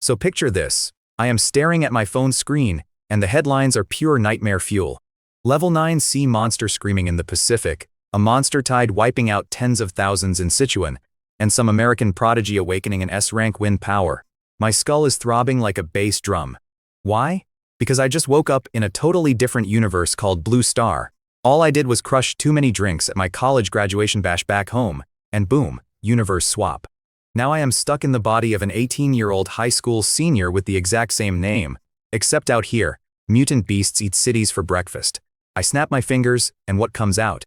So picture this. I am staring at my phone screen, and the headlines are pure nightmare fuel. Level 9 sea monster screaming in the Pacific, a monster tide wiping out tens of thousands in Sichuan, and some American prodigy awakening an S-rank wind power. My skull is throbbing like a bass drum. Why? Because I just woke up in a totally different universe called Blue Star. All I did was crush too many drinks at my college graduation bash back home, and boom, universe swap. Now I am stuck in the body of an 18-year-old high school senior with the exact same name. Except out here, mutant beasts eat cities for breakfast. I snap my fingers, and what comes out?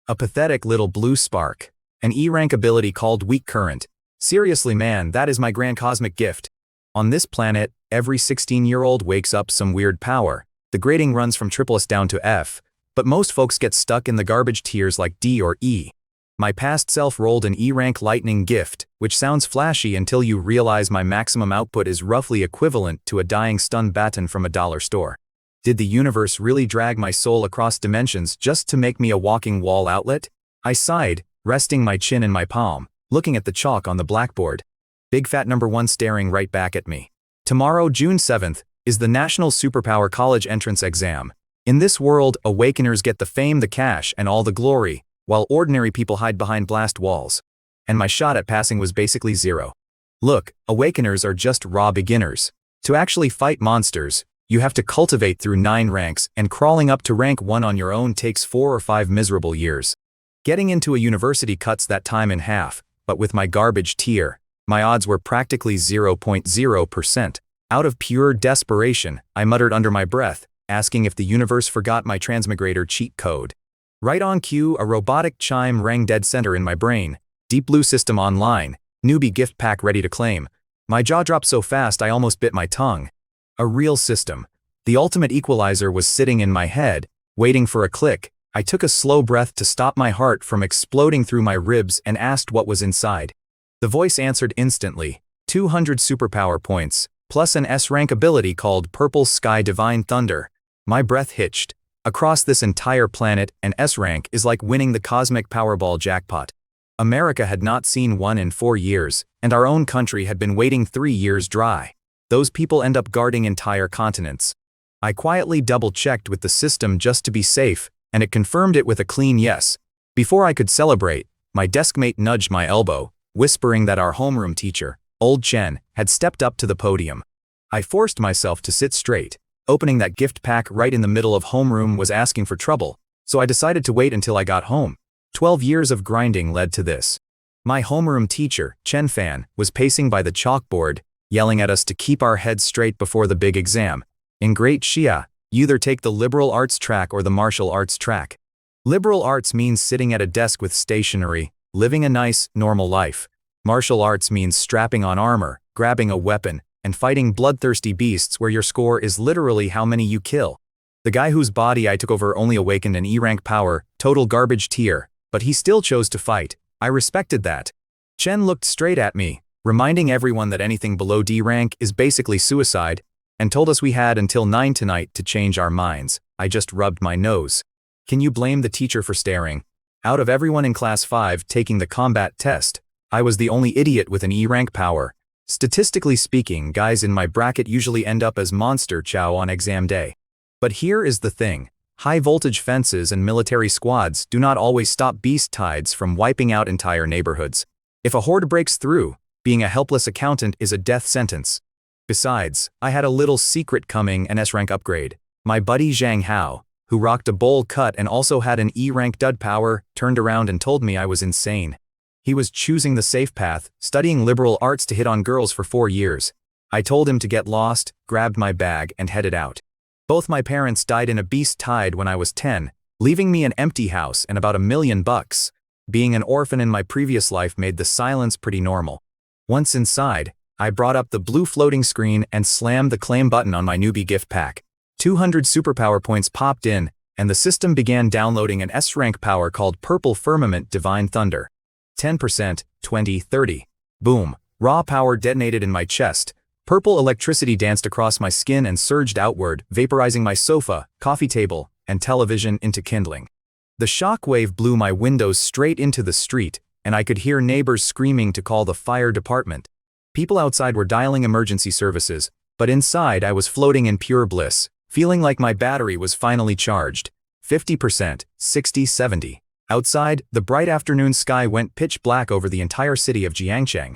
A pathetic little blue spark. An E-rank ability called Weak Current. Seriously man, that is my grand cosmic gift. On this planet, every 16-year-old wakes up some weird power. The grading runs from SSS down to F, but most folks get stuck in the garbage tiers like D or E. My past self rolled an E-rank lightning gift, which sounds flashy until you realize my maximum output is roughly equivalent to a dying stun baton from a dollar store. Did the universe really drag my soul across dimensions just to make me a walking wall outlet? I sighed, resting my chin in my palm, looking at the chalk on the blackboard. Big fat number 1 staring right back at me. Tomorrow, June 7th, is the National Superpower College Entrance Exam. In this world, awakeners get the fame, the cash, and all the glory, while ordinary people hide behind blast walls. And my shot at passing was basically zero. Look, awakeners are just raw beginners. To actually fight monsters, you have to cultivate through 9 ranks, and crawling up to rank 1 on your own takes 4 or 5 miserable years. Getting into a university cuts that time in half, but with my garbage tier, my odds were practically 0.0%. Out of pure desperation, I muttered under my breath, asking if the universe forgot my transmigrator cheat code. Right on cue, a robotic chime rang dead center in my brain. Deep Blue System online, newbie gift pack ready to claim. My jaw dropped so fast I almost bit my tongue. A real system. The ultimate equalizer was sitting in my head, waiting for a click. I took a slow breath to stop my heart from exploding through my ribs and asked what was inside. The voice answered instantly. 200 superpower points, plus an S-rank ability called Purple Sky Divine Thunder. My breath hitched. Across this entire planet, an S-rank is like winning the cosmic Powerball jackpot. America had not seen one in 4 years, and our own country had been waiting 3 years dry. Those people end up guarding entire continents. I quietly double-checked with the system just to be safe, and it confirmed it with a clean yes. Before I could celebrate, my deskmate nudged my elbow, whispering that our homeroom teacher, Old Chen, had stepped up to the podium. I forced myself to sit straight. Opening that gift pack right in the middle of homeroom was asking for trouble, so I decided to wait until I got home. 12 years of grinding led to this. My homeroom teacher, Chen Fan, was pacing by the chalkboard, yelling at us to keep our heads straight before the big exam. In Great Xia, you either take the liberal arts track or the martial arts track. Liberal arts means sitting at a desk with stationery, living a nice, normal life. Martial arts means strapping on armor, grabbing a weapon, and fighting bloodthirsty beasts where your score is literally how many you kill. The guy whose body I took over only awakened an E-rank power, total garbage tier, but he still chose to fight. I respected that. Chen looked straight at me, reminding everyone that anything below D rank is basically suicide, and told us we had until 9 tonight to change our minds. I just rubbed my nose. Can you blame the teacher for staring? Out of everyone in class 5 taking the combat test, I was the only idiot with an E-rank power. Statistically speaking, guys in my bracket usually end up as monster chow on exam day. But here is the thing. High-voltage fences and military squads do not always stop beast tides from wiping out entire neighborhoods. If a horde breaks through, being a helpless accountant is a death sentence. Besides, I had a little secret coming, an S-rank upgrade. My buddy Zhang Hao, who rocked a bowl cut and also had an E-rank dud power, turned around and told me I was insane. He was choosing the safe path, studying liberal arts to hit on girls for 4 years. I told him to get lost, grabbed my bag, and headed out. Both my parents died in a beast tide when I was 10, leaving me an empty house and about $1 million. Being an orphan in my previous life made the silence pretty normal. Once inside, I brought up the blue floating screen and slammed the claim button on my newbie gift pack. 200 superpower points popped in, and the system began downloading an S-rank power called Purple Firmament Divine Thunder. 10%, 20, 30. Boom. Raw power detonated in my chest. Purple electricity danced across my skin and surged outward, vaporizing my sofa, coffee table, and television into kindling. The shockwave blew my windows straight into the street, and I could hear neighbors screaming to call the fire department. People outside were dialing emergency services, but inside I was floating in pure bliss, feeling like my battery was finally charged. 50%, 60, 70. Outside, the bright afternoon sky went pitch black over the entire city of Jiangcheng.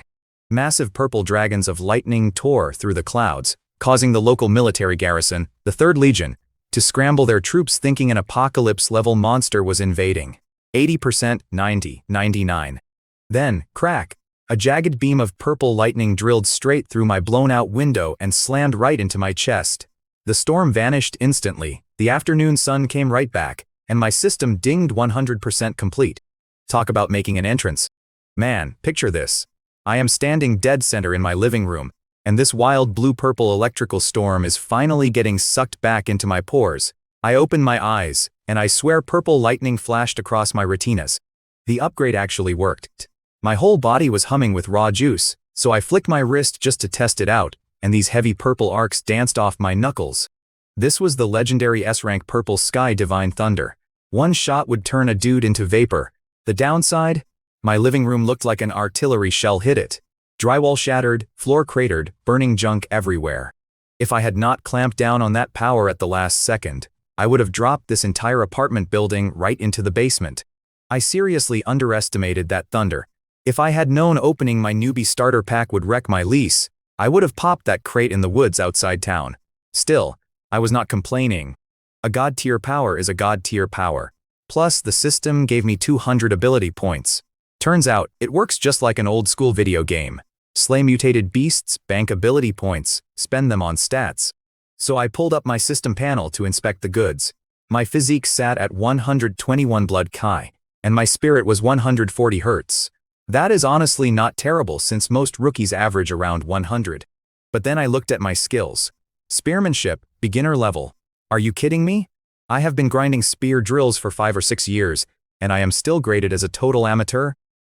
Massive purple dragons of lightning tore through the clouds, causing the local military garrison, the 3rd Legion, to scramble their troops thinking an apocalypse-level monster was invading. 80%, 90, 99. Then, crack! A jagged beam of purple lightning drilled straight through my blown-out window and slammed right into my chest. The storm vanished instantly, the afternoon sun came right back, and my system dinged 100% complete. Talk about making an entrance. Man, picture this. I am standing dead center in my living room, and this wild blue-purple electrical storm is finally getting sucked back into my pores. I open my eyes, and I swear purple lightning flashed across my retinas. The upgrade actually worked. My whole body was humming with raw juice, so I flicked my wrist just to test it out, and these heavy purple arcs danced off my knuckles. This was the legendary S-rank Purple Sky Divine Thunder. One shot would turn a dude into vapor. The downside? My living room looked like an artillery shell hit it. Drywall shattered, floor cratered, burning junk everywhere. If I had not clamped down on that power at the last second, I would have dropped this entire apartment building right into the basement. I seriously underestimated that thunder. If I had known opening my newbie starter pack would wreck my lease, I would have popped that crate in the woods outside town. Still, I was not complaining. A god-tier power is a god-tier power. Plus, the system gave me 200 ability points. Turns out, it works just like an old-school video game. Slay mutated beasts, bank ability points, spend them on stats. So I pulled up my system panel to inspect the goods. My physique sat at 121 blood chi, and my spirit was 140 Hz. That is honestly not terrible since most rookies average around 100. But then I looked at my skills. Spearmanship, beginner level. Are you kidding me? I have been grinding spear drills for 5 or 6 years, and I am still graded as a total amateur?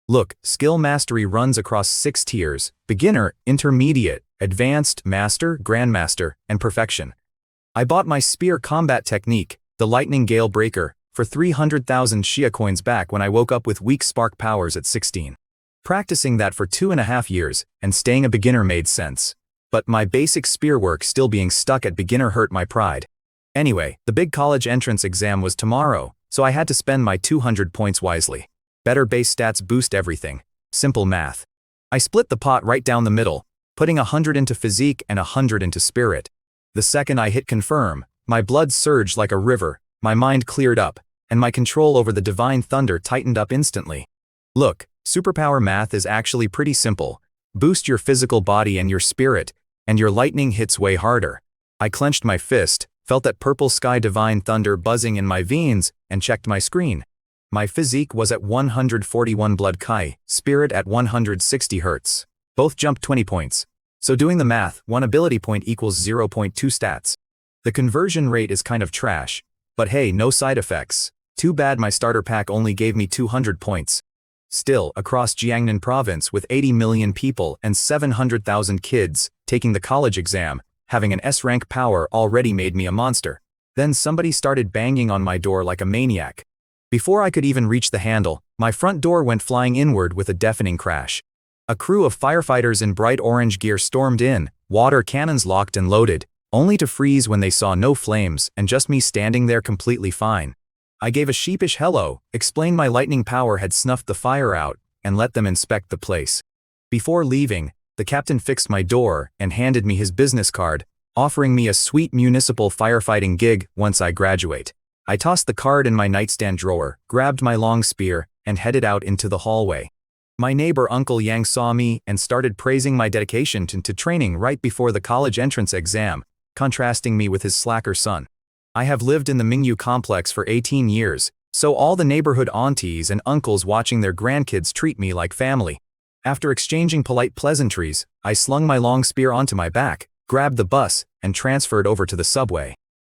Look, skill mastery runs across 6 tiers: beginner, intermediate, advanced, master, grandmaster, and perfection. I bought my spear combat technique, the Lightning Gale Breaker, for 300,000 Shia coins back when I woke up with weak spark powers at 16. Practicing that for 2.5 years, and staying a beginner made sense. But my basic spear work still being stuck at beginner hurt my pride. Anyway, the big college entrance exam was tomorrow, so I had to spend my 200 points wisely. Better base stats boost everything. Simple math. I split the pot right down the middle, putting 100 into physique and 100 into spirit. The second I hit confirm, my blood surged like a river, my mind cleared up, and my control over the divine thunder tightened up instantly. Look, superpower math is actually pretty simple. Boost your physical body and your spirit, and your lightning hits way harder. I clenched my fist, felt that purple sky divine thunder buzzing in my veins, and checked my screen. My physique was at 141 blood chi, spirit at 160 Hz. Both jumped 20 points. So doing the math, 1 ability point equals 0.2 stats. The conversion rate is kind of trash, but hey, no side effects. Too bad my starter pack only gave me 200 points. Still, across Jiangnan province with 80 million people and 700,000 kids taking the college exam, having an S-rank power already made me a monster. Then somebody started banging on my door like a maniac. Before I could even reach the handle, my front door went flying inward with a deafening crash. A crew of firefighters in bright orange gear stormed in, water cannons locked and loaded, only to freeze when they saw no flames and just me standing there completely fine. I gave a sheepish hello, explained my lightning power had snuffed the fire out, and let them inspect the place. Before leaving, the captain fixed my door and handed me his business card, offering me a sweet municipal firefighting gig once I graduate. I tossed the card in my nightstand drawer, grabbed my long spear, and headed out into the hallway. My neighbor Uncle Yang saw me and started praising my dedication to training right before the college entrance exam, contrasting me with his slacker son. I have lived in the Mingyu complex for 18 years, so all the neighborhood aunties and uncles watching their grandkids treat me like family. After exchanging polite pleasantries, I slung my long spear onto my back, grabbed the bus, and transferred over to the subway.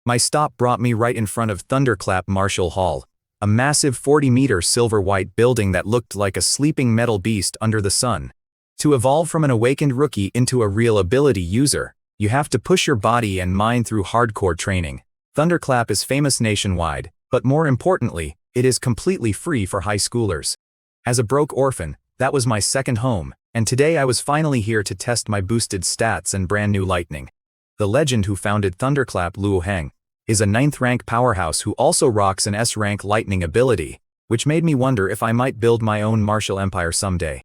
My stop brought me right in front of Thunderclap Marshall Hall, a massive 40-meter silver-white building that looked like a sleeping metal beast under the sun. To evolve from an awakened rookie into a real ability user, you have to push your body and mind through hardcore training. Thunderclap is famous nationwide, but more importantly, it is completely free for high schoolers. As a broke orphan, that was my second home, and today I was finally here to test my boosted stats and brand new lightning. The legend who founded Thunderclap, Luo Heng, is a 9th rank powerhouse who also rocks an S rank lightning ability, which made me wonder if I might build my own martial empire someday.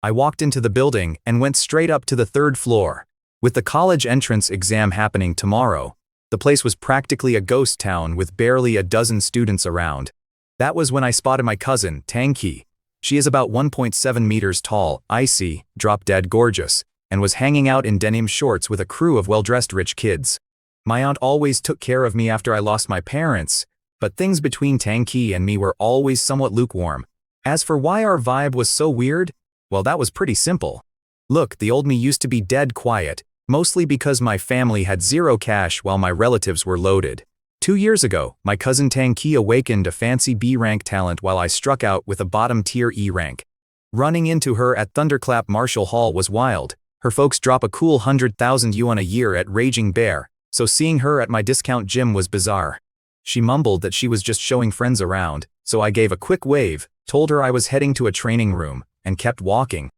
I walked into the building and went straight up to the 3rd floor. With the college entrance exam happening tomorrow, the place was practically a ghost town with barely a dozen students around. That was when I spotted my cousin, Tang Qi. She is about 1.7 meters tall, icy, drop-dead gorgeous, and was hanging out in denim shorts with a crew of well-dressed rich kids. My aunt always took care of me after I lost my parents, but things between Tang Qi and me were always somewhat lukewarm. As for why our vibe was so weird, well, that was pretty simple. Look, the old me used to be dead quiet, mostly because my family had zero cash while my relatives were loaded. 2 years ago, my cousin Tang Qi awakened a fancy B-rank talent while I struck out with a bottom-tier E rank. Running into her at Thunderclap Martial Hall was wild. Her folks drop a cool 100,000 yuan a year at Raging Bear, so seeing her at my discount gym was bizarre. She mumbled that she was just showing friends around, so I gave a quick wave, told her I was heading to a training room, and kept walking.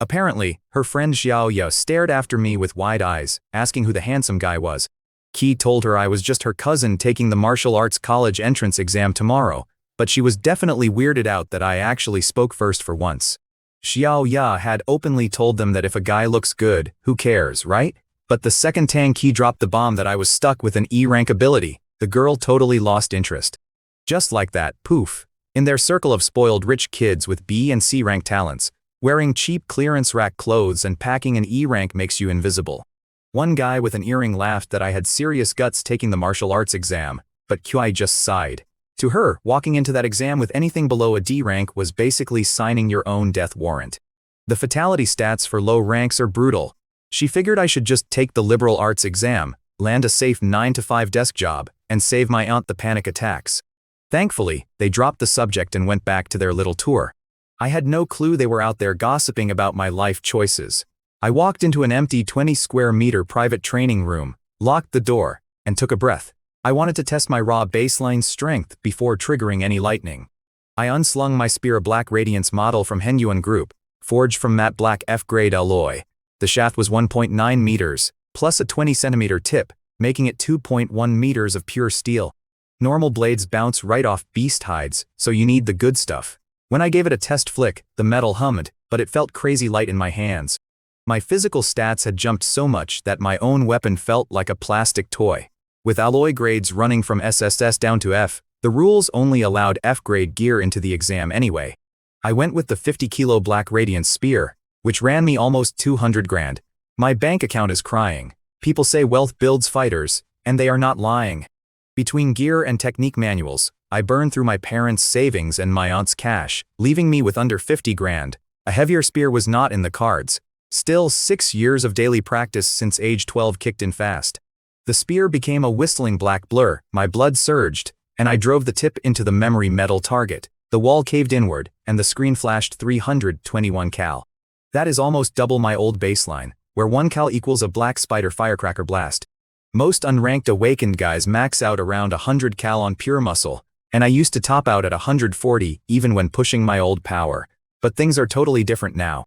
Apparently, her friend Xiao Ya stared after me with wide eyes, asking who the handsome guy was. Qi told her I was just her cousin taking the martial arts college entrance exam tomorrow, but she was definitely weirded out that I actually spoke first for once. Xiao Ya had openly told them that if a guy looks good, who cares, right? But the second Tang Qi dropped the bomb that I was stuck with an E-rank ability, the girl totally lost interest. Just like that, poof. In their circle of spoiled rich kids with B and C rank talents, wearing cheap clearance rack clothes and packing an E rank makes you invisible. One guy with an earring laughed that I had serious guts taking the martial arts exam, but Qi just sighed. To her, walking into that exam with anything below a D rank was basically signing your own death warrant. The fatality stats for low ranks are brutal. She figured I should just take the liberal arts exam, land a safe 9-to-5 desk job, and save my aunt the panic attacks. Thankfully, they dropped the subject and went back to their little tour. I had no clue they were out there gossiping about my life choices. I walked into an empty 20 square meter private training room, locked the door, and took a breath. I wanted to test my raw baseline strength before triggering any lightning. I unslung my Spear Black Radiance model from Henyuan Group, forged from matte black F-grade alloy. The shaft was 1.9 meters, plus a 20 centimeter tip, making it 2.1 meters of pure steel. Normal blades bounce right off beast hides, so you need the good stuff. When I gave it a test flick, the metal hummed, but it felt crazy light in my hands. My physical stats had jumped so much that my own weapon felt like a plastic toy. With alloy grades running from SSS down to F, the rules only allowed F-grade gear into the exam anyway. I went with the 50-kilo Black Radiance Spear, which ran me almost 200 grand. My bank account is crying. People say wealth builds fighters, and they are not lying. Between gear and technique manuals, I burned through my parents' savings and my aunt's cash, leaving me with under 50 grand. A heavier spear was not in the cards. Still, 6 years of daily practice since age 12 kicked in fast. The spear became a whistling black blur, my blood surged, and I drove the tip into the memory metal target. The wall caved inward, and the screen flashed 321 cal. That is almost double my old baseline, where 1 cal equals a black spider firecracker blast. Most unranked awakened guys max out around 100 cal on pure muscle, and I used to top out at 140 even when pushing my old power. But things are totally different now.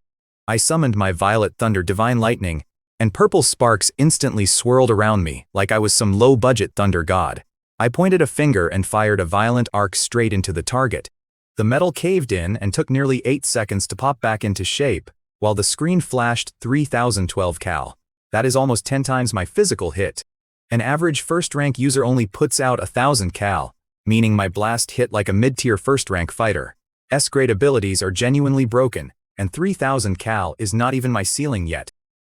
I summoned my Violet Thunder Divine Lightning, and purple sparks instantly swirled around me like I was some low-budget thunder god. I pointed a finger and fired a violent arc straight into the target. The metal caved in and took nearly 8 seconds to pop back into shape, while the screen flashed 3012 cal. That is almost 10 times my physical hit. An average first-rank user only puts out 1000 cal, meaning my blast hit like a mid-tier first-rank fighter. S-grade abilities are genuinely broken, and 3000 cal is not even my ceiling yet.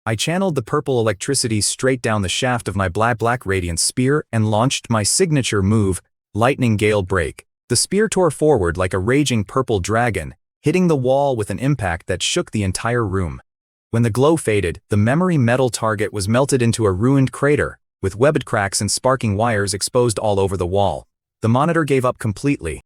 I channeled the purple electricity straight down the shaft of my Black Radiance Spear and launched my signature move, Lightning Gale Break. The spear tore forward like a raging purple dragon, hitting the wall with an impact that shook the entire room. When the glow faded, the memory metal target was melted into a ruined crater, with webbed cracks and sparking wires exposed all over the wall. The monitor gave up completely.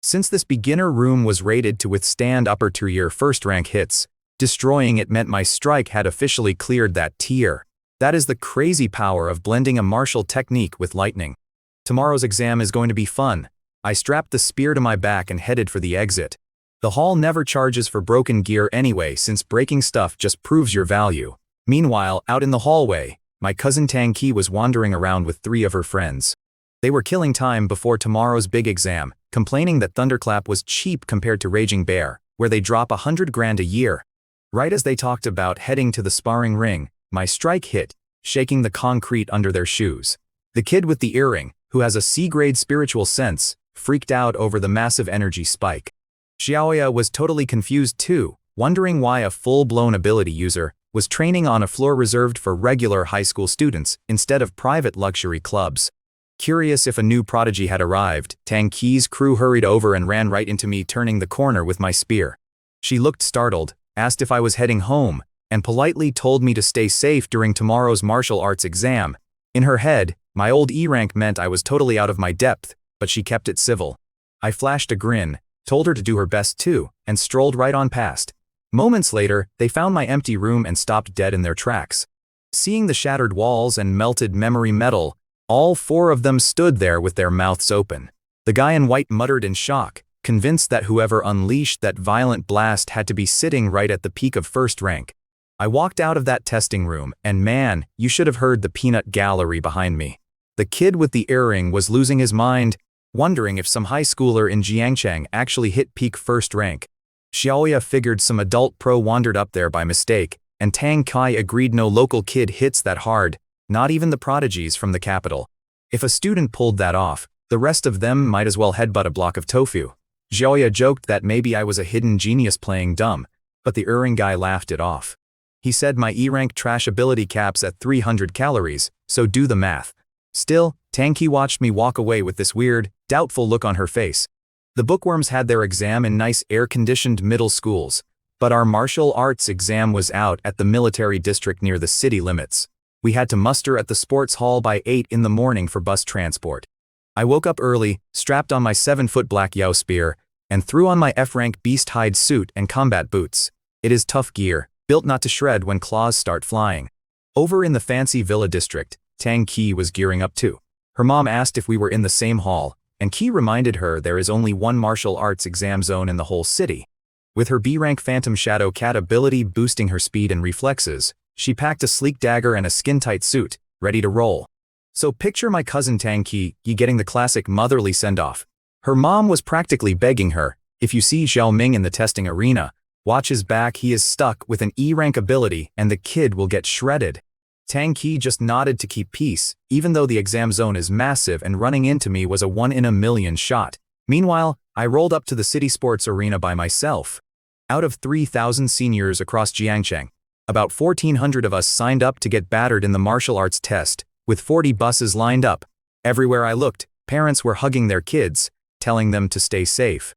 Since this beginner room was rated to withstand upper-tier first-rank hits, destroying it meant my strike had officially cleared that tier. That is the crazy power of blending a martial technique with lightning. Tomorrow's exam is going to be fun. I strapped the spear to my back and headed for the exit. The hall never charges for broken gear anyway, since breaking stuff just proves your value. Meanwhile, out in the hallway, my cousin Tang Ki was wandering around with 3 of her friends. They were killing time before tomorrow's big exam, complaining that Thunderclap was cheap compared to Raging Bear, where they drop 100 grand a year. Right as they talked about heading to the sparring ring, my strike hit, shaking the concrete under their shoes. The kid with the earring, who has a C-grade spiritual sense, freaked out over the massive energy spike. Xiaoya was totally confused too, wondering why a full-blown ability user was training on a floor reserved for regular high school students instead of private luxury clubs. Curious if a new prodigy had arrived, Tang Ki's crew hurried over and ran right into me, turning the corner with my spear. She looked startled, asked if I was heading home, and politely told me to stay safe during tomorrow's martial arts exam. In her head, my old E rank meant I was totally out of my depth, but she kept it civil. I flashed a grin, told her to do her best too, and strolled right on past. Moments later, they found my empty room and stopped dead in their tracks. Seeing the shattered walls and melted memory metal, all 4 of them stood there with their mouths open. The guy in white muttered in shock, convinced that whoever unleashed that violent blast had to be sitting right at the peak of first rank. I walked out of that testing room, and man, you should have heard the peanut gallery behind me. The kid with the earring was losing his mind, wondering if some high schooler in Jiangcheng actually hit peak first rank. Xiaoya figured some adult pro wandered up there by mistake, and Tang Kai agreed no local kid hits that hard, not even the prodigies from the capital. If a student pulled that off, the rest of them might as well headbutt a block of tofu. Xiaoya joked that maybe I was a hidden genius playing dumb, but the earring guy laughed it off. He said my E-rank trash ability caps at 300 calories, so do the math. Still, Tang Ki watched me walk away with this weird, doubtful look on her face. The bookworms had their exam in nice air-conditioned middle schools, but our martial arts exam was out at the military district near the city limits. We had to muster at the sports hall by 8 in the morning for bus transport. I woke up early, strapped on my 7-foot black Yao spear, and threw on my F-rank beast hide suit and combat boots. It is tough gear, built not to shred when claws start flying. Over in the fancy villa district, Tang Ki was gearing up too. Her mom asked if we were in the same hall, and Ki reminded her there is only one martial arts exam zone in the whole city. With her B-rank Phantom Shadow Cat ability boosting her speed and reflexes, she packed a sleek dagger and a skin-tight suit, ready to roll. So picture my cousin Tang Ki getting the classic motherly send-off. Her mom was practically begging her, if you see Xiao Ming in the testing arena, watch his back, he is stuck with an E-rank ability and the kid will get shredded. Tang Ki just nodded to keep peace, even though the exam zone is massive and running into me was a 1 in a million shot. Meanwhile, I rolled up to the city sports arena by myself. Out of 3,000 seniors across Jiangcheng, about 1,400 of us signed up to get battered in the martial arts test, with 40 buses lined up. Everywhere I looked, parents were hugging their kids, telling them to stay safe.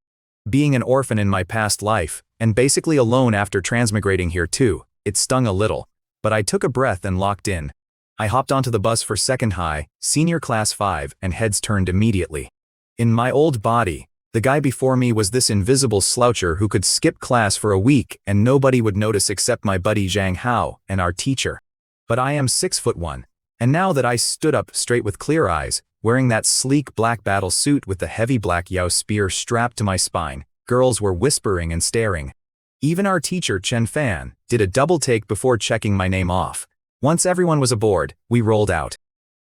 Being an orphan in my past life, and basically alone after transmigrating here too, it stung a little, but I took a breath and locked in. I hopped onto the bus for second high, senior class 5, and heads turned immediately. In my old body, the guy before me was this invisible sloucher who could skip class for a week and nobody would notice except my buddy Zhang Hao and our teacher. But I am 6'1", and now that I stood up straight with clear eyes, wearing that sleek black battle suit with the heavy black Yao spear strapped to my spine, girls were whispering and staring. Even our teacher Chen Fan did a double take before checking my name off. Once everyone was aboard, we rolled out.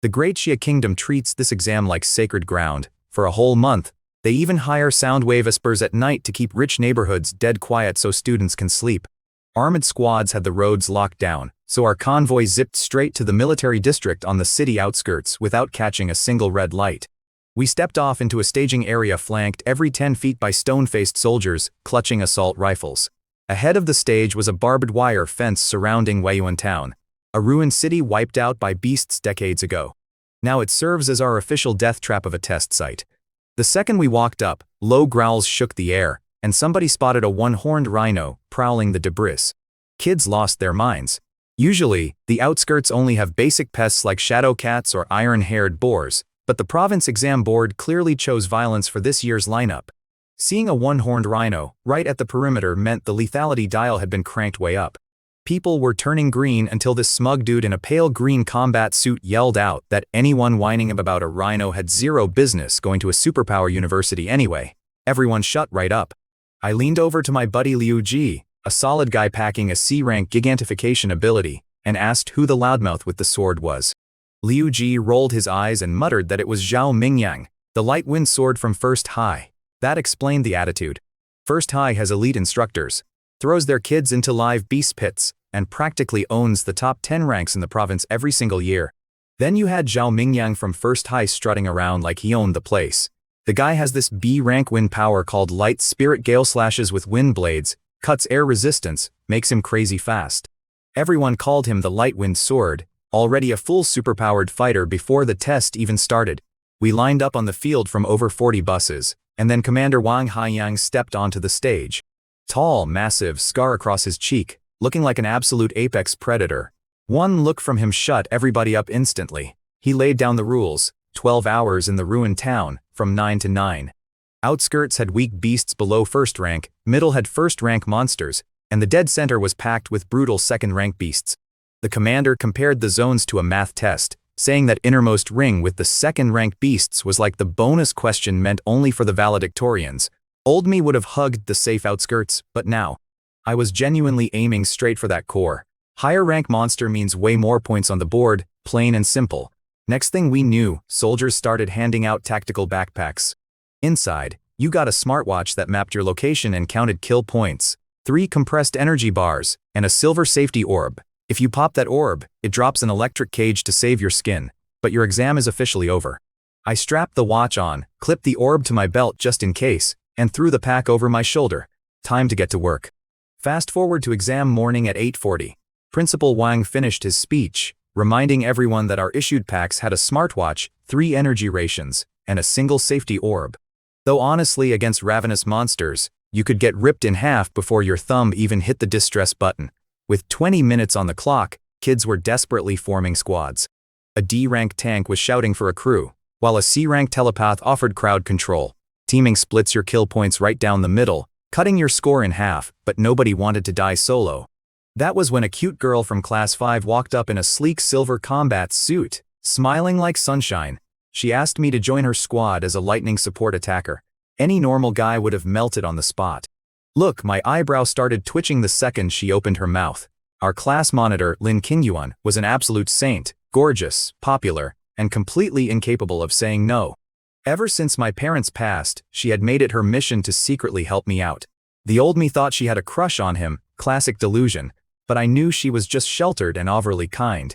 The Great Xia Kingdom treats this exam like sacred ground. For a whole month, they even hire sound wave whispers at night to keep rich neighborhoods dead quiet so students can sleep. Armored squads had the roads locked down, so our convoy zipped straight to the military district on the city outskirts without catching a single red light. We stepped off into a staging area flanked every 10 feet by stone-faced soldiers, clutching assault rifles. Ahead of the stage was a barbed wire fence surrounding Weiyuan town, a ruined city wiped out by beasts decades ago. Now it serves as our official death trap of a test site. The second we walked up, low growls shook the air, and somebody spotted a one-horned rhino prowling the debris. Kids lost their minds. Usually, the outskirts only have basic pests like shadow cats or iron-haired boars, but the province exam board clearly chose violence for this year's lineup. Seeing a one-horned rhino right at the perimeter meant the lethality dial had been cranked way up. People were turning green until this smug dude in a pale green combat suit yelled out that anyone whining about a rhino had zero business going to a superpower university anyway. Everyone shut right up. I leaned over to my buddy Liu Ji, a solid guy packing a C-rank gigantification ability, and asked who the loudmouth with the sword was. Liu Ji rolled his eyes and muttered that it was Zhao Mingyang, the light wind sword from First High. That explained the attitude. First High has elite instructors, throws their kids into live beast pits, and practically owns the top 10 ranks in the province every single year. Then you had Zhao Mingyang from First High strutting around like he owned the place. The guy has this B-rank wind power called Light Spirit Gale, slashes with wind blades, cuts air resistance, makes him crazy fast. Everyone called him the Light Wind Sword, already a full superpowered fighter before the test even started. We lined up on the field from over 40 buses, and then Commander Wang Haiyang stepped onto the stage. Tall, massive, scar across his cheek, looking like an absolute apex predator. One look from him shut everybody up instantly. He laid down the rules: 12 hours in the ruined town, from 9 to 9. Outskirts had weak beasts below first rank, middle had first rank monsters, and the dead center was packed with brutal second rank beasts. The commander compared the zones to a math test, saying that innermost ring with the second rank beasts was like the bonus question meant only for the valedictorians. Old me would have hugged the safe outskirts, but now, I was genuinely aiming straight for that core. Higher rank monster means way more points on the board, plain and simple. Next thing we knew, soldiers started handing out tactical backpacks. Inside, you got a smartwatch that mapped your location and counted kill points, 3 compressed energy bars, and a silver safety orb. If you pop that orb, it drops an electric cage to save your skin, but your exam is officially over. I strapped the watch on, clipped the orb to my belt just in case, and threw the pack over my shoulder. Time to get to work. Fast forward to exam morning at 8:40. Principal Wang finished his speech, reminding everyone that our issued packs had a smartwatch, 3 energy rations, and a single safety orb. Though honestly, against ravenous monsters, you could get ripped in half before your thumb even hit the distress button. With 20 minutes on the clock, kids were desperately forming squads. A D-rank tank was shouting for a crew, while a C-rank telepath offered crowd control. Teaming splits your kill points right down the middle, cutting your score in half, but nobody wanted to die solo. That was when a cute girl from Class 5 walked up in a sleek silver combat suit, smiling like sunshine. She asked me to join her squad as a lightning support attacker. Any normal guy would have melted on the spot. Look, my eyebrow started twitching the second she opened her mouth. Our class monitor, Lin Qingyuan, was an absolute saint, gorgeous, popular, and completely incapable of saying no. Ever since my parents passed, she had made it her mission to secretly help me out. The old me thought she had a crush on him, classic delusion, but I knew she was just sheltered and overly kind.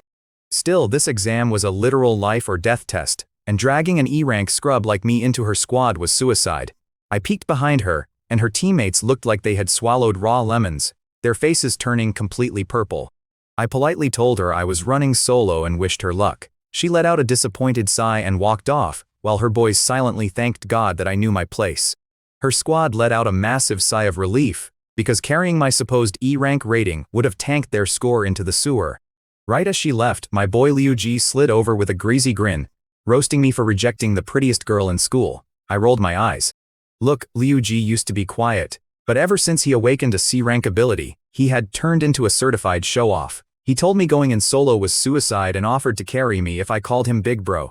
Still, this exam was a literal life or death test, and dragging an E-rank scrub like me into her squad was suicide. I peeked behind her, and her teammates looked like they had swallowed raw lemons, their faces turning completely purple. I politely told her I was running solo and wished her luck. She let out a disappointed sigh and walked off, while her boys silently thanked God that I knew my place. Her squad let out a massive sigh of relief, because carrying my supposed E-rank rating would have tanked their score into the sewer. Right as she left, my boy Liu Ji slid over with a greasy grin, roasting me for rejecting the prettiest girl in school. I rolled my eyes. Look, Liu Ji used to be quiet, but ever since he awakened a C-rank ability, he had turned into a certified show-off. He told me going in solo was suicide and offered to carry me if I called him Big Bro.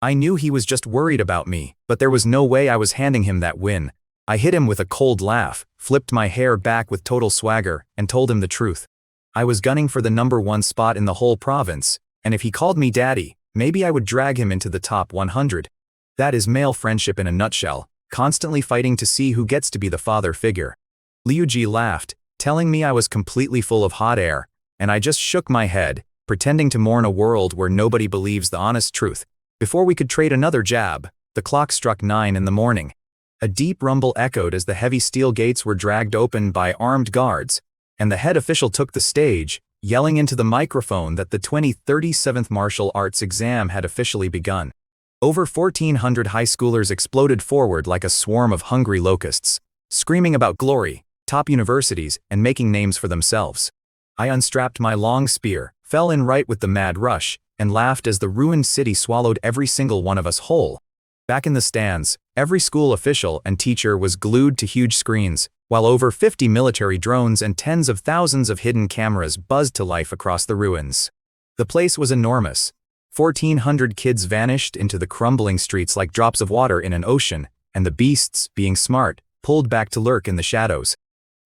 I knew he was just worried about me, but there was no way I was handing him that win. I hit him with a cold laugh, flipped my hair back with total swagger, and told him the truth. I was gunning for the #1 spot in the whole province, and if he called me daddy, maybe I would drag him into the top 100. That is male friendship in a nutshell, constantly fighting to see who gets to be the father figure. Liu Ji laughed, telling me I was completely full of hot air, and I just shook my head, pretending to mourn a world where nobody believes the honest truth. Before we could trade another jab, the clock struck 9 in the morning. A deep rumble echoed as the heavy steel gates were dragged open by armed guards, and the head official took the stage, yelling into the microphone that the 2037th martial arts exam had officially begun. Over 1,400 high schoolers exploded forward like a swarm of hungry locusts, screaming about glory, top universities, and making names for themselves. I unstrapped my long spear, fell in right with the mad rush, and laughed as the ruined city swallowed every single one of us whole. Back in the stands, every school official and teacher was glued to huge screens, while over 50 military drones and tens of thousands of hidden cameras buzzed to life across the ruins. The place was enormous. 1,400 kids vanished into the crumbling streets like drops of water in an ocean, and the beasts, being smart, pulled back to lurk in the shadows.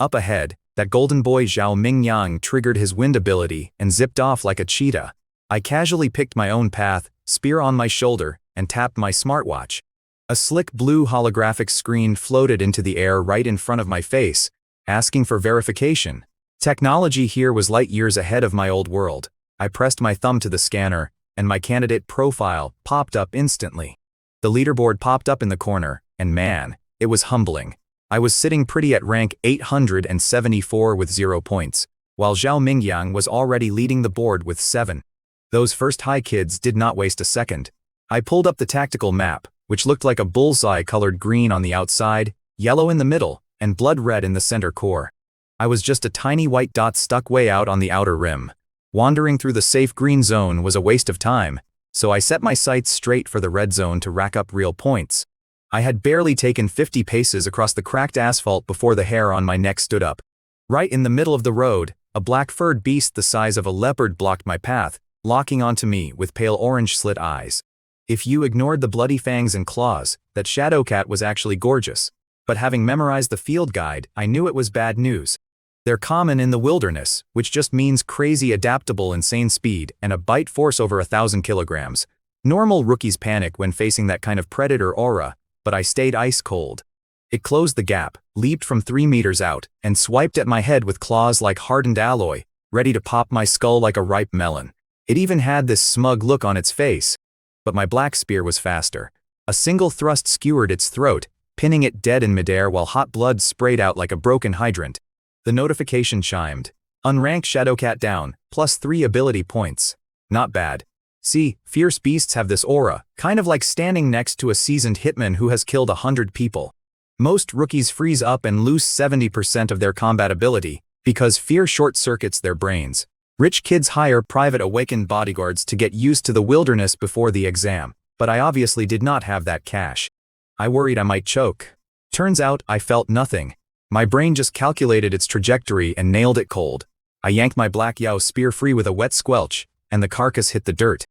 Up ahead, that golden boy Zhao Mingyang triggered his wind ability and zipped off like a cheetah. I casually picked my own path, spear on my shoulder, and tapped my smartwatch. A slick blue holographic screen floated into the air right in front of my face, asking for verification. Technology here was light years ahead of my old world. I pressed my thumb to the scanner, and my candidate profile popped up instantly. The leaderboard popped up in the corner, and man, it was humbling. I was sitting pretty at rank 874 with 0 points, while Zhao Mingyang was already leading the board with 7. Those first high kids did not waste a second. I pulled up the tactical map, which looked like a bullseye colored green on the outside, yellow in the middle, and blood red in the center core. I was just a tiny white dot stuck way out on the outer rim. Wandering through the safe green zone was a waste of time, so I set my sights straight for the red zone to rack up real points. I had barely taken 50 paces across the cracked asphalt before the hair on my neck stood up. Right in the middle of the road, a black-furred beast the size of a leopard blocked my path, locking onto me with pale orange slit eyes. If you ignored the bloody fangs and claws, that shadow cat was actually gorgeous. But having memorized the field guide, I knew it was bad news. They're common in the wilderness, which just means crazy adaptable insane speed and a bite force over 1,000 kilograms. Normal rookies panic when facing that kind of predator aura, but I stayed ice cold. It closed the gap, leaped from 3 meters out, and swiped at my head with claws like hardened alloy, ready to pop my skull like a ripe melon. It even had this smug look on its face. But my black spear was faster. A single thrust skewered its throat, pinning it dead in midair while hot blood sprayed out like a broken hydrant. The notification chimed. Unranked Shadowcat down, plus 3 ability points. Not bad. See, fierce beasts have this aura, kind of like standing next to a seasoned hitman who has killed 100 people. Most rookies freeze up and lose 70% of their combat ability, because fear short-circuits their brains. Rich kids hire private awakened bodyguards to get used to the wilderness before the exam, but I obviously did not have that cash. I worried I might choke. Turns out I felt nothing. My brain just calculated its trajectory and nailed it cold. I yanked my black Yao spear free with a wet squelch, and the carcass hit the dirt.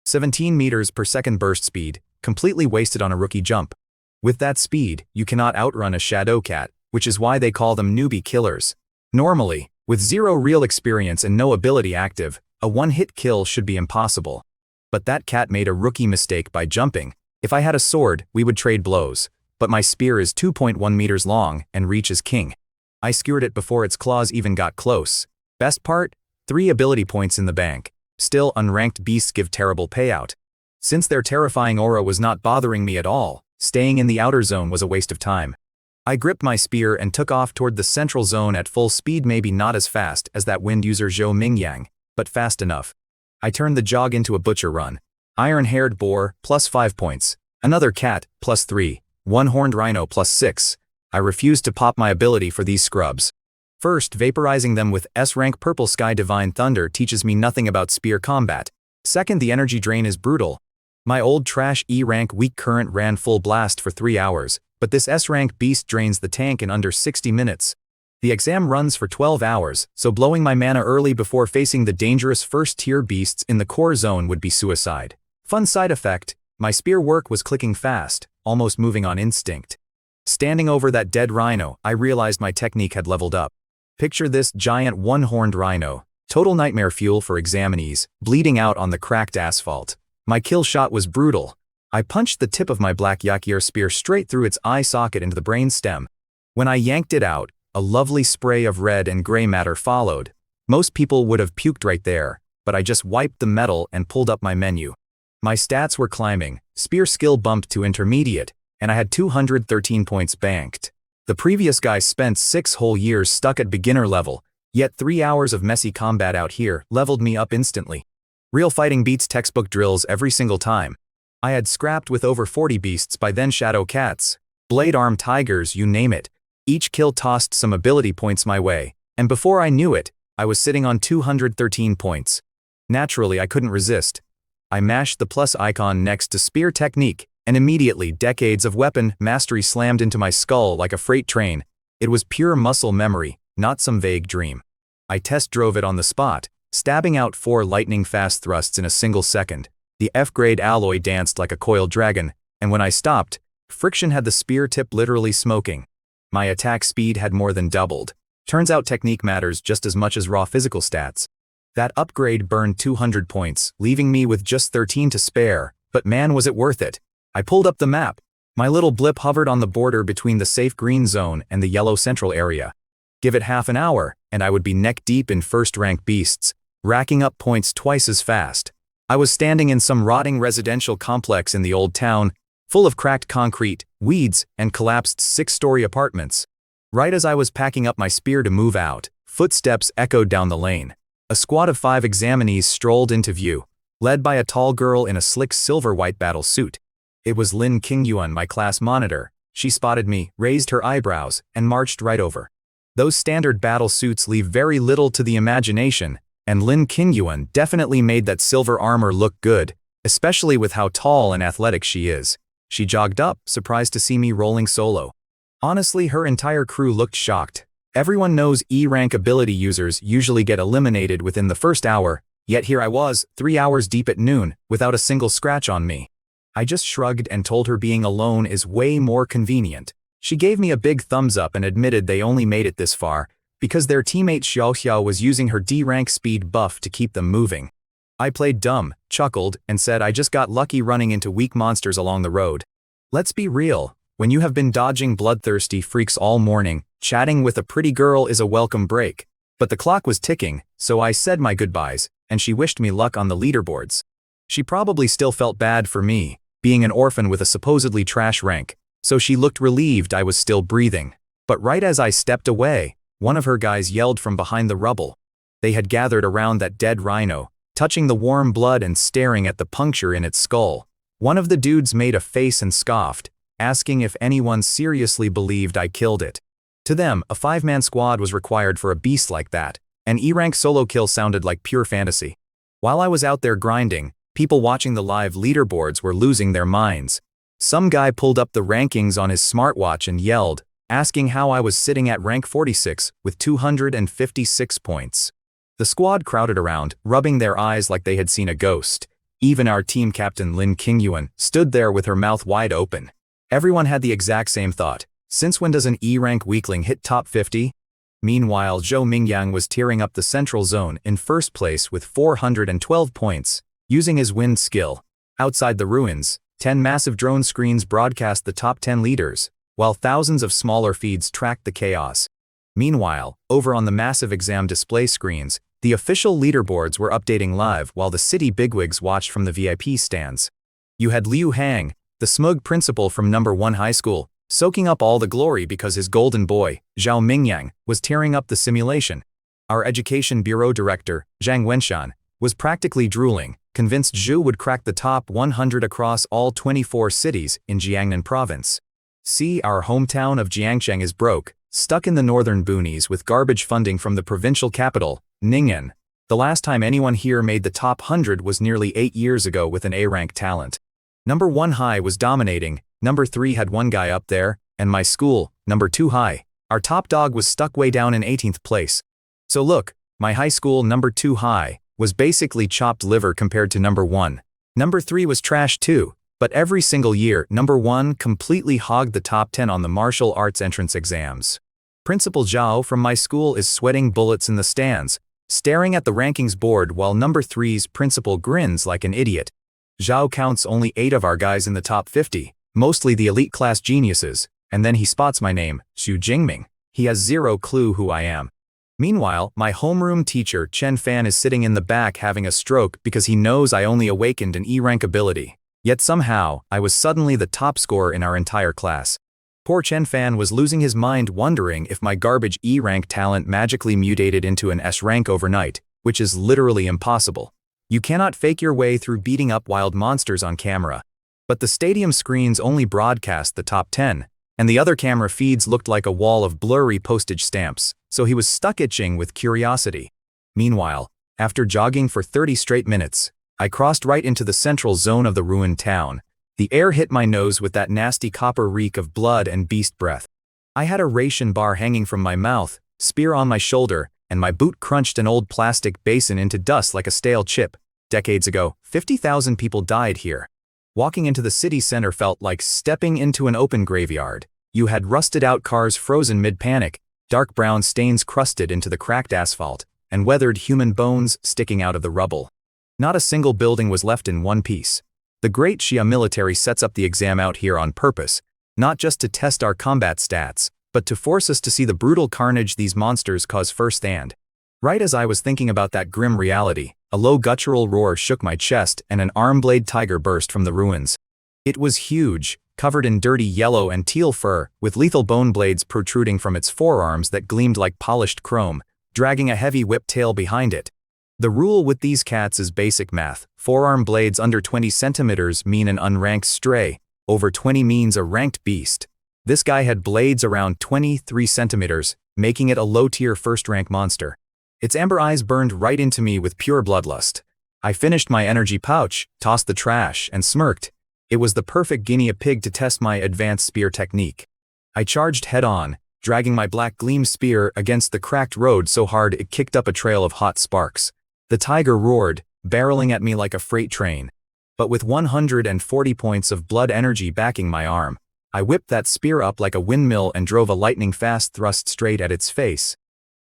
17 meters per second burst speed, completely wasted on a rookie jump. With that speed, you cannot outrun a shadow cat, which is why they call them newbie killers. Normally, with 0 real experience and no ability active, a one-hit kill should be impossible. But that cat made a rookie mistake by jumping. If I had a sword, we would trade blows. But my spear is 2.1 meters long and reaches king. I skewered it before its claws even got close. Best part? 3 ability points in the bank. Still, unranked beasts give terrible payout. Since their terrifying aura was not bothering me at all, staying in the outer zone was a waste of time. I gripped my spear and took off toward the central zone at full speed, maybe not as fast as that wind user Zhou Mingyang, but fast enough. I turned the jog into a butcher run. Iron-haired boar, plus 5 points. Another cat, plus 3. One-horned rhino, plus 6. I refused to pop my ability for these scrubs. First, vaporizing them with S-rank Purple Sky Divine Thunder teaches me nothing about spear combat. Second, the energy drain is brutal. My old trash E-rank Weak Current ran full blast for 3 hours, but this S-rank beast drains the tank in under 60 minutes. The exam runs for 12 hours, so blowing my mana early before facing the dangerous first-tier beasts in the core zone would be suicide. Fun side effect, my spear work was clicking fast, almost moving on instinct. Standing over that dead rhino, I realized my technique had leveled up. Picture this giant one-horned rhino, total nightmare fuel for examinees, bleeding out on the cracked asphalt. My kill shot was brutal. I punched the tip of my black Yakir spear straight through its eye socket into the brain stem. When I yanked it out, a lovely spray of red and gray matter followed. Most people would have puked right there, but I just wiped the metal and pulled up my menu. My stats were climbing, spear skill bumped to intermediate, and I had 213 points banked. The previous guy spent 6 whole years stuck at beginner level, yet 3 hours of messy combat out here leveled me up instantly. Real fighting beats textbook drills every single time. I had scrapped with over 40 beasts by then, shadow cats, blade arm tigers, you name it. Each kill tossed some ability points my way, and before I knew it, I was sitting on 213 points. Naturally, I couldn't resist. I mashed the plus icon next to spear technique, and immediately decades of weapon mastery slammed into my skull like a freight train. It was pure muscle memory, not some vague dream. I test drove it on the spot, stabbing out 4 lightning-fast thrusts in a single second. The F-grade alloy danced like a coiled dragon, and when I stopped, friction had the spear tip literally smoking. My attack speed had more than doubled. Turns out technique matters just as much as raw physical stats. That upgrade burned 200 points, leaving me with just 13 to spare, but man was it worth it. I pulled up the map. My little blip hovered on the border between the safe green zone and the yellow central area. Give it half an hour, and I would be neck-deep in first-rank beasts, racking up points twice as fast. I was standing in some rotting residential complex in the old town, full of cracked concrete, weeds, and collapsed six-story apartments. Right as I was packing up my spear to move out, footsteps echoed down the lane. A squad of 5 examinees strolled into view, led by a tall girl in a slick silver-white battle suit. It was Lin Qingyuan, my class monitor. She spotted me, raised her eyebrows, and marched right over. Those standard battle suits leave very little to the imagination, and Lin Qingyuan definitely made that silver armor look good, especially with how tall and athletic she is. She jogged up, surprised to see me rolling solo. Honestly, her entire crew looked shocked. Everyone knows E-rank ability users usually get eliminated within the first hour, yet here I was, 3 hours deep at noon, without a single scratch on me. I just shrugged and told her being alone is way more convenient. She gave me a big thumbs up and admitted they only made it this far because their teammate Xiao Xiao was using her D-rank speed buff to keep them moving. I played dumb, chuckled, and said I just got lucky running into weak monsters along the road. Let's be real, when you have been dodging bloodthirsty freaks all morning, chatting with a pretty girl is a welcome break. But the clock was ticking, so I said my goodbyes, and she wished me luck on the leaderboards. She probably still felt bad for me, being an orphan with a supposedly trash rank, so she looked relieved I was still breathing. But right as I stepped away, one of her guys yelled from behind the rubble. They had gathered around that dead rhino, touching the warm blood and staring at the puncture in its skull. One of the dudes made a face and scoffed, asking if anyone seriously believed I killed it. To them, a 5-man squad was required for a beast like that. An E-rank solo kill sounded like pure fantasy. While I was out there grinding, people watching the live leaderboards were losing their minds. Some guy pulled up the rankings on his smartwatch and yelled, asking how I was sitting at rank 46 with 256 points. The squad crowded around, rubbing their eyes like they had seen a ghost. Even our team captain Lin Qingyuan stood there with her mouth wide open. Everyone had the exact same thought. Since when does an E-rank weakling hit top 50? Meanwhile, Zhou Mingyang was tearing up the central zone in first place with 412 points, using his wind skill. Outside the ruins, 10 massive drone screens broadcast the top 10 leaders, while thousands of smaller feeds tracked the chaos. Meanwhile, over on the massive exam display screens, the official leaderboards were updating live while the city bigwigs watched from the VIP stands. You had Liu Hang, the smug principal from No. 1 high school, soaking up all the glory because his golden boy, Zhao Mingyang, was tearing up the simulation. Our education bureau director, Zhang Wenshan, was practically drooling, convinced Zhu would crack the top 100 across all 24 cities in Jiangnan province. See, our hometown of Jiangcheng is broke, stuck in the northern boonies with garbage funding from the provincial capital, Ning'an. The last time anyone here made the top 100 was nearly 8 years ago with an A-rank talent. No. 1 high was dominating, No. 3 had one guy up there, and my school, No. 2 high. Our top dog was stuck way down in 18th place. So look, my high school No. 2 high was basically chopped liver compared to No. 1. No. 3 was trash too, but every single year No. 1 completely hogged the top 10 on the martial arts entrance exams. Principal Zhao from my school is sweating bullets in the stands, staring at the rankings board while No. 3's principal grins like an idiot. Zhao counts only 8 of our guys in the top 50, mostly the elite class geniuses, and then he spots my name, Xu Jingming. He has zero clue who I am. Meanwhile, my homeroom teacher Chen Fan is sitting in the back having a stroke because he knows I only awakened an E-rank ability. Yet somehow, I was suddenly the top scorer in our entire class. Poor Chen Fan was losing his mind wondering if my garbage E-rank talent magically mutated into an S-rank overnight, which is literally impossible. You cannot fake your way through beating up wild monsters on camera. But the stadium screens only broadcast the top 10, and the other camera feeds looked like a wall of blurry postage stamps, so he was stuck itching with curiosity. Meanwhile, after jogging for 30 straight minutes, I crossed right into the central zone of the ruined town. The air hit my nose with that nasty copper reek of blood and beast breath. I had a ration bar hanging from my mouth, spear on my shoulder, and my boot crunched an old plastic basin into dust like a stale chip. Decades ago, 50,000 people died here. Walking into the city center felt like stepping into an open graveyard. You had rusted-out cars frozen mid-panic, dark brown stains crusted into the cracked asphalt, and weathered human bones sticking out of the rubble. Not a single building was left in one piece. The Great Shia military sets up the exam out here on purpose, not just to test our combat stats, but to force us to see the brutal carnage these monsters cause firsthand. Right as I was thinking about that grim reality, a low guttural roar shook my chest and an arm-blade tiger burst from the ruins. It was huge, covered in dirty yellow and teal fur, with lethal bone blades protruding from its forearms that gleamed like polished chrome, dragging a heavy whip tail behind it. The rule with these cats is basic math. Forearm blades under 20 centimeters mean an unranked stray, over 20 means a ranked beast. This guy had blades around 23 centimeters, making it a low-tier first-rank monster. Its amber eyes burned right into me with pure bloodlust. I finished my energy pouch, tossed the trash, and smirked. It was the perfect guinea pig to test my advanced spear technique. I charged head-on, dragging my black gleam spear against the cracked road so hard it kicked up a trail of hot sparks. The tiger roared, barreling at me like a freight train. But with 140 points of blood energy backing my arm, I whipped that spear up like a windmill and drove a lightning-fast thrust straight at its face.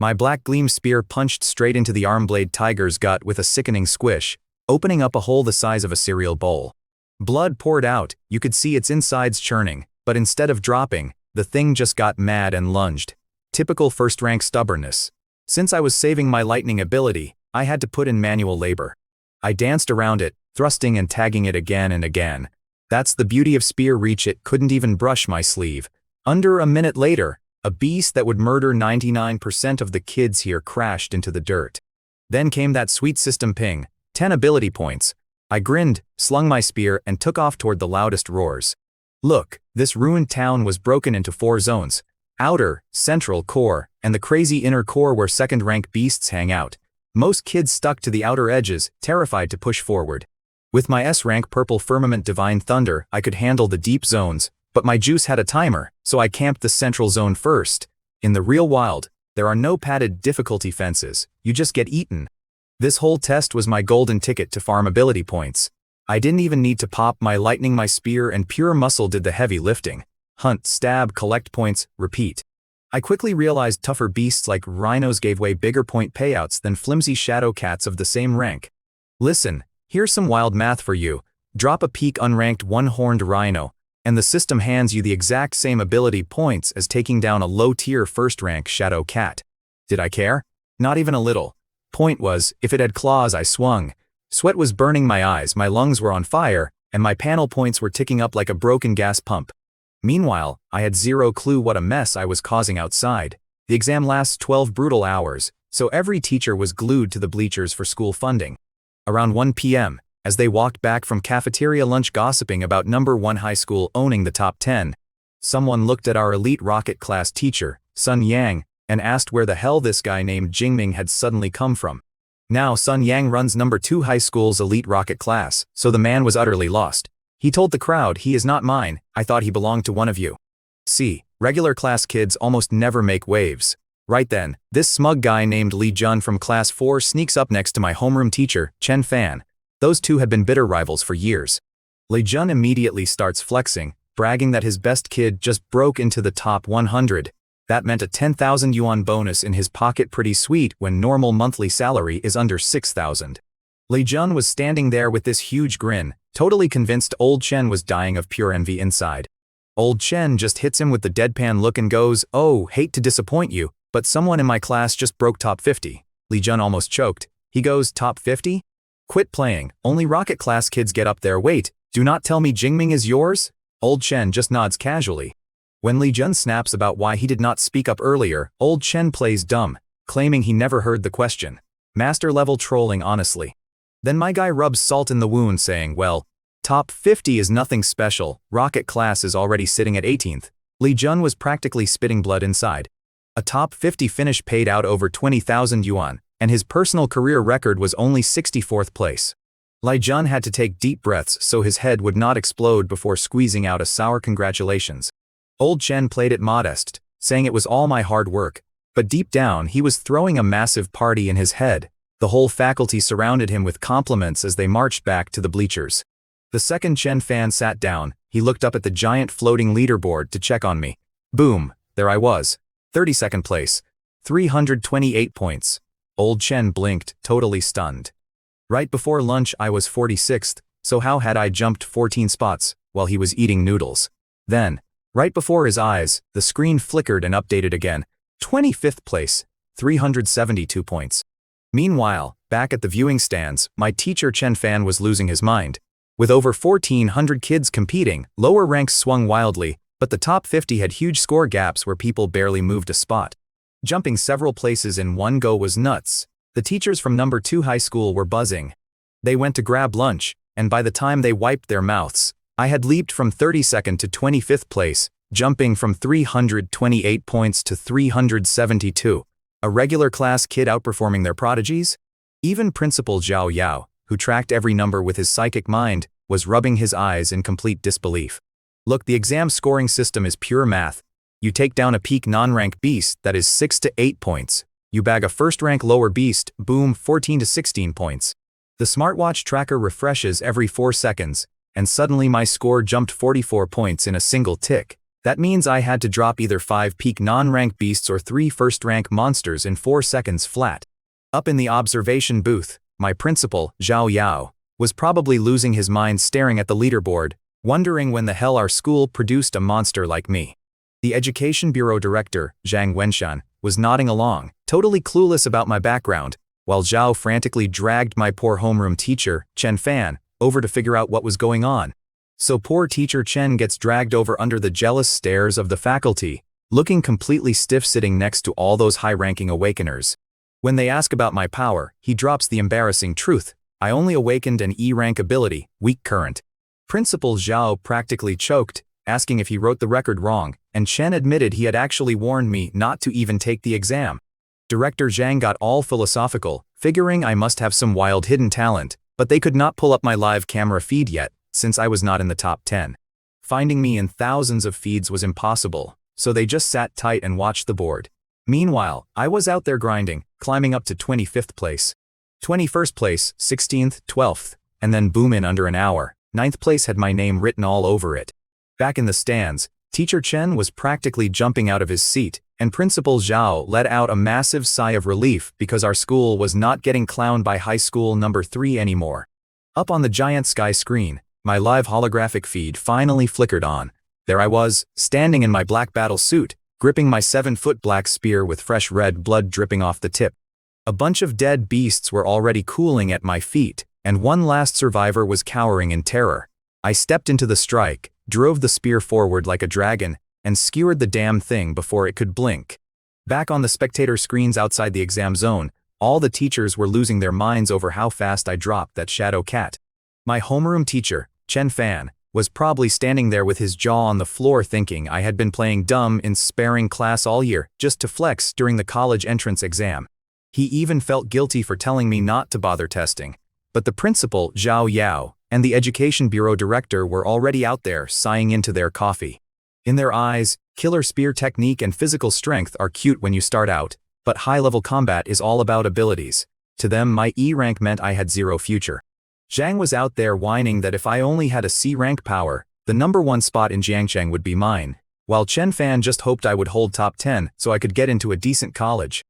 My black gleam spear punched straight into the arm-blade tiger's gut with a sickening squish, opening up a hole the size of a cereal bowl. Blood poured out, you could see its insides churning, but instead of dropping, the thing just got mad and lunged. Typical first-rank stubbornness. Since I was saving my lightning ability, I had to put in manual labor. I danced around it, thrusting and tagging it again and again. That's the beauty of spear reach, it couldn't even brush my sleeve. Under a minute later, a beast that would murder 99% of the kids here crashed into the dirt. Then came that sweet system ping, 10 ability points. I grinned, slung my spear, and took off toward the loudest roars. Look, this ruined town was broken into 4 zones. Outer, central, core, and the crazy inner core where second-rank beasts hang out. Most kids stuck to the outer edges, terrified to push forward. With my S-rank purple firmament divine thunder, I could handle the deep zones, but my juice had a timer, so I camped the central zone first. In the real wild, there are no padded difficulty fences, you just get eaten. This whole test was my golden ticket to farm ability points. I didn't even need to pop my lightning, my spear and pure muscle did the heavy lifting. Hunt, stab, collect points, repeat. I quickly realized tougher beasts like rhinos gave way bigger point payouts than flimsy shadow cats of the same rank. Listen, here's some wild math for you. Drop a peak unranked one-horned rhino, and the system hands you the exact same ability points as taking down a low-tier first-rank shadow cat. Did I care? Not even a little. Point was, if it had claws I swung. Sweat was burning my eyes, my lungs were on fire, and my panel points were ticking up like a broken gas pump. Meanwhile, I had zero clue what a mess I was causing outside. The exam lasts 12 brutal hours, so every teacher was glued to the bleachers for school funding. Around 1 p.m., as they walked back from cafeteria lunch gossiping about number 1 high school owning the top 10, someone looked at our elite rocket class teacher, Sun Yang, and asked where the hell this guy named Jingming had suddenly come from. Now Sun Yang runs number 2 high school's elite rocket class, so the man was utterly lost. He told the crowd, "He is not mine, I thought he belonged to one of you." See, regular class kids almost never make waves. Right then, this smug guy named Li Jun from class 4 sneaks up next to my homeroom teacher, Chen Fan. Those two had been bitter rivals for years. Li Jun immediately starts flexing, bragging that his best kid just broke into the top 100. That meant a 10,000 yuan bonus in his pocket, pretty sweet when normal monthly salary is under 6,000. Li Jun was standing there with this huge grin, totally convinced old Chen was dying of pure envy inside. Old Chen just hits him with the deadpan look and goes, "Oh, hate to disappoint you, but someone in my class just broke top 50. Li Jun almost choked. He goes, "Top 50? Quit playing, only rocket class kids get up there. Wait, do not tell me Jingming is yours?" Old Chen just nods casually. When Li Jun snaps about why he did not speak up earlier, old Chen plays dumb, claiming he never heard the question. Master-level trolling, honestly. Then my guy rubs salt in the wound saying, "Well, top 50 is nothing special, rocket class is already sitting at 18th. Li Jun was practically spitting blood inside. A top 50 finish paid out over 20,000 yuan, and his personal career record was only 64th place. Li Jun had to take deep breaths so his head would not explode before squeezing out a sour congratulations. Old Chen played it modest, saying it was all my hard work, but deep down he was throwing a massive party in his head. The whole faculty surrounded him with compliments as they marched back to the bleachers. The second Chen Fan sat down, he looked up at the giant floating leaderboard to check on me. Boom, there I was. 32nd place. 328 points. Old Chen blinked, totally stunned. Right before lunch I was 46th, so how had I jumped 14 spots while he was eating noodles? Then, right before his eyes, the screen flickered and updated again. 25th place. 372 points. Meanwhile, back at the viewing stands, my teacher Chen Fan was losing his mind. With over 1,400 kids competing, lower ranks swung wildly, but the top 50 had huge score gaps where people barely moved a spot. Jumping several places in one go was nuts. The teachers from number 2 high school were buzzing. They went to grab lunch, and by the time they wiped their mouths, I had leaped from 32nd to 25th place, jumping from 328 points to 372. A regular class kid outperforming their prodigies? Even Principal Zhao Yao, who tracked every number with his psychic mind, was rubbing his eyes in complete disbelief. Look, the exam scoring system is pure math. You take down a peak non-rank beast, that is 6 to 8 points. You bag a first-rank lower beast, boom, 14 to 16 points. The smartwatch tracker refreshes every 4 seconds, and suddenly my score jumped 44 points in a single tick. That means I had to drop either 5 peak non-rank beasts or 3 first-rank monsters in 4 seconds flat. Up in the observation booth, my principal, Zhao Yao, was probably losing his mind staring at the leaderboard, wondering when the hell our school produced a monster like me. The Education Bureau Director, Zhang Wenshan, was nodding along, totally clueless about my background, while Zhao frantically dragged my poor homeroom teacher, Chen Fan, over to figure out what was going on. So poor teacher Chen gets dragged over under the jealous stares of the faculty, looking completely stiff sitting next to all those high-ranking awakeners. When they ask about my power, he drops the embarrassing truth. I only awakened an E-rank ability, weak current. Principal Zhao practically choked, asking if he wrote the record wrong, and Chen admitted he had actually warned me not to even take the exam. Director Zhang got all philosophical, figuring I must have some wild hidden talent, but they could not pull up my live camera feed yet, since I was not in the top 10. Finding me in thousands of feeds was impossible, so they just sat tight and watched the board. Meanwhile, I was out there grinding, climbing up to 25th place. 21st place, 16th, 12th, and then boom, in under an hour, 9th place had my name written all over it. Back in the stands, teacher Chen was practically jumping out of his seat, and Principal Zhao let out a massive sigh of relief because our school was not getting clowned by high school number 3 anymore. Up on the giant sky screen, my live holographic feed finally flickered on. There I was, standing in my black battle suit, gripping my 7-foot black spear with fresh red blood dripping off the tip. A bunch of dead beasts were already cooling at my feet, and one last survivor was cowering in terror. I stepped into the strike, drove the spear forward like a dragon, and skewered the damn thing before it could blink. Back on the spectator screens outside the exam zone, all the teachers were losing their minds over how fast I dropped that shadow cat. My homeroom teacher, Chen Fan, was probably standing there with his jaw on the floor thinking I had been playing dumb in sparing class all year just to flex during the college entrance exam. He even felt guilty for telling me not to bother testing. But the principal, Zhao Yao, and the Education Bureau Director were already out there sighing into their coffee. In their eyes, killer spear technique and physical strength are cute when you start out, but high-level combat is all about abilities. To them, my E rank meant I had zero future. Zhang was out there whining that if I only had a C rank power, the number 1 spot in Jiangcheng would be mine, while Chen Fan just hoped I would hold top 10 so I could get into a decent college.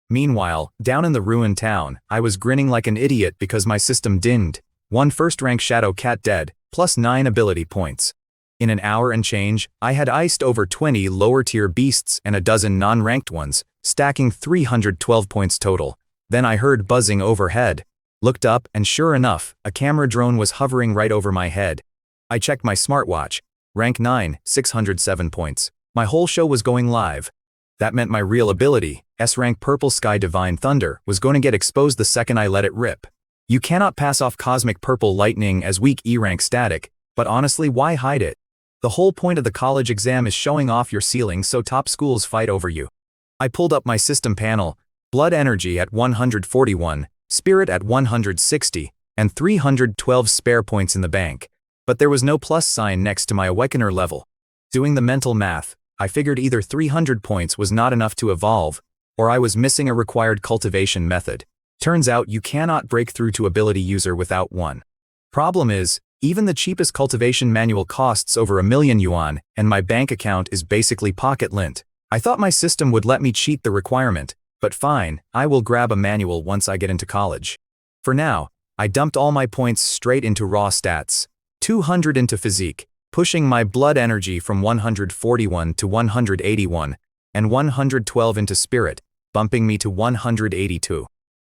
Meanwhile, down in the ruined town, I was grinning like an idiot because my system dinged. 1 first-rank shadow cat dead, plus 9 ability points. In an hour and change, I had iced over 20 lower-tier beasts and a dozen non-ranked ones, stacking 312 points total. Then I heard buzzing overhead. Looked up, and sure enough, a camera drone was hovering right over my head. I checked my smartwatch. Rank 9, 607 points. My whole show was going live. That meant my real ability, S-rank Purple Sky Divine Thunder, was going to get exposed the second I let it rip. You cannot pass off Cosmic Purple Lightning as weak E-rank static, but honestly, why hide it? The whole point of the college exam is showing off your ceiling so top schools fight over you. I pulled up my system panel, blood energy at 141, spirit at 160, and 312 spare points in the bank. But there was no plus sign next to my Awakener level. Doing the mental math, I figured either 300 points was not enough to evolve, or I was missing a required cultivation method. Turns out you cannot break through to ability user without one. Problem is, Even the cheapest cultivation manual costs over 1 million yuan, and my bank account is basically pocket lint. I thought my system would let me cheat the requirement, but fine, I will grab a manual once I get into college. For now, I dumped all my points straight into raw stats. 200 into physique, pushing my blood energy from 141 to 181, and 112 into spirit, bumping me to 182.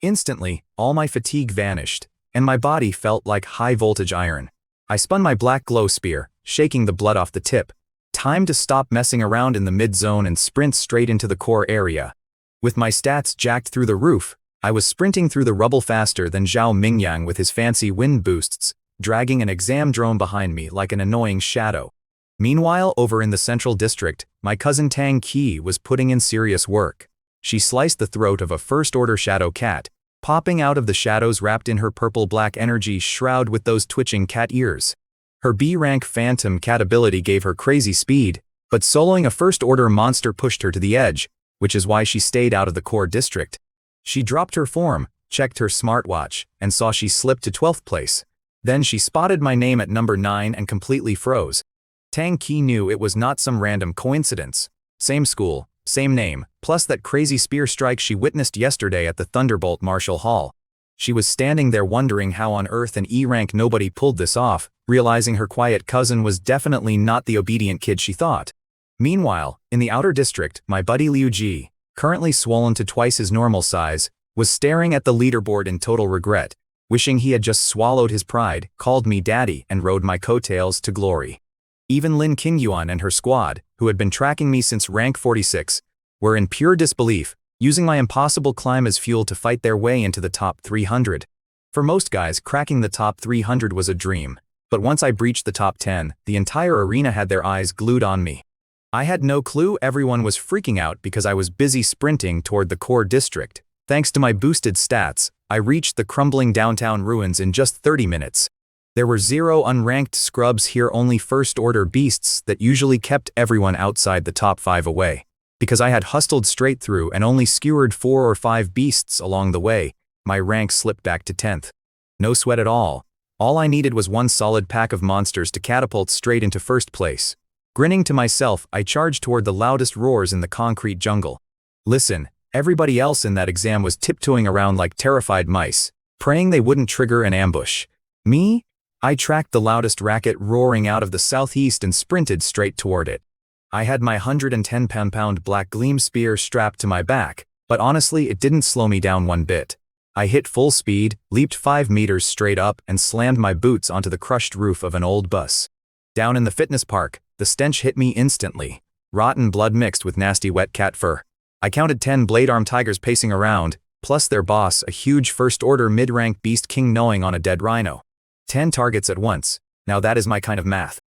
Instantly, all my fatigue vanished, and my body felt like high-voltage iron. I spun my black glow spear, shaking the blood off the tip. Time to stop messing around in the mid-zone and sprint straight into the core area. With my stats jacked through the roof, I was sprinting through the rubble faster than Zhao Mingyang with his fancy wind boosts, dragging an exam drone behind me like an annoying shadow. Meanwhile, over in the central district, my cousin Tang Qi was putting in serious work. She sliced the throat of a first-order shadow cat, popping out of the shadows wrapped in her purple-black energy shroud with those twitching cat ears. Her B-rank phantom cat ability gave her crazy speed, but soloing a first-order monster pushed her to the edge, which is why she stayed out of the core district. She dropped her form, checked her smartwatch, and saw she slipped to 12th place. Then she spotted my name at number 9 and completely froze. Tang Qi knew it was not some random coincidence. Same school, same name, plus that crazy spear strike she witnessed yesterday at the Thunderbolt Martial Hall. She was standing there wondering how on earth an E-rank nobody pulled this off, realizing her quiet cousin was definitely not the obedient kid she thought. Meanwhile, in the outer district, my buddy Liu Ji, currently swollen to twice his normal size, was staring at the leaderboard in total regret, wishing he had just swallowed his pride, called me daddy, and rode my coattails to glory. Even Lin Qingyuan and her squad, who had been tracking me since rank 46, were in pure disbelief, using my impossible climb as fuel to fight their way into the top 300. For most guys, cracking the top 300 was a dream, but once I breached the top 10, the entire arena had their eyes glued on me. I had no clue everyone was freaking out because I was busy sprinting toward the core district. Thanks to my boosted stats, I reached the crumbling downtown ruins in just 30 minutes. There were 0 unranked scrubs here, only first-order beasts that usually kept everyone outside the top 5 away. Because I had hustled straight through and only skewered 4 or 5 beasts along the way, my rank slipped back to 10th. No sweat at all. All I needed was one solid pack of monsters to catapult straight into first place. Grinning to myself, I charged toward the loudest roars in the concrete jungle. Listen, everybody else in that exam was tiptoeing around like terrified mice, praying they wouldn't trigger an ambush. Me? I tracked the loudest racket roaring out of the southeast and sprinted straight toward it. I had my 110-pound black gleam spear strapped to my back, but honestly it didn't slow me down one bit. I hit full speed, leaped 5 meters straight up, and slammed my boots onto the crushed roof of an old bus. Down in the fitness park, the stench hit me instantly. Rotten blood mixed with nasty wet cat fur. I counted 10 blade-armed tigers pacing around, plus their boss, a huge first-order mid-rank beast king gnawing on a dead rhino. 10 targets at once. Now that is my kind of math.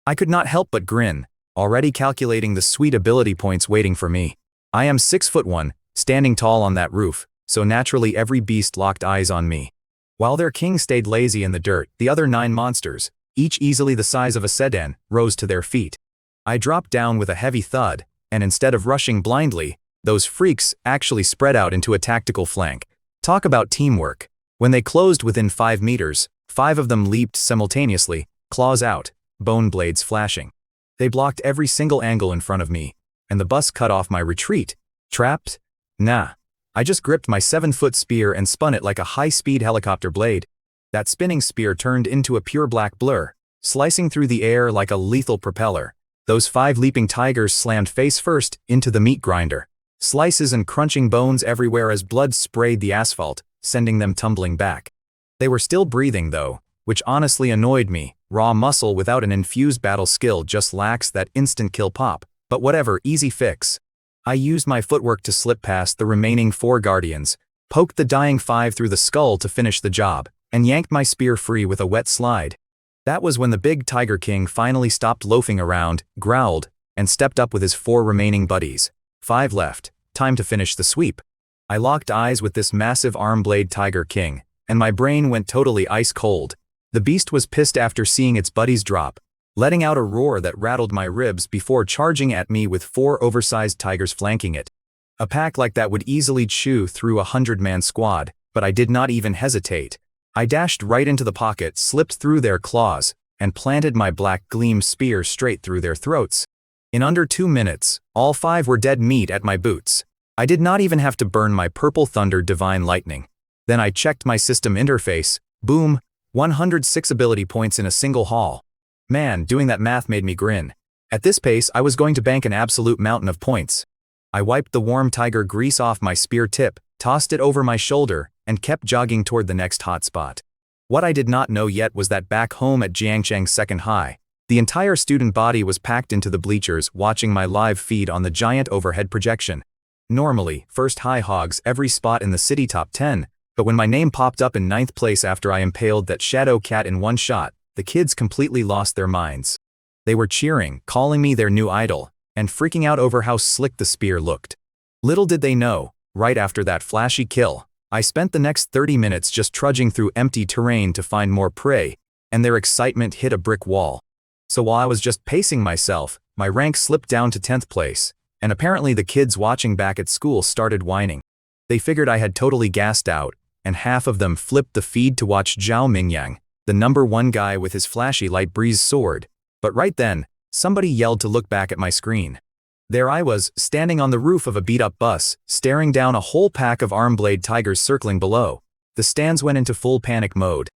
I could not help but grin, already calculating the sweet ability points waiting for me. I am 6'1", standing tall on that roof, so naturally every beast locked eyes on me. While their king stayed lazy in the dirt, the other 9 monsters, each easily the size of a sedan, rose to their feet. I dropped down with a heavy thud, and instead of rushing blindly, those freaks actually spread out into a tactical flank. Talk about teamwork. When they closed within 5 meters, 5 of them leaped simultaneously, claws out, bone blades flashing. They blocked every single angle in front of me, and the bus cut off my retreat. Trapped? Nah. I just gripped my 7-foot spear and spun it like a high-speed helicopter blade. That spinning spear turned into a pure black blur, slicing through the air like a lethal propeller. Those 5 leaping tigers slammed face first into the meat grinder. Slices and crunching bones everywhere as blood sprayed the asphalt, sending them tumbling back. They were still breathing though, which honestly annoyed me. Raw muscle without an infused battle skill just lacks that instant kill pop. But whatever, easy fix. I used my footwork to slip past the remaining 4 guardians, poked the dying 5 through the skull to finish the job, and yanked my spear free with a wet slide. That was when the big Tiger King finally stopped loafing around, growled, and stepped up with his 4 remaining buddies. 5 left. Time to finish the sweep. I locked eyes with this massive arm-blade Tiger King, and my brain went totally ice cold. The beast was pissed after seeing its buddies drop, letting out a roar that rattled my ribs before charging at me with 4 oversized tigers flanking it. A pack like that would easily chew through a 100-man squad, but I did not even hesitate. I dashed right into the pocket, slipped through their claws, and planted my black gleam spear straight through their throats. In under 2 minutes, all 5 were dead meat at my boots. I did not even have to burn my purple thunder divine lightning. Then I checked my system interface. Boom, 106 ability points in a single haul. Man, doing that math made me grin. At this pace, I was going to bank an absolute mountain of points. I wiped the warm tiger grease off my spear tip, tossed it over my shoulder, and kept jogging toward the next hotspot. What I did not know yet was that back home at Jiangcheng Second High, the entire student body was packed into the bleachers watching my live feed on the giant overhead projection. Normally, First High hogs every spot in the city top 10, but when my name popped up in 9th place after I impaled that shadow cat in one shot, the kids completely lost their minds. They were cheering, calling me their new idol, and freaking out over how slick the spear looked. Little did they know, right after that flashy kill, I spent the next 30 minutes just trudging through empty terrain to find more prey, and their excitement hit a brick wall. So while I was just pacing myself, my rank slipped down to 10th place, and apparently the kids watching back at school started whining. They figured I had totally gassed out, and half of them flipped the feed to watch Zhao Mingyang, the #1 guy with his flashy light breeze sword. But right then, somebody yelled to look back at my screen. There I was, standing on the roof of a beat-up bus, staring down a whole pack of arm-blade tigers circling below. The stands went into full panic mode.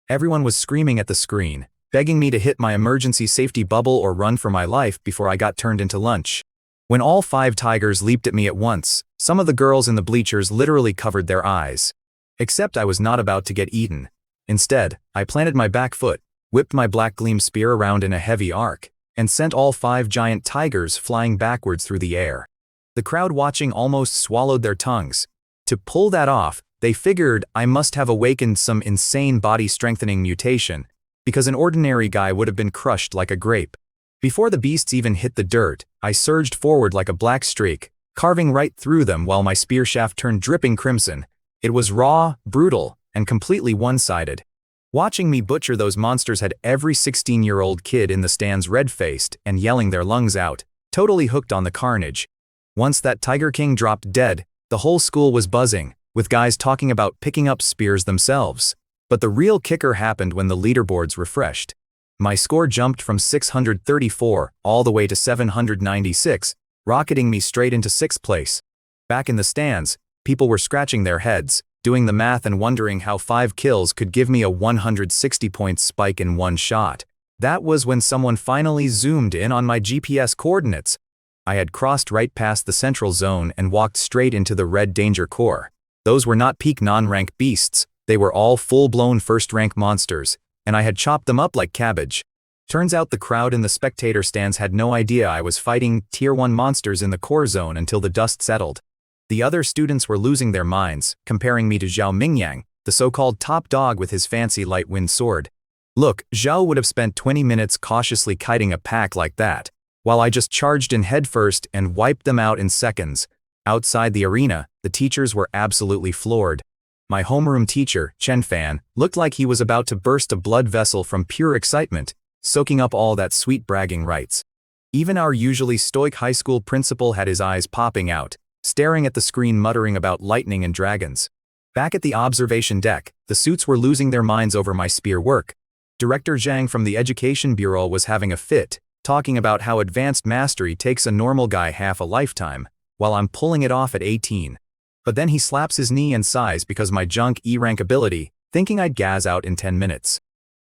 Everyone was screaming at the screen, begging me to hit my emergency safety bubble or run for my life before I got turned into lunch. When all 5 tigers leaped at me at once, some of the girls in the bleachers literally covered their eyes. Except I was not about to get eaten. Instead, I planted my back foot, whipped my black gleam spear around in a heavy arc, and sent all 5 giant tigers flying backwards through the air. The crowd watching almost swallowed their tongues. To pull that off, they figured I must have awakened some insane body-strengthening mutation, because an ordinary guy would have been crushed like a grape. Before the beasts even hit the dirt, I surged forward like a black streak, carving right through them while my spear shaft turned dripping crimson. It was raw, brutal, and completely one-sided. Watching me butcher those monsters had every 16-year-old kid in the stands red-faced and yelling their lungs out, totally hooked on the carnage. Once that Tiger King dropped dead, the whole school was buzzing, with guys talking about picking up spears themselves. But the real kicker happened when the leaderboards refreshed. My score jumped from 634 all the way to 796, rocketing me straight into 6th place. Back in the stands, people were scratching their heads, doing the math and wondering how 5 kills could give me a 160-point spike in one shot. That was when someone finally zoomed in on my GPS coordinates. I had crossed right past the central zone and walked straight into the red danger core. Those were not peak non-rank beasts, they were all full-blown first-rank monsters, and I had chopped them up like cabbage. Turns out the crowd in the spectator stands had no idea I was fighting Tier 1 monsters in the core zone until the dust settled. The other students were losing their minds, comparing me to Zhao Mingyang, the so-called top dog with his fancy light wind sword. Look, Zhao would have spent 20 minutes cautiously kiting a pack like that, while I just charged in headfirst and wiped them out in seconds. Outside the arena, the teachers were absolutely floored. My homeroom teacher, Chen Fan, looked like he was about to burst a blood vessel from pure excitement, soaking up all that sweet bragging rights. Even our usually stoic high school principal had his eyes popping out, staring at the screen muttering about lightning and dragons. Back at the observation deck, the suits were losing their minds over my spear work. Director Zhang from the Education Bureau was having a fit, talking about how advanced mastery takes a normal guy half a lifetime, while I'm pulling it off at 18. But then he slaps his knee and sighs because my junk E-rank ability, thinking I'd gas out in 10 minutes.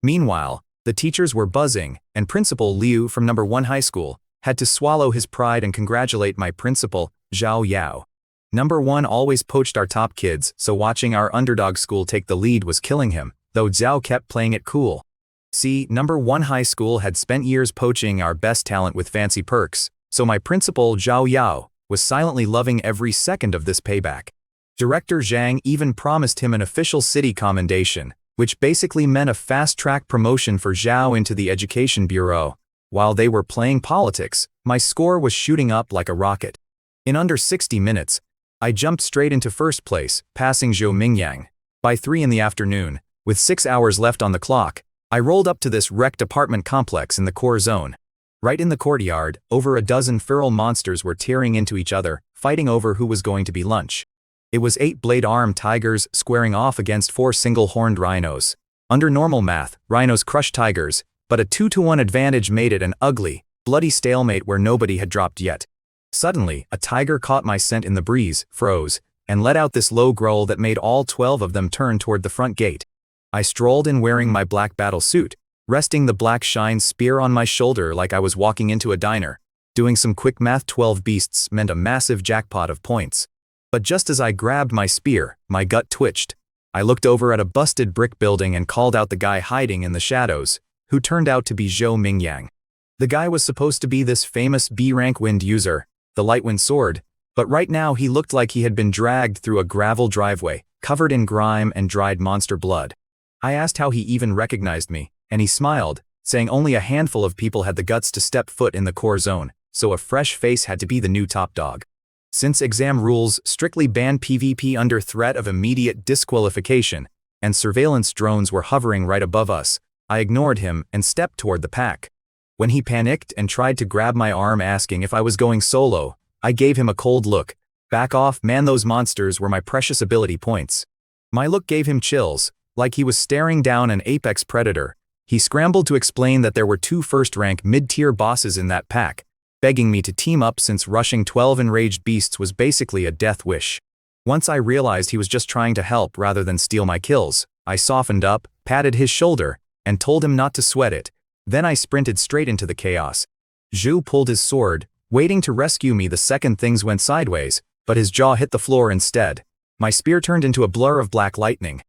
Meanwhile, the teachers were buzzing, and Principal Liu from #1 high school had to swallow his pride and congratulate my principal, Zhao Yao. #1 always poached our top kids, so watching our underdog school take the lead was killing him, though Zhao kept playing it cool. See, #1 high school had spent years poaching our best talent with fancy perks, so my principal, Zhao Yao, was silently loving every second of this payback. Director Zhang even promised him an official city commendation, which basically meant a fast-track promotion for Zhao into the Education Bureau. While they were playing politics, my score was shooting up like a rocket. In under 60 minutes, I jumped straight into 1st place, passing Zhou Mingyang. By 3 in the afternoon, with 6 hours left on the clock, I rolled up to this wrecked apartment complex in the core zone. Right in the courtyard, over a dozen feral monsters were tearing into each other, fighting over who was going to be lunch. It was 8 blade-armed tigers squaring off against 4 single-horned rhinos. Under normal math, rhinos crush tigers, but a 2-to-1 advantage made it an ugly, bloody stalemate where nobody had dropped yet. Suddenly, a tiger caught my scent in the breeze, froze, and let out this low growl that made all 12 of them turn toward the front gate. I strolled in wearing my black battle suit, resting the black shine spear on my shoulder like I was walking into a diner. Doing some quick math, 12 beasts meant a massive jackpot of points. But just as I grabbed my spear, my gut twitched. I looked over at a busted brick building and called out the guy hiding in the shadows, who turned out to be Zhou Mingyang. The guy was supposed to be this famous B-rank wind user, the Lightwind sword, but right now he looked like he had been dragged through a gravel driveway, covered in grime and dried monster blood. I asked how he even recognized me, and he smiled, saying only a handful of people had the guts to step foot in the core zone, so a fresh face had to be the new top dog. Since exam rules strictly banned PvP under threat of immediate disqualification, and surveillance drones were hovering right above us, I ignored him and stepped toward the pack. When he panicked and tried to grab my arm asking if I was going solo, I gave him a cold look. Back off, man, those monsters were my precious ability points. My look gave him chills, like he was staring down an apex predator. He scrambled to explain that there were 2 first-rank mid-tier bosses in that pack, begging me to team up since rushing 12 enraged beasts was basically a death wish. Once I realized he was just trying to help rather than steal my kills, I softened up, patted his shoulder, and told him not to sweat it. Then I sprinted straight into the chaos. Zhu pulled his sword, waiting to rescue me the second things went sideways, but his jaw hit the floor instead. My spear turned into a blur of black lightning.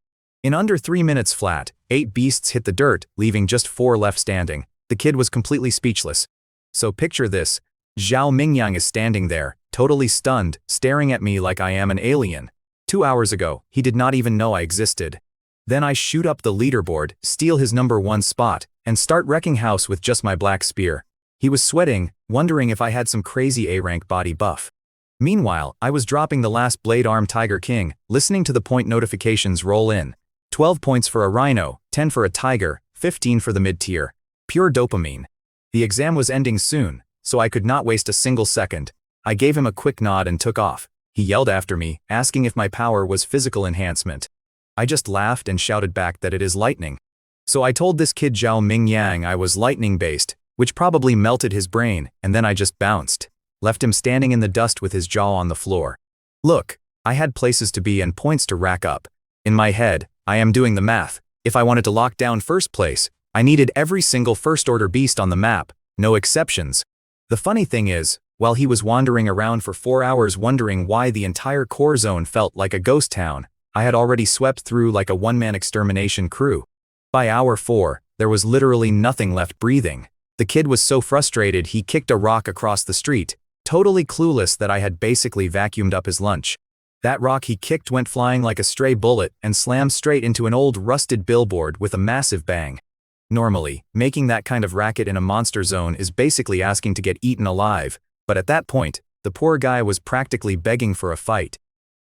In under 3 minutes flat, 8 beasts hit the dirt, leaving just 4 left standing. The kid was completely speechless. So picture this, Zhou Mingyang is standing there, totally stunned, staring at me like I am an alien. 2 hours ago, he did not even know I existed. Then I shoot up the leaderboard, steal his number 1 spot, and start wrecking house with just my black spear. He was sweating, wondering if I had some crazy A-rank body buff. Meanwhile, I was dropping the last blade-armed Tiger King, listening to the point notifications roll in. 12 points for a rhino, 10 for a tiger, 15 for the mid-tier. Pure dopamine. The exam was ending soon, so I could not waste a single second. I gave him a quick nod and took off. He yelled after me, asking if my power was physical enhancement. I just laughed and shouted back that it is lightning. So I told this kid Zhou Mingyang I was lightning-based, which probably melted his brain, and then I just bounced. Left him standing in the dust with his jaw on the floor. Look, I had places to be and points to rack up. In my head, I am doing the math. If I wanted to lock down first place, I needed every single first-order beast on the map, no exceptions. The funny thing is, while he was wandering around for 4 hours wondering why the entire core zone felt like a ghost town, I had already swept through like a one-man extermination crew. By hour 4, there was literally nothing left breathing. The kid was so frustrated he kicked a rock across the street, totally clueless that I had basically vacuumed up his lunch. That rock he kicked went flying like a stray bullet and slammed straight into an old rusted billboard with a massive bang. Normally, making that kind of racket in a monster zone is basically asking to get eaten alive, but at that point, the poor guy was practically begging for a fight.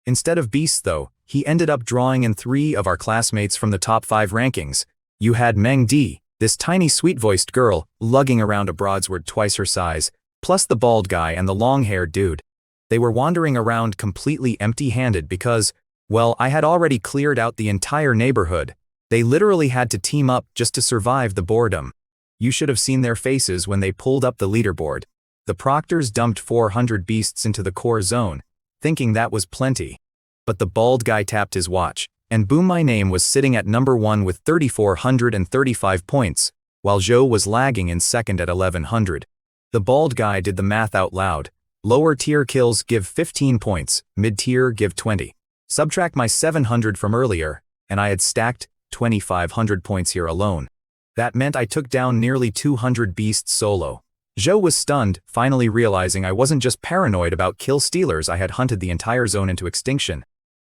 Instead of beasts though, he ended up drawing in 3 of our classmates from the top 5 rankings. You had Meng Di, this tiny sweet-voiced girl, lugging around a broadsword twice her size, plus the bald guy and the long-haired dude. They were wandering around completely empty-handed because, well, I had already cleared out the entire neighborhood. They literally had to team up just to survive the boredom. You should have seen their faces when they pulled up the leaderboard. The proctors dumped 400 beasts into the core zone, thinking that was plenty. But the bald guy tapped his watch, and boom, my name was sitting at number 1 with 3,435 points, while Zhou was lagging in second at 1,100. The bald guy did the math out loud. Lower tier kills give 15 points, mid-tier give 20. Subtract my 700 from earlier, and I had stacked 2,500 points here alone. That meant I took down nearly 200 beasts solo. Zhou was stunned, finally realizing I wasn't just paranoid about kill stealers, I had hunted the entire zone into extinction.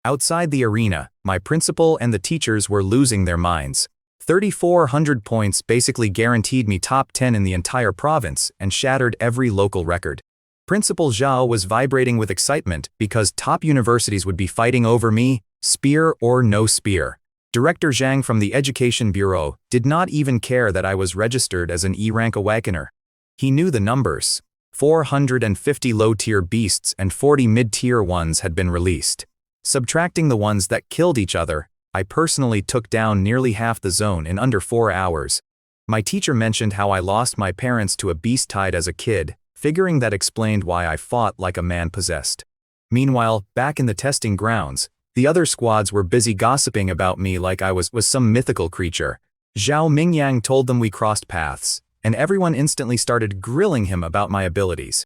Outside the arena, my principal and the teachers were losing their minds. 3,400 points basically guaranteed me top 10 in the entire province and shattered every local record. Principal Zhao was vibrating with excitement because top universities would be fighting over me, spear or no spear. Director Zhang from the Education Bureau did not even care that I was registered as an E-rank awakener. He knew the numbers. 450 low-tier beasts and 40 mid-tier ones had been released. Subtracting the ones that killed each other, I personally took down nearly half the zone in under 4 hours. My teacher mentioned how I lost my parents to a beast tide as a kid, figuring that explained why I fought like a man possessed. Meanwhile, back in the testing grounds, the other squads were busy gossiping about me like I was some mythical creature. Zhao Mingyang told them we crossed paths, and everyone instantly started grilling him about my abilities.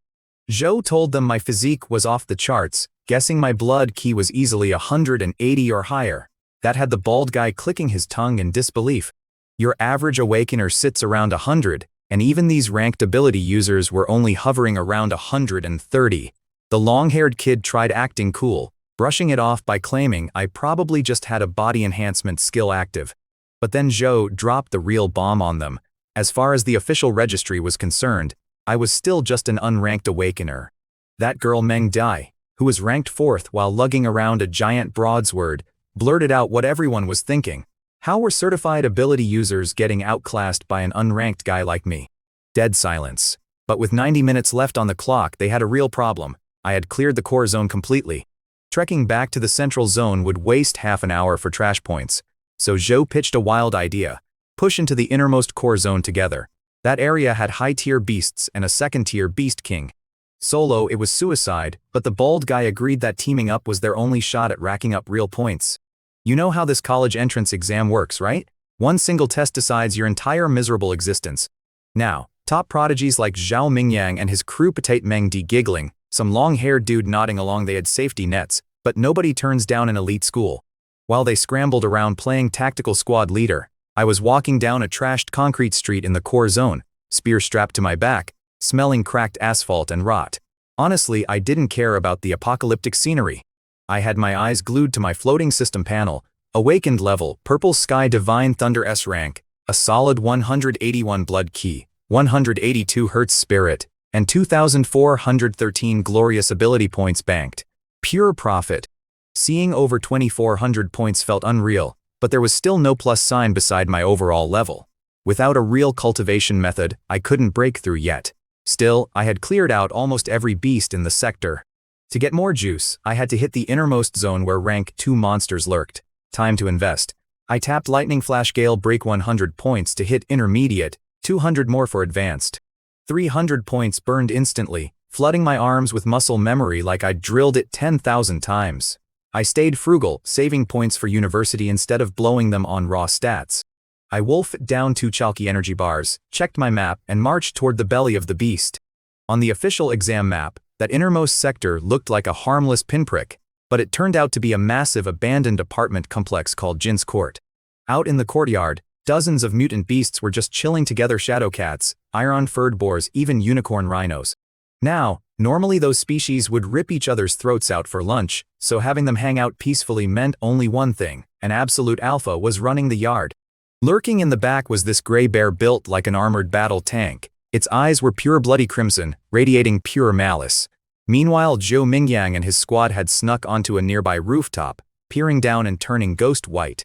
Zhou told them my physique was off the charts, guessing my blood key was easily 180 or higher. That had the bald guy clicking his tongue in disbelief. Your average awakener sits around 100, and even these ranked ability users were only hovering around 130. The long-haired kid tried acting cool, brushing it off by claiming I probably just had a body enhancement skill active. But then Zhou dropped the real bomb on them. As far as the official registry was concerned, I was still just an unranked awakener. That girl Meng Dai, who was ranked 4th while lugging around a giant broadsword, blurted out what everyone was thinking. How were certified ability users getting outclassed by an unranked guy like me? Dead silence. But with 90 minutes left on the clock, they had a real problem. I had cleared the core zone completely. Trekking back to the central zone would waste half an hour for trash points. So Zhou pitched a wild idea. Push into the innermost core zone together. That area had high-tier beasts and a second-tier beast king. Solo, it was suicide, but the bald guy agreed that teaming up was their only shot at racking up real points. You know how this college entrance exam works, right? One single test decides your entire miserable existence. Now, top prodigies like Zhao Mingyang and his crew Potate Meng Di giggling, some long-haired dude nodding along they had safety nets, but nobody turns down an elite school. While they scrambled around playing tactical squad leader, I was walking down a trashed concrete street in the core zone, spear strapped to my back, smelling cracked asphalt and rot. Honestly, I didn't care about the apocalyptic scenery. I had my eyes glued to my floating system panel, awakened level, purple sky divine thunder S rank, a solid 181 blood key, 182 Hz spirit, and 2,413 glorious ability points banked. Pure profit. Seeing over 2,400 points felt unreal, but there was still no plus sign beside my overall level. Without a real cultivation method, I couldn't break through yet. Still, I had cleared out almost every beast in the sector. To get more juice, I had to hit the innermost zone where rank 2 monsters lurked. Time to invest. I tapped Lightning Flash Gale break 100 points to hit intermediate, 200 more for advanced. 300 points burned instantly, flooding my arms with muscle memory like I'd drilled it 10,000 times. I stayed frugal, saving points for university instead of blowing them on raw stats. I wolfed down 2 chalky energy bars, checked my map, and marched toward the belly of the beast. On the official exam map, that innermost sector looked like a harmless pinprick, but it turned out to be a massive abandoned apartment complex called Jin's Court. Out in the courtyard, dozens of mutant beasts were just chilling together: shadow cats, iron-furred boars, even unicorn rhinos. Now, normally those species would rip each other's throats out for lunch, so having them hang out peacefully meant only one thing: an absolute alpha was running the yard. Lurking in the back was this gray bear built like an armored battle tank. Its eyes were pure bloody crimson, radiating pure malice. Meanwhile, Zhou Mingyang and his squad had snuck onto a nearby rooftop, peering down and turning ghost white.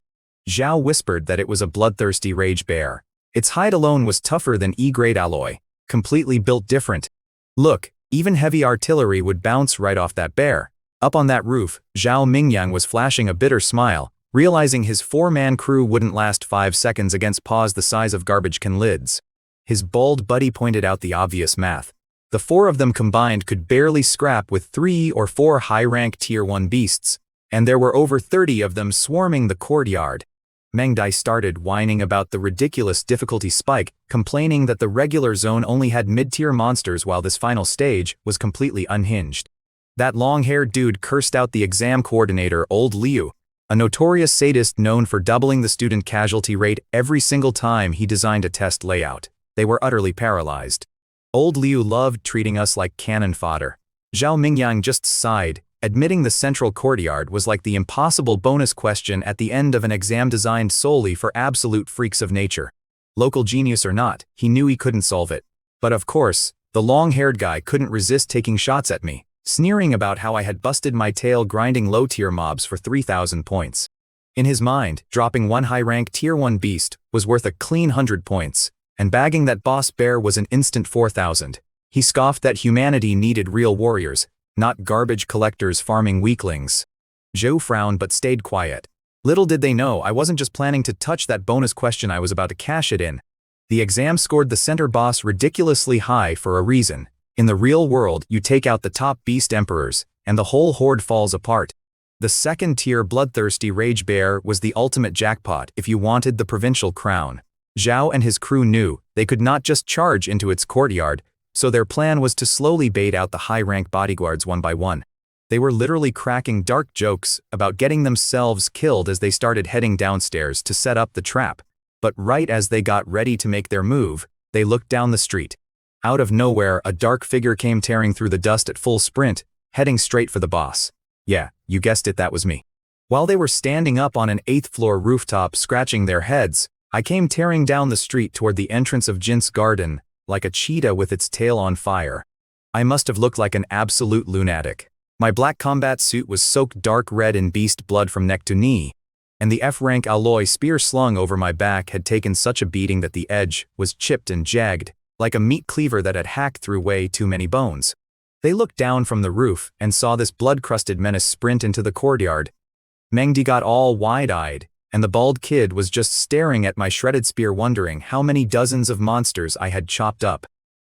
Zhao whispered that it was a bloodthirsty rage bear. Its hide alone was tougher than E-grade alloy, completely built different. Look, even heavy artillery would bounce right off that bear. Up on that roof, Zhao Mingyang was flashing a bitter smile, realizing his 4-man crew wouldn't last 5 seconds against paws the size of garbage can lids. His bald buddy pointed out the obvious math. The 4 of them combined could barely scrap with 3 or 4 high-rank Tier 1 beasts, and there were over 30 of them swarming the courtyard. Meng Dai started whining about the ridiculous difficulty spike, complaining that the regular zone only had mid-tier monsters while this final stage was completely unhinged. That long-haired dude cursed out the exam coordinator, Old Liu, a notorious sadist known for doubling the student casualty rate every single time he designed a test layout. They were utterly paralyzed. Old Liu loved treating us like cannon fodder. Zhao Mingyang just sighed, admitting the central courtyard was like the impossible bonus question at the end of an exam designed solely for absolute freaks of nature. Local genius or not, he knew he couldn't solve it. But of course, the long-haired guy couldn't resist taking shots at me, sneering about how I had busted my tail grinding low-tier mobs for 3,000 points. In his mind, dropping one high-rank Tier 1 beast was worth a clean 100 points, and bagging that boss bear was an instant 4,000. He scoffed that humanity needed real warriors, not garbage collectors farming weaklings. Zhou frowned but stayed quiet. Little did they know I wasn't just planning to touch that bonus question, I was about to cash it in. The exam scored the center boss ridiculously high for a reason. In the real world, you take out the top beast emperors, and the whole horde falls apart. The second-tier bloodthirsty rage bear was the ultimate jackpot if you wanted the provincial crown. Zhao and his crew knew they could not just charge into its courtyard, so their plan was to slowly bait out the high-rank bodyguards one by one. They were literally cracking dark jokes about getting themselves killed as they started heading downstairs to set up the trap. But right as they got ready to make their move, they looked down the street. Out of nowhere, a dark figure came tearing through the dust at full sprint, heading straight for the boss. Yeah, you guessed it, that was me. While they were standing up on an 8th-floor rooftop scratching their heads, I came tearing down the street toward the entrance of Jin's garden, like a cheetah with its tail on fire. I must have looked like an absolute lunatic. My black combat suit was soaked dark red in beast blood from neck to knee, and the F-rank alloy spear slung over my back had taken such a beating that the edge was chipped and jagged, like a meat cleaver that had hacked through way too many bones. They looked down from the roof and saw this blood-crusted menace sprint into the courtyard. Mengdi got all wide-eyed, and the bald kid was just staring at my shredded spear wondering how many dozens of monsters I had chopped up.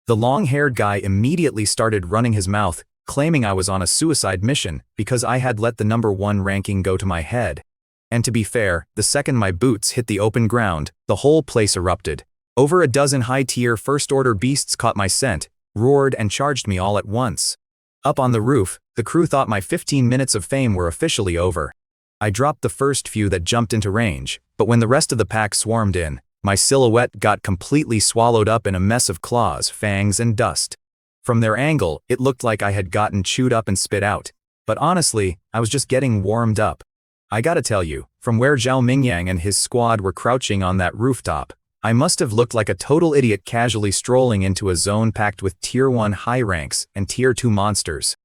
The long-haired guy immediately started running his mouth, claiming I was on a suicide mission because I had let the #1 ranking go to my head. And to be fair, the second my boots hit the open ground, the whole place erupted. Over a dozen high-tier first-order beasts caught my scent, roared and charged me all at once. Up on the roof, the crew thought my 15 minutes of fame were officially over. I dropped the first few that jumped into range, but when the rest of the pack swarmed in, my silhouette got completely swallowed up in a mess of claws, fangs, and dust. From their angle, it looked like I had gotten chewed up and spit out. But honestly, I was just getting warmed up. I gotta tell you, from where Zhao Mingyang and his squad were crouching on that rooftop, I must have looked like a total idiot casually strolling into a zone packed with Tier 1 high ranks and Tier 2 monsters.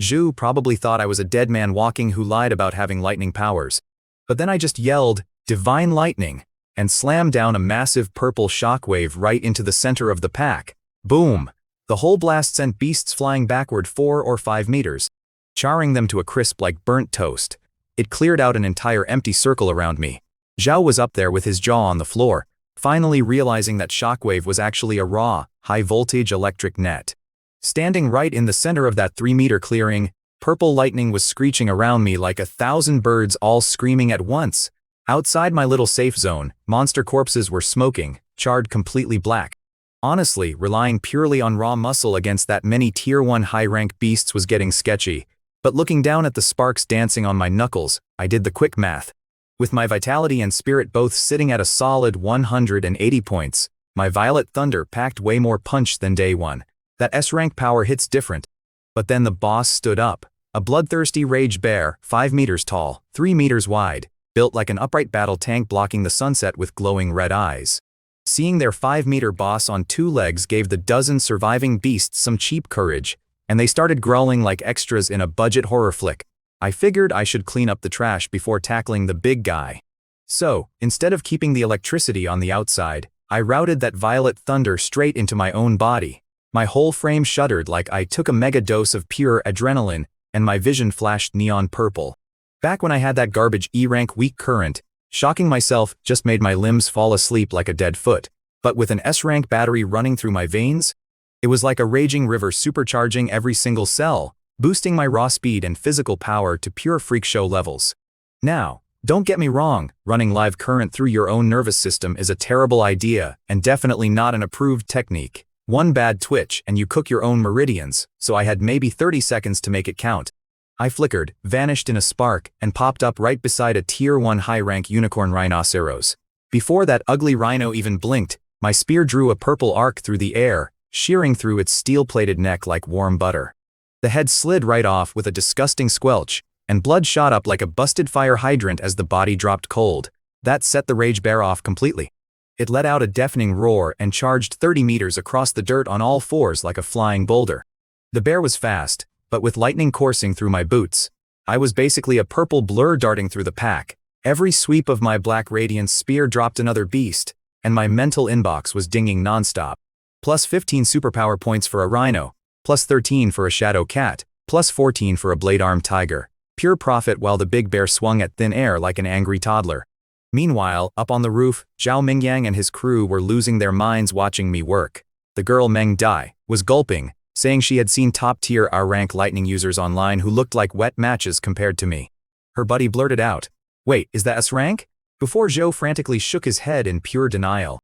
Zhu probably thought I was a dead man walking who lied about having lightning powers. But then I just yelled, "Divine Lightning," and slammed down a massive purple shockwave right into the center of the pack. Boom! The whole blast sent beasts flying backward 4 or 5 meters, charring them to a crisp like burnt toast. It cleared out an entire empty circle around me. Zhao was up there with his jaw on the floor, finally realizing that shockwave was actually a raw, high-voltage electric net. Standing right in the center of that 3-meter clearing, purple lightning was screeching around me like 1,000 birds all screaming at once. Outside my little safe zone, monster corpses were smoking, charred completely black. Honestly, relying purely on raw muscle against that many Tier 1 high-rank beasts was getting sketchy. But looking down at the sparks dancing on my knuckles, I did the quick math. With my vitality and spirit both sitting at a solid 180 points, my Violet Thunder packed way more punch than day one. That S-rank power hits different. But then the boss stood up. A bloodthirsty rage bear, 5 meters tall, 3 meters wide, built like an upright battle tank blocking the sunset with glowing red eyes. Seeing their 5-meter boss on 2 legs gave the dozen surviving beasts some cheap courage, and they started growling like extras in a budget horror flick. I figured I should clean up the trash before tackling the big guy. So, instead of keeping the electricity on the outside, I routed that Violet Thunder straight into my own body. My whole frame shuddered like I took a mega dose of pure adrenaline, and my vision flashed neon purple. Back when I had that garbage E-rank weak current, shocking myself just made my limbs fall asleep like a dead foot. But with an S-rank battery running through my veins, it was like a raging river supercharging every single cell, boosting my raw speed and physical power to pure freak show levels. Now, don't get me wrong, running live current through your own nervous system is a terrible idea and definitely not an approved technique. One bad twitch and you cook your own meridians, so I had maybe 30 seconds to make it count. I flickered, vanished in a spark, and popped up right beside a Tier 1 high-rank unicorn rhinoceros. Before that ugly rhino even blinked, my spear drew a purple arc through the air, shearing through its steel-plated neck like warm butter. The head slid right off with a disgusting squelch, and blood shot up like a busted fire hydrant as the body dropped cold. That set the rage bear off completely. It let out a deafening roar and charged 30 meters across the dirt on all fours like a flying boulder. The bear was fast, but with lightning coursing through my boots, I was basically a purple blur darting through the pack. Every sweep of my black radiance spear dropped another beast, and my mental inbox was dinging nonstop. Plus 15 superpower points for a rhino, plus 13 for a shadow cat, plus 14 for a blade-armed tiger. Pure profit while the big bear swung at thin air like an angry toddler. Meanwhile, up on the roof, Zhao Mingyang and his crew were losing their minds watching me work. The girl Meng Dai was gulping, saying she had seen top-tier R-rank lightning users online who looked like wet matches compared to me. Her buddy blurted out, "Wait, is that S-rank?" Before Zhou frantically shook his head in pure denial.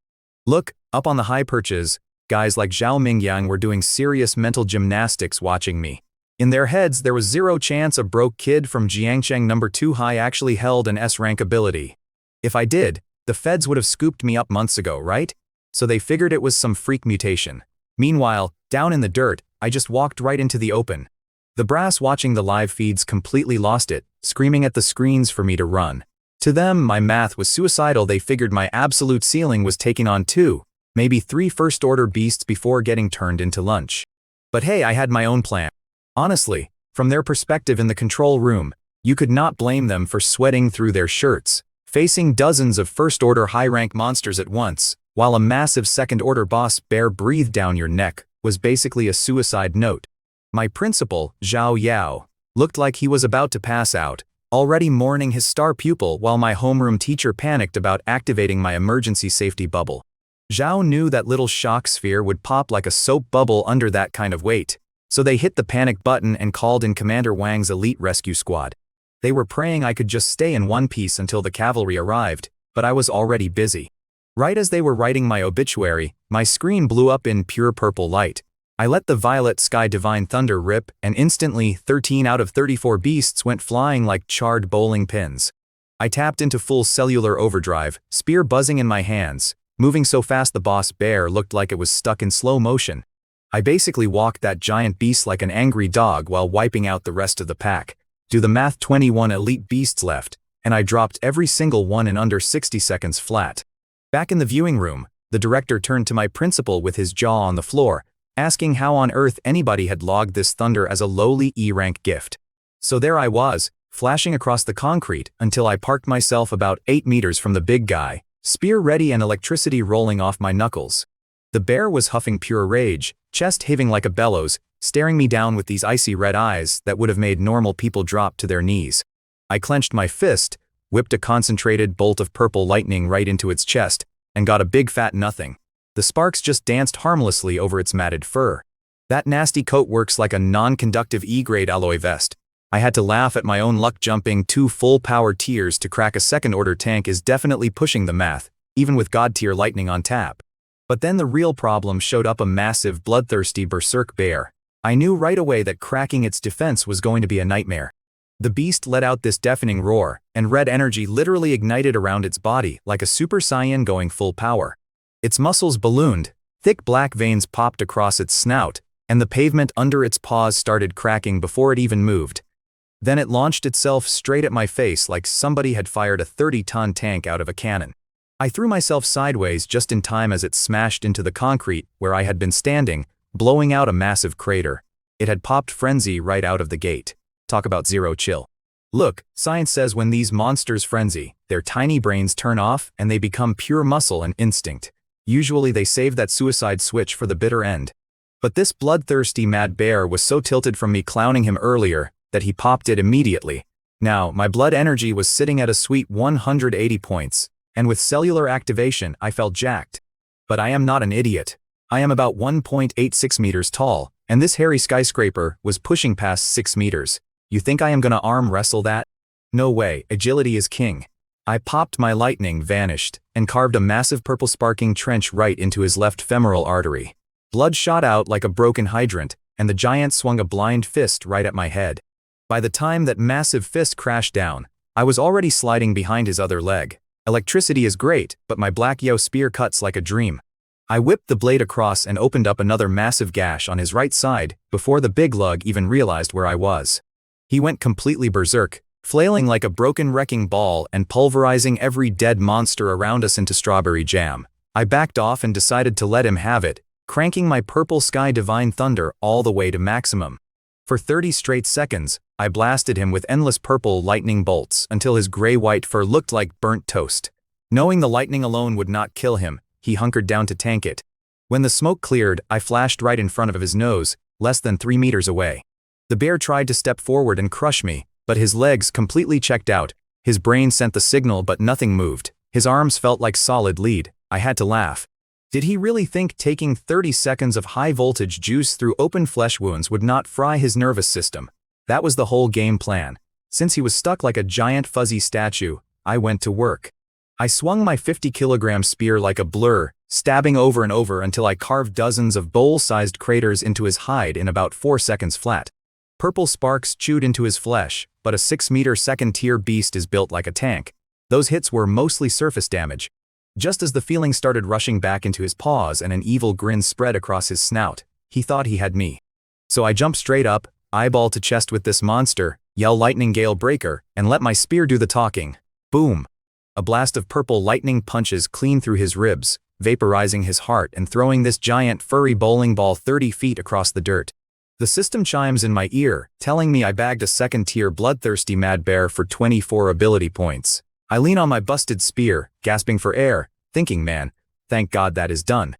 Look, up on the high perches, guys like Zhao Mingyang were doing serious mental gymnastics watching me. In their heads, there was zero chance a broke kid from Jiangcheng number 2 high actually held an S-rank ability. If I did, the feds would have scooped me up months ago, right? So they figured it was some freak mutation. Meanwhile, down in the dirt, I just walked right into the open. The brass watching the live feeds completely lost it, screaming at the screens for me to run. To them, my math was suicidal. They figured my absolute ceiling was taking on 2, maybe 3 first-order beasts before getting turned into lunch. But hey, I had my own plan. Honestly, from their perspective in the control room, you could not blame them for sweating through their shirts, facing dozens of first-order high-rank monsters at once, while a massive second-order boss bear breathed down your neck, was basically a suicide note. My principal, Zhao Yao, looked like he was about to pass out, already mourning his star pupil while my homeroom teacher panicked about activating my emergency safety bubble. Zhao knew that little shock sphere would pop like a soap bubble under that kind of weight, so they hit the panic button and called in Commander Wang's elite rescue squad. They were praying I could just stay in one piece until the cavalry arrived, but I was already busy. Right as they were writing my obituary, my screen blew up in pure purple light. I let the violet sky divine thunder rip, and instantly 13 out of 34 beasts went flying like charred bowling pins. I tapped into full cellular overdrive, spear buzzing in my hands, moving so fast the boss bear looked like it was stuck in slow motion. I basically walked that giant beast like an angry dog while wiping out the rest of the pack. Do the math, 21 elite beasts left, and I dropped every single one in under 60 seconds flat. Back in the viewing room, the director turned to my principal with his jaw on the floor, asking how on earth anybody had logged this thunder as a lowly E-rank gift. So there I was, flashing across the concrete until I parked myself about 8 meters from the big guy, spear ready and electricity rolling off my knuckles. The bear was huffing pure rage, chest heaving like a bellows, staring me down with these icy red eyes that would have made normal people drop to their knees. I clenched my fist, whipped a concentrated bolt of purple lightning right into its chest, and got a big fat nothing. The sparks just danced harmlessly over its matted fur. That nasty coat works like a non-conductive E-grade alloy vest. I had to laugh at my own luck. Jumping 2 full-power tiers to crack a second-order tank is definitely pushing the math, even with God-tier lightning on tap. But then the real problem showed up: a massive, bloodthirsty berserk bear. I knew right away that cracking its defense was going to be a nightmare. The beast let out this deafening roar, and red energy literally ignited around its body like a Super Saiyan going full power. Its muscles ballooned, thick black veins popped across its snout, and the pavement under its paws started cracking before it even moved. Then it launched itself straight at my face like somebody had fired a 30-ton tank out of a cannon. I threw myself sideways just in time as it smashed into the concrete where I had been standing, blowing out a massive crater. It had popped frenzy right out of the gate. Talk about zero chill. Look, science says when these monsters frenzy, their tiny brains turn off and they become pure muscle and instinct. Usually they save that suicide switch for the bitter end. But this bloodthirsty mad bear was so tilted from me clowning him earlier that he popped it immediately. Now, my blood energy was sitting at a sweet 180 points, and with cellular activation I felt jacked. But I am not an idiot. I am about 1.86 meters tall, and this hairy skyscraper was pushing past 6 meters. You think I am gonna arm wrestle that? No way, agility is king. I popped my lightning, vanished, and carved a massive purple sparking trench right into his left femoral artery. Blood shot out like a broken hydrant, and the giant swung a blind fist right at my head. By the time that massive fist crashed down, I was already sliding behind his other leg. Electricity is great, but my black yo spear cuts like a dream. I whipped the blade across and opened up another massive gash on his right side before the big lug even realized where I was. He went completely berserk, flailing like a broken wrecking ball and pulverizing every dead monster around us into strawberry jam. I backed off and decided to let him have it, cranking my purple sky divine thunder all the way to maximum. For 30 straight seconds, I blasted him with endless purple lightning bolts until his gray-white fur looked like burnt toast. Knowing the lightning alone would not kill him, he hunkered down to tank it. When the smoke cleared, I flashed right in front of his nose, less than 3 meters away. The bear tried to step forward and crush me, But his legs completely checked out. His brain sent the signal but nothing moved. His arms felt like solid lead. I had to laugh. Did he really think taking 30 seconds of high-voltage juice through open flesh wounds would not fry his nervous system? That was the whole game plan. Since he was stuck like a giant fuzzy statue, I went to work. I swung my 50-kilogram spear like a blur, stabbing over and over until I carved dozens of bowl-sized craters into his hide in about 4 seconds flat. Purple sparks chewed into his flesh, but a 6-meter second-tier beast is built like a tank. Those hits were mostly surface damage. Just as the feeling started rushing back into his paws and an evil grin spread across his snout, he thought he had me. So I jumped straight up, eyeball to chest with this monster, yell lightning gale breaker, and let my spear do the talking. Boom! A blast of purple lightning punches clean through his ribs, vaporizing his heart and throwing this giant furry bowling ball 30 feet across the dirt. The system chimes in my ear, telling me I bagged a second-tier bloodthirsty mad bear for 24 ability points. I lean on my busted spear, gasping for air, thinking, man, thank God that is done.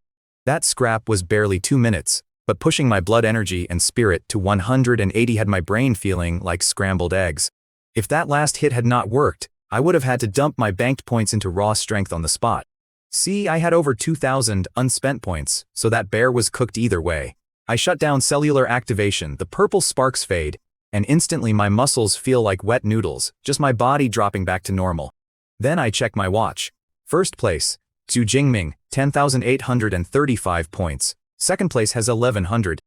That scrap was barely 2 minutes, but pushing my blood energy and spirit to 180 had my brain feeling like scrambled eggs. If that last hit had not worked, I would have had to dump my banked points into raw strength on the spot. See, I had over 2,000 unspent points, so that bear was cooked either way. I shut down cellular activation, the purple sparks fade, and instantly my muscles feel like wet noodles, just my body dropping back to normal. Then I check my watch. First place, Zhu Jingming, 10,835 points. Second place has 1,100.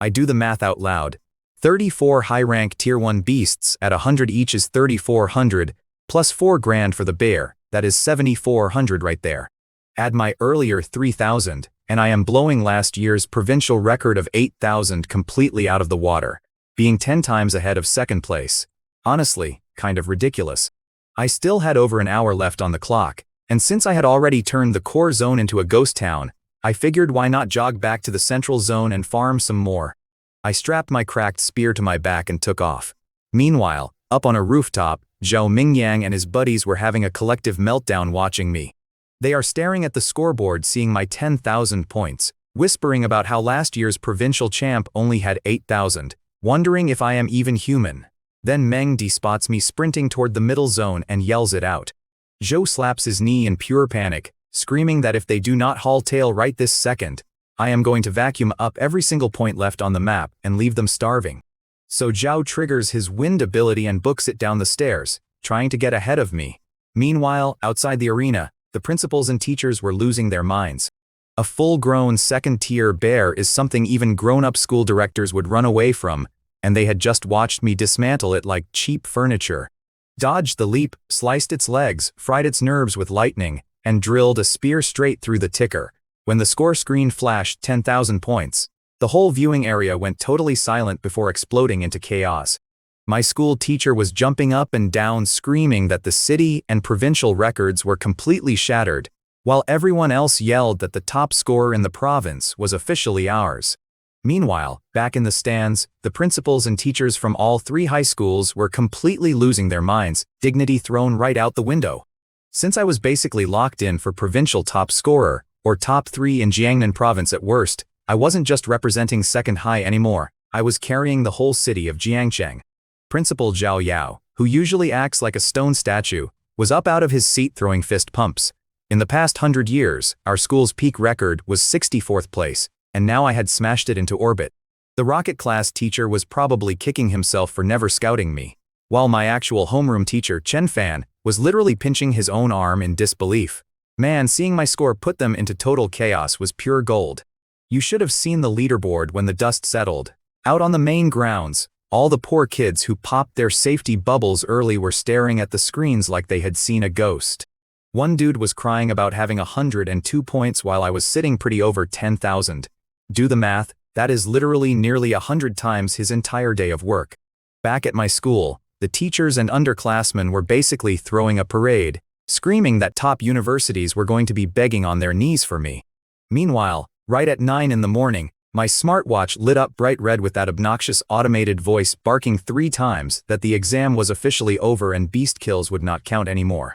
I do the math out loud. 34 high-rank Tier 1 beasts at 100 each is 3,400, plus 4 grand for the bear, that is 7,400 right there. Add my earlier 3,000, and I am blowing last year's provincial record of 8,000 completely out of the water, being 10 times ahead of second place. Honestly, kind of ridiculous. I still had over an hour left on the clock, and since I had already turned the core zone into a ghost town, I figured why not jog back to the central zone and farm some more. I strapped my cracked spear to my back and took off. Meanwhile, up on a rooftop, Zhao Mingyang and his buddies were having a collective meltdown watching me. They are staring at the scoreboard seeing my 10,000 points, whispering about how last year's provincial champ only had 8,000, wondering if I am even human. Then Meng Di spots me sprinting toward the middle zone and yells it out. Zhou slaps his knee in pure panic, screaming that if they do not haul tail right this second, I am going to vacuum up every single point left on the map and leave them starving. So Zhao triggers his wind ability and books it down the stairs, trying to get ahead of me. Meanwhile, outside the arena, the principals and teachers were losing their minds. A full-grown second-tier bear is something even grown-up school directors would run away from, and they had just watched me dismantle it like cheap furniture. Dodged the leap, sliced its legs, fried its nerves with lightning, and drilled a spear straight through the ticker. When the score screen flashed 10,000 points, the whole viewing area went totally silent before exploding into chaos. My school teacher was jumping up and down screaming that the city and provincial records were completely shattered, while everyone else yelled that the top scorer in the province was officially ours. Meanwhile, back in the stands, the principals and teachers from all 3 high schools were completely losing their minds, dignity thrown right out the window. Since I was basically locked in for provincial top scorer, or top 3 in Jiangnan province at worst, I wasn't just representing second high anymore, I was carrying the whole city of Jiangcheng. Principal Zhao Yao, who usually acts like a stone statue, was up out of his seat throwing fist pumps. In the past 100 years, our school's peak record was 64th place, and now I had smashed it into orbit. The rocket class teacher was probably kicking himself for never scouting me, while my actual homeroom teacher, Chen Fan, was literally pinching his own arm in disbelief. Man, seeing my score put them into total chaos was pure gold. You should have seen the leaderboard when the dust settled. Out on the main grounds, all the poor kids who popped their safety bubbles early were staring at the screens like they had seen a ghost. One dude was crying about having 102 points while I was sitting pretty over 10,000. Do the math, that is literally nearly 100 times his entire day of work. Back at my school, the teachers and underclassmen were basically throwing a parade, screaming that top universities were going to be begging on their knees for me. Meanwhile, right at 9 in the morning, my smartwatch lit up bright red with that obnoxious automated voice barking 3 times that the exam was officially over and beast kills would not count anymore.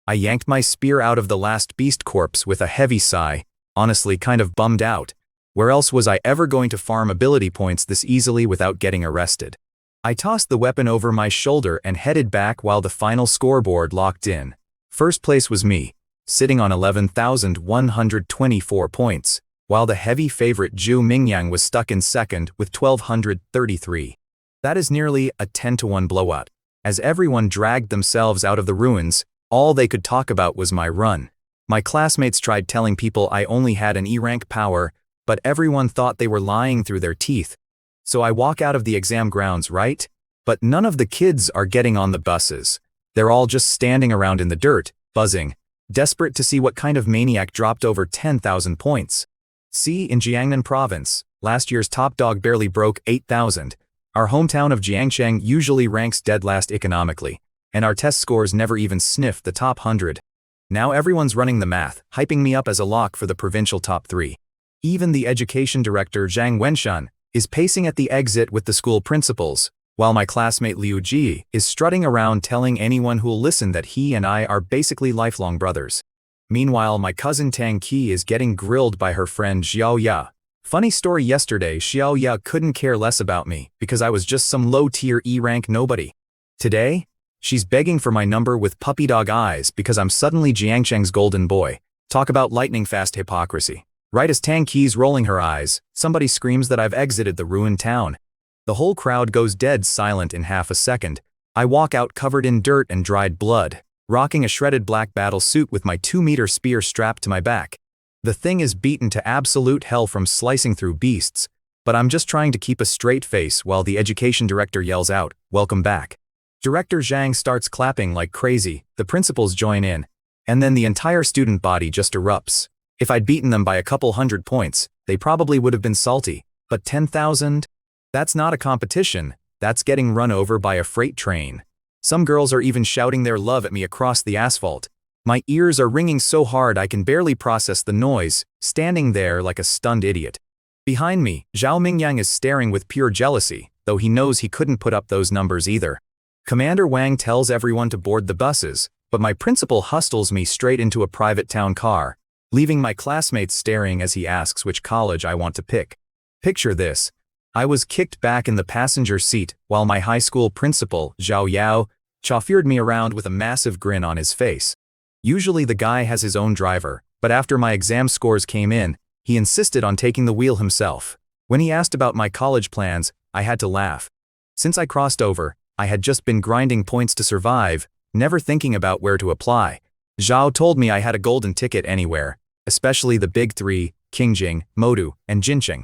I yanked my spear out of the last beast corpse with a heavy sigh, honestly kind of bummed out. Where else was I ever going to farm ability points this easily without getting arrested? I tossed the weapon over my shoulder and headed back while the final scoreboard locked in. First place was me, sitting on 11,124 points, while the heavy favorite Zhu Mingyang was stuck in second with 1,233. That is nearly a 10-to-1 blowout. As everyone dragged themselves out of the ruins, all they could talk about was my run. My classmates tried telling people I only had an E-rank power, but everyone thought they were lying through their teeth. So I walk out of the exam grounds, right? But none of the kids are getting on the buses. They're all just standing around in the dirt, buzzing, desperate to see what kind of maniac dropped over 10,000 points. See, in Jiangnan province, last year's top dog barely broke 8,000. Our hometown of Jiangcheng usually ranks dead last economically, and our test scores never even sniff the top 100. Now everyone's running the math, hyping me up as a lock for the provincial top 3. Even the education director Zhang Wenshan is pacing at the exit with the school principals, while my classmate Liu Ji is strutting around telling anyone who'll listen that he and I are basically lifelong brothers. Meanwhile, my cousin Tang Qi is getting grilled by her friend Xiao Ya. Funny story, yesterday Xiao Ya couldn't care less about me because I was just some low-tier E-rank nobody. Today, she's begging for my number with puppy dog eyes because I'm suddenly Jiangcheng's golden boy. Talk about lightning-fast hypocrisy. Right as Tang Qi's rolling her eyes, somebody screams that I've exited the ruined town. The whole crowd goes dead silent in half a second. I walk out covered in dirt and dried blood, rocking a shredded black battle suit with my 2-meter spear strapped to my back. The thing is beaten to absolute hell from slicing through beasts, but I'm just trying to keep a straight face while the education director yells out, "Welcome back." Director Zhang starts clapping like crazy, the principals join in, and then the entire student body just erupts. If I'd beaten them by a couple hundred points, they probably would have been salty, but 10,000? That's not a competition, that's getting run over by a freight train. Some girls are even shouting their love at me across the asphalt. My ears are ringing so hard I can barely process the noise, standing there like a stunned idiot. Behind me, Zhao Mingyang is staring with pure jealousy, though he knows he couldn't put up those numbers either. Commander Wang tells everyone to board the buses, but my principal hustles me straight into a private town car, leaving my classmates staring as he asks which college I want to pick. Picture this. I was kicked back in the passenger seat while my high school principal, Zhao Yao, chauffered me around with a massive grin on his face. Usually the guy has his own driver, but after my exam scores came in, he insisted on taking the wheel himself. When he asked about my college plans, I had to laugh. Since I crossed over, I had just been grinding points to survive, never thinking about where to apply. Zhao told me I had a golden ticket anywhere, especially the big 3, Qingjing, Modu, and Jincheng.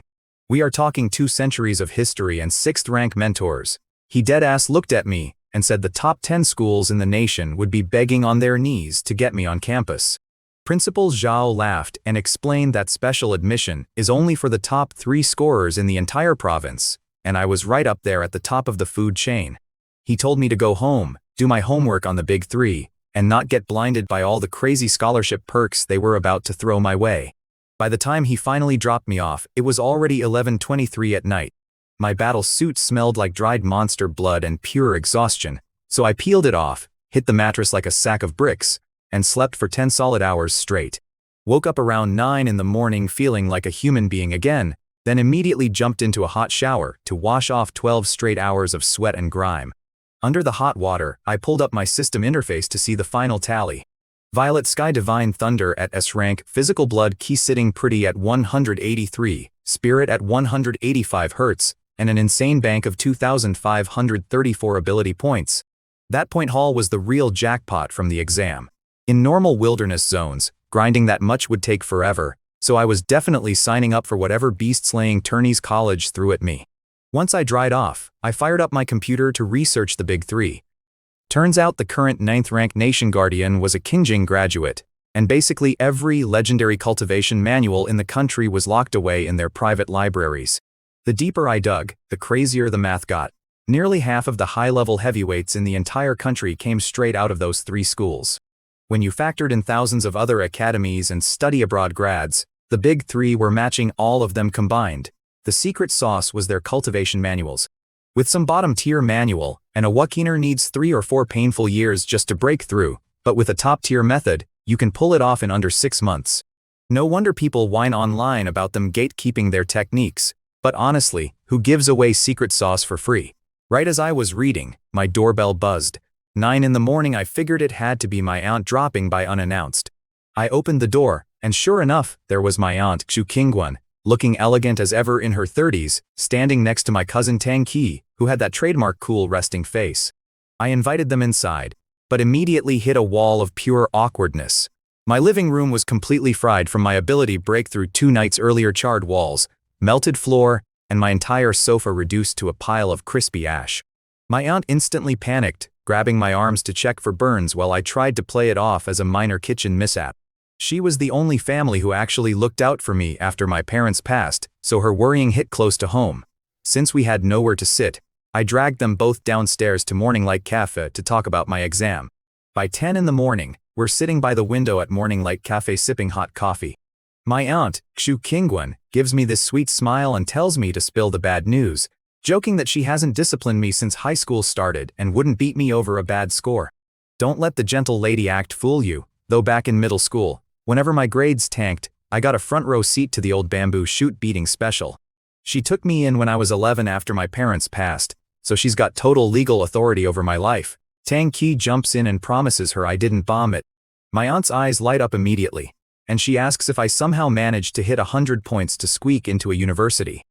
We are talking 2 centuries of history and 6th-rank mentors. He deadass looked at me and said the top 10 schools in the nation would be begging on their knees to get me on campus. Principal Zhao laughed and explained that special admission is only for the top 3 scorers in the entire province, and I was right up there at the top of the food chain. He told me to go home, do my homework on the big 3, and not get blinded by all the crazy scholarship perks they were about to throw my way. By the time he finally dropped me off, it was already 11:23 at night. My battle suit smelled like dried monster blood and pure exhaustion, so I peeled it off, hit the mattress like a sack of bricks, and slept for 10 solid hours straight. Woke up around 9 in the morning feeling like a human being again, then immediately jumped into a hot shower to wash off 12 straight hours of sweat and grime. Under the hot water, I pulled up my system interface to see the final tally. Violet Sky Divine Thunder at S rank, Physical Blood Key sitting pretty at 183, Spirit at 185 Hz, and an insane bank of 2,534 ability points. That point haul was the real jackpot from the exam. In normal wilderness zones, grinding that much would take forever, so I was definitely signing up for whatever beast-slaying tourneys college threw at me. Once I dried off, I fired up my computer to research the big 3. Turns out the current 9th-rank Nation Guardian was a Qingjing graduate, and basically every legendary cultivation manual in the country was locked away in their private libraries. The deeper I dug, the crazier the math got. Nearly half of the high-level heavyweights in the entire country came straight out of those 3 schools. When you factored in thousands of other academies and study-abroad grads, the big 3 were matching all of them combined. The secret sauce was their cultivation manuals. With some bottom-tier manual, an awakener needs 3 or 4 painful years just to break through, but with a top-tier method, you can pull it off in under 6 months. No wonder people whine online about them gatekeeping their techniques, but honestly, who gives away secret sauce for free? Right as I was reading, my doorbell buzzed. 9 in the morning. I figured it had to be my aunt dropping by unannounced. I opened the door, and sure enough, there was my aunt, Xu Qingguan, looking elegant as ever in her 30s, standing next to my cousin Tang Qi, who had that trademark cool resting face. I invited them inside, but immediately hit a wall of pure awkwardness. My living room was completely fried from my ability break through 2 nights earlier, charred walls, melted floor, and my entire sofa reduced to a pile of crispy ash. My aunt instantly panicked, grabbing my arms to check for burns while I tried to play it off as a minor kitchen mishap. She was the only family who actually looked out for me after my parents passed, so her worrying hit close to home. Since we had nowhere to sit, I dragged them both downstairs to Morning Light Cafe to talk about my exam. By 10 in the morning, we're sitting by the window at Morning Light Cafe sipping hot coffee. My aunt, Xu Qingguan, gives me this sweet smile and tells me to spill the bad news, joking that she hasn't disciplined me since high school started and wouldn't beat me over a bad score. Don't let the gentle lady act fool you, though back in middle school, whenever my grades tanked, I got a front row seat to the old bamboo shoot beating special. She took me in when I was 11 after my parents passed, so she's got total legal authority over my life. Tang Qi jumps in and promises her I didn't bomb it. My aunt's eyes light up immediately, and she asks if I somehow managed to hit 100 points to squeak into a university.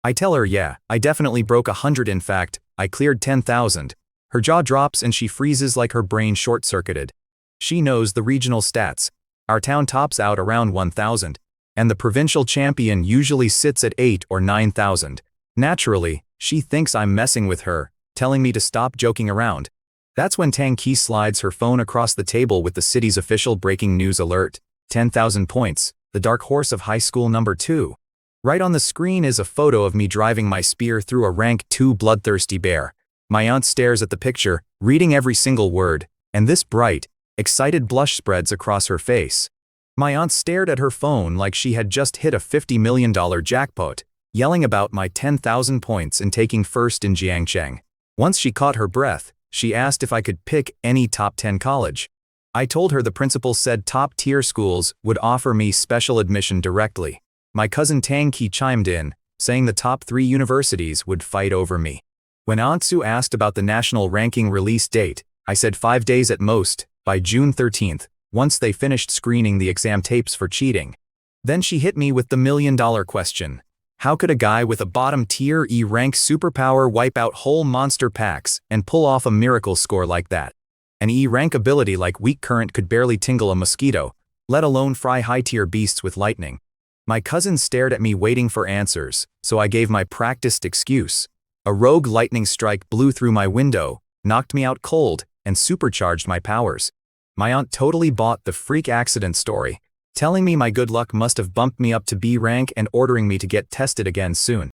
I tell her yeah, I definitely broke 100. In fact, I cleared 10,000. Her jaw drops and she freezes like her brain short-circuited. She knows the regional stats. Our town tops out around 1,000, and the provincial champion usually sits at 8 or 9,000. Naturally, she thinks I'm messing with her, telling me to stop joking around. That's when Tang Qi slides her phone across the table with the city's official breaking news alert. 10,000 points, the dark horse of high school number 2. Right on the screen is a photo of me driving my spear through a rank 2 bloodthirsty bear. My aunt stares at the picture, reading every single word, and this bright, excited blush spreads across her face. My aunt stared at her phone like she had just hit a $50 million jackpot, yelling about my 10,000 points and taking first in Jiangcheng. Once she caught her breath, she asked if I could pick any top 10 college. I told her the principal said top-tier schools would offer me special admission directly. My cousin Tang Qi chimed in, saying the top 3 universities would fight over me. When Aunt Su asked about the national ranking release date, I said 5 days at most, by June 13th, once they finished screening the exam tapes for cheating. Then she hit me with the million-dollar question. How could a guy with a bottom-tier E-rank superpower wipe out whole monster packs and pull off a miracle score like that? An E-rank ability like weak current could barely tingle a mosquito, let alone fry high-tier beasts with lightning. My cousin stared at me waiting for answers, so I gave my practiced excuse. A rogue lightning strike blew through my window, knocked me out cold, and supercharged my powers. My aunt totally bought the freak accident story, telling me my good luck must have bumped me up to B rank and ordering me to get tested again soon.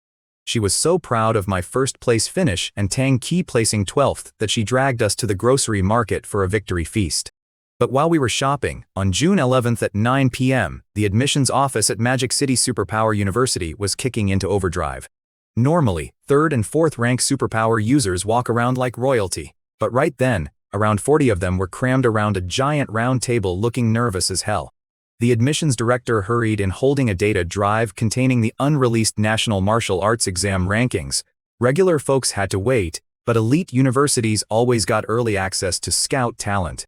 She was so proud of my first place finish and Tang Qi placing 12th that she dragged us to the grocery market for a victory feast. But while we were shopping, on June 11th at 9 p.m., the admissions office at Magic City Superpower University was kicking into overdrive. Normally, 3rd and 4th rank superpower users walk around like royalty, but right then, around 40 of them were crammed around a giant round table looking nervous as hell. The admissions director hurried in holding a data drive containing the unreleased National Martial Arts exam rankings. Regular folks had to wait, but elite universities always got early access to scout talent.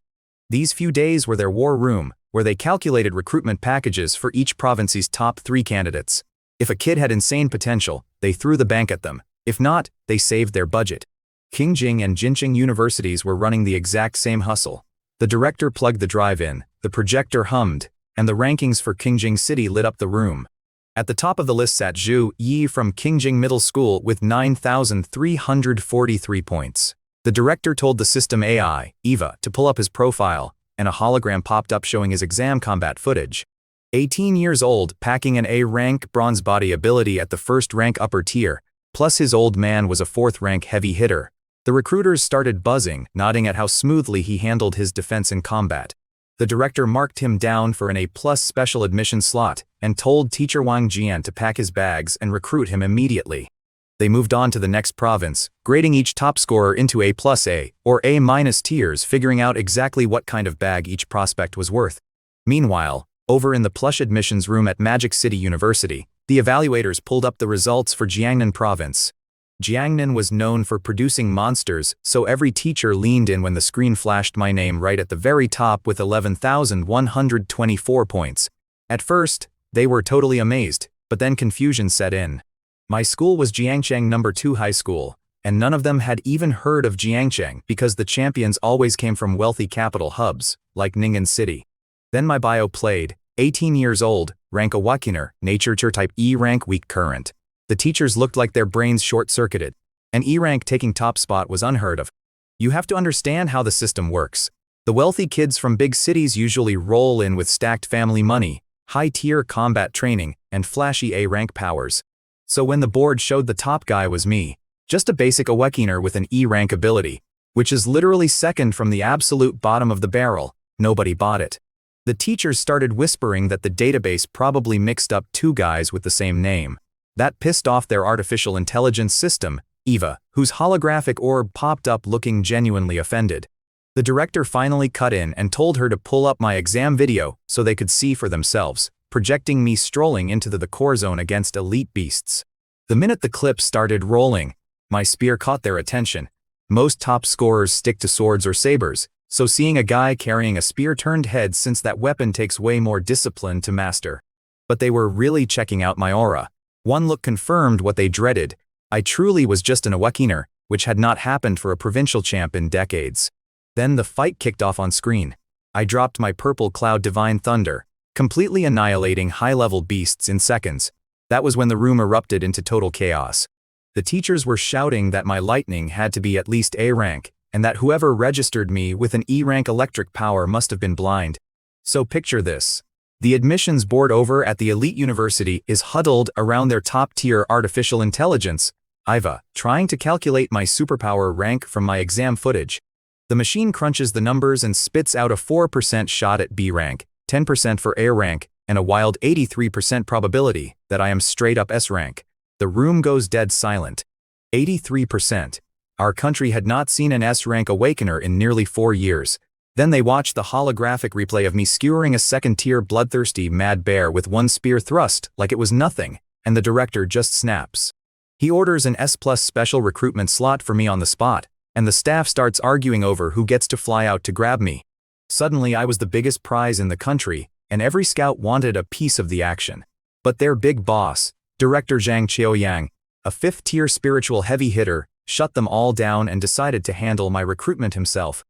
These few days were their war room, where they calculated recruitment packages for each province's top 3 candidates. If a kid had insane potential, they threw the bank at them. If not, they saved their budget. Qingjing and Jinqing universities were running the exact same hustle. The director plugged the drive in, the projector hummed, and the rankings for Qingjing City lit up the room. At the top of the list sat Zhu Yi from Qingjing Middle School with 9,343 points. The director told the system AI, Eva, to pull up his profile, and a hologram popped up showing his exam combat footage. 18 years old, packing an A-rank bronze body ability at the 1st rank upper tier, plus his old man was a 4th rank heavy hitter. The recruiters started buzzing, nodding at how smoothly he handled his defense in combat. The director marked him down for an A+ special admission slot, and told teacher Wang Jian to pack his bags and recruit him immediately. They moved on to the next province, grading each top scorer into A+, or A- tiers, figuring out exactly what kind of bag each prospect was worth. Meanwhile, over in the plush admissions room at Magic City University, the evaluators pulled up the results for Jiangnan province. Jiangnan was known for producing monsters, so every teacher leaned in when the screen flashed my name right at the very top with 11,124 points. At first, they were totally amazed, but then confusion set in. My school was Jiangcheng No. 2 High School, and none of them had even heard of Jiangcheng because the champions always came from wealthy capital hubs, like Ning'an City. Then my bio played, 18 years old, rank awakener, nature type E rank weak current. The teachers looked like their brains short-circuited. An E rank taking top spot was unheard of. You have to understand how the system works. The wealthy kids from big cities usually roll in with stacked family money, high-tier combat training, and flashy A rank powers. So when the board showed the top guy was me, just a basic awakener with an E rank ability, which is literally second from the absolute bottom of the barrel, nobody bought it. The teachers started whispering that the database probably mixed up two guys with the same name. That pissed off their artificial intelligence system, Eva, whose holographic orb popped up looking genuinely offended. The director finally cut in and told her to pull up my exam video so they could see for themselves, projecting me strolling into the core zone against elite beasts. The minute the clip started rolling, my spear caught their attention. Most top scorers stick to swords or sabers, so seeing a guy carrying a spear turned heads since that weapon takes way more discipline to master. But they were really checking out my aura. One look confirmed what they dreaded. I truly was just an awakener, which had not happened for a provincial champ in decades. Then the fight kicked off on screen. I dropped my purple cloud divine thunder, completely annihilating high-level beasts in seconds. That was when the room erupted into total chaos. The teachers were shouting that my lightning had to be at least A rank, and that whoever registered me with an E rank electric power must have been blind. So picture this. The admissions board over at the elite university is huddled around their top-tier artificial intelligence, Iva, trying to calculate my superpower rank from my exam footage. The machine crunches the numbers and spits out a 4% shot at B rank, 10% for A rank, and a wild 83% probability that I am straight up S rank. The room goes dead silent. 83%. Our country had not seen an S rank awakener in nearly 4 years. Then they watched the holographic replay of me skewering a second-tier bloodthirsty mad bear with one spear thrust like it was nothing, and the director just snaps. He orders an S+ special recruitment slot for me on the spot, and the staff starts arguing over who gets to fly out to grab me. Suddenly I was the biggest prize in the country, and every scout wanted a piece of the action. But their big boss, Director Zhang Qiaoyang, a 5th-tier spiritual heavy hitter, shut them all down and decided to handle my recruitment himself.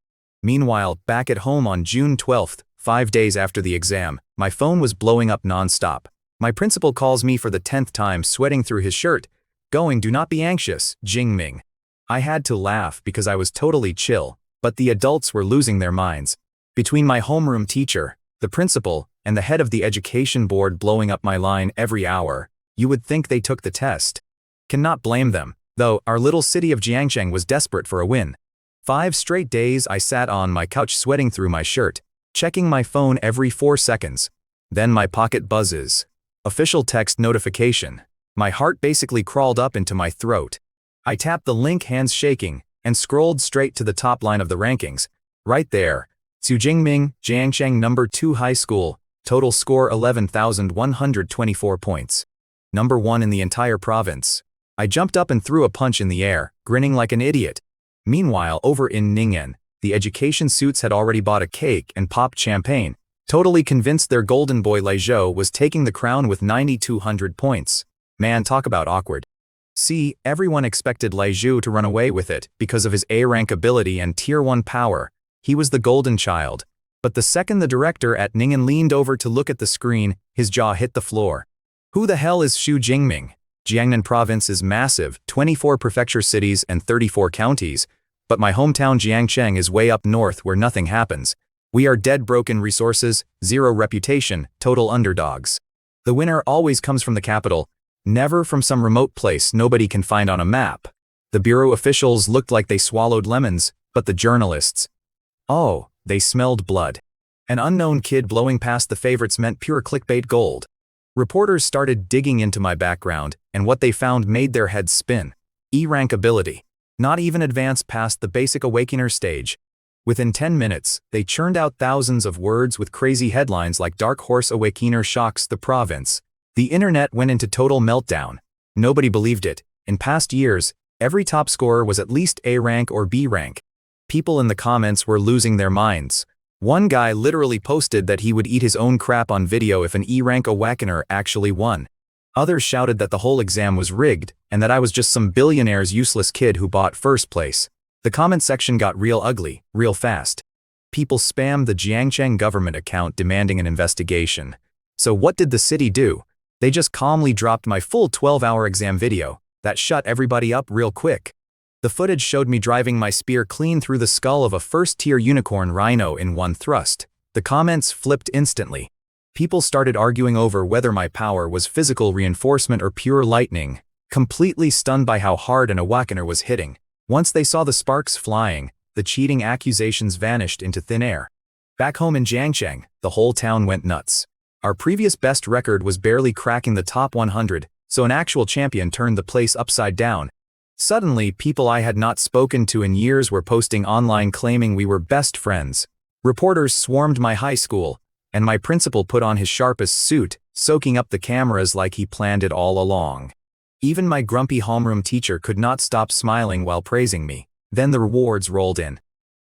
Meanwhile, back at home on June 12th, 5 days after the exam, my phone was blowing up non-stop. My principal calls me for the 10th time, sweating through his shirt, going, "Do not be anxious, Jingming." I had to laugh because I was totally chill, but the adults were losing their minds. Between my homeroom teacher, the principal, and the head of the education board blowing up my line every hour, you would think they took the test. Cannot blame them, though our little city of Jiangcheng was desperate for a win. 5 straight days I sat on my couch sweating through my shirt, checking my phone every 4 seconds. Then my pocket buzzes. Official text notification. My heart basically crawled up into my throat. I tapped the link, hands shaking, and scrolled straight to the top line of the rankings. Right there. Jingming, Jiangcheng No. 2 High School, total score 11,124 points. Number 1 in the entire province. I jumped up and threw a punch in the air, grinning like an idiot. Meanwhile, over in Ning'an, the education suits had already bought a cake and popped champagne, totally convinced their golden boy Lai Zhou was taking the crown with 9,200 points. Man, talk about awkward. See, everyone expected Lai Zhou to run away with it because of his A-rank ability and Tier 1 power. He was the golden child. But the second the director at Ning'an leaned over to look at the screen, his jaw hit the floor. Who the hell is Xu Jingming? Jiangnan province is massive, 24 prefecture cities and 34 counties, but my hometown Jiangcheng is way up north where nothing happens. We are dead broken resources, zero reputation, total underdogs. The winner always comes from the capital, never from some remote place nobody can find on a map. The bureau officials looked like they swallowed lemons, but the journalists, oh, they smelled blood. An unknown kid blowing past the favorites meant pure clickbait gold. Reporters started digging into my background, and what they found made their heads spin. E-rank ability. Not even advanced past the basic awakener stage. Within 10 minutes, they churned out thousands of words with crazy headlines like "Dark Horse Awakener Shocks the Province." The internet went into total meltdown. Nobody believed it. In past years, Every top scorer was at least A rank or B rank. People in the comments were losing their minds. One guy literally posted that he would eat his own crap on video if an E rank awakener actually won. Others shouted that the whole exam was rigged and that I was just some billionaire's useless kid who bought first place. The comment section got real ugly, real fast. People spammed the Jiangcheng government account demanding an investigation. So what did the city do? They just calmly dropped my full 12-hour exam video. That shut everybody up real quick. The footage showed me driving my spear clean through the skull of a first-tier unicorn rhino in one thrust. The comments flipped instantly. People started arguing over whether my power was physical reinforcement or pure lightning, completely stunned by how hard an awakener was hitting. Once they saw the sparks flying, the cheating accusations vanished into thin air. Back home in Jiangcheng, the whole town went nuts. Our previous best record was barely cracking the top 100, so an actual champion turned the place upside down. Suddenly, people I had not spoken to in years were posting online claiming we were best friends. Reporters swarmed my high school, and my principal put on his sharpest suit, soaking up the cameras like he planned it all along. Even my grumpy homeroom teacher could not stop smiling while praising me. Then the rewards rolled in.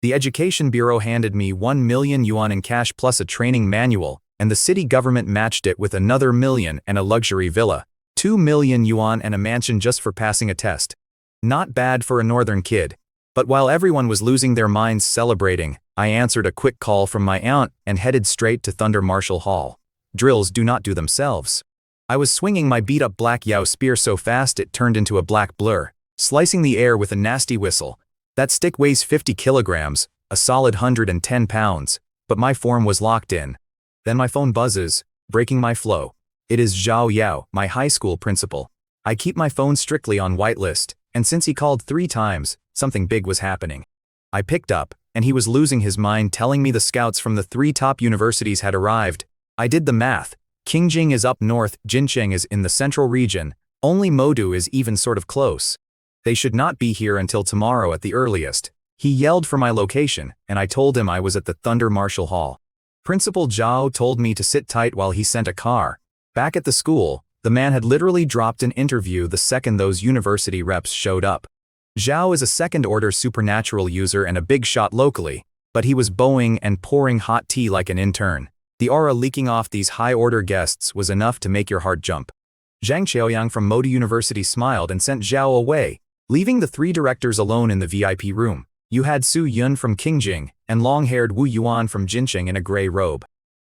The Education Bureau handed me 1 million yuan in cash plus a training manual, and the city government matched it with another million and a luxury villa, 2 million yuan and a mansion just for passing a test. Not bad for a northern kid. But while everyone was losing their minds celebrating, I answered a quick call from my aunt and headed straight to Thunder Marshal Hall. Drills do not do themselves. I was swinging my beat-up black Yao spear so fast it turned into a black blur, slicing the air with a nasty whistle. That stick weighs 50 kilograms, a solid 110 pounds, but my form was locked in. Then my phone buzzes, breaking my flow. It is Zhao Yao, my high school principal. I keep my phone strictly on whitelist, and since he called 3 times, something big was happening. I picked up, and he was losing his mind telling me the scouts from the 3 top universities had arrived. I did the math. Qingjing is up north, Jincheng is in the central region, only Modu is even sort of close. They should not be here until tomorrow at the earliest. He yelled for my location, and I told him I was at the Thunder Marshal Hall. Principal Zhao told me to sit tight while he sent a car. Back at the school, the man had literally dropped an interview the second those university reps showed up. Zhao is a second-order supernatural user and a big shot locally, but he was bowing and pouring hot tea like an intern. The aura leaking off these high-order guests was enough to make your heart jump. Zhang Qiaoyang from Modu University smiled and sent Zhao away, leaving the 3 directors alone in the VIP room. You had Su Yun from Qingjing and long-haired Wu Yuan from Jincheng in a gray robe.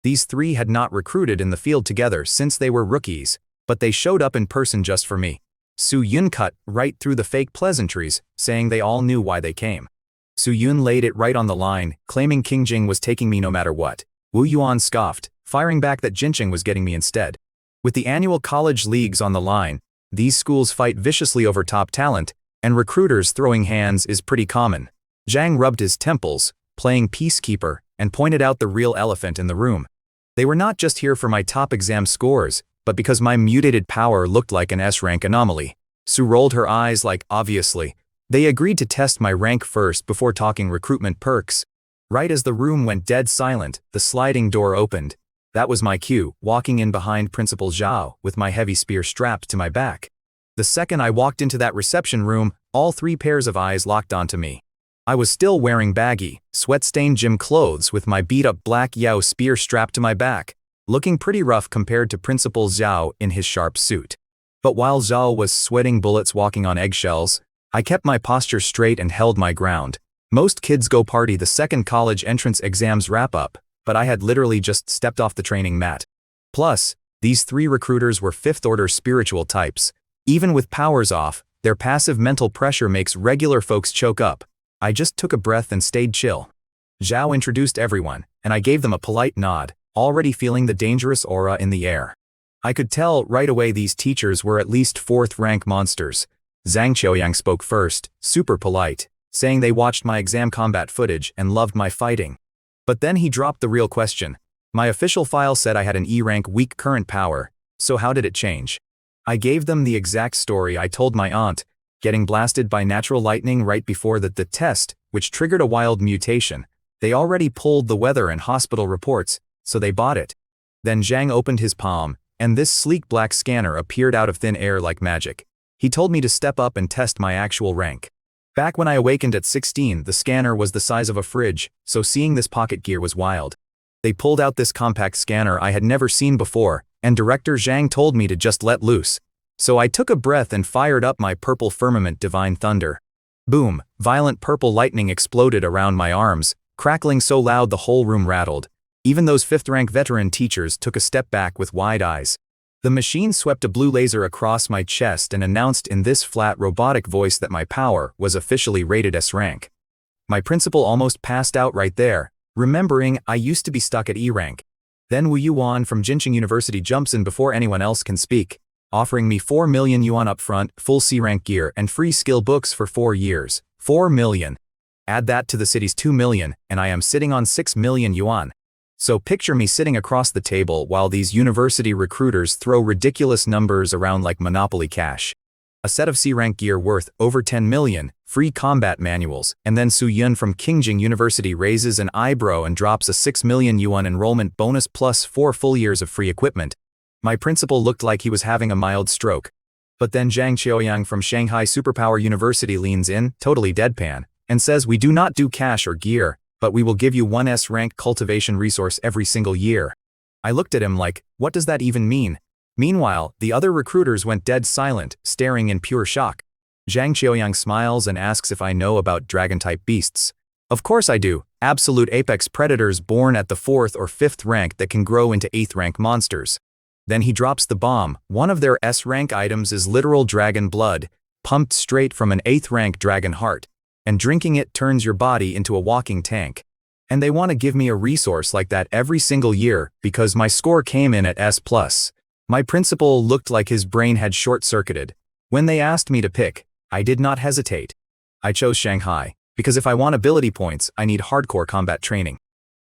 These 3 had not recruited in the field together since they were rookies, but they showed up in person just for me. Su Yun cut right through the fake pleasantries, saying they all knew why they came. Su Yun laid it right on the line, claiming Qingjing was taking me no matter what. Wu Yuan scoffed, firing back that Jincheng was getting me instead. With the annual college leagues on the line, these schools fight viciously over top talent, and recruiters throwing hands is pretty common. Zhang rubbed his temples, playing peacekeeper, and pointed out the real elephant in the room. They were not just here for my top exam scores, but because my mutated power looked like an S-rank anomaly. Su rolled her eyes like, obviously. They agreed to test my rank first before talking recruitment perks. Right as the room went dead silent, the sliding door opened. That was my cue, walking in behind Principal Zhao with my heavy spear strapped to my back. The second I walked into that reception room, all 3 pairs of eyes locked onto me. I was still wearing baggy, sweat-stained gym clothes with my beat-up black Yao spear strapped to my back, looking pretty rough compared to Principal Zhao in his sharp suit. But while Zhao was sweating bullets walking on eggshells, I kept my posture straight and held my ground. Most kids go party the second college entrance exams wrap up, but I had literally just stepped off the training mat. Plus, these 3 recruiters were 5th-order spiritual types. Even with powers off, their passive mental pressure makes regular folks choke up. I just took a breath and stayed chill. Zhao introduced everyone, and I gave them a polite nod, already feeling the dangerous aura in the air. I could tell right away these teachers were at least 4th-rank monsters. Zhang Qiaoyang spoke first, super polite, saying they watched my exam combat footage and loved my fighting. But then he dropped the real question. My official file said I had an E-rank weak current power, so how did it change? I gave them the exact story I told my aunt, getting blasted by natural lightning right before the test, which triggered a wild mutation. They already pulled the weather and hospital reports, so they bought it. Then Zhang opened his palm, and this sleek black scanner appeared out of thin air like magic. He told me to step up and test my actual rank. Back when I awakened at 16, the scanner was the size of a fridge, so seeing this pocket gear was wild. They pulled out this compact scanner I had never seen before, and Director Zhang told me to just let loose. So I took a breath and fired up my purple firmament divine thunder. Boom, violent purple lightning exploded around my arms, crackling so loud the whole room rattled. Even those 5th rank veteran teachers took a step back with wide eyes. The machine swept a blue laser across my chest and announced in this flat robotic voice that my power was officially rated S rank. My principal almost passed out right there, remembering I used to be stuck at E rank. Then Wu Yuan from Jinqing University jumps in before anyone else can speak, offering me 4 million yuan upfront, full C rank gear, and free skill books for 4 years. 4 million. Add that to the city's 2 million, and I am sitting on 6 million yuan. So picture me sitting across the table while these university recruiters throw ridiculous numbers around like Monopoly cash. A set of C-rank gear worth over 10 million, free combat manuals, and then Su Yun from Qingjing University raises an eyebrow and drops a 6 million yuan enrollment bonus plus 4 full years of free equipment. My principal looked like he was having a mild stroke. But then Zhang Qiaoyang from Shanghai Superpower University leans in, totally deadpan, and says we do not do cash or gear, but we will give you 1 S-rank cultivation resource every single year. I looked at him like, what does that even mean? Meanwhile, the other recruiters went dead silent, staring in pure shock. Zhang Qiaoyang smiles and asks if I know about dragon-type beasts. Of course I do, absolute apex predators born at the 4th or 5th rank that can grow into 8th rank monsters. Then he drops the bomb. One of their S-rank items is literal dragon blood, pumped straight from an 8th rank dragon heart. And drinking it turns your body into a walking tank. And they want to give me a resource like that every single year because my score came in at S+. My principal looked like his brain had short-circuited. When they asked me to pick, I did not hesitate. I chose Shanghai, because if I want ability points, I need hardcore combat training.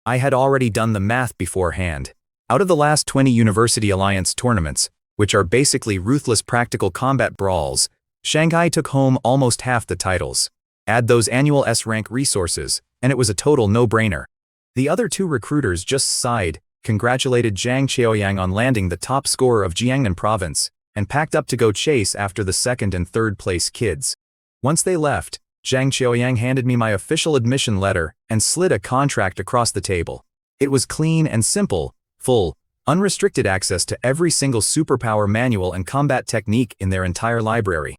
I had already done the math beforehand. Out of the last 20 University Alliance tournaments, which are basically ruthless practical combat brawls, Shanghai took home almost half the titles. Add those annual S-rank resources, and it was a total no-brainer. The other 2 recruiters just sighed, congratulated Zhang Qiaoyang on landing the top scorer of Jiangnan province, and packed up to go chase after the 2nd and 3rd place kids. Once they left, Zhang Qiaoyang handed me my official admission letter and slid a contract across the table. It was clean and simple, full, unrestricted access to every single superpower manual and combat technique in their entire library.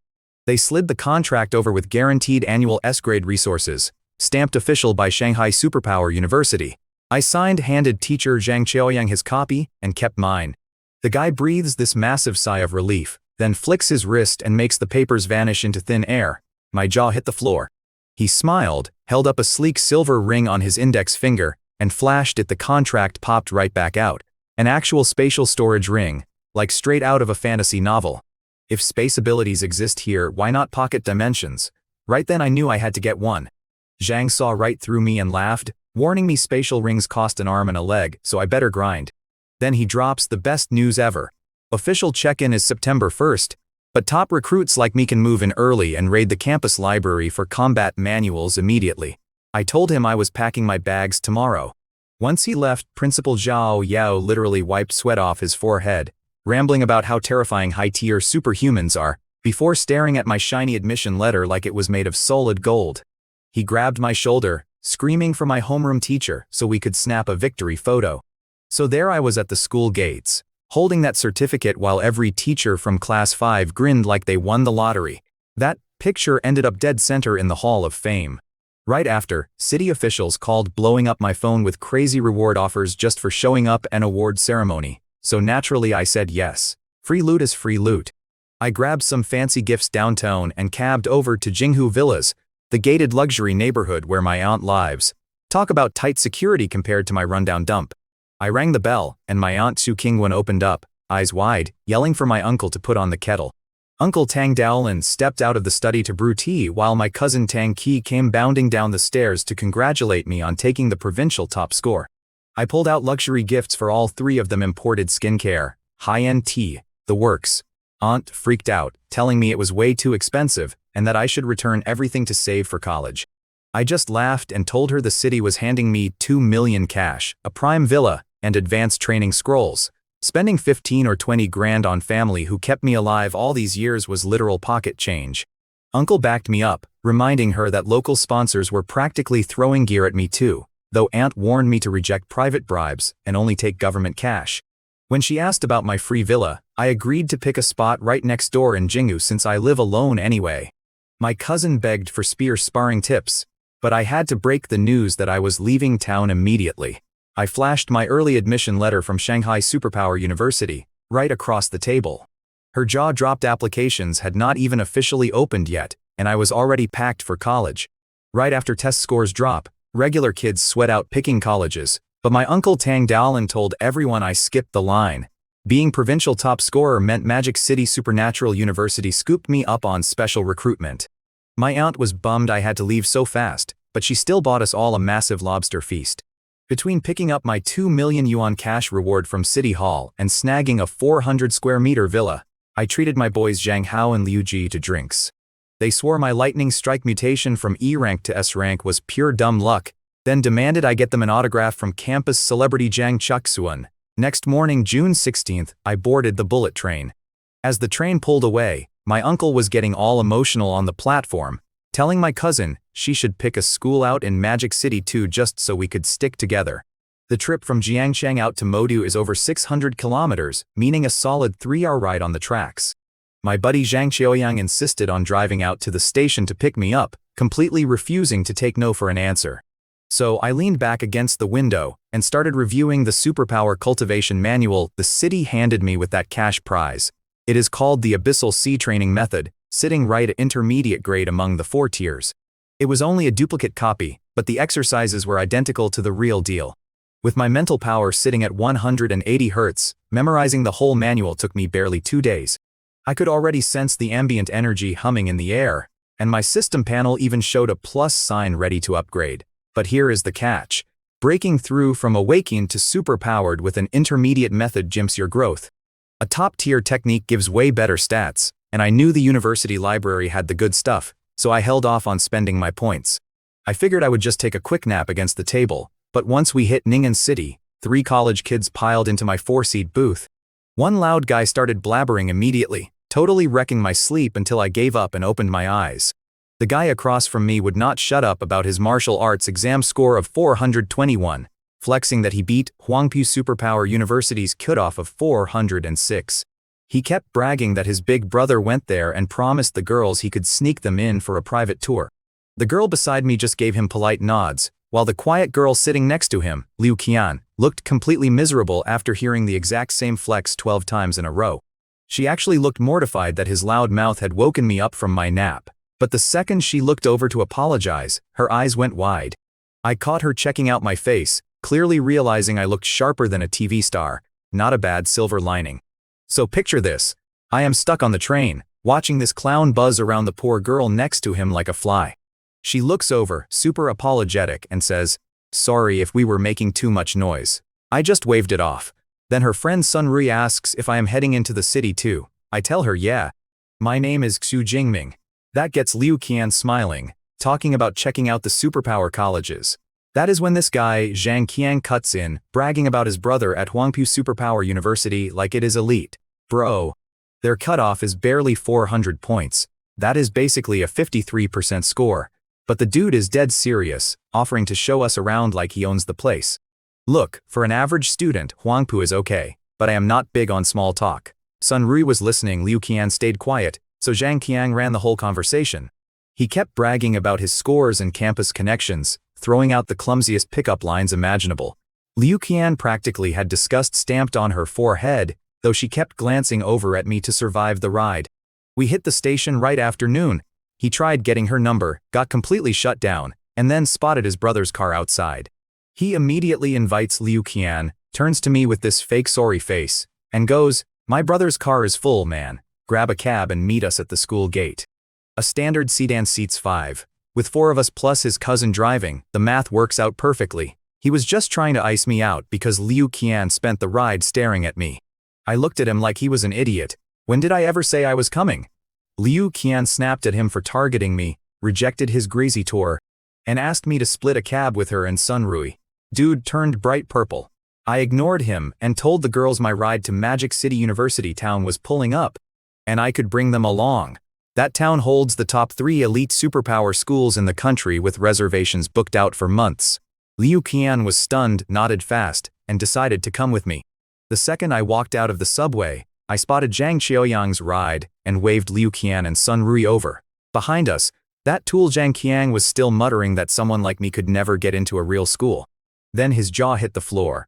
They slid the contract over with guaranteed annual S-grade resources, stamped official by Shanghai Superpower University. I signed, handed teacher Zhang Qiaoyang his copy, and kept mine. The guy breathes this massive sigh of relief, then flicks his wrist and makes the papers vanish into thin air. My jaw hit the floor. He smiled, held up a sleek silver ring on his index finger, and flashed it. The contract popped right back out. An actual spatial storage ring, like straight out of a fantasy novel. If space abilities exist here, why not pocket dimensions? Right then I knew I had to get one. Zhang saw right through me and laughed, warning me spatial rings cost an arm and a leg, so I better grind. Then he drops the best news ever. Official check-in is September 1st, but top recruits like me can move in early and raid the campus library for combat manuals immediately. I told him I was packing my bags tomorrow. Once he left, Principal Zhao Yao literally wiped sweat off his forehead, rambling about how terrifying high-tier superhumans are, before staring at my shiny admission letter like it was made of solid gold. He grabbed my shoulder, screaming for my homeroom teacher so we could snap a victory photo. So there I was at the school gates, holding that certificate while every teacher from Class 5 grinned like they won the lottery. That picture ended up dead center in the Hall of Fame. Right after, city officials called, blowing up my phone with crazy reward offers just for showing up an award ceremony. So naturally I said yes. Free loot is free loot. I grabbed some fancy gifts downtown and cabbed over to Jinghu Villas, the gated luxury neighborhood where my aunt lives. Talk about tight security compared to my rundown dump. I rang the bell, and my aunt Su Qingwen opened up, eyes wide, yelling for my uncle to put on the kettle. Uncle Tang Daolin stepped out of the study to brew tea while my cousin Tang Qi came bounding down the stairs to congratulate me on taking the provincial top score. I pulled out luxury gifts for all 3 of them: imported skincare, high-end tea, the works. Aunt freaked out, telling me it was way too expensive and that I should return everything to save for college. I just laughed and told her the city was handing me 2 million cash, a prime villa, and advanced training scrolls. Spending 15 or 20 grand on family who kept me alive all these years was literal pocket change. Uncle backed me up, reminding her that local sponsors were practically throwing gear at me too, though Aunt warned me to reject private bribes and only take government cash. When she asked about my free villa, I agreed to pick a spot right next door in Jingu since I live alone anyway. My cousin begged for spear sparring tips, but I had to break the news that I was leaving town immediately. I flashed my early admission letter from Shanghai Superpower University, right across the table. Her jaw-dropped applications had not even officially opened yet, and I was already packed for college. Right after test scores drop, regular kids sweat out picking colleges, but my uncle Tang Daolin told everyone I skipped the line. Being provincial top scorer meant Magic City Supernatural University scooped me up on special recruitment. My aunt was bummed I had to leave so fast, but she still bought us all a massive lobster feast. Between picking up my 2 million yuan cash reward from City Hall and snagging a 400 square meter villa, I treated my boys Zhang Hao and Liu Ji to drinks. They swore my lightning strike mutation from E rank to S rank was pure dumb luck, then demanded I get them an autograph from campus celebrity Zhang Chuxuan. Next morning, June 16th, I boarded the bullet train. As the train pulled away, my uncle was getting all emotional on the platform, telling my cousin she should pick a school out in Magic City too just so we could stick together. The trip from Jiangcheng out to Modu is over 600 kilometers, meaning a solid 3-hour ride on the tracks. My buddy Zhang Xiaoyang insisted on driving out to the station to pick me up, completely refusing to take no for an answer. So I leaned back against the window and started reviewing the Superpower Cultivation Manual the city handed me with that cash prize. It is called the Abyssal Sea Training Method, sitting right at intermediate grade among the 4 tiers. It was only a duplicate copy, but the exercises were identical to the real deal. With my mental power sitting at 180 Hz, memorizing the whole manual took me barely 2 days. I could already sense the ambient energy humming in the air, and my system panel even showed a plus sign ready to upgrade. But here is the catch. Breaking through from awakened to superpowered with an intermediate method jumps your growth. A top-tier technique gives way better stats, and I knew the university library had the good stuff, so I held off on spending my points. I figured I would just take a quick nap against the table, but once we hit Ning'an City, 3 college kids piled into my 4-seat booth. One loud guy started blabbering immediately, totally wrecking my sleep until I gave up and opened my eyes. The guy across from me would not shut up about his martial arts exam score of 421, flexing that he beat Huangpu Superpower University's cutoff of 406. He kept bragging that his big brother went there and promised the girls he could sneak them in for a private tour. The girl beside me just gave him polite nods, while the quiet girl sitting next to him, Liu Qian, looked completely miserable after hearing the exact same flex 12 times in a row. She actually looked mortified that his loud mouth had woken me up from my nap, but the second she looked over to apologize, her eyes went wide. I caught her checking out my face, clearly realizing I looked sharper than a TV star, not a bad silver lining. So picture this. I am stuck on the train, watching this clown buzz around the poor girl next to him like a fly. She looks over, super apologetic, and says, "Sorry if we were making too much noise." I just waved it off. Then her friend Sun Rui asks if I am heading into the city too. I tell her yeah. My name is Xu Jingming. That gets Liu Qian smiling, talking about checking out the superpower colleges. That is when this guy, Zhang Qiang, cuts in, bragging about his brother at Huangpu Superpower University like it is elite. Bro. Their cutoff is barely 400 points. That is basically a 53% score. But the dude is dead serious, offering to show us around like he owns the place. Look, for an average student, Huangpu is okay, but I am not big on small talk. Sun Rui was listening, Liu Qian stayed quiet, so Zhang Qiang ran the whole conversation. He kept bragging about his scores and campus connections, throwing out the clumsiest pickup lines imaginable. Liu Qian practically had disgust stamped on her forehead, though she kept glancing over at me to survive the ride. We hit the station right after noon. He tried getting her number, got completely shut down, and then spotted his brother's car outside. He immediately invites Liu Qian, turns to me with this fake sorry face, and goes, "My brother's car is full, man. Grab a cab and meet us at the school gate." A standard sedan seats 5. With 4 of us plus his cousin driving, the math works out perfectly. He was just trying to ice me out because Liu Qian spent the ride staring at me. I looked at him like he was an idiot. When did I ever say I was coming? Liu Qian snapped at him for targeting me, rejected his greasy tour, and asked me to split a cab with her and Sun Rui. Dude turned bright purple. I ignored him and told the girls my ride to Magic City University town was pulling up, and I could bring them along. That town holds the top 3 elite superpower schools in the country with reservations booked out for months. Liu Qian was stunned, nodded fast, and decided to come with me. The second I walked out of the subway, I spotted Zhang Qiaoyang's ride and waved Liu Qian and Sun Rui over. Behind us, that tool Zhang Qiang was still muttering that someone like me could never get into a real school. Then his jaw hit the floor.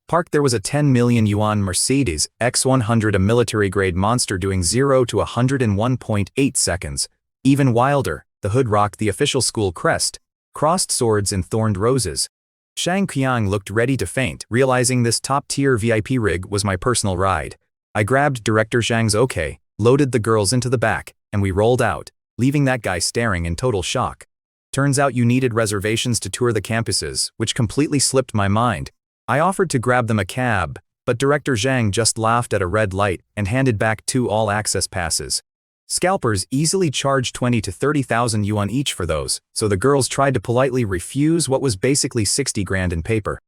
Parked there was a 10 million yuan Mercedes X100, a military-grade monster doing 0 to 101.8 seconds. Even wilder, the hood rocked the official school crest, crossed swords and thorned roses. Zhang Qiang looked ready to faint, realizing this top-tier VIP rig was my personal ride. I grabbed Director Zhang's OK, loaded the girls into the back, and we rolled out, leaving that guy staring in total shock. Turns out you needed reservations to tour the campuses, which completely slipped my mind. I offered to grab them a cab, but Director Zhang just laughed at a red light and handed back 2 all-access passes. Scalpers easily charged 20 to 30,000 yuan each for those, so the girls tried to politely refuse what was basically 60 grand in paper.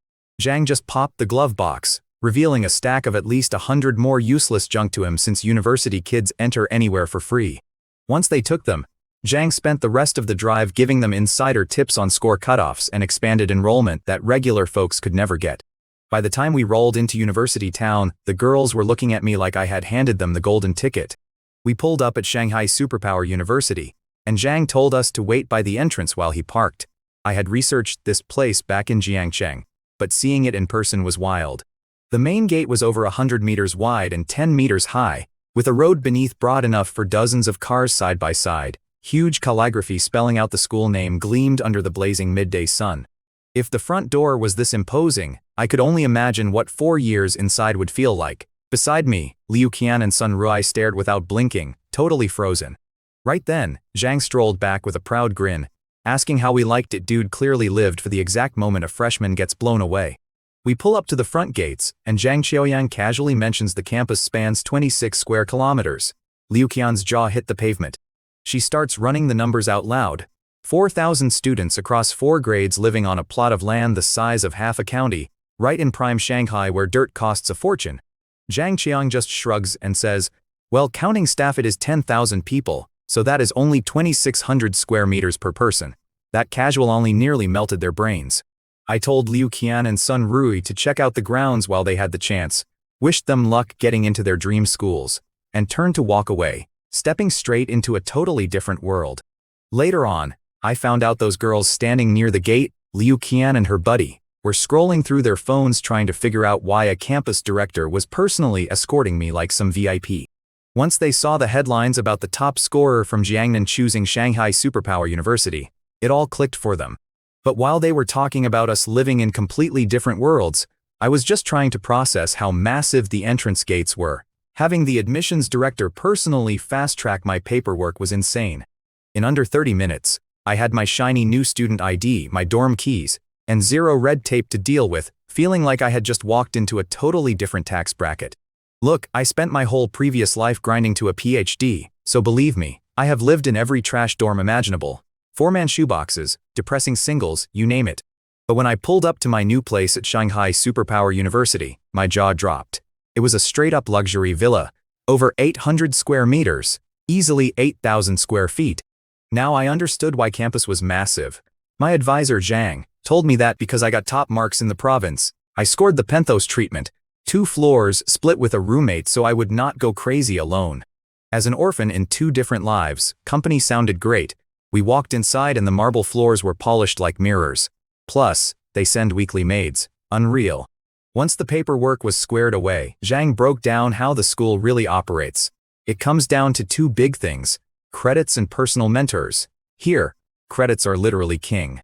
Zhang just popped the glove box, revealing a stack of at least 100 more useless junk to him since university kids enter anywhere for free. Once they took them, Zhang spent the rest of the drive giving them insider tips on score cutoffs and expanded enrollment that regular folks could never get. By the time we rolled into University Town, the girls were looking at me like I had handed them the golden ticket. We pulled up at Shanghai Superpower University, and Zhang told us to wait by the entrance while he parked. I had researched this place back in Jiangcheng, but seeing it in person was wild. The main gate was over 100 meters wide and 10 meters high, with a road beneath broad enough for dozens of cars side by side. Huge calligraphy spelling out the school name gleamed under the blazing midday sun. If the front door was this imposing, I could only imagine what 4 years inside would feel like. Beside me, Liu Qian and Sun Rui stared without blinking, totally frozen. Right then, Zhang strolled back with a proud grin, asking how we liked it. Dude clearly lived for the exact moment a freshman gets blown away. We pull up to the front gates, and Zhang Qiaoyang casually mentions the campus spans 26 square kilometers. Liu Qian's jaw hit the pavement. She starts running the numbers out loud. 4,000 students across 4 grades living on a plot of land the size of half a county, right in prime Shanghai where dirt costs a fortune. Zhang Qiang just shrugs and says, well, counting staff it is 10,000 people, so that is only 2,600 square meters per person. That casual only nearly melted their brains. I told Liu Qian and Sun Rui to check out the grounds while they had the chance, wished them luck getting into their dream schools, and turned to walk away, stepping straight into a totally different world. Later on, I found out those girls standing near the gate, Liu Qian and her buddy, were scrolling through their phones trying to figure out why a campus director was personally escorting me like some VIP. Once they saw the headlines about the top scorer from Jiangnan choosing Shanghai Superpower University, it all clicked for them. But while they were talking about us living in completely different worlds, I was just trying to process how massive the entrance gates were. Having the admissions director personally fast-track my paperwork was insane. In under 30 minutes, I had my shiny new student ID, my dorm keys, and 0 red tape to deal with, feeling like I had just walked into a totally different tax bracket. Look, I spent my whole previous life grinding to a PhD, so believe me, I have lived in every trash dorm imaginable. 4-man shoeboxes, depressing singles, you name it. But when I pulled up to my new place at Shanghai Superpower University, my jaw dropped. It was a straight-up luxury villa, over 800 square meters, easily 8,000 square feet. Now I understood why campus was massive. My advisor Zhang told me that because I got top marks in the province, I scored the Penthos treatment, 2 floors split with a roommate so I would not go crazy alone. As an orphan in 2 different lives, company sounded great. We walked inside and the marble floors were polished like mirrors. Plus, they send weekly maids. Unreal. Once the paperwork was squared away, Zhang broke down how the school really operates. It comes down to 2 big things: credits and personal mentors. Here, credits are literally king.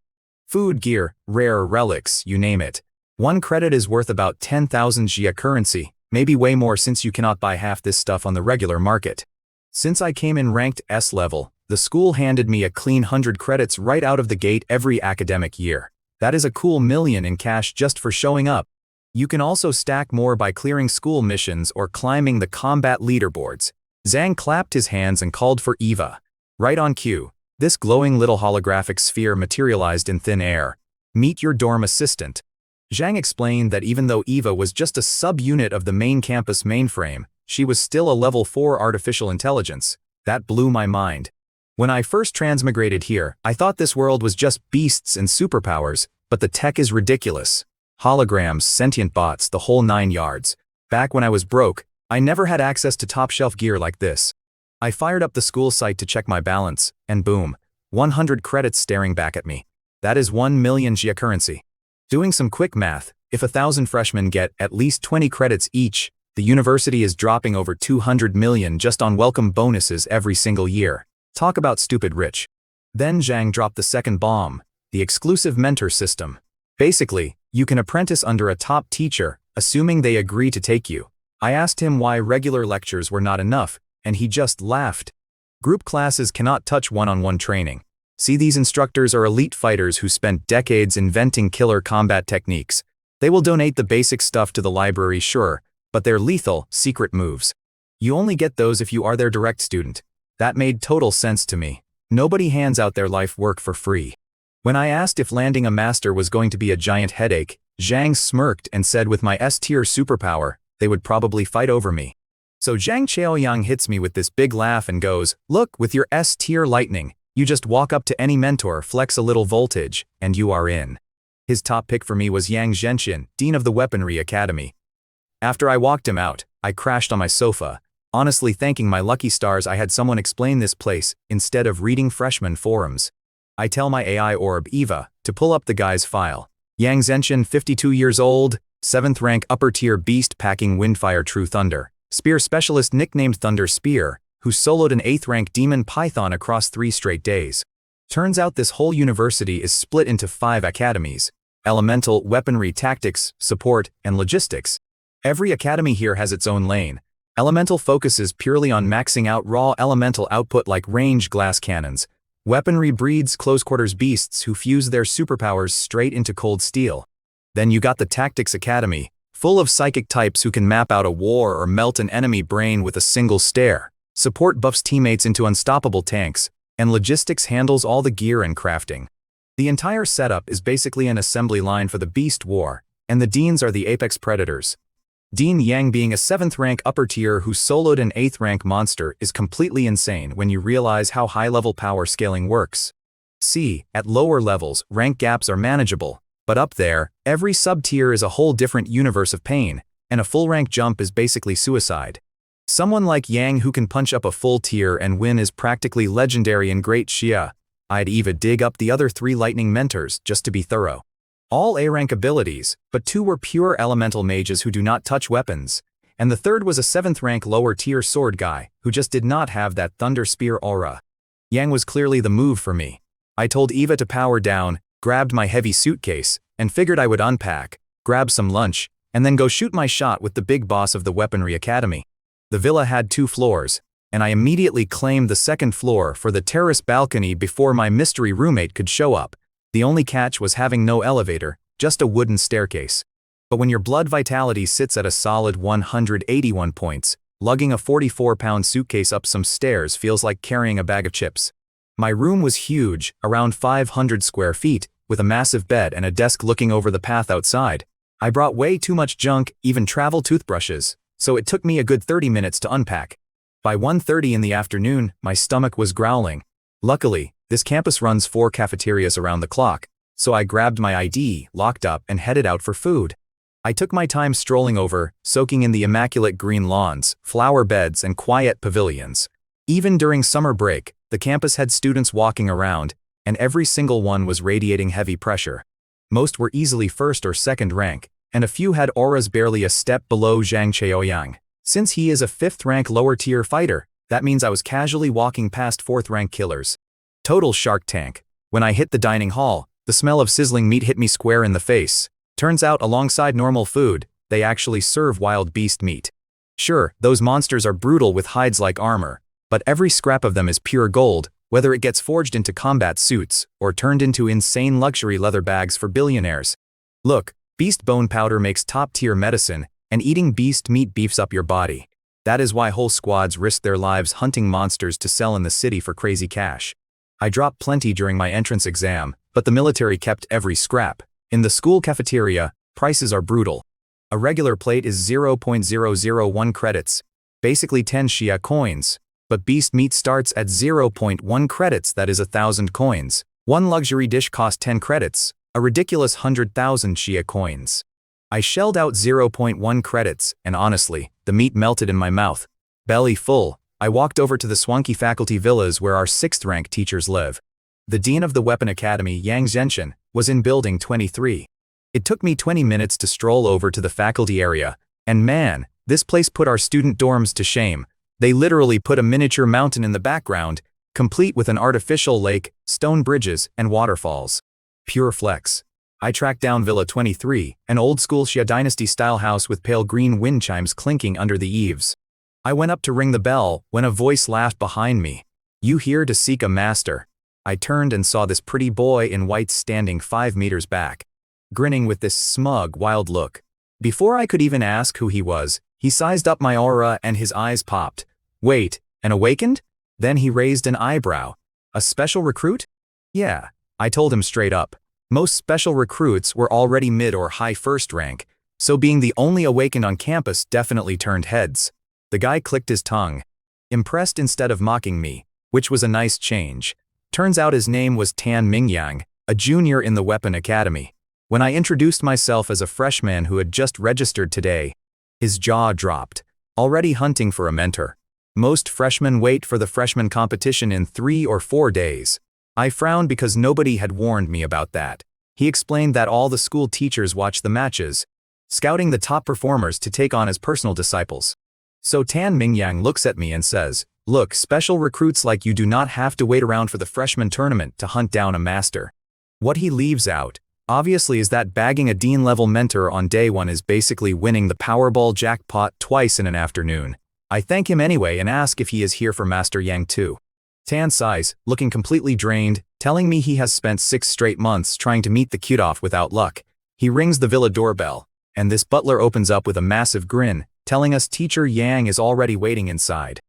Food, gear, rare relics, you name it. 1 credit is worth about 10,000 Jia currency, maybe way more since you cannot buy half this stuff on the regular market. Since I came in ranked S level, the school handed me a clean 100 credits right out of the gate every academic year. That is a cool million in cash just for showing up. You can also stack more by clearing school missions or climbing the combat leaderboards. Zhang clapped his hands and called for Eva. Right on cue, this glowing little holographic sphere materialized in thin air. Meet your dorm assistant. Zhang explained that even though Eva was just a sub-unit of the main campus mainframe, she was still a level 4 artificial intelligence. That blew my mind. When I first transmigrated here, I thought this world was just beasts and superpowers, but the tech is ridiculous. Holograms, sentient bots, the whole 9 yards. Back when I was broke, I never had access to top-shelf gear like this. I fired up the school site to check my balance, and boom, 100 credits staring back at me. That is 1 million Jia currency. Doing some quick math, if 1,000 freshmen get at least 20 credits each, the university is dropping over 200 million just on welcome bonuses every single year. Talk about stupid rich. Then Zhang dropped the second bomb, the exclusive mentor system. Basically, you can apprentice under a top teacher, assuming they agree to take you. I asked him why regular lectures were not enough, and he just laughed. Group classes cannot touch one-on-one training. See, these instructors are elite fighters who spent decades inventing killer combat techniques. They will donate the basic stuff to the library, sure, but they're lethal, secret moves. You only get those if you are their direct student. That made total sense to me. Nobody hands out their life work for free. When I asked if landing a master was going to be a giant headache, Zhang smirked and said with my S-tier superpower, they would probably fight over me. So Zhang Chaoyang hits me with this big laugh and goes, "Look, with your S-tier lightning, you just walk up to any mentor, flex a little voltage, and you are in." His top pick for me was Yang Zhenxian, Dean of the Weaponry Academy. After I walked him out, I crashed on my sofa, honestly thanking my lucky stars I had someone explain this place instead of reading freshman forums. I tell my AI orb, Eva, to pull up the guy's file. Yang Zhenxian, 52 years old, 7th rank upper tier beast packing Windfire True Thunder, spear specialist nicknamed Thunder Spear, who soloed an 8th rank demon python across 3 straight days. Turns out this whole university is split into 5 academies: elemental, weaponry, tactics, support, and logistics. Every academy here has its own lane. Elemental focuses purely on maxing out raw elemental output like range glass cannons. Weaponry breeds close-quarters beasts who fuse their superpowers straight into cold steel. Then you got the Tactics Academy, full of psychic types who can map out a war or melt an enemy brain with a single stare. Support buffs teammates into unstoppable tanks, and logistics handles all the gear and crafting. The entire setup is basically an assembly line for the Beast War, and the Deans are the apex predators. Dean Yang being a 7th rank upper tier who soloed an 8th rank monster is completely insane when you realize how high-level power scaling works. See, at lower levels, rank gaps are manageable, but up there, every sub-tier is a whole different universe of pain, and a full rank jump is basically suicide. Someone like Yang who can punch up a full tier and win is practically legendary in Great Xia. I'd even dig up the other 3 lightning mentors just to be thorough. All A-rank abilities, but 2 were pure elemental mages who do not touch weapons, and the 3rd was a 7th rank lower tier sword guy who just did not have that Thunder Spear aura. Yang was clearly the move for me. I told Eva to power down, grabbed my heavy suitcase, and figured I would unpack, grab some lunch, and then go shoot my shot with the big boss of the Weaponry Academy. The villa had 2 floors, and I immediately claimed the 2nd floor for the terrace balcony before my mystery roommate could show up. The only catch was having no elevator, just a wooden staircase. But when your blood vitality sits at a solid 181 points, lugging a 44-pound suitcase up some stairs feels like carrying a bag of chips. My room was huge, around 500 square feet, with a massive bed and a desk looking over the path outside. I brought way too much junk, even travel toothbrushes, so it took me a good 30 minutes to unpack. By 1:30 in the afternoon, my stomach was growling. Luckily, this campus runs 4 cafeterias around the clock, so I grabbed my ID, locked up, and headed out for food. I took my time strolling over, soaking in the immaculate green lawns, flower beds, and quiet pavilions. Even during summer break, the campus had students walking around, and every single one was radiating heavy pressure. Most were easily 1st or 2nd rank, and a few had auras barely a step below Zhang Chaoyang. Since he is a 5th rank lower tier fighter, that means I was casually walking past 4th rank killers. Total Shark Tank. When I hit the dining hall, the smell of sizzling meat hit me square in the face. Turns out alongside normal food, they actually serve wild beast meat. Sure, those monsters are brutal with hides like armor, but every scrap of them is pure gold, whether it gets forged into combat suits or turned into insane luxury leather bags for billionaires. Look, beast bone powder makes top-tier medicine, and eating beast meat beefs up your body. That is why whole squads risk their lives hunting monsters to sell in the city for crazy cash. I dropped plenty during my entrance exam, but the military kept every scrap. In the school cafeteria, Prices are brutal. A regular plate is 0.001 credits, basically 10 Xia coins. But beast meat starts at 0.1 credits, that is 1,000 coins. One luxury dish costs 10 credits, a ridiculous 100,000 Xia coins. I shelled out 0.1 credits, and honestly, the meat melted in my mouth. Belly full, I walked over to the swanky faculty villas where our 6th rank teachers live. The dean of the Weapon Academy, Yang Zhenshin, was in building 23. It took me 20 minutes to stroll over to the faculty area, and man, this place put our student dorms to shame. They literally put a miniature mountain in the background, complete with an artificial lake, stone bridges, and waterfalls. Pure flex. I tracked down Villa 23, an old-school Xia Dynasty-style house with pale green wind chimes clinking under the eaves. I went up to ring the bell when a voice laughed behind me. "You here to seek a master?" I turned and saw this pretty boy in white standing 5 meters back, grinning with this smug, wild look. Before I could even ask who he was, he sized up my aura and his eyes popped. "Wait, an awakened?" Then he raised an eyebrow. "A special recruit?" "Yeah," I told him straight up. Most special recruits were already mid or high 1st rank, so being the only awakened on campus definitely turned heads. The guy clicked his tongue, impressed instead of mocking me, which was a nice change. Turns out his name was Tan Mingyang, a junior in the Weapon Academy. When I introduced myself as a freshman who had just registered today, his jaw dropped. Already hunting for a mentor. Most freshmen wait for the freshman competition in 3 or 4 days. I frowned because nobody had warned me about that. He explained that all the school teachers watch the matches, scouting the top performers to take on as personal disciples. So Tan Mingyang looks at me and says, "Look, special recruits like you do not have to wait around for the freshman tournament to hunt down a master." What he leaves out, obviously, is that bagging a dean-level mentor on day 1 is basically winning the Powerball jackpot twice in an afternoon. I thank him anyway and ask if he is here for Master Yang too. Tan sighs, looking completely drained, telling me he has spent 6 straight months trying to meet the cutoff without luck. He rings the villa doorbell, and this butler opens up with a massive grin, telling us Teacher Yang is already waiting inside.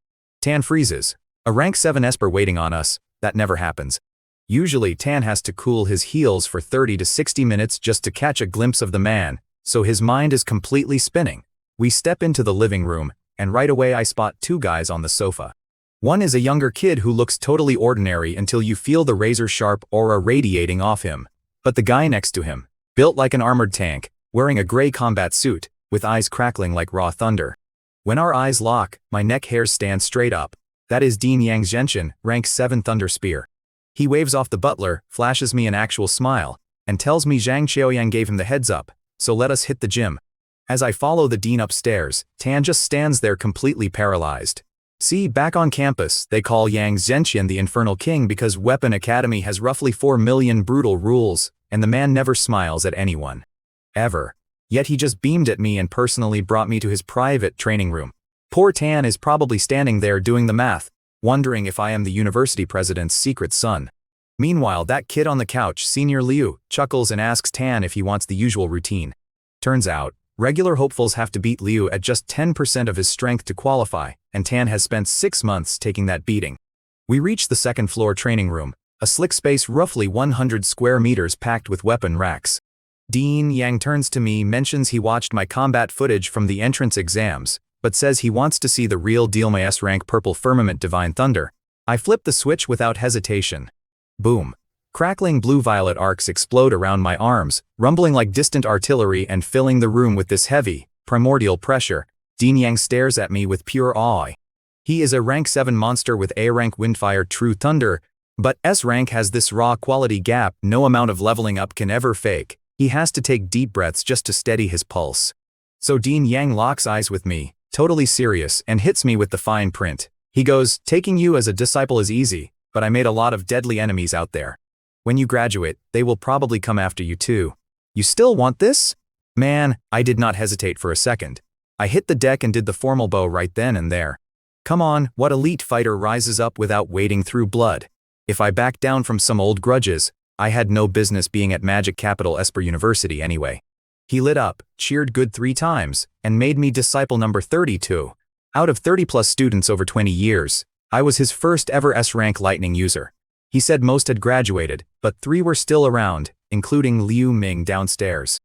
Tan freezes. A rank 7 Esper waiting on us? That never happens. Usually Tan has to cool his heels for 30 to 60 minutes just to catch a glimpse of the man, so his mind is completely spinning. We step into the living room, and right away I spot 2 guys on the sofa. One is a younger kid who looks totally ordinary until you feel the razor-sharp aura radiating off him. But the guy next to him, built like an armored tank, wearing a gray combat suit, with eyes crackling like raw thunder. When our eyes lock, my neck hairs stand straight up. That is Dean Yang Zhenshin, rank 7 Thunder Spear. He waves off the butler, flashes me an actual smile, and tells me Zhang Xiaoyang gave him the heads up, so let us hit the gym. As I follow the dean upstairs, Tan just stands there completely paralyzed. See, back on campus, they call Yang Zhenshin the Infernal King because Weapon Academy has roughly 4 million brutal rules, and the man never smiles at anyone. Ever. Yet he just beamed at me and personally brought me to his private training room. Poor Tan is probably standing there doing the math, wondering if I am the university president's secret son. Meanwhile, that kid on the couch, Senior Liu, chuckles and asks Tan if he wants the usual routine. Turns out, regular hopefuls have to beat Liu at just 10% of his strength to qualify, and Tan has spent 6 months taking that beating. We reach the 2nd floor training room, a slick space roughly 100 square meters packed with weapon racks. Dean Yang turns to me, mentions he watched my combat footage from the entrance exams, but says he wants to see the real deal. My S-rank Purple Firmament Divine Thunder. I flip the switch without hesitation. Boom. Crackling blue-violet arcs explode around my arms, rumbling like distant artillery and filling the room with this heavy, primordial pressure. Dean Yang stares at me with pure awe. He is a rank 7 monster with A-rank Windfire True Thunder, but S-rank has this raw quality gap no amount of leveling up can ever fake. He has to take deep breaths just to steady his pulse. So Dean Yang locks eyes with me, totally serious, and hits me with the fine print. He goes, "Taking you as a disciple is easy, but I made a lot of deadly enemies out there. When you graduate, they will probably come after you too. You still want this?" Man, I did not hesitate for a second. I hit the deck and did the formal bow right then and there. Come on, what elite fighter rises up without wading through blood? If I backed down from some old grudges, I had no business being at Magic Capital Esper University anyway. He lit up, cheered good 3 times, and made me disciple number 32. Out of 30+ students over 20 years, I was his first ever S-rank lightning user. He said most had graduated, but 3 were still around, including Liu Ming downstairs.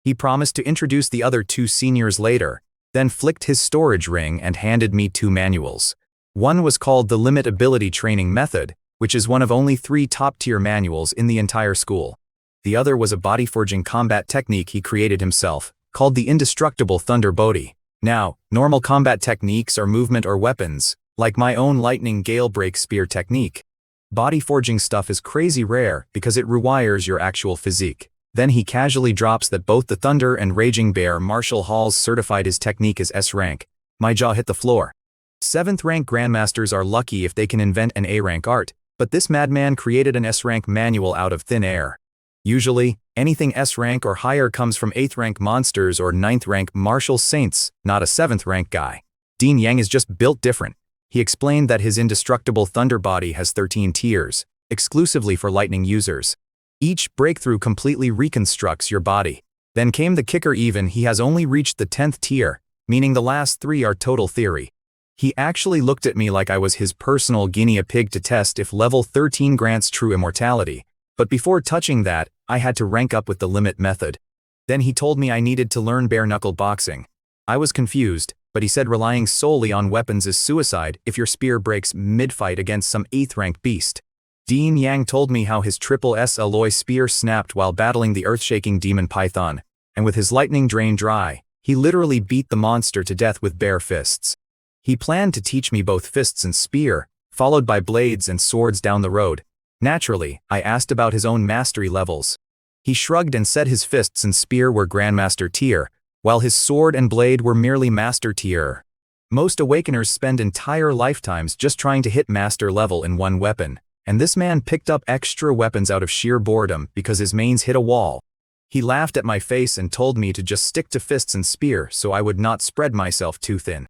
He promised to introduce the other 2 seniors later, then flicked his storage ring and handed me 2 manuals. One was called the Limit Ability Training Method, which is one of only 3 top-tier manuals in the entire school. The other was a body-forging combat technique he created himself, called the Indestructible Thunder Bodhi. Now, normal combat techniques are movement or weapons, like my own Lightning Gale Break Spear technique. Body forging stuff is crazy rare because it rewires your actual physique. Then he casually drops that both the Thunder and Raging Bear Marshall Halls certified his technique as S rank. My jaw hit the floor. 7th rank grandmasters are lucky if they can invent an A rank art, but this madman created an S rank manual out of thin air. Usually, anything S rank or higher comes from 8th rank monsters or 9th rank martial saints, not a 7th rank guy. Dean Yang is just built different. He explained that his indestructible thunder body has 13 tiers, exclusively for lightning users. Each breakthrough completely reconstructs your body. Then came the kicker, even he has only reached the 10th tier, meaning the last 3 are total theory. He actually looked at me like I was his personal guinea pig to test if level 13 grants true immortality. But before touching that, I had to rank up with the limit method. Then he told me I needed to learn bare-knuckle boxing. I was confused, but he said relying solely on weapons is suicide if your spear breaks mid-fight against some 8th rank beast. Dean Yang told me how his triple S alloy spear snapped while battling the earth-shaking demon python, and with his lightning drain dry, he literally beat the monster to death with bare fists. He planned to teach me both fists and spear, followed by blades and swords down the road. Naturally, I asked about his own mastery levels. He shrugged and said his fists and spear were Grandmaster tier, while his sword and blade were merely Master tier. Most Awakeners spend entire lifetimes just trying to hit Master level in one weapon, and this man picked up extra weapons out of sheer boredom because his mains hit a wall. He laughed at my face and told me to just stick to fists and spear so I would not spread myself too thin.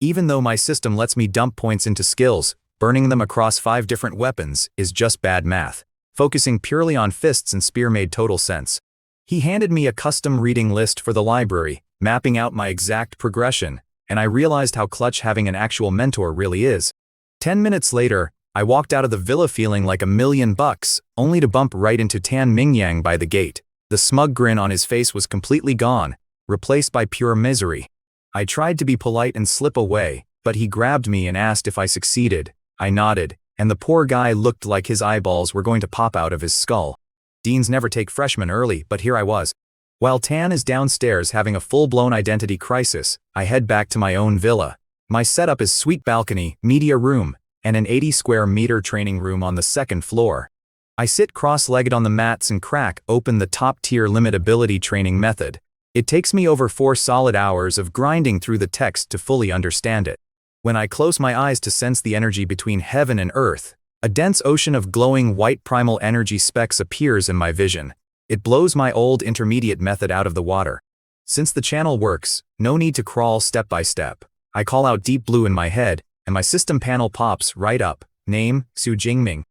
Even though my system lets me dump points into skills, burning them across 5 different weapons is just bad math. Focusing purely on fists and spear made total sense. He handed me a custom reading list for the library, mapping out my exact progression, and I realized how clutch having an actual mentor really is. 10 minutes later, I walked out of the villa feeling like $1,000,000, only to bump right into Tan Mingyang by the gate. The smug grin on his face was completely gone, replaced by pure misery. I tried to be polite and slip away, but he grabbed me and asked if I succeeded. I nodded, and the poor guy looked like his eyeballs were going to pop out of his skull. Deans never take freshmen early, but here I was. While Tan is downstairs having a full-blown identity crisis, I head back to my own villa. My setup is suite balcony, media room, and an 80 square meter training room on the 2nd floor. I sit cross-legged on the mats and crack open the top-tier limit ability training method. It takes me over 4 solid hours of grinding through the text to fully understand it. When I close my eyes to sense the energy between heaven and earth, a dense ocean of glowing white primal energy specks appears in my vision. It blows my old intermediate method out of the water. Since the channel works, no need to crawl step by step. I call out deep blue in my head, and my system panel pops right up. Name, Su Jingming.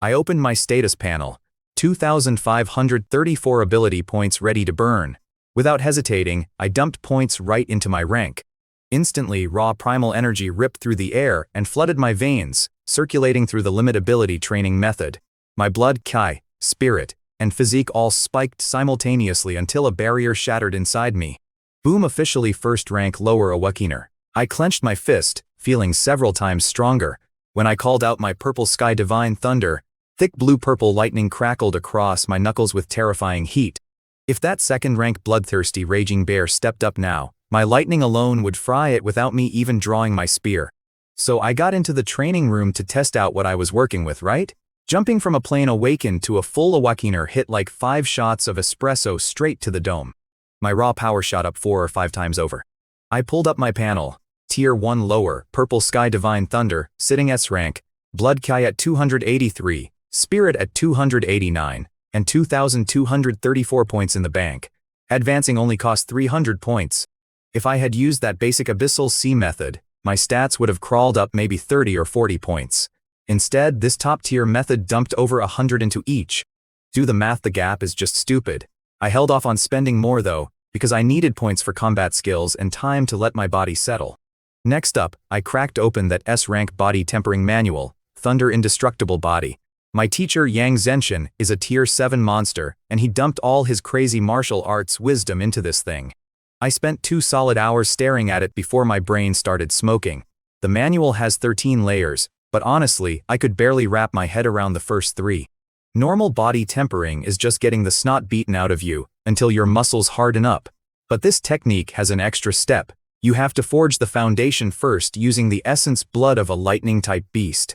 I open my status panel. 2,534 ability points ready to burn. Without hesitating, I dumped points right into my rank. Instantly, raw primal energy ripped through the air and flooded my veins, circulating through the limit ability training method. My blood, chi, spirit, and physique all spiked simultaneously until a barrier shattered inside me. Boom, officially 1st rank lower Awakener. I clenched my fist, feeling several times stronger. When I called out my purple sky divine thunder, thick blue-purple lightning crackled across my knuckles with terrifying heat. If that 2nd rank bloodthirsty raging bear stepped up now, my lightning alone would fry it without me even drawing my spear. So I got into the training room to test out what I was working with, right? Jumping from a plain awakened to a full Awakener hit like 5 shots of espresso straight to the dome. My raw power shot up 4 or 5 times over. I pulled up my panel. Tier 1 lower, purple sky divine thunder, sitting S rank, blood chi at 283, spirit at 289, and 2,234 points in the bank. Advancing only cost 300 points. If I had used that basic abyssal C method, my stats would have crawled up maybe 30 or 40 points. Instead, this top-tier method dumped over 100 into each. Do the math, the gap is just stupid. I held off on spending more though, because I needed points for combat skills and time to let my body settle. Next up, I cracked open that S-rank body tempering manual, Thunder Indestructible Body. My teacher Yang Zenshin is a tier 7 monster, and he dumped all his crazy martial arts wisdom into this thing. I spent 2 solid hours staring at it before my brain started smoking. The manual has 13 layers, but honestly, I could barely wrap my head around the first 3. Normal body tempering is just getting the snot beaten out of you until your muscles harden up. But this technique has an extra step. You have to forge the foundation first using the essence blood of a lightning-type beast.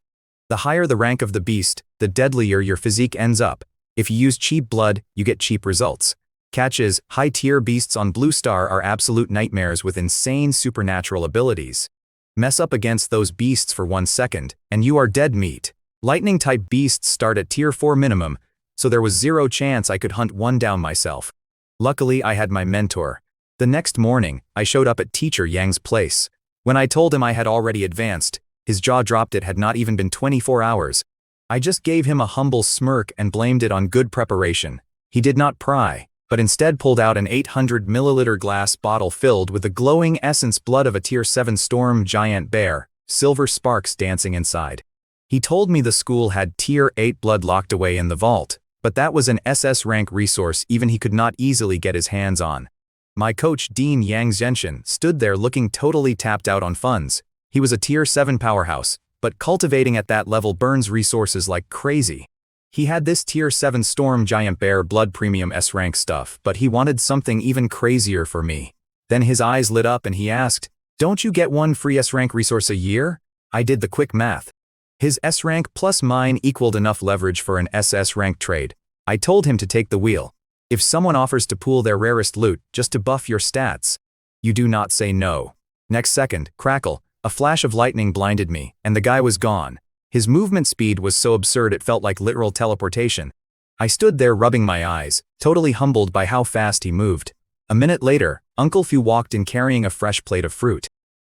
The higher the rank of the beast, the deadlier your physique ends up. If you use cheap blood, you get cheap results. Catch is, high-tier beasts on Blue Star are absolute nightmares with insane supernatural abilities. Mess up against those beasts for 1 second, and you are dead meat. Lightning-type beasts start at tier 4 minimum, so there was zero chance I could hunt one down myself. Luckily, I had my mentor. The next morning, I showed up at Teacher Yang's place. When I told him I had already advanced, his jaw dropped. It had not even been 24 hours. I just gave him a humble smirk and blamed it on good preparation. He did not pry, but instead pulled out an 800 milliliter glass bottle filled with the glowing essence blood of a tier 7 storm giant bear, silver sparks dancing inside. He told me the school had tier 8 blood locked away in the vault, but that was an SS rank resource even he could not easily get his hands on. My coach Dean Yang Zenshin stood there looking totally tapped out on funds. He was a tier 7 powerhouse, but cultivating at that level burns resources like crazy. He had this tier 7 storm giant bear blood premium S rank stuff, but he wanted something even crazier for me. Then his eyes lit up and he asked, "Don't you get one free S rank resource a year?" I did the quick math. His S rank plus mine equaled enough leverage for an SS rank trade. I told him to take the wheel. If someone offers to pool their rarest loot just to buff your stats, you do not say no. Next second, crackle, a flash of lightning blinded me, and the guy was gone. His movement speed was so absurd it felt like literal teleportation. I stood there rubbing my eyes, totally humbled by how fast he moved. A minute later, Uncle Fu walked in carrying a fresh plate of fruit.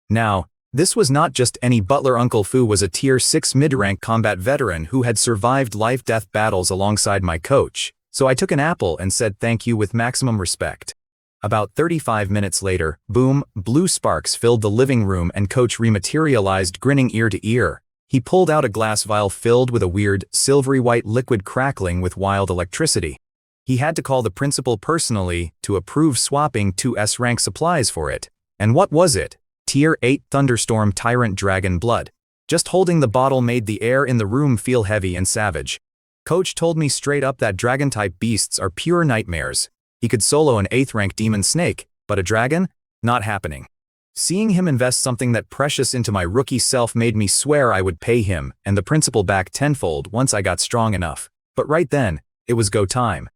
Now, this was not just any butler. Uncle Fu was a tier 6 mid-rank combat veteran who had survived life-death battles alongside my coach, so I took an apple and said thank you with maximum respect. About 35 minutes later, boom, blue sparks filled the living room and coach rematerialized grinning ear to ear. He pulled out a glass vial filled with a weird, silvery white liquid crackling with wild electricity. He had to call the principal personally to approve swapping 2 S-rank supplies for it. And what was it? Tier 8 Thunderstorm Tyrant Dragon Blood. Just holding the bottle made the air in the room feel heavy and savage. Coach told me straight up that dragon-type beasts are pure nightmares. He could solo an 8th rank demon snake, but a dragon? Not happening. Seeing him invest something that precious into my rookie self made me swear I would pay him and the principal back tenfold once I got strong enough. But right then, it was go time.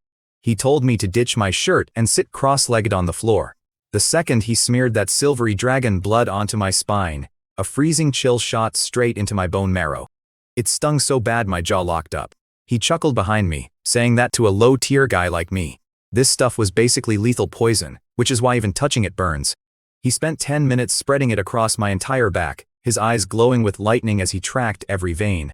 He told me to ditch my shirt and sit cross-legged on the floor. The second he smeared that silvery dragon blood onto my spine, a freezing chill shot straight into my bone marrow. It stung so bad my jaw locked up. He chuckled behind me, saying that to a low-tier guy like me. This stuff was basically lethal poison, which is why even touching it burns. He spent 10 minutes spreading it across my entire back, his eyes glowing with lightning as he tracked every vein.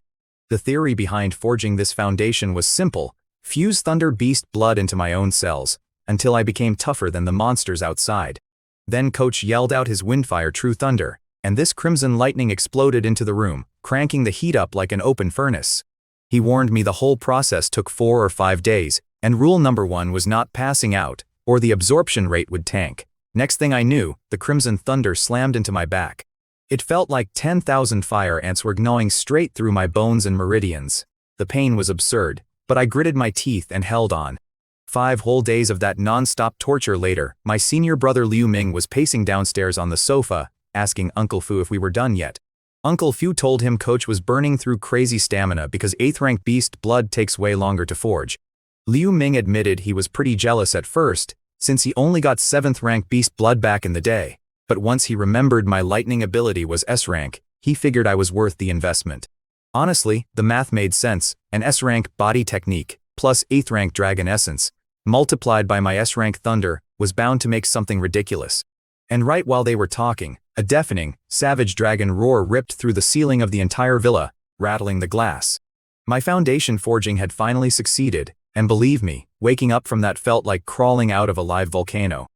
The theory behind forging this foundation was simple: fuse Thunder Beast blood into my own cells, until I became tougher than the monsters outside. Then Coach yelled out his Windfire True Thunder, and this crimson lightning exploded into the room, cranking the heat up like an open furnace. He warned me the whole process took 4 or 5 days, and rule number 1 was not passing out, or the absorption rate would tank. Next thing I knew, the crimson thunder slammed into my back. It felt like 10,000 fire ants were gnawing straight through my bones and meridians. The pain was absurd, but I gritted my teeth and held on. 5 whole days of that non-stop torture later, my senior brother Liu Ming was pacing downstairs on the sofa, asking Uncle Fu if we were done yet. Uncle Fu told him Coach was burning through crazy stamina because 8th rank beast blood takes way longer to forge. Liu Ming admitted he was pretty jealous at first, since he only got 7th rank beast blood back in the day, but once he remembered my lightning ability was S rank, he figured I was worth the investment. Honestly, the math made sense. An S rank body technique, plus 8th rank dragon essence, multiplied by my S rank thunder, was bound to make something ridiculous. And right while they were talking, a deafening, savage dragon roar ripped through the ceiling of the entire villa, rattling the glass. My foundation forging had finally succeeded, and believe me, waking up from that felt like crawling out of a live volcano.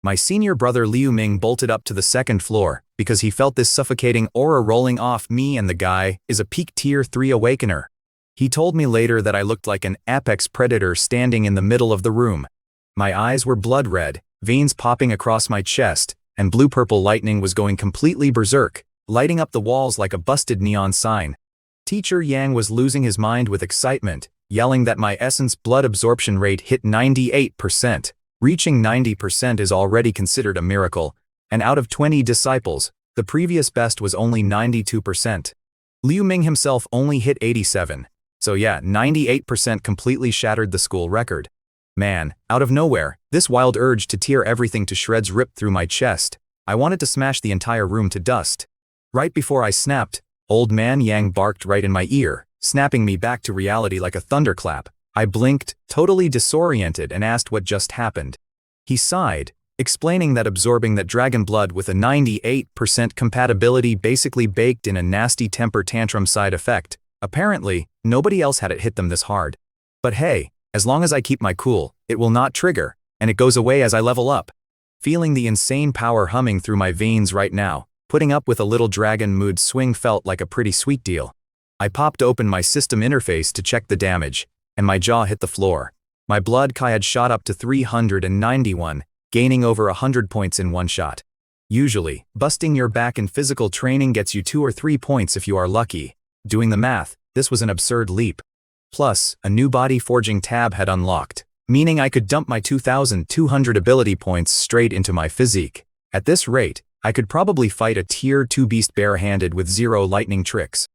My senior brother Liu Ming bolted up to the 2nd floor, because he felt this suffocating aura rolling off me, and the guy is a peak tier 3 awakener. He told me later that I looked like an apex predator standing in the middle of the room. My eyes were blood red, veins popping across my chest, and blue-purple lightning was going completely berserk, lighting up the walls like a busted neon sign. Teacher Yang was losing his mind with excitement, yelling that my essence blood absorption rate hit 98%. Reaching 90% is already considered a miracle, and out of 20 disciples, the previous best was only 92%. Liu Ming himself only hit 87. So yeah, 98% completely shattered the school record. Man, out of nowhere, this wild urge to tear everything to shreds ripped through my chest. I wanted to smash the entire room to dust. Right before I snapped, Old Man Yang barked right in my ear, snapping me back to reality like a thunderclap. I blinked, totally disoriented, and asked what just happened. He sighed, explaining that absorbing that dragon blood with a 98% compatibility basically baked in a nasty temper tantrum side effect. Apparently, nobody else had it hit them this hard. But hey, as long as I keep my cool, it will not trigger, and it goes away as I level up. Feeling the insane power humming through my veins right now, putting up with a little dragon mood swing felt like a pretty sweet deal. I popped open my system interface to check the damage, and my jaw hit the floor. My blood Chi had shot up to 391, gaining over 100 points in one shot. Usually, busting your back in physical training gets you 2 or 3 points if you are lucky. Doing the math, this was an absurd leap. Plus, a new body forging tab had unlocked, meaning I could dump my 2,200 ability points straight into my physique. At this rate, I could probably fight a tier 2 beast barehanded with 0 lightning tricks.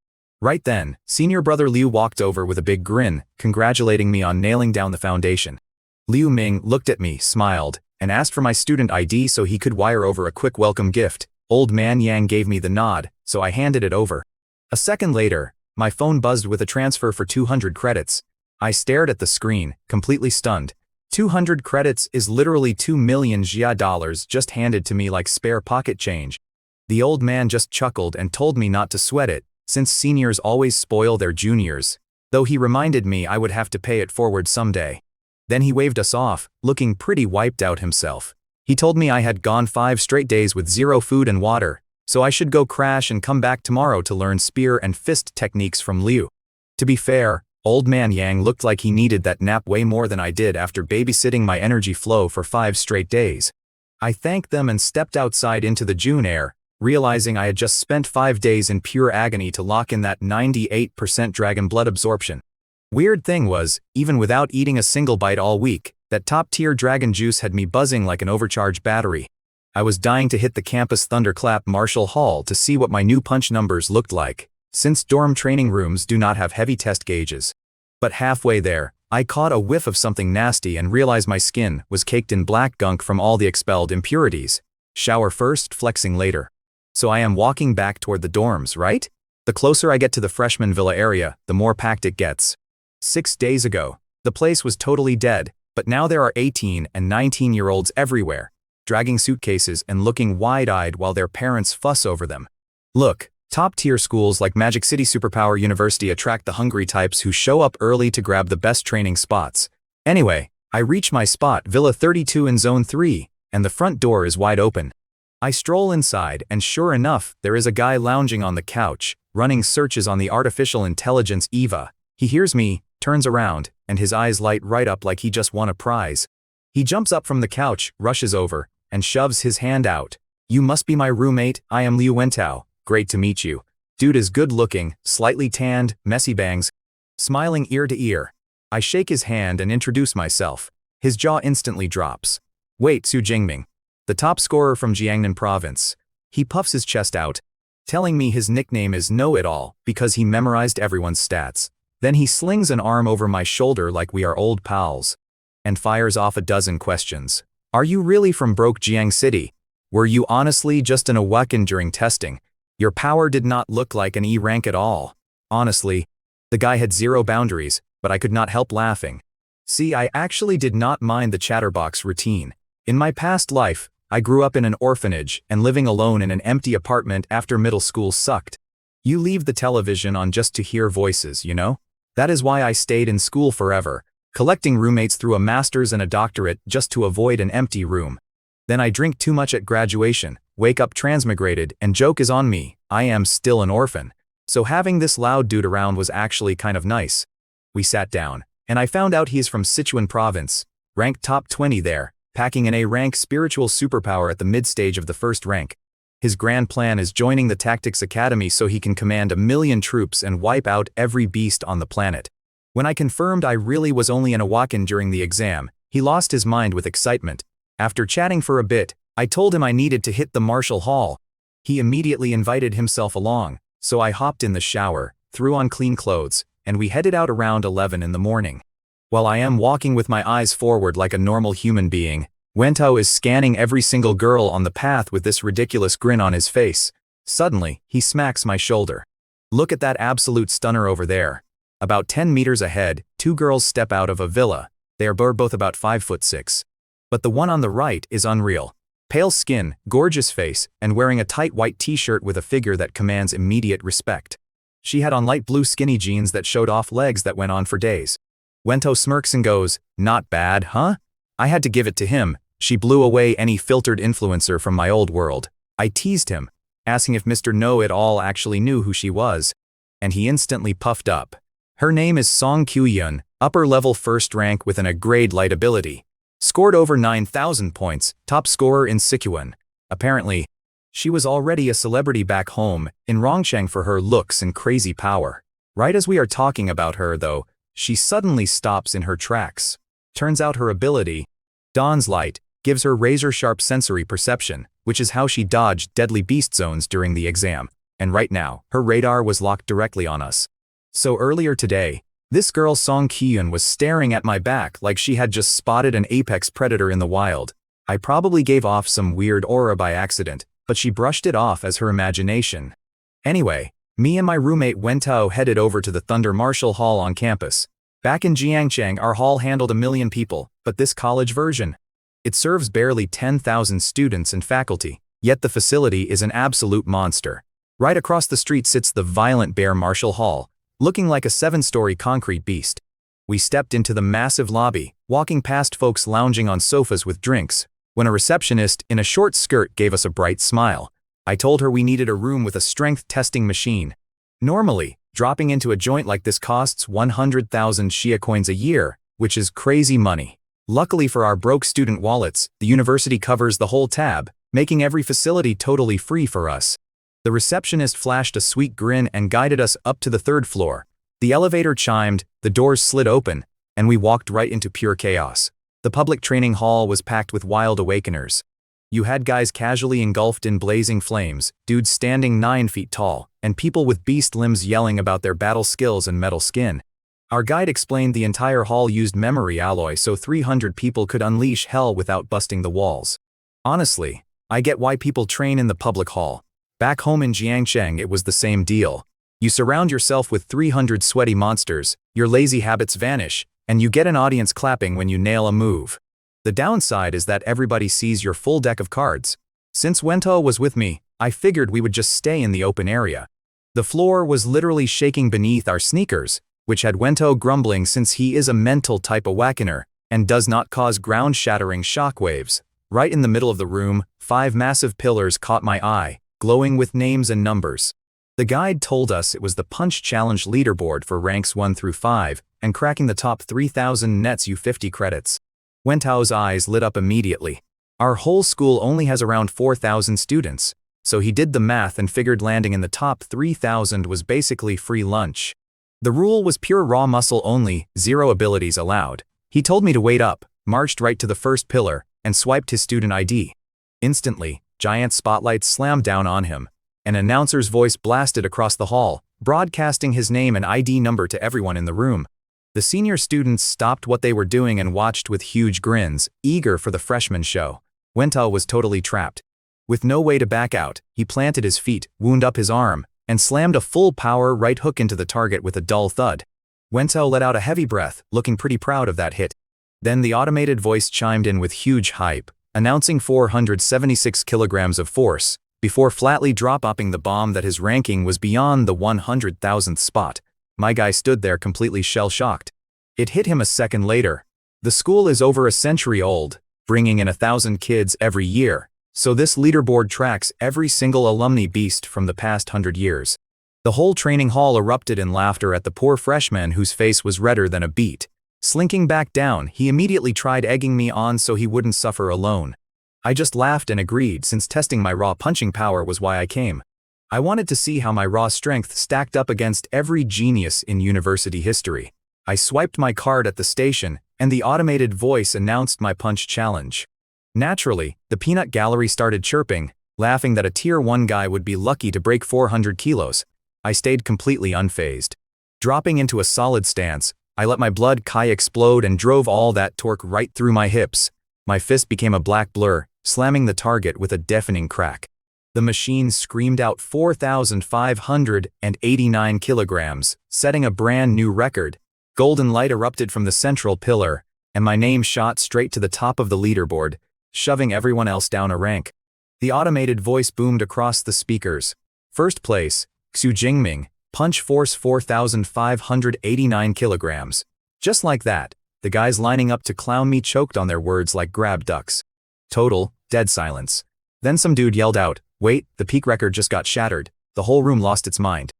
Right then, senior brother Liu walked over with a big grin, congratulating me on nailing down the foundation. Liu Ming looked at me, smiled, and asked for my student ID so he could wire over a quick welcome gift. Old Man Yang gave me the nod, so I handed it over. A second later, my phone buzzed with a transfer for 200 credits. I stared at the screen, completely stunned. 200 credits is literally 2 million Jia dollars just handed to me like spare pocket change. The old man just chuckled and told me not to sweat it, since seniors always spoil their juniors, though he reminded me I would have to pay it forward someday. Then he waved us off, looking pretty wiped out himself. He told me I had gone 5 straight days with 0 food and water, so I should go crash and come back tomorrow to learn spear and fist techniques from Liu. To be fair, Old Man Yang looked like he needed that nap way more than I did after babysitting my energy flow for 5 straight days. I thanked them and stepped outside into the June air, realizing I had just spent 5 days in pure agony to lock in that 98% dragon blood absorption. Weird thing was, even without eating a single bite all week, that top-tier dragon juice had me buzzing like an overcharged battery. I was dying to hit the campus thunderclap Marshall Hall to see what my new punch numbers looked like, since dorm training rooms do not have heavy test gauges. But halfway there, I caught a whiff of something nasty and realized my skin was caked in black gunk from all the expelled impurities. Shower first, flexing later. So I am walking back toward the dorms, right? The closer I get to the freshman villa area, the more packed it gets. 6 days ago, the place was totally dead, but now there are 18 and 19-year-olds everywhere, dragging suitcases and looking wide-eyed while their parents fuss over them. Look, top-tier schools like Magic City Superpower University attract the hungry types who show up early to grab the best training spots. Anyway, I reach my spot, Villa 32 in Zone 3, and the front door is wide open. I stroll inside, and sure enough, there is a guy lounging on the couch, running searches on the artificial intelligence Eva. He hears me, turns around, and his eyes light right up like he just won a prize. He jumps up from the couch, rushes over, and shoves his hand out. "You must be my roommate, I am Liu Wentao. Great to meet you." Dude is good looking, slightly tanned, messy bangs, smiling ear to ear. I shake his hand and introduce myself. His jaw instantly drops. "Wait, Su Jingming, the top scorer from Jiangnan province." He puffs his chest out, telling me his nickname is Know-It-All because he memorized everyone's stats. Then he slings an arm over my shoulder like we are old pals, and fires off a dozen questions. "Are you really from broke Jiang City? Were you honestly just an awakens during testing? Your power did not look like an E rank at all." Honestly, the guy had 0 boundaries, but I could not help laughing. See, I actually did not mind the chatterbox routine. In my past life, I grew up in an orphanage and living alone in an empty apartment after middle school sucked. You leave the television on just to hear voices, you know? That is why I stayed in school forever, collecting roommates through a master's and a doctorate just to avoid an empty room. Then I drink too much at graduation, wake up transmigrated, and joke is on me, I am still an orphan. so having this loud dude around was actually kind of nice. We sat down, and I found out he's from Sichuan province, ranked top 20 there, packing an A-rank spiritual superpower at the mid-stage of the first rank. His grand plan is joining the Tactics Academy so he can command 1,000,000 troops and wipe out every beast on the planet. When I confirmed I really was only an awakens during the exam, he lost his mind with excitement. After chatting for a bit, I told him I needed to hit the martial hall. He immediately invited himself along, so I hopped in the shower, threw on clean clothes, and we headed out around 11 in the morning. While I am walking with my eyes forward like a normal human being, Wento is scanning every single girl on the path with this ridiculous grin on his face. Suddenly, he smacks my shoulder. Look at that absolute stunner over there. About 10 meters ahead, 2 girls step out of a villa. They are both about 5'6". But the one on the right is unreal. Pale skin, gorgeous face, and wearing a tight white t-shirt with a figure that commands immediate respect. She had on light blue skinny jeans that showed off legs that went on for days. Wento smirks and goes, "Not bad, huh?" I had to give it to him. She blew away any filtered influencer from my old world. I teased him, asking if Mr. Know-It-All actually knew who she was, and he instantly puffed up. Her name is Song Kyu-yeon, upper level first rank with a grade light ability. Scored over 9,000 points, top scorer in Sichuan. Apparently, she was already a celebrity back home in Rongcheng for her looks and crazy power. Right as we are talking about her though, she suddenly stops in her tracks. Turns out her ability, Dawn's Light, gives her razor-sharp sensory perception, which is how she dodged deadly beast zones during the exam, and right now, her radar was locked directly on us. So earlier today, this girl Song Kyu-yeon was staring at my back like she had just spotted an apex predator in the wild. I probably gave off some weird aura by accident, but she brushed it off as her imagination. Anyway, me and my roommate Wento headed over to the Thunder Martial Hall on campus. Back in Jiangcheng, our hall handled 1,000,000 people, but this college version, it serves barely 10,000 students and faculty, yet the facility is an absolute monster. Right across the street sits the violent Bear Martial Hall, looking like a 7-story concrete beast. We stepped into the massive lobby, walking past folks lounging on sofas with drinks, when a receptionist in a short skirt gave us a bright smile. I told her we needed a room with a strength testing machine. Normally, dropping into a joint like this costs 100,000 Shia coins a year, which is crazy money. Luckily for our broke student wallets, the university covers the whole tab, making every facility totally free for us. The receptionist flashed a sweet grin and guided us up to the 3rd floor. The elevator chimed, the doors slid open, and we walked right into pure chaos. The public training hall was packed with wild awakeners. You had guys casually engulfed in blazing flames, dudes standing 9 feet tall, and people with beast limbs yelling about their battle skills and metal skin. Our guide explained the entire hall used memory alloy so 300 people could unleash hell without busting the walls. Honestly, I get why people train in the public hall. Back home in Jiangcheng it was the same deal. You surround yourself with 300 sweaty monsters, your lazy habits vanish, and you get an audience clapping when you nail a move. The downside is that everybody sees your full deck of cards. Since Wento was with me, I figured we would just stay in the open area. The floor was literally shaking beneath our sneakers, which had Wento grumbling since he is a mental type awakener and does not cause ground-shattering shockwaves. Right in the middle of the room, 5 massive pillars caught my eye, glowing with names and numbers. The guide told us it was the Punch Challenge leaderboard for ranks 1 through 5, and cracking the top 3,000 nets you 50 credits. Wento's eyes lit up immediately. Our whole school only has around 4,000 students, so he did the math and figured landing in the top 3,000 was basically free lunch. The rule was pure raw muscle only, 0 abilities allowed. He told me to wait up, marched right to the first pillar, and swiped his student ID. Instantly, giant spotlights slammed down on him. An announcer's voice blasted across the hall, broadcasting his name and ID number to everyone in the room. The senior students stopped what they were doing and watched with huge grins, eager for the freshman show. Wento was totally trapped. With no way to back out, he planted his feet, wound up his arm, and slammed a full power right hook into the target with a dull thud. Wento let out a heavy breath, looking pretty proud of that hit. Then the automated voice chimed in with huge hype, announcing 476 kilograms of force, before flatly dropping the bomb that his ranking was beyond the 100,000th spot. My guy stood there completely shell-shocked. It hit him a second later. The school is over a century old, bringing in 1,000 kids every year, so this leaderboard tracks every single alumni beast from the past 100 years. The whole training hall erupted in laughter at the poor freshman whose face was redder than a beet. Slinking back down, he immediately tried egging me on so he wouldn't suffer alone. I just laughed and agreed, since testing my raw punching power was why I came. I wanted to see how my raw strength stacked up against every genius in university history. I swiped my card at the station, and the automated voice announced my punch challenge. Naturally, the peanut gallery started chirping, laughing that a Tier 1 guy would be lucky to break 400 kilos. I stayed completely unfazed. Dropping into a solid stance, I let my blood chi explode and drove all that torque right through my hips. My fist became a black blur, slamming the target with a deafening crack. The machine screamed out 4,589 kilograms, setting a brand new record. Golden light erupted from the central pillar, and my name shot straight to the top of the leaderboard, shoving everyone else down a rank. The automated voice boomed across the speakers. First place, Xu Jingming, punch force 4,589 kilograms. Just like that, the guys lining up to clown me choked on their words like grab ducks. Total, dead silence. Then some dude yelled out, "Wait, the peak record just got shattered." The whole room lost its mind.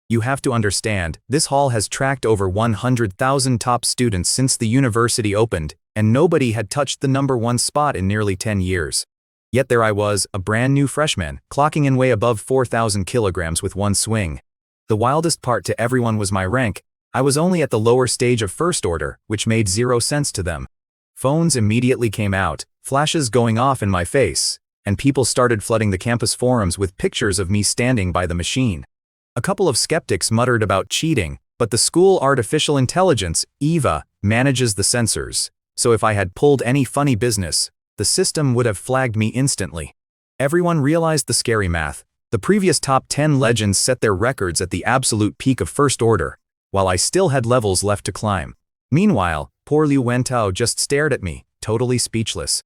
You have to understand, this hall has tracked over 100,000 top students since the university opened, and nobody had touched the #1 spot in nearly 10 years. Yet there I was, a brand new freshman, clocking in way above 4,000 kilograms with one swing. The wildest part to everyone was my rank. I was only at the lower stage of first order, which made zero sense to them. Phones immediately came out, flashes going off in my face, and people started flooding the campus forums with pictures of me standing by the machine. A couple of skeptics muttered about cheating, but the school artificial intelligence, EVA, manages the sensors, so if I had pulled any funny business, the system would have flagged me instantly. Everyone realized the scary math. The previous top 10 legends set their records at the absolute peak of first order, while I still had levels left to climb. Meanwhile, poor Liu Wentao just stared at me, totally speechless.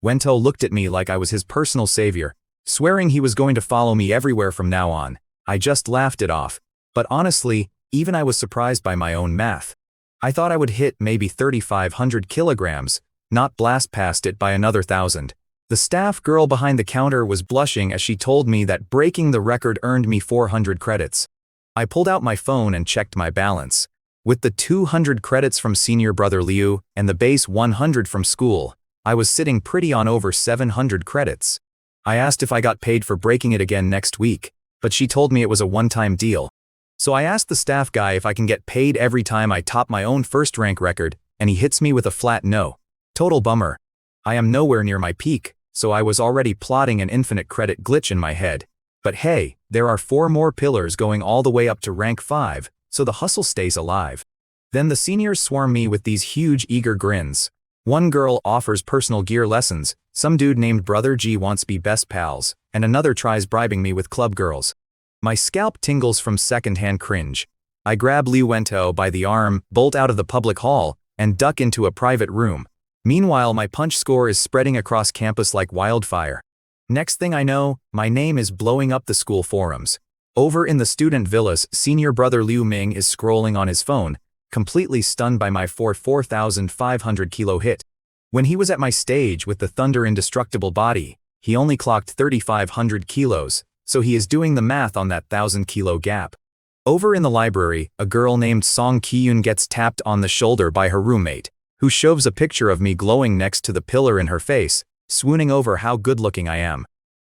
Wentao looked at me like I was his personal savior, swearing he was going to follow me everywhere from now on. I just laughed it off, but honestly, even I was surprised by my own math. I thought I would hit maybe 3,500 kilograms, not blast past it by another 1,000. The staff girl behind the counter was blushing as she told me that breaking the record earned me 400 credits. I pulled out my phone and checked my balance. With the 200 credits from senior brother Liu and the base 100 from school, I was sitting pretty on over 700 credits. I asked if I got paid for breaking it again next week, but she told me it was a one-time deal. So I asked the staff guy if I can get paid every time I top my own first rank record, and he hits me with a flat no. Total bummer. I am nowhere near my peak, so I was already plotting an infinite credit glitch in my head. But hey, there are 4 more pillars going all the way up to rank 5, so the hustle stays alive. Then the seniors swarm me with these huge eager grins. One girl offers personal gear lessons, some dude named Brother G wants be best pals, and another tries bribing me with club girls. My scalp tingles from secondhand cringe. I grab Liu Wentao by the arm, bolt out of the public hall, and duck into a private room. Meanwhile, my punch score is spreading across campus like wildfire. Next thing I know, my name is blowing up the school forums. Over in the student villas, senior brother Liu Ming is scrolling on his phone, completely stunned by my 4,500 kilo hit. When he was at my stage with the thunder indestructible body, he only clocked 3,500 kilos, so he is doing the math on that 1,000 kilo gap. Over in the library, a girl named Song Kiyun gets tapped on the shoulder by her roommate, who shoves a picture of me glowing next to the pillar in her face, swooning over how good-looking I am.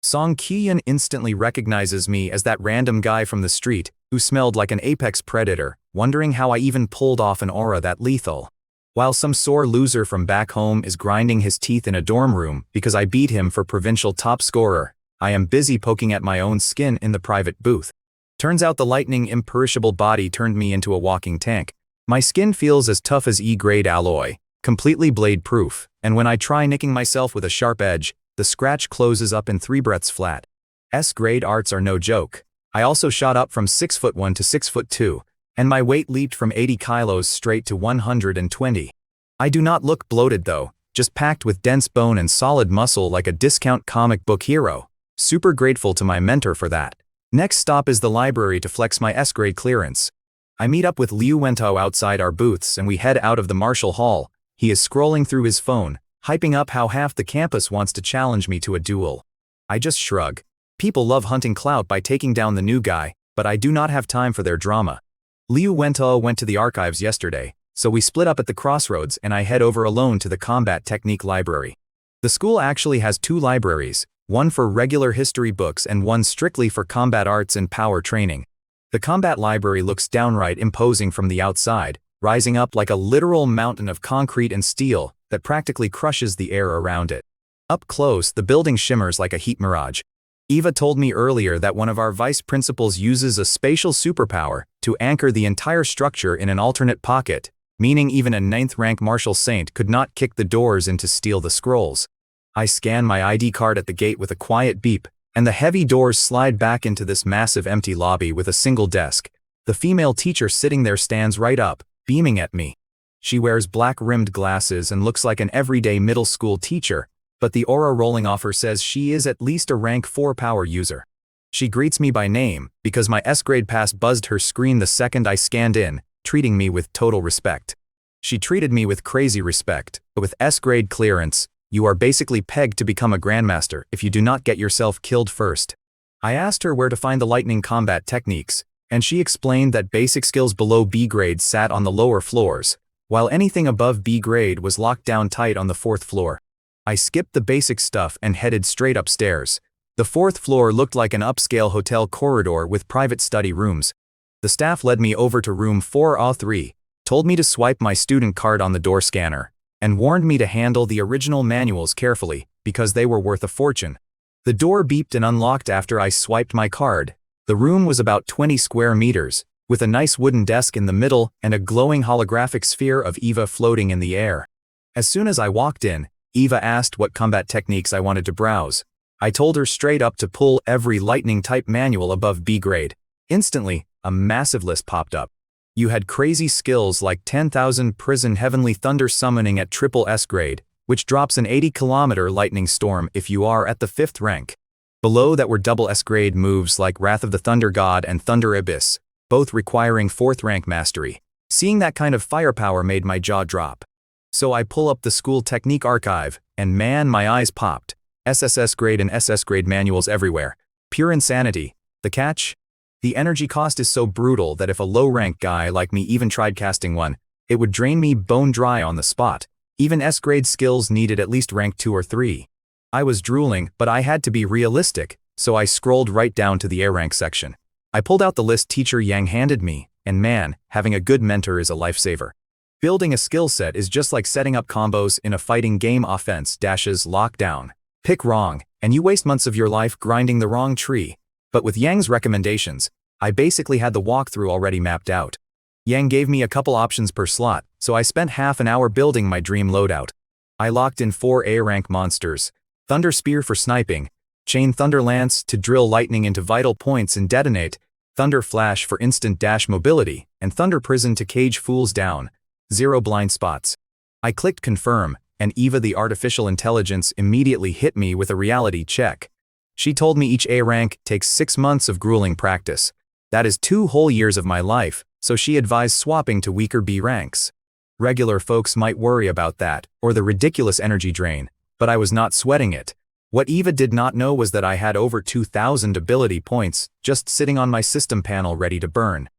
Song Kiyun instantly recognizes me as that random guy from the street, who smelled like an apex predator, wondering how I even pulled off an aura that lethal. While some sore loser from back home is grinding his teeth in a dorm room because I beat him for provincial top scorer, I am busy poking at my own skin in the private booth. Turns out the lightning imperishable body turned me into a walking tank. My skin feels as tough as E-grade alloy, completely blade-proof, and when I try nicking myself with a sharp edge, the scratch closes up in 3 breaths flat. S-grade arts are no joke. I also shot up from 6'1" to 6'2", and my weight leaped from 80 kilos straight to 120. I do not look bloated though, just packed with dense bone and solid muscle like a discount comic book hero. Super grateful to my mentor for that. Next stop is the library to flex my S-grade clearance. I meet up with Liu Wentao outside our booths and we head out of the Marshall Hall. He is scrolling through his phone, hyping up how half the campus wants to challenge me to a duel. I just shrug. People love hunting clout by taking down the new guy, but I do not have time for their drama. Liu Wento went to the archives yesterday, so we split up at the crossroads and I head over alone to the combat technique library. The school actually has 2 libraries, one for regular history books and one strictly for combat arts and power training. The combat library looks downright imposing from the outside, rising up like a literal mountain of concrete and steel that practically crushes the air around it. Up close, the building shimmers like a heat mirage. Eva told me earlier that one of our vice principals uses a spatial superpower to anchor the entire structure in an alternate pocket, meaning even a 9th-rank martial saint could not kick the doors in to steal the scrolls. I scan my ID card at the gate with a quiet beep, and the heavy doors slide back into this massive empty lobby with a single desk. The female teacher sitting there stands right up, beaming at me. She wears black-rimmed glasses and looks like an everyday middle school teacher, but the aura rolling off her says she is at least a rank 4 power user. She greets me by name, because my S-grade pass buzzed her screen the second I scanned in, treating me with total respect. She treated me with crazy respect, but with S-grade clearance, you are basically pegged to become a grandmaster if you do not get yourself killed first. I asked her where to find the lightning combat techniques, and she explained that basic skills below B grade sat on the lower floors, while anything above B grade was locked down tight on the 4th floor. I skipped the basic stuff and headed straight upstairs. The 4th floor looked like an upscale hotel corridor with private study rooms. The staff led me over to room 403, told me to swipe my student card on the door scanner, and warned me to handle the original manuals carefully, because they were worth a fortune. The door beeped and unlocked after I swiped my card. The room was about 20 square meters, with a nice wooden desk in the middle and a glowing holographic sphere of Eva floating in the air. As soon as I walked in, Eva asked what combat techniques I wanted to browse. I told her straight up to pull every lightning-type manual above B grade. Instantly, a massive list popped up. You had crazy skills like 10,000 prison heavenly thunder summoning at triple S grade, which drops an 80-kilometer lightning storm if you are at the 5th rank. Below that were double S grade moves like Wrath of the Thunder God and Thunder Abyss, both requiring 4th rank mastery. Seeing that kind of firepower made my jaw drop. So I pull up the school technique archive, and man, my eyes popped. SSS grade and SS grade manuals everywhere. Pure insanity. The catch? The energy cost is so brutal that if a low-rank guy like me even tried casting one, it would drain me bone dry on the spot. Even S-grade skills needed at least rank 2 or 3. I was drooling, but I had to be realistic, so I scrolled right down to the A rank section. I pulled out the list Teacher Yang handed me, and man, having a good mentor is a lifesaver. Building a skill set is just like setting up combos in a fighting game. Offense dashes lockdown. Pick wrong, and you waste months of your life grinding the wrong tree. But with Yang's recommendations, I basically had the walkthrough already mapped out. Yang gave me a couple options per slot, so I spent half an hour building my dream loadout. I locked in 4 A-rank monsters: Thunder Spear for sniping, Chain Thunder Lance to drill lightning into vital points and detonate, Thunder Flash for instant dash mobility, and Thunder Prison to cage fools down. 0 blind spots. I clicked confirm, and Eva the artificial intelligence immediately hit me with a reality check. She told me each A rank takes 6 months of grueling practice. That is 2 whole years of my life, so she advised swapping to weaker B ranks. Regular folks might worry about that, or the ridiculous energy drain, but I was not sweating it. What Eva did not know was that I had over 2,000 ability points just sitting on my system panel ready to burn.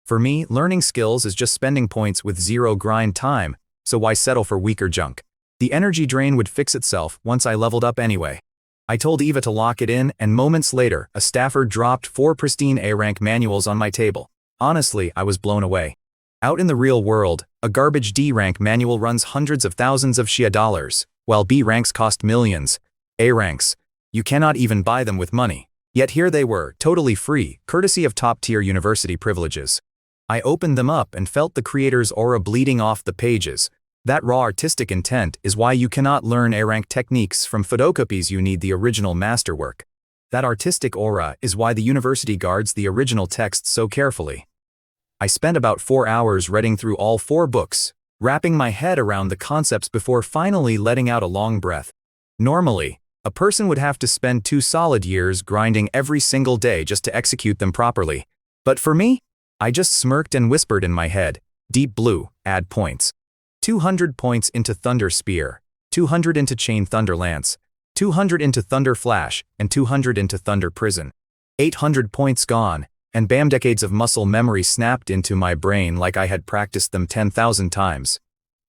For me, learning skills is just spending points with 0 grind time, so why settle for weaker junk? The energy drain would fix itself once I leveled up anyway. I told Eva to lock it in, and moments later, a staffer dropped 4 pristine A-rank manuals on my table. Honestly, I was blown away. Out in the real world, a garbage D-rank manual runs hundreds of thousands of Shia dollars, while B ranks cost millions. A ranks, you cannot even buy them with money. Yet here they were, totally free, courtesy of top-tier university privileges. I opened them up and felt the creator's aura bleeding off the pages. That raw artistic intent is why you cannot learn A-rank techniques from photocopies. You need the original masterwork. That artistic aura is why the university guards the original text so carefully. I spent about 4 hours reading through all 4 books, wrapping my head around the concepts before finally letting out a long breath. Normally, a person would have to spend 2 solid years grinding every single day just to execute them properly. But for me, I just smirked and whispered in my head, Deep Blue, add points. 200 points into Thunder Spear, 200 into Chain Thunder Lance, 200 into Thunder Flash, and 200 into Thunder Prison. 800 points gone, And bam, decades of muscle memory snapped into my brain like I had practiced them 10,000 times.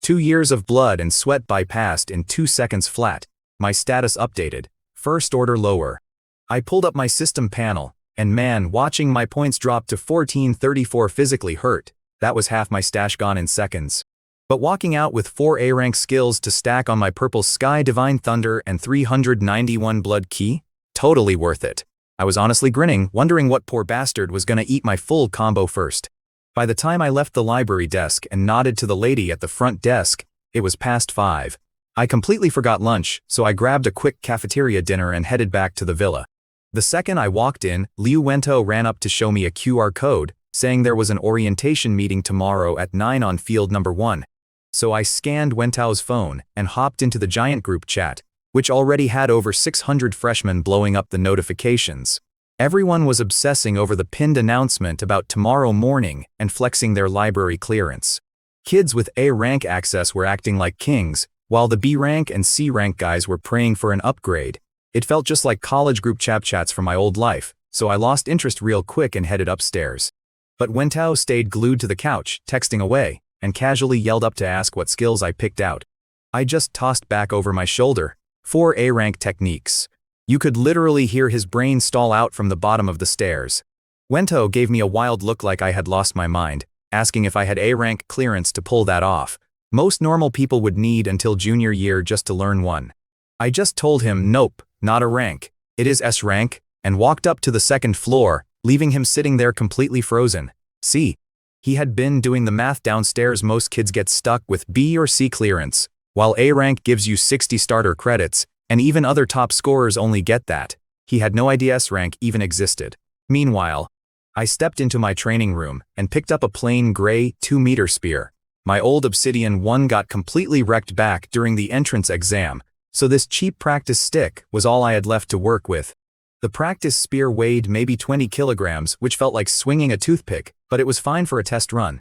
2 years of blood and sweat bypassed in 2 seconds flat. My status updated. First order lower. I pulled up my system panel, and man, watching my points drop to 1434 physically hurt. That was half my stash gone in seconds. But walking out with 4 A rank skills to stack on my purple Sky Divine Thunder and 391 blood key? Totally worth it. I was honestly grinning, wondering what poor bastard was gonna eat my full combo first. By the time I left the library desk and nodded to the lady at the front desk, it was past 5. I completely forgot lunch, so I grabbed a quick cafeteria dinner and headed back to the villa. The second I walked in, Liu Wento ran up to show me a QR code, saying there was an orientation meeting tomorrow at 9 on field number 1. So I scanned Wento's phone and hopped into the giant group chat, which already had over 600 freshmen blowing up the notifications. Everyone was obsessing over the pinned announcement about tomorrow morning and flexing their library clearance. Kids with A rank access were acting like kings, while the B rank and C rank guys were praying for an upgrade. It felt just like college group chats from my old life, so I lost interest real quick and headed upstairs. But Wento stayed glued to the couch, texting away, and casually yelled up to ask what skills I picked out. I just tossed back over my shoulder. 4 A rank techniques. You could literally hear his brain stall out from the bottom of the stairs. Wento gave me a wild look like I had lost my mind, asking if I had A rank clearance to pull that off. Most normal people would need until junior year just to learn one. I just told him nope, not a rank. It is S rank, and walked up to the second floor, leaving him sitting there completely frozen. See? He had been doing the math downstairs. Most kids get stuck with B or C clearance, while A rank gives you 60 starter credits, and even other top scorers only get that. He had no idea S rank even existed. Meanwhile, I stepped into my training room and picked up a plain gray 2-meter spear. My old Obsidian 1 got completely wrecked back during the entrance exam, so this cheap practice stick was all I had left to work with. The practice spear weighed maybe 20 kilograms, which felt like swinging a toothpick, but it was fine for a test run.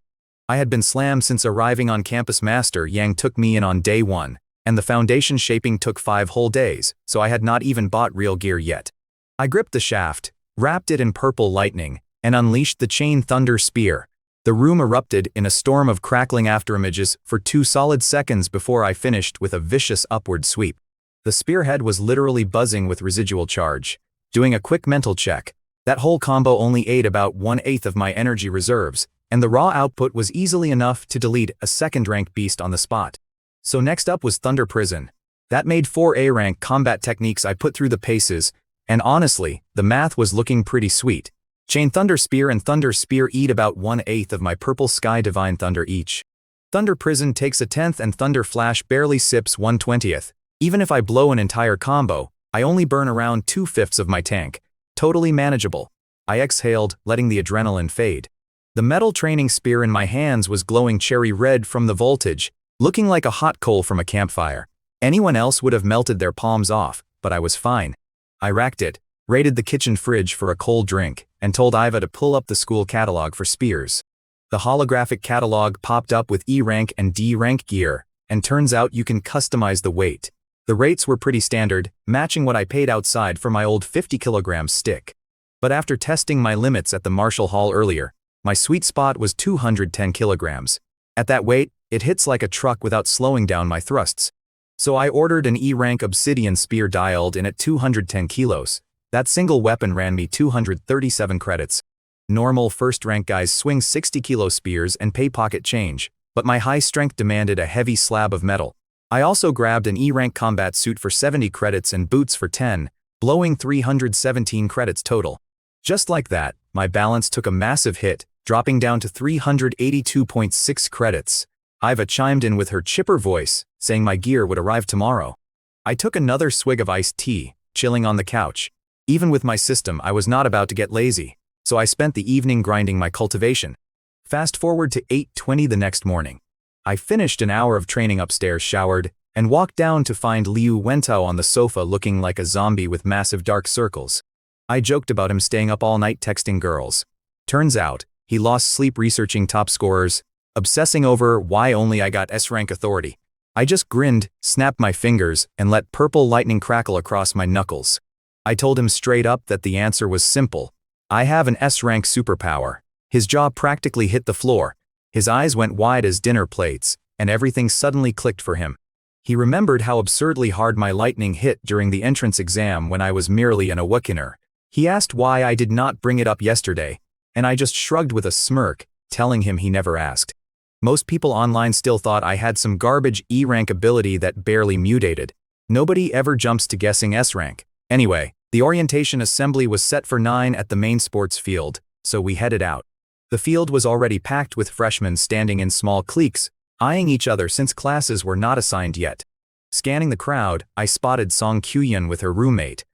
I had been slammed since arriving on campus. Master Yang took me in on day 1, and the foundation shaping took 5 whole days, so I had not even bought real gear yet. I gripped the shaft, wrapped it in purple lightning, and unleashed the Chain Thunder Spear. The room erupted in a storm of crackling afterimages for 2 solid seconds before I finished with a vicious upward sweep. The spearhead was literally buzzing with residual charge. Doing a quick mental check, that whole combo only ate about 1/8 of my energy reserves, and the raw output was easily enough to delete a second-rank beast on the spot. So next up was Thunder Prison. That made 4 A rank combat techniques I put through the paces, and honestly, the math was looking pretty sweet. Chain Thunder Spear and Thunder Spear eat about 1/8 of my purple Sky Divine Thunder each. Thunder Prison takes 1/10 and Thunder Flash barely sips 1/20. Even if I blow an entire combo, I only burn around 2/5 of my tank. Totally manageable. I exhaled, letting the adrenaline fade. The metal training spear in my hands was glowing cherry red from the voltage, looking like a hot coal from a campfire. Anyone else would have melted their palms off, but I was fine. I racked it, raided the kitchen fridge for a cold drink, and told Iva to pull up the school catalog for spears. The holographic catalog popped up with E rank and D rank gear, and turns out you can customize the weight. The rates were pretty standard, matching what I paid outside for my old 50-kilogram stick. But after testing my limits at the Marshall Hall earlier, my sweet spot was 210 kilograms. At that weight, it hits like a truck without slowing down my thrusts. So I ordered an E-rank Obsidian spear dialed in at 210 kilos. That single weapon ran me 237 credits. Normal first-rank guys swing 60-kilo spears and pay pocket change, but my high strength demanded a heavy slab of metal. I also grabbed an E-rank combat suit for 70 credits and boots for 10, blowing 317 credits total. Just like that, my balance took a massive hit, dropping down to 382.6 credits. Iva chimed in with her chipper voice, saying my gear would arrive tomorrow. I took another swig of iced tea, chilling on the couch. Even with my system, I was not about to get lazy, so I spent the evening grinding my cultivation. Fast forward to 8:20 the next morning. I finished an hour of training upstairs, showered, and walked down to find Liu Wento on the sofa looking like a zombie with massive dark circles. I joked about him staying up all night texting girls. Turns out, he lost sleep researching top scorers, obsessing over why only I got S-rank authority. I just grinned, snapped my fingers, and let purple lightning crackle across my knuckles. I told him straight up that the answer was simple. I have an S-rank superpower. His jaw practically hit the floor. His eyes went wide as dinner plates, and everything suddenly clicked for him. He remembered how absurdly hard my lightning hit during the entrance exam when I was merely an awakener. He asked why I did not bring it up yesterday, and I just shrugged with a smirk, telling him he never asked. Most people online still thought I had some garbage E-rank ability that barely mutated. Nobody ever jumps to guessing S-rank. Anyway, the orientation assembly was set for 9 at the main sports field, so we headed out. The field was already packed with freshmen standing in small cliques, eyeing each other since classes were not assigned yet. Scanning the crowd, I spotted Song Kyuyun with her roommate.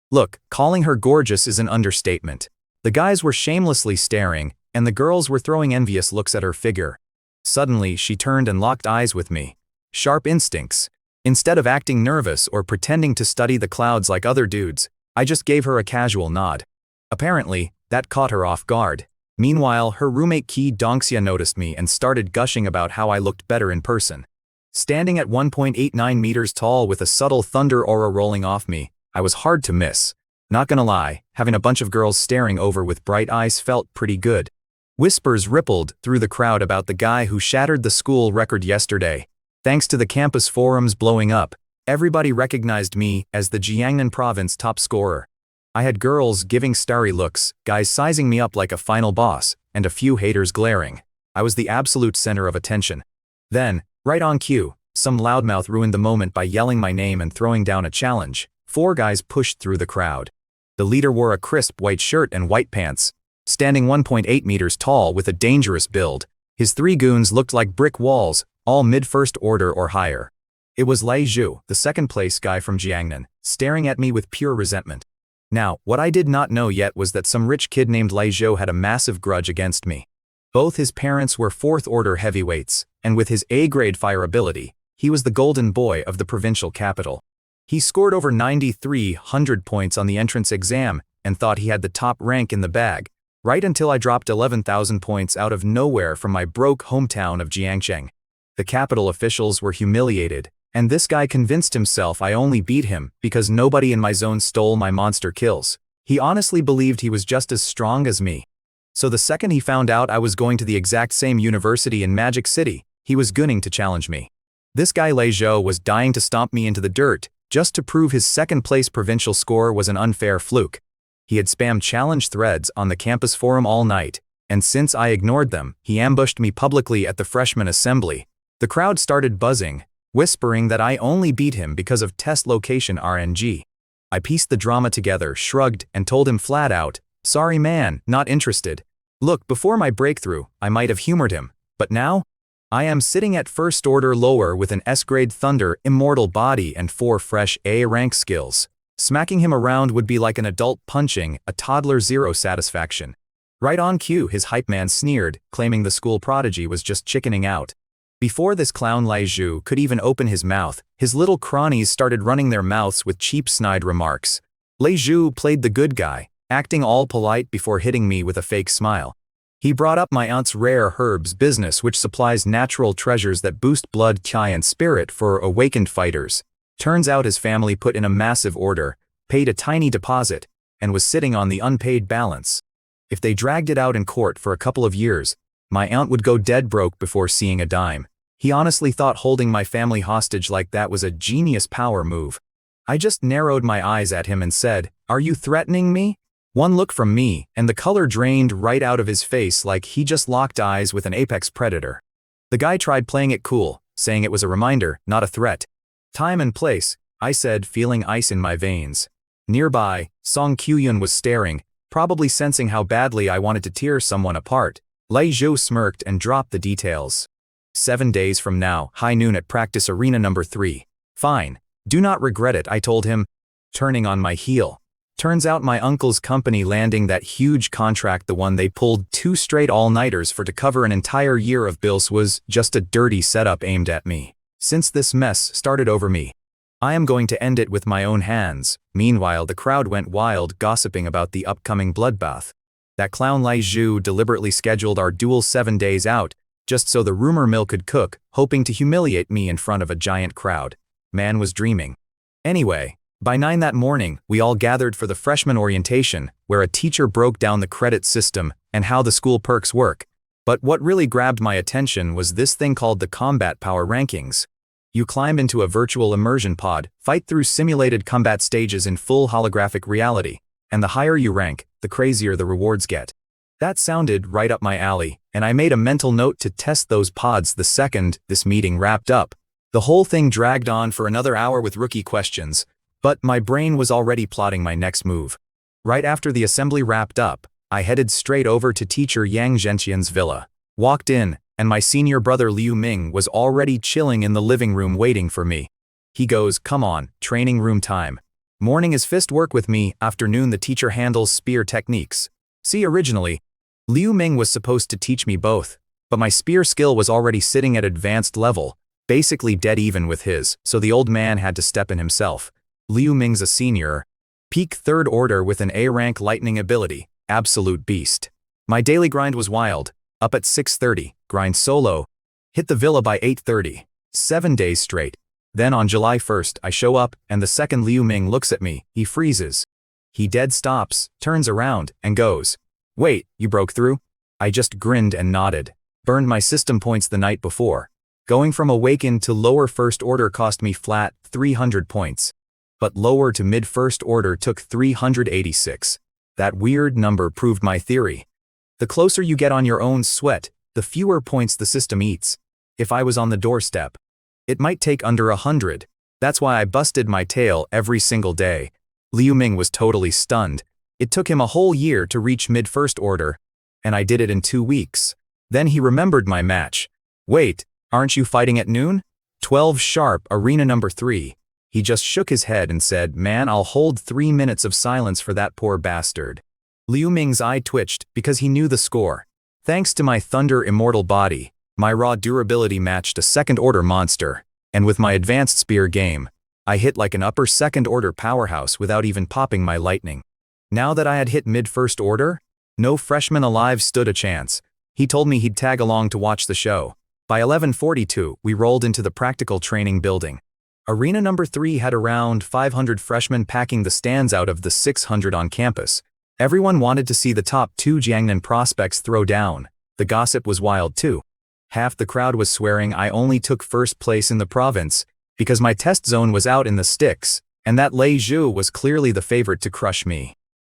Look, calling her gorgeous is an understatement. The guys were shamelessly staring, and the girls were throwing envious looks at her figure. Suddenly, she turned and locked eyes with me. Sharp instincts. Instead of acting nervous or pretending to study the clouds like other dudes, I just gave her a casual nod. Apparently, that caught her off guard. Meanwhile, her roommate Ki Dongxia noticed me and started gushing about how I looked better in person. Standing at 1.89 meters tall with a subtle thunder aura rolling off me, I was hard to miss. Not gonna lie, having a bunch of girls staring over with bright eyes felt pretty good. Whispers rippled through the crowd about the guy who shattered the school record yesterday. Thanks to the campus forums blowing up, everybody recognized me as the Jiangnan province top scorer. I had girls giving starry looks, guys sizing me up like a final boss, and a few haters glaring. I was the absolute center of attention. Then, right on cue, some loudmouth ruined the moment by yelling my name and throwing down a challenge. 4 guys pushed through the crowd. The leader wore a crisp white shirt and white pants, standing 1.8 meters tall with a dangerous build. His 3 goons looked like brick walls, all mid-first order or higher. It was Lei Zhu, the second-place guy from Jiangnan, staring at me with pure resentment. Now, what I did not know yet was that some rich kid named Lei Zhu had a massive grudge against me. Both his parents were 4th-order heavyweights, and with his A-grade fire ability, he was the golden boy of the provincial capital. He scored over 9,300 points on the entrance exam and thought he had the top rank in the bag, right until I dropped 11,000 points out of nowhere from my broke hometown of Jiangcheng. The capital officials were humiliated, and this guy convinced himself I only beat him because nobody in my zone stole my monster kills. He honestly believed he was just as strong as me. So the second he found out I was going to the exact same university in Magic City, he was gunning to challenge me. This guy Lei Zhou was dying to stomp me into the dirt, just to prove his second-place provincial score was an unfair fluke. He had spammed challenge threads on the campus forum all night, and since I ignored them, he ambushed me publicly at the freshman assembly. The crowd started buzzing, whispering that I only beat him because of test location RNG. I pieced the drama together, shrugged, and told him flat out, "Sorry man, not interested." Look, before my breakthrough, I might have humored him, but now? I am sitting at first order lower with an S-grade thunder, immortal body, and 4 fresh A-rank skills. Smacking him around would be like an adult punching a toddler, zero satisfaction. Right on cue, his hype man sneered, claiming the school prodigy was just chickening out. Before this clown Lei Zhu could even open his mouth, his little cronies started running their mouths with cheap snide remarks. Lei Zhu played the good guy, acting all polite before hitting me with a fake smile. He brought up my aunt's rare herbs business, which supplies natural treasures that boost blood, chi, and spirit for awakened fighters. Turns out his family put in a massive order, paid a tiny deposit, and was sitting on the unpaid balance. If they dragged it out in court for a couple of years, my aunt would go dead broke before seeing a dime. He honestly thought holding my family hostage like that was a genius power move. I just narrowed my eyes at him and said, "Are you threatening me?" One look from me, and the color drained right out of his face like he just locked eyes with an apex predator. The guy tried playing it cool, saying it was a reminder, not a threat. "Time and place," I said, feeling ice in my veins. Nearby, Song Kyuyun was staring, probably sensing how badly I wanted to tear someone apart. Lei Zhou smirked and dropped the details. 7 days from now, high noon at practice arena number 3. Fine. Do not regret it, I told him, turning on my heel. Turns out my uncle's company landing that huge contract, the one they pulled 2 straight all-nighters for to cover an entire year of bills, was just a dirty setup aimed at me. Since this mess started over me, I am going to end it with my own hands. Meanwhile, the crowd went wild, gossiping about the upcoming bloodbath. That clown Lei Zhu deliberately scheduled our duel 7 days out, just so the rumor mill could cook, hoping to humiliate me in front of a giant crowd. Man was dreaming. Anyway, By 9 that morning, we all gathered for the freshman orientation, where a teacher broke down the credit system and how the school perks work. But what really grabbed my attention was this thing called the Combat Power Rankings. You climb into a virtual immersion pod, fight through simulated combat stages in full holographic reality, and the higher you rank, the crazier the rewards get. That sounded right up my alley, and I made a mental note to test those pods the second this meeting wrapped up. The whole thing dragged on for another hour with rookie questions, but my brain was already plotting my next move. Right after the assembly wrapped up, I headed straight over to teacher Yang Zhenqian's villa. Walked in, and my senior brother Liu Ming was already chilling in the living room waiting for me. He goes, "Come on, training room time. Morning is fist work with me, afternoon the teacher handles spear techniques." See, originally, Liu Ming was supposed to teach me both, but my spear skill was already sitting at advanced level, basically dead even with his, so the old man had to step in himself. Liu Ming's a senior, peak 3rd order with an A-rank lightning ability, absolute beast. My daily grind was wild, up at 6:30, grind solo, hit the villa by 8:30, 7 days straight. Then on July 1st I show up and the second Liu Ming looks at me, he freezes. He dead stops, turns around, and goes, "Wait, you broke through?" I just grinned and nodded. Burned my system points the night before. Going from awakened to lower 1st order cost me flat 300 points. But lower to mid 1st order took 386. That weird number proved my theory. The closer you get on your own sweat, the fewer points the system eats. If I was on the doorstep, it might take under 100. That's why I busted my tail every single day. Liu Ming was totally stunned. It took him a whole year to reach mid 1st order, and I did it in 2 weeks. Then he remembered my match. "Wait, aren't you fighting at noon? 12 sharp, arena number 3. He just shook his head and said, "Man, I'll hold 3 minutes of silence for that poor bastard." Liu Ming's eye twitched because he knew the score. Thanks to my Thunder Immortal body, my raw durability matched a 2nd order monster, and with my advanced spear game, I hit like an upper 2nd order powerhouse without even popping my lightning. Now that I had hit mid 1st order, no freshman alive stood a chance. He told me he'd tag along to watch the show. By 11:42, we rolled into the practical training building. Arena number 3 had around 500 freshmen packing the stands out of the 600 on campus. Everyone wanted to see the top 2 Jiangnan prospects throw down. The gossip was wild too. Half the crowd was swearing I only took 1st place in the province because my test zone was out in the sticks, and that Lei Zhu was clearly the favorite to crush me.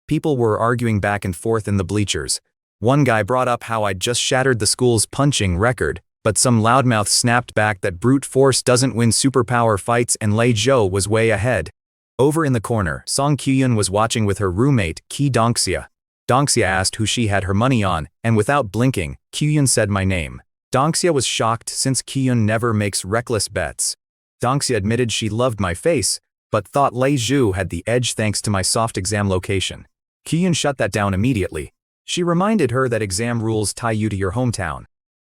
People were arguing back and forth in the bleachers. One guy brought up how I'd just shattered the school's punching record, but some loudmouth snapped back that brute force doesn't win superpower fights and Lei Zhou was way ahead. Over in the corner, Song Kyun was watching with her roommate, Ki Dongxia. Dongxia asked who she had her money on, and without blinking, Kyun said my name. Dongxia was shocked since Kyun never makes reckless bets. Dongxia admitted she loved my face, but thought Lei Zhu had the edge thanks to my soft exam location. Kyun shut that down immediately. She reminded her that exam rules tie you to your hometown.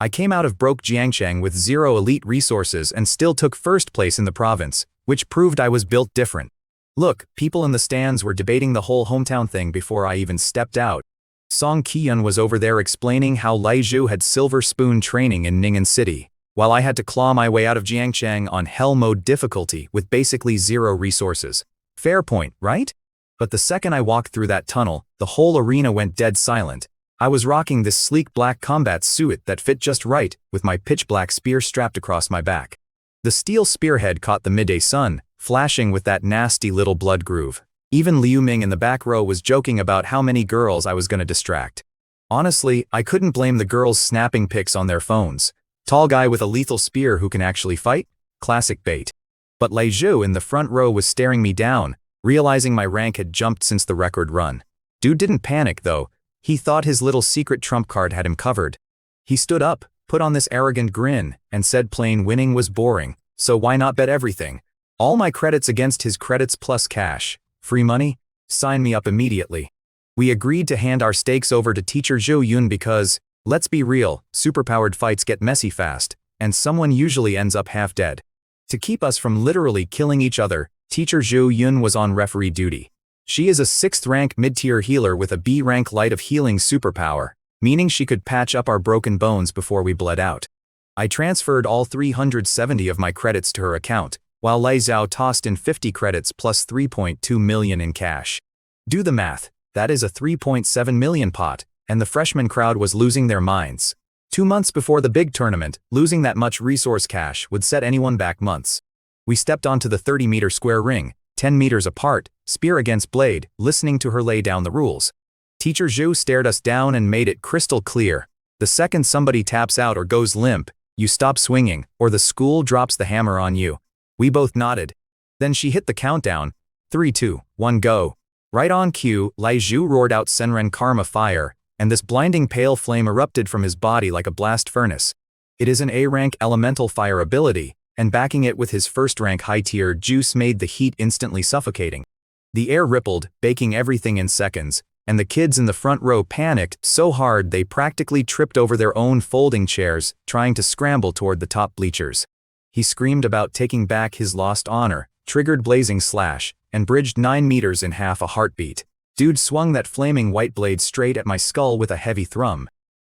I came out of broke Jiangcheng with 0 elite resources and still took 1st place in the province, which proved I was built different. Look, people in the stands were debating the whole hometown thing before I even stepped out. Song Kyun was over there explaining how Lei Zhu had silver spoon training in Ning'an City, while I had to claw my way out of Jiangcheng on hell mode difficulty with basically 0 resources. Fair point, right? But the second I walked through that tunnel, the whole arena went dead silent. I was rocking this sleek black combat suit that fit just right, with my pitch black spear strapped across my back. The steel spearhead caught the midday sun, flashing with that nasty little blood groove. Even Liu Ming in the back row was joking about how many girls I was gonna distract. Honestly, I couldn't blame the girls snapping pics on their phones. Tall guy with a lethal spear who can actually fight? Classic bait. But Lei Zhu in the front row was staring me down, realizing my rank had jumped since the record run. Dude didn't panic though. He thought his little secret trump card had him covered. He stood up, put on this arrogant grin, and said plain winning was boring, so why not bet everything? All my credits against his credits plus cash. Free money? Sign me up immediately. We agreed to hand our stakes over to teacher Zhou Yun because, let's be real, superpowered fights get messy fast, and someone usually ends up half dead. To keep us from literally killing each other, teacher Zhou Yun was on referee duty. She is a 6th rank mid-tier healer with a B rank light of healing superpower, meaning she could patch up our broken bones before we bled out. I transferred all 370 of my credits to her account, while Lei Zhao tossed in 50 credits plus 3.2 million in cash. Do the math, that is a 3.7 million pot, and the freshman crowd was losing their minds. 2 months before the big tournament, losing that much resource cash would set anyone back months. We stepped onto the 30-meter square ring, 10 meters apart, spear against blade, listening to her lay down the rules. Teacher Zhu stared us down and made it crystal clear. The second somebody taps out or goes limp, you stop swinging, or the school drops the hammer on you. We both nodded. Then she hit the countdown. 3, 2, 1, go. Right on cue, Lai Zhu roared out Senran Karma Fire, and this blinding pale flame erupted from his body like a blast furnace. It is an A-rank elemental fire ability, and backing it with his first-rank high-tier juice made the heat instantly suffocating. The air rippled, baking everything in seconds, and the kids in the front row panicked so hard they practically tripped over their own folding chairs, trying to scramble toward the top bleachers. He screamed about taking back his lost honor, triggered blazing slash, and bridged 9 meters in half a heartbeat. Dude swung that flaming white blade straight at my skull with a heavy thrum.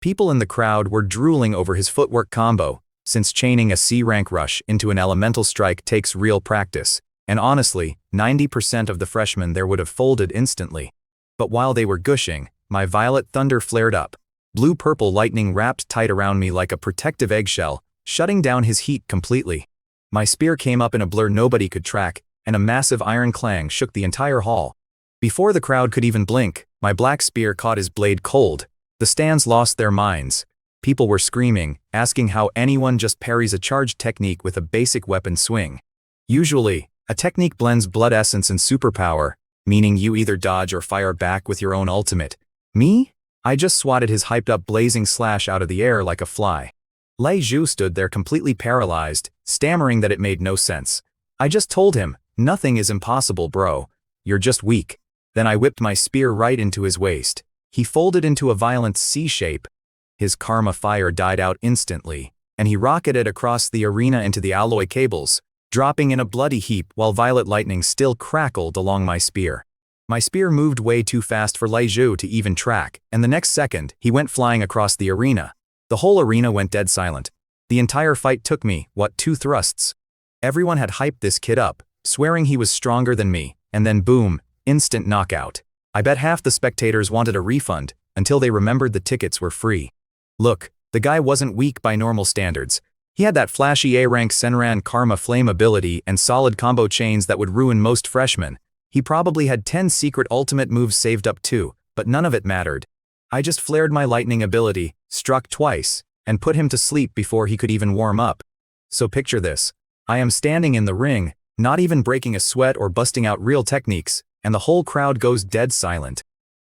People in the crowd were drooling over his footwork combo, since chaining a C-rank rush into an elemental strike takes real practice, and honestly, 90% of the freshmen there would have folded instantly. But while they were gushing, my violet thunder flared up. Blue-purple lightning wrapped tight around me like a protective eggshell, shutting down his heat completely. My spear came up in a blur nobody could track, and a massive iron clang shook the entire hall. Before the crowd could even blink, my black spear caught his blade cold. The stands lost their minds. People were screaming, asking how anyone just parries a charged technique with a basic weapon swing. Usually, a technique blends blood essence and superpower, meaning you either dodge or fire back with your own ultimate. Me? I just swatted his hyped-up blazing slash out of the air like a fly. Lei Zhu stood there completely paralyzed, stammering that it made no sense. I just told him, nothing is impossible, bro. You're just weak. Then I whipped my spear right into his waist. He folded into a violent C shape. His karma fire died out instantly, and he rocketed across the arena into the alloy cables, dropping in a bloody heap while violet lightning still crackled along my spear. My spear moved way too fast for Lei Zhu to even track, and the next second, he went flying across the arena. The whole arena went dead silent. The entire fight took me, 2 thrusts. Everyone had hyped this kid up, swearing he was stronger than me, and then boom, instant knockout. I bet half the spectators wanted a refund, until they remembered the tickets were free. Look, the guy wasn't weak by normal standards. He had that flashy A-rank Senran Karma Flame ability and solid combo chains that would ruin most freshmen. He probably had 10 secret ultimate moves saved up too, but none of it mattered. I just flared my lightning ability, struck twice, and put him to sleep before he could even warm up. So picture this. I am standing in the ring, not even breaking a sweat or busting out real techniques, and the whole crowd goes dead silent.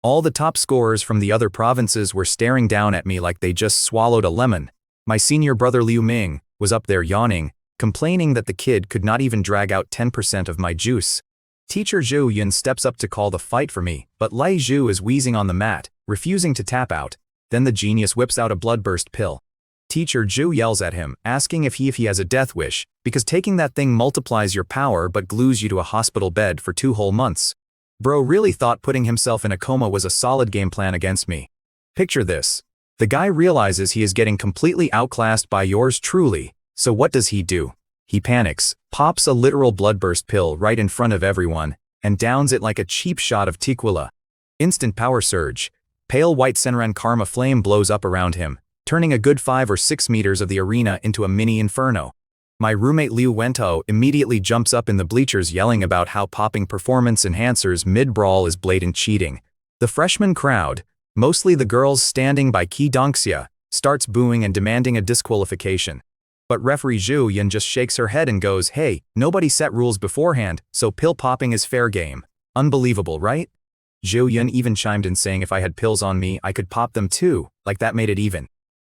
All the top scorers from the other provinces were staring down at me like they just swallowed a lemon. My senior brother Liu Ming was up there yawning, complaining that the kid could not even drag out 10% of my juice. Teacher Zhu Yun steps up to call the fight for me, but Lei Zhu is wheezing on the mat, refusing to tap out. Then the genius whips out a bloodburst pill. Teacher Zhu yells at him, asking if he has a death wish, because taking that thing multiplies your power but glues you to a hospital bed for 2 whole months. Bro really thought putting himself in a coma was a solid game plan against me. Picture this. The guy realizes he is getting completely outclassed by yours truly, so what does he do? He panics, pops a literal bloodburst pill right in front of everyone, and downs it like a cheap shot of tequila. Instant power surge. Pale white Senran Karma Flame blows up around him, turning a good 5 or 6 meters of the arena into a mini inferno. My roommate Liu Wento immediately jumps up in the bleachers yelling about how popping performance enhancers mid-brawl is blatant cheating. The freshman crowd, mostly the girls standing by Ki Dongxia, starts booing and demanding a disqualification. But referee Zhu Yun just shakes her head and goes, "Hey, nobody set rules beforehand, so pill popping is fair game." Unbelievable, right? Zhu Yun even chimed in saying if I had pills on me, I could pop them too, like that made it even.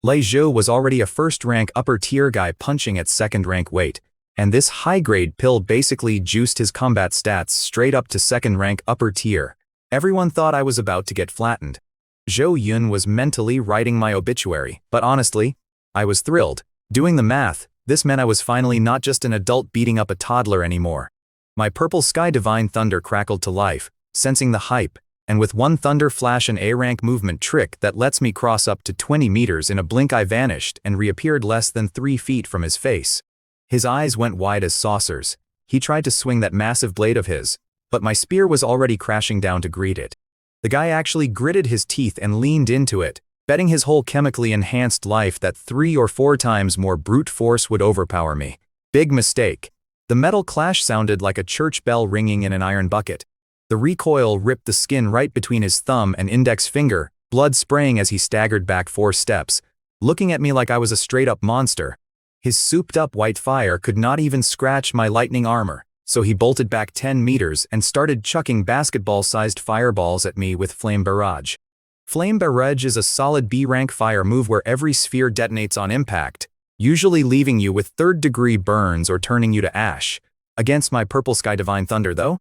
Lei Zhu was already a first-rank upper-tier guy punching at second-rank weight, and this high-grade pill basically juiced his combat stats straight up to second-rank upper-tier. Everyone thought I was about to get flattened. Zhou Yun was mentally writing my obituary, but honestly, I was thrilled. Doing the math, this meant I was finally not just an adult beating up a toddler anymore. My purple sky divine thunder crackled to life, sensing the hype, and with one thunder flash and A-rank movement trick that lets me cross up to 20 meters in a blink I vanished and reappeared less than 3 feet from his face. His eyes went wide as saucers, He tried to swing that massive blade of his, but my spear was already crashing down to greet it. The guy actually gritted his teeth and leaned into it, betting his whole chemically enhanced life that 3 or 4 times more brute force would overpower me. Big mistake. The metal clash sounded like a church bell ringing in an iron bucket. The recoil ripped the skin right between his thumb and index finger, blood spraying as he staggered back 4 steps, looking at me like I was a straight-up monster. His souped-up white fire could not even scratch my lightning armor, so he bolted back 10 meters and started chucking basketball-sized fireballs at me with Flame Barrage. Flame Barrage is a solid B-rank fire move where every sphere detonates on impact, usually leaving you with 3rd-degree burns or turning you to ash. Against my Purple Sky Divine Thunder, though,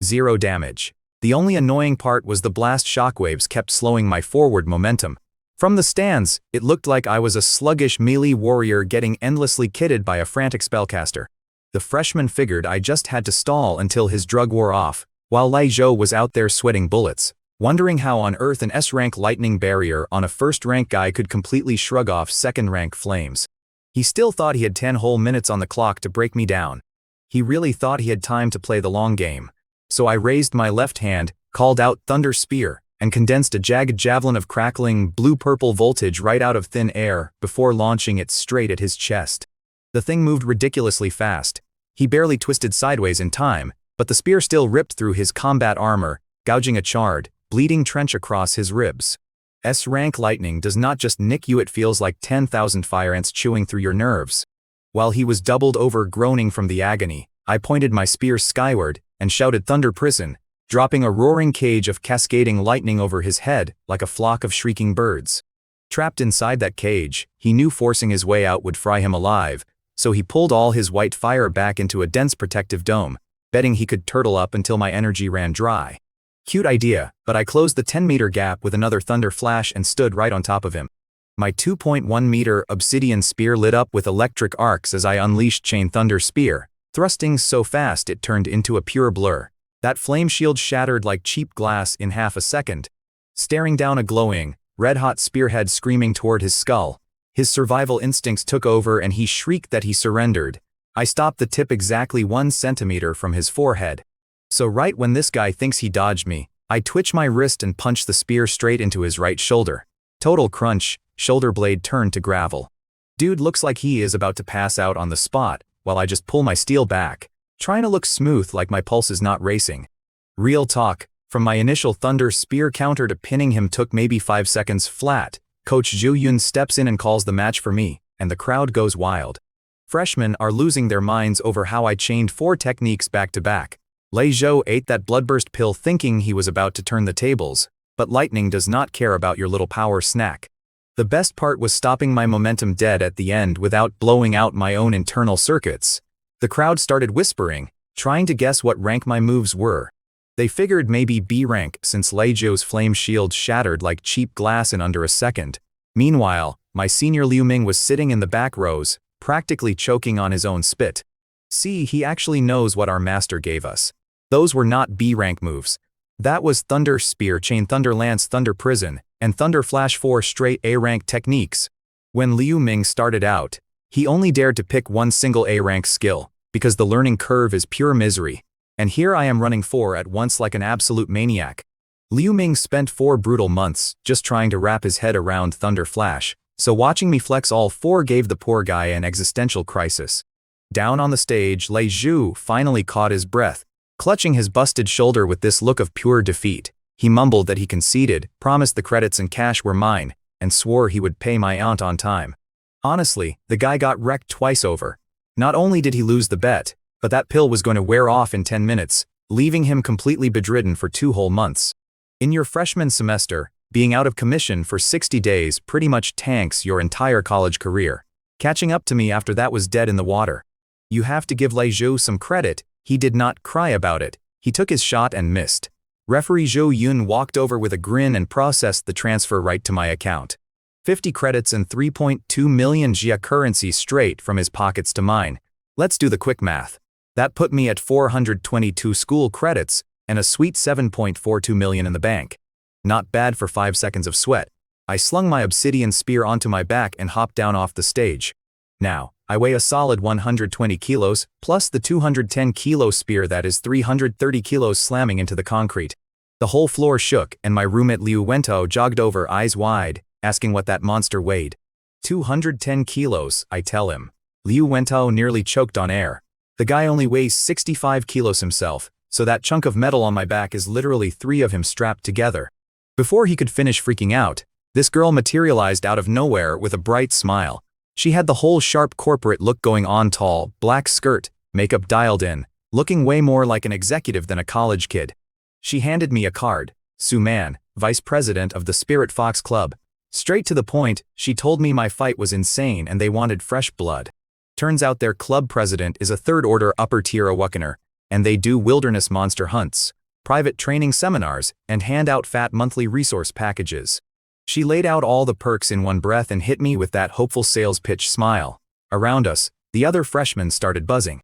0 damage. The only annoying part was the blast shockwaves kept slowing my forward momentum. From the stands, it looked like I was a sluggish melee warrior getting endlessly kitted by a frantic spellcaster. The freshman figured I just had to stall until his drug wore off, while Lei Zhou was out there sweating bullets, wondering how on earth an S-rank lightning barrier on a first-rank guy could completely shrug off second-rank flames. He still thought he had 10 whole minutes on the clock to break me down. He really thought he had time to play the long game. So I raised my left hand, called out Thunder Spear, and condensed a jagged javelin of crackling blue-purple voltage right out of thin air before launching it straight at his chest. The thing moved ridiculously fast. He barely twisted sideways in time, but the spear still ripped through his combat armor, gouging a charred, bleeding trench across his ribs. S-rank lightning does not just nick you, it feels like 10,000 fire ants chewing through your nerves. While he was doubled over groaning from the agony, I pointed my spear skyward and shouted Thunder Prison, dropping a roaring cage of cascading lightning over his head like a flock of shrieking birds. Trapped inside that cage, he knew forcing his way out would fry him alive, so he pulled all his white fire back into a dense protective dome, betting he could turtle up until my energy ran dry. Cute idea, but I closed the 10-meter gap with another thunder flash and stood right on top of him. My 2.1-meter obsidian spear lit up with electric arcs as I unleashed Chain Thunder Spear, thrusting so fast it turned into a pure blur. That flame shield shattered like cheap glass in half a second. Staring down a glowing, red-hot spearhead screaming toward his skull, his survival instincts took over and he shrieked that he surrendered. I stopped the tip exactly 1 centimeter from his forehead. So right when this guy thinks he dodged me, I twitch my wrist and punch the spear straight into his right shoulder. Total crunch, shoulder blade turned to gravel. Dude looks like he is about to pass out on the spot, while I just pull my steel back, trying to look smooth like my pulse is not racing. Real talk, from my initial Thunder Spear counter to pinning him took maybe 5 seconds flat. Coach Zhu Yun steps in and calls the match for me, and the crowd goes wild. Freshmen are losing their minds over how I chained 4 techniques back to back. Lei Zhou ate that bloodburst pill thinking he was about to turn the tables, but lightning does not care about your little power snack. The best part was stopping my momentum dead at the end without blowing out my own internal circuits. The crowd started whispering, trying to guess what rank my moves were. They figured maybe B rank since Lei Zhou's flame shield shattered like cheap glass in under a second. Meanwhile, my senior Liu Ming was sitting in the back rows, practically choking on his own spit. See, he actually knows what our master gave us. Those were not B rank moves. That was Thunder Spear, Chain Thunder Lance, Thunder Prison, and Thunder Flash 4 straight A rank techniques. When Liu Ming started out, he only dared to pick one single A rank skill, because the learning curve is pure misery. And here I am running 4 at once like an absolute maniac. Liu Ming spent 4 brutal months just trying to wrap his head around Thunder Flash, so watching me flex all 4 gave the poor guy an existential crisis. Down on the stage, Lei Zhou finally caught his breath. Clutching his busted shoulder with this look of pure defeat, he mumbled that he conceded, promised the credits and cash were mine, and swore he would pay my aunt on time. Honestly, the guy got wrecked twice over. Not only did he lose the bet, but that pill was going to wear off in 10 minutes, leaving him completely bedridden for 2 whole months. In your freshman semester, being out of commission for 60 days pretty much tanks your entire college career. Catching up to me after that was dead in the water. You have to give Lei Zhou some credit, he did not cry about it, he took his shot and missed. Referee Zhou Yun walked over with a grin and processed the transfer right to my account. 50 credits and 3.2 million Jia currency straight from his pockets to mine. Let's do the quick math. That put me at 422 school credits and a sweet 7.42 million in the bank. Not bad for 5 seconds of sweat. I slung my obsidian spear onto my back and hopped down off the stage. Now, I weigh a solid 120 kilos, plus the 210-kilo spear that is 330 kilos slamming into the concrete. The whole floor shook, and my roommate Liu Wento jogged over eyes wide, asking what that monster weighed. 210 kilos, I tell him. Liu Wento nearly choked on air. The guy only weighs 65 kilos himself, so that chunk of metal on my back is literally 3 of him strapped together. Before he could finish freaking out, this girl materialized out of nowhere with a bright smile. She had the whole sharp corporate look going on, tall, black skirt, makeup dialed in, looking way more like an executive than a college kid. She handed me a card. Su Man, vice president of the Spirit Fox Club. Straight to the point, she told me my fight was insane and they wanted fresh blood. Turns out their club president is a third-order upper-tier awakener, and they do wilderness monster hunts, private training seminars, and hand out fat monthly resource packages. She laid out all the perks in one breath and hit me with that hopeful sales pitch smile. Around us, the other freshmen started buzzing.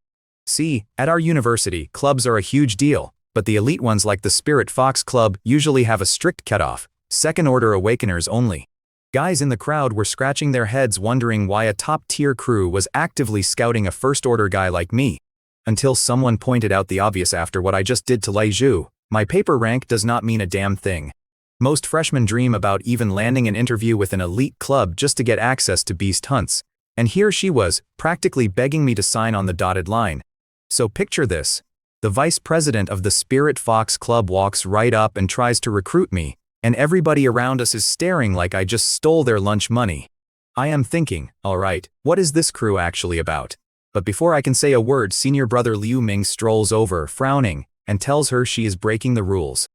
See, at our university, clubs are a huge deal, but the elite ones like the Spirit Fox Club usually have a strict cutoff, second-order awakeners only. Guys in the crowd were scratching their heads wondering why a top-tier crew was actively scouting a first-order guy like me. Until someone pointed out the obvious after what I just did to Lei Zhu, my paper rank does not mean a damn thing. Most freshmen dream about even landing an interview with an elite club just to get access to beast hunts, and here she was, practically begging me to sign on the dotted line. So picture this. The vice president of the Spirit Fox Club walks right up and tries to recruit me, and everybody around us is staring like I just stole their lunch money. I am thinking, alright, what is this crew actually about? But before I can say a word, senior brother Liu Ming strolls over, frowning, and tells her she is breaking the rules.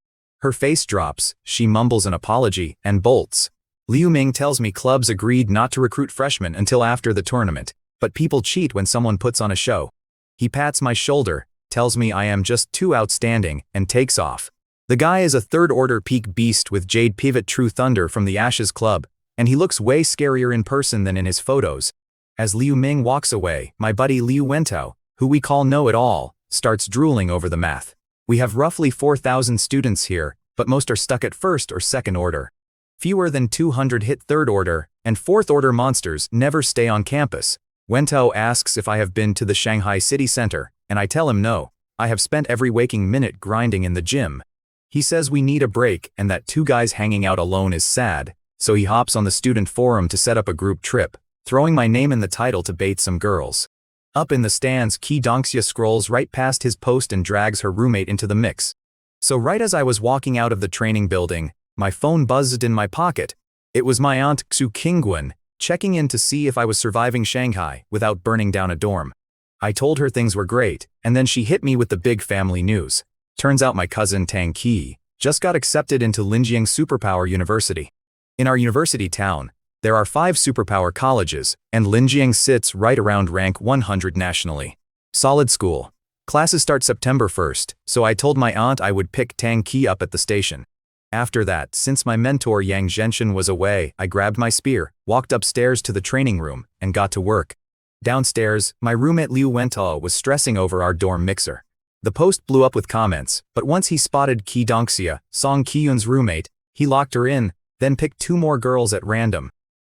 Her face drops, she mumbles an apology, and bolts. Liu Ming tells me clubs agreed not to recruit freshmen until after the tournament, but people cheat when someone puts on a show. He pats my shoulder, tells me I am just too outstanding, and takes off. The guy is a third-order peak beast with Jade Pivot True Thunder from the Ashes Club, and he looks way scarier in person than in his photos. As Liu Ming walks away, my buddy Liu Wento, who we call Know-It-All, starts drooling over the math. We have roughly 4,000 students here, but most are stuck at first or second order. Fewer than 200 hit third order, and fourth order monsters never stay on campus. Wento asks if I have been to the Shanghai city center, and I tell him no. I have spent every waking minute grinding in the gym. He says we need a break and that 2 guys hanging out alone is sad, so he hops on the student forum to set up a group trip, throwing my name in the title to bait some girls. Up in the stands, Ki Dongxia scrolls right past his post and drags her roommate into the mix. So right as I was walking out of the training building, my phone buzzed in my pocket. It was my aunt Xu Qingguan, checking in to see if I was surviving Shanghai without burning down a dorm. I told her things were great, and then she hit me with the big family news. Turns out my cousin Tang Qi just got accepted into Linjiang Superpower University. In our university town, there are 5 superpower colleges, and Linjiang sits right around rank 100 nationally. Solid school. Classes start September 1st, so I told my aunt I would pick Tang Qi up at the station. After that, since my mentor Yang Zhenshan was away, I grabbed my spear, walked upstairs to the training room, and got to work. Downstairs, my roommate Liu Wento was stressing over our dorm mixer. The post blew up with comments, but once he spotted Ki Dongxia, Song Qiyun's roommate, he locked her in, then picked 2 more girls at random.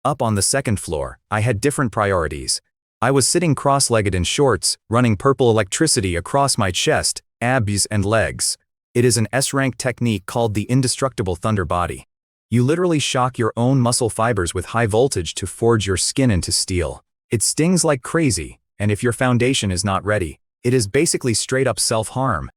Up on the second floor, I had different priorities. I was sitting cross-legged in shorts, running purple electricity across my chest, abs and legs. It is an S-rank technique called the indestructible thunder body. You literally shock your own muscle fibers with high voltage to forge your skin into steel. It stings like crazy, and if your foundation is not ready, it is basically straight-up self-harm.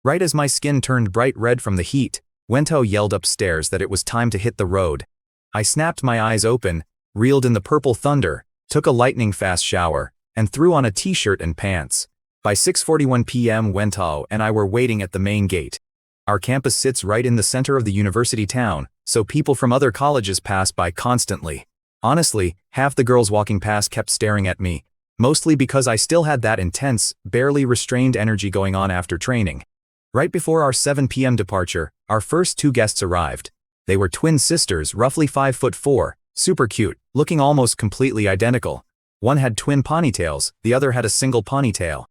Right as my skin turned bright red from the heat, Wento yelled upstairs that it was time to hit the road. I snapped my eyes open, reeled in the purple thunder, took a lightning-fast shower, and threw on a t-shirt and pants. By 6:41 p.m. Wento and I were waiting at the main gate. Our campus sits right in the center of the university town, so people from other colleges pass by constantly. Honestly, half the girls walking past kept staring at me, mostly because I still had that intense, barely restrained energy going on after training. Right before our 7 p.m. departure, our first 2 guests arrived. They were twin sisters, roughly 5'4", super cute, looking almost completely identical. One had twin ponytails, the other had a single ponytail.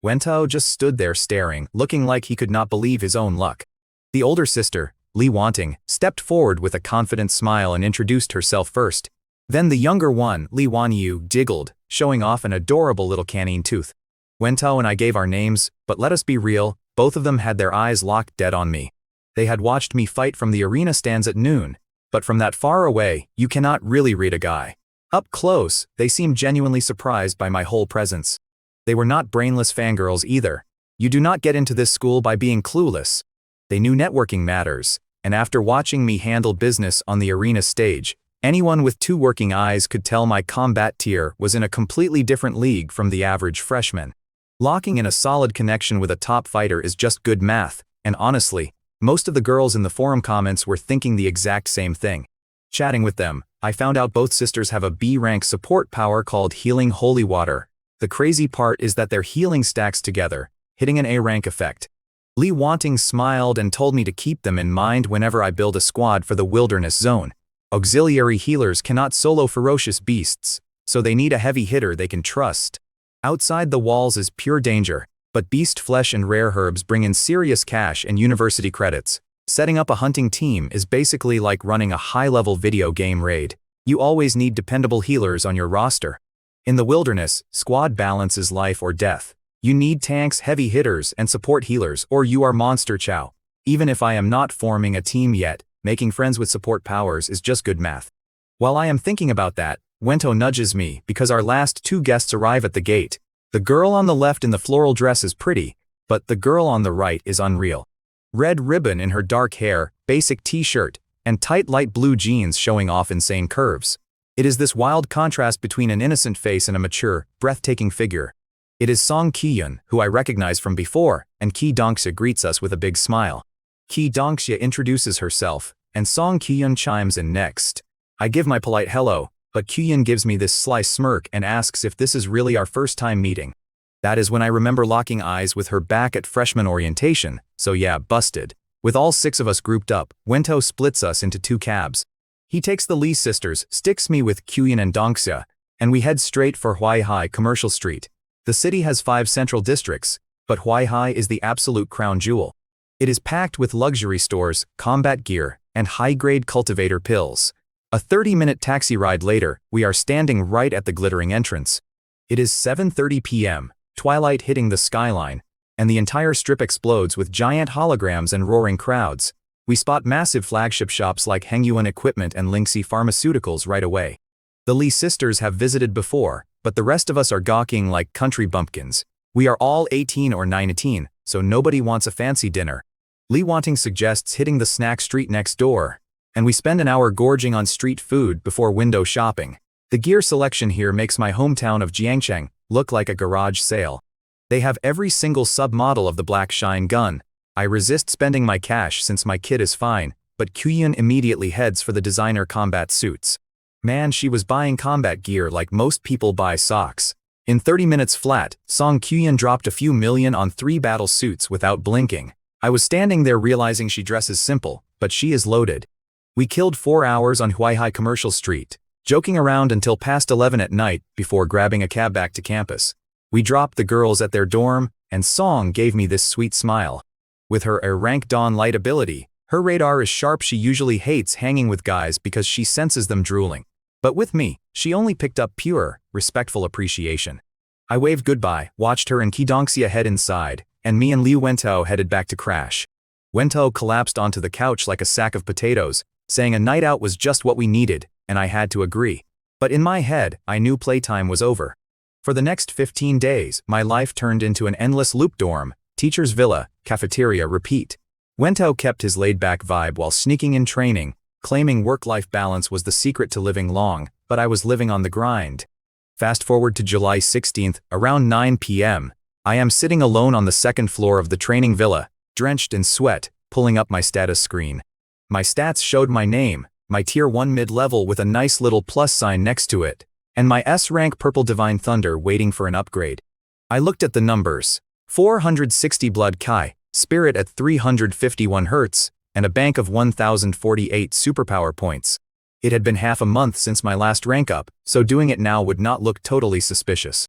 Wento just stood there staring, looking like he could not believe his own luck. The older sister, Li Wanting, stepped forward with a confident smile and introduced herself first. Then the younger one, Li Wanyu, giggled, showing off an adorable little canine tooth. Wento and I gave our names, but let us be real, both of them had their eyes locked dead on me. They had watched me fight from the arena stands at noon, but from that far away, you cannot really read a guy. Up close, they seemed genuinely surprised by my whole presence. They were not brainless fangirls either. You do not get into this school by being clueless. They knew networking matters, and after watching me handle business on the arena stage, anyone with 2 working eyes could tell my combat tier was in a completely different league from the average freshman. Locking in a solid connection with a top fighter is just good math, and honestly, most of the girls in the forum comments were thinking the exact same thing. Chatting with them, I found out both sisters have a B-rank support power called Healing Holy Water. The crazy part is that their healing stacks together, hitting an A-rank effect. Lee Wanting smiled and told me to keep them in mind whenever I build a squad for the wilderness zone. Auxiliary healers cannot solo ferocious beasts, so they need a heavy hitter they can trust. Outside the walls is pure danger, but beast flesh and rare herbs bring in serious cash and university credits. Setting up a hunting team is basically like running a high-level video game raid. You always need dependable healers on your roster. In the wilderness, squad balance is life or death. You need tanks, heavy hitters, and support healers, or you are monster chow. Even if I am not forming a team yet, making friends with support powers is just good math. While I am thinking about that, Wento nudges me because our last 2 guests arrive at the gate. The girl on the left in the floral dress is pretty, but the girl on the right is unreal. Red ribbon in her dark hair, basic t-shirt, and tight light blue jeans showing off insane curves. It is this wild contrast between an innocent face and a mature, breathtaking figure. It is Song Ki-yun, who I recognize from before, and Ki Dongxia greets us with a big smile. Ki Dongxia introduces herself, and Song Ki-yun chimes in next. I give my polite hello, but Ki-yun gives me this sly smirk and asks if this is really our first time meeting. That is when I remember locking eyes with her back at freshman orientation, so yeah, busted. With all 6 of us grouped up, Wento splits us into 2 cabs. He takes the Lee sisters, sticks me with Ki-yun and Dongxia, and we head straight for Huaihai Commercial Street. The city has 5 central districts, but Huaihai is the absolute crown jewel. It is packed with luxury stores, combat gear, and high-grade cultivator pills. A 30-minute taxi ride later, we are standing right at the glittering entrance. It is 7:30 p.m., twilight hitting the skyline, and the entire strip explodes with giant holograms and roaring crowds. We spot massive flagship shops like Hengyuan Equipment and Lingxi Pharmaceuticals right away. The Lee sisters have visited before, but the rest of us are gawking like country bumpkins. We are all 18 or 19, so nobody wants a fancy dinner. Lee Wanting suggests hitting the snack street next door, and we spend an hour gorging on street food before window shopping. The gear selection here makes my hometown of Jiangcheng look like a garage sale. They have every single sub-model of the Black Shine gun. I resist spending my cash since my kid is fine, but Ki-yun immediately heads for the designer combat suits. Man, she was buying combat gear like most people buy socks. In 30 minutes flat, Song Ki-yun dropped a few million on 3 battle suits without blinking. I was standing there realizing she dresses simple, but she is loaded. We killed 4 hours on Huaihai Commercial Street, joking around until past 11 at night before grabbing a cab back to campus. We dropped the girls at their dorm, and Song gave me this sweet smile. With her A-rank Dawn Light ability, her radar is sharp. She usually hates hanging with guys because she senses them drooling. But with me, she only picked up pure, respectful appreciation. I waved goodbye, watched her and Ki Dongxia head inside, and me and Liu Wento headed back to crash. Wento collapsed onto the couch like a sack of potatoes, saying a night out was just what we needed, and I had to agree. But in my head, I knew playtime was over. For the next 15 days, my life turned into an endless loop: dorm, teacher's villa, cafeteria, repeat. Wento kept his laid-back vibe while sneaking in training, claiming work-life balance was the secret to living long, but I was living on the grind. Fast forward to July 16th, around 9 p.m., I am sitting alone on the 2nd floor of the training villa, drenched in sweat, pulling up my status screen. My stats showed my name, my tier 1 mid-level with a nice little plus sign next to it, and my S-rank Purple Divine Thunder waiting for an upgrade. I looked at the numbers: 460 blood Kai, spirit at 351 Hz, and a bank of 1,048 superpower points. It had been half a month since my last rank up, so doing it now would not look totally suspicious.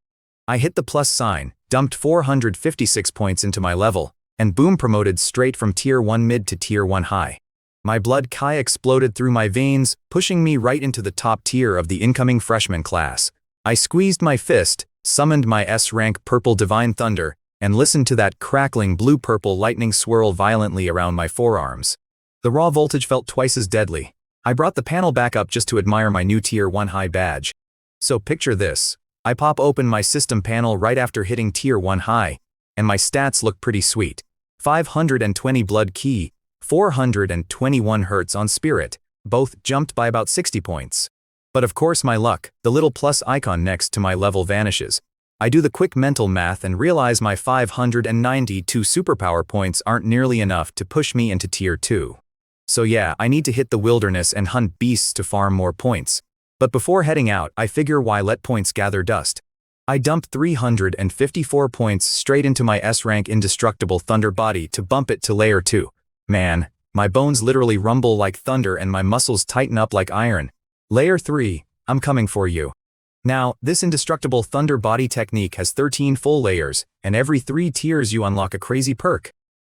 I hit the plus sign, dumped 456 points into my level, and boom, promoted straight from tier 1 mid to tier 1 high. My blood Kai exploded through my veins, pushing me right into the top tier of the incoming freshman class. I squeezed my fist, summoned my S-rank Purple Divine Thunder, and listened to that crackling blue-purple lightning swirl violently around my forearms. The raw voltage felt twice as deadly. I brought the panel back up just to admire my new Tier 1 high badge. So picture this. I pop open my system panel right after hitting Tier 1 high, and my stats look pretty sweet. 520 blood key, 421 Hz on spirit, both jumped by about 60 points. But of course my luck, the little plus icon next to my level vanishes. I do the quick mental math and realize my 592 superpower points aren't nearly enough to push me into Tier 2. So yeah, I need to hit the wilderness and hunt beasts to farm more points. But before heading out, I figure why let points gather dust. I dump 354 points straight into my S-rank Indestructible Thunder body to bump it to Layer 2. Man, my bones literally rumble like thunder and my muscles tighten up like iron. Layer 3, I'm coming for you. Now, this Indestructible Thunder body technique has 13 full layers, and every 3 tiers you unlock a crazy perk.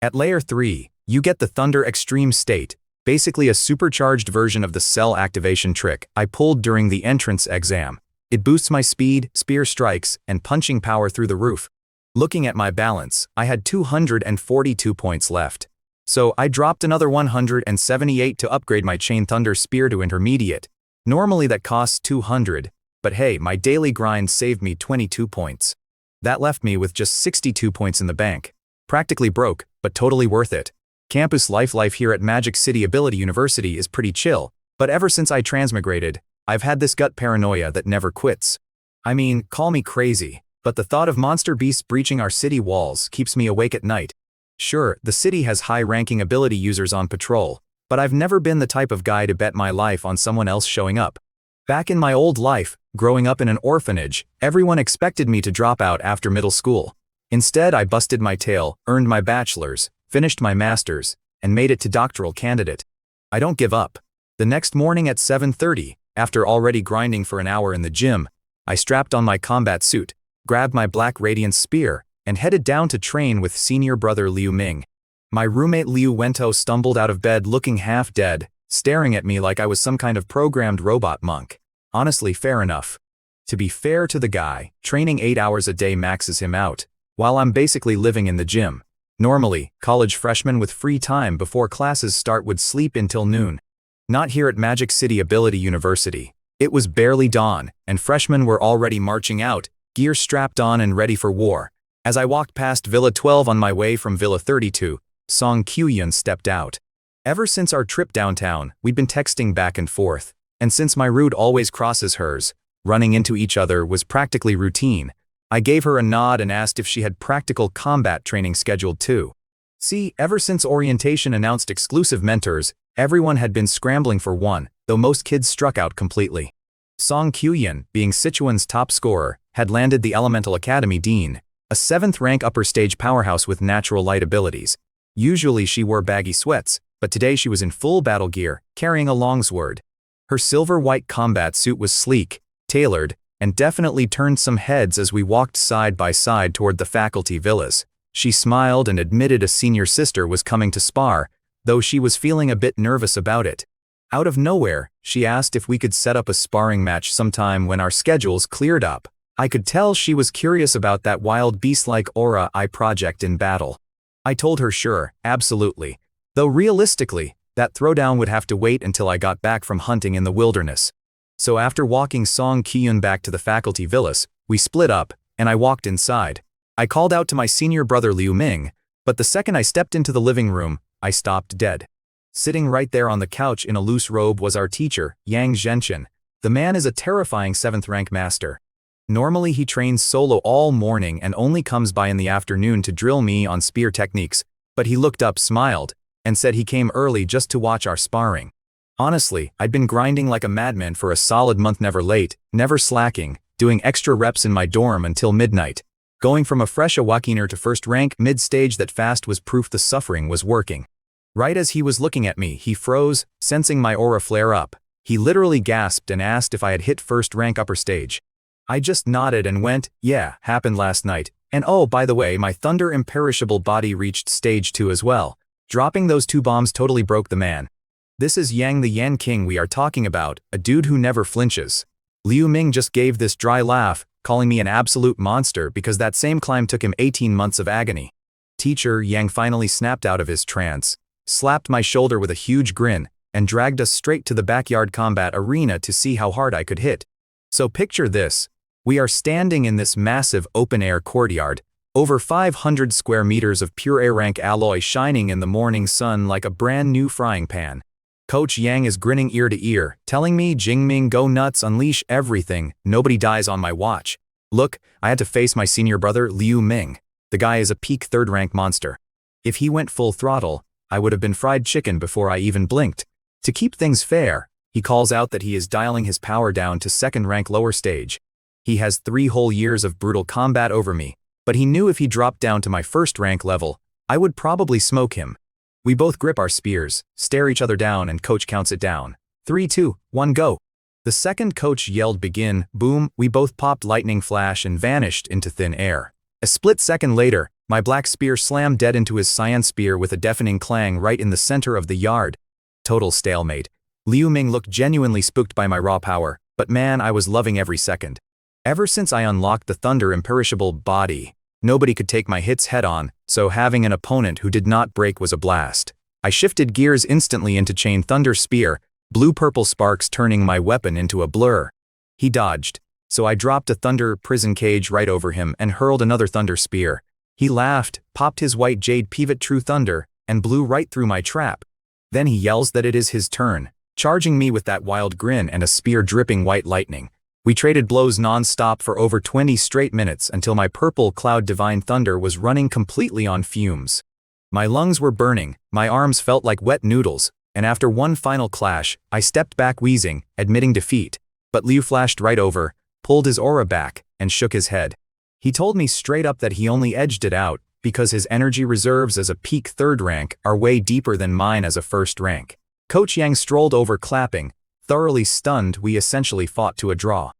At Layer 3, you get the Thunder Extreme State, basically a supercharged version of the cell activation trick I pulled during the entrance exam. It boosts my speed, spear strikes, and punching power through the roof. Looking at my balance, I had 242 points left. So I dropped another 178 to upgrade my Chain Thunder Spear to Intermediate. Normally that costs 200, but hey, my daily grind saved me 22 points. That left me with just 62 points in the bank. Practically broke, but totally worth it. Campus life here at Magic City Ability University is pretty chill, but ever since I transmigrated, I've had this gut paranoia that never quits. I mean, call me crazy, but the thought of monster beasts breaching our city walls keeps me awake at night. Sure, the city has high-ranking ability users on patrol, but I've never been the type of guy to bet my life on someone else showing up. Back in my old life, growing up in an orphanage, everyone expected me to drop out after middle school. Instead, I busted my tail, earned my bachelor's, finished my master's, and made it to doctoral candidate. I don't give up. The next morning at 7:30, after already grinding for an hour in the gym, I strapped on my combat suit, grabbed my Black Radiance spear, and headed down to train with senior brother Liu Ming. My roommate Liu Wento stumbled out of bed looking half dead, staring at me like I was some kind of programmed robot monk. Honestly, fair enough. To be fair to the guy, training 8 hours a day maxes him out, while I'm basically living in the gym. Normally, college freshmen with free time before classes start would sleep until noon. Not here at Magic City Ability University. It was barely dawn, and freshmen were already marching out, gear strapped on and ready for war. As I walked past Villa 12 on my way from Villa 32, Song Kyuyun stepped out. Ever since our trip downtown, we'd been texting back and forth, and since my route always crosses hers, running into each other was practically routine. I gave her a nod and asked if she had practical combat training scheduled too. See, ever since orientation announced exclusive mentors, everyone had been scrambling for one, though most kids struck out completely. Song Kyuyun, being Sichuan's top scorer, had landed the Elemental Academy Dean, a 7th rank upper stage powerhouse with natural light abilities. Usually she wore baggy sweats, but today she was in full battle gear, carrying a longsword. Her silver-white combat suit was sleek, tailored, and definitely turned some heads as we walked side by side toward the faculty villas. She smiled and admitted a senior sister was coming to spar, though she was feeling a bit nervous about it. Out of nowhere, she asked if we could set up a sparring match sometime when our schedules cleared up. I could tell she was curious about that wild beast-like aura I project in battle. I told her sure, absolutely. Though realistically, that throwdown would have to wait until I got back from hunting in the wilderness. So after walking Song Kyuyun back to the faculty villas, we split up, and I walked inside. I called out to my senior brother Liu Ming, but the second I stepped into the living room, I stopped dead. Sitting right there on the couch in a loose robe was our teacher, Yang Zhenchen. The man is a terrifying 7th rank master. Normally he trains solo all morning and only comes by in the afternoon to drill me on spear techniques, but he looked up, smiled, and said he came early just to watch our sparring. Honestly, I'd been grinding like a madman for a solid month, never late, never slacking, doing extra reps in my dorm until midnight. Going from a fresh awakener to 1st rank mid-stage that fast was proof the suffering was working. Right as he was looking at me, he froze, sensing my aura flare up. He literally gasped and asked if I had hit 1st rank upper stage. I just nodded and went, yeah, happened last night. And oh, by the way, my thunder imperishable body reached stage 2 as well. Dropping those 2 bombs totally broke the man. This is Yang the Yan King we are talking about, a dude who never flinches. Liu Ming just gave this dry laugh, calling me an absolute monster because that same climb took him 18 months of agony. Teacher Yang finally snapped out of his trance, slapped my shoulder with a huge grin, and dragged us straight to the backyard combat arena to see how hard I could hit. So picture this. We are standing in this massive open-air courtyard, over 500 square meters of pure A-rank alloy shining in the morning sun like a brand new frying pan. Coach Yang is grinning ear to ear, telling me, "Jingming, go nuts, unleash everything, nobody dies on my watch." Look, I had to face my senior brother, Liu Ming. The guy is a peak third-rank monster. If he went full throttle, I would have been fried chicken before I even blinked. To keep things fair, he calls out that he is dialing his power down to second-rank lower stage. He has 3 whole years of brutal combat over me, but he knew if he dropped down to my first-rank level, I would probably smoke him. We both grip our spears, stare each other down, and coach counts it down. 3, 2, 1, go. The second coach yelled begin, boom, we both popped lightning flash and vanished into thin air. A split second later, my black spear slammed dead into his cyan spear with a deafening clang right in the center of the yard. Total stalemate. Liu Ming looked genuinely spooked by my raw power, but man, I was loving every second. Ever since I unlocked the Thunder Imperishable body, nobody could take my hits head-on, so having an opponent who did not break was a blast. I shifted gears instantly into Chain Thunder Spear, blue-purple sparks turning my weapon into a blur. He dodged, so I dropped a Thunder Prison Cage right over him and hurled another Thunder Spear. He laughed, popped his white Jade Pivot True Thunder, and blew right through my trap. Then he yells that it is his turn, charging me with that wild grin and a spear dripping white lightning. We traded blows non-stop for over 20 straight minutes until my purple Cloud Divine Thunder was running completely on fumes. My lungs were burning, my arms felt like wet noodles, and after one final clash, I stepped back wheezing, admitting defeat. But Liu flashed right over, pulled his aura back, and shook his head. He told me straight up that he only edged it out because his energy reserves as a peak third rank are way deeper than mine as a first rank. Coach Yang strolled over clapping. Thoroughly stunned, we essentially fought to a draw.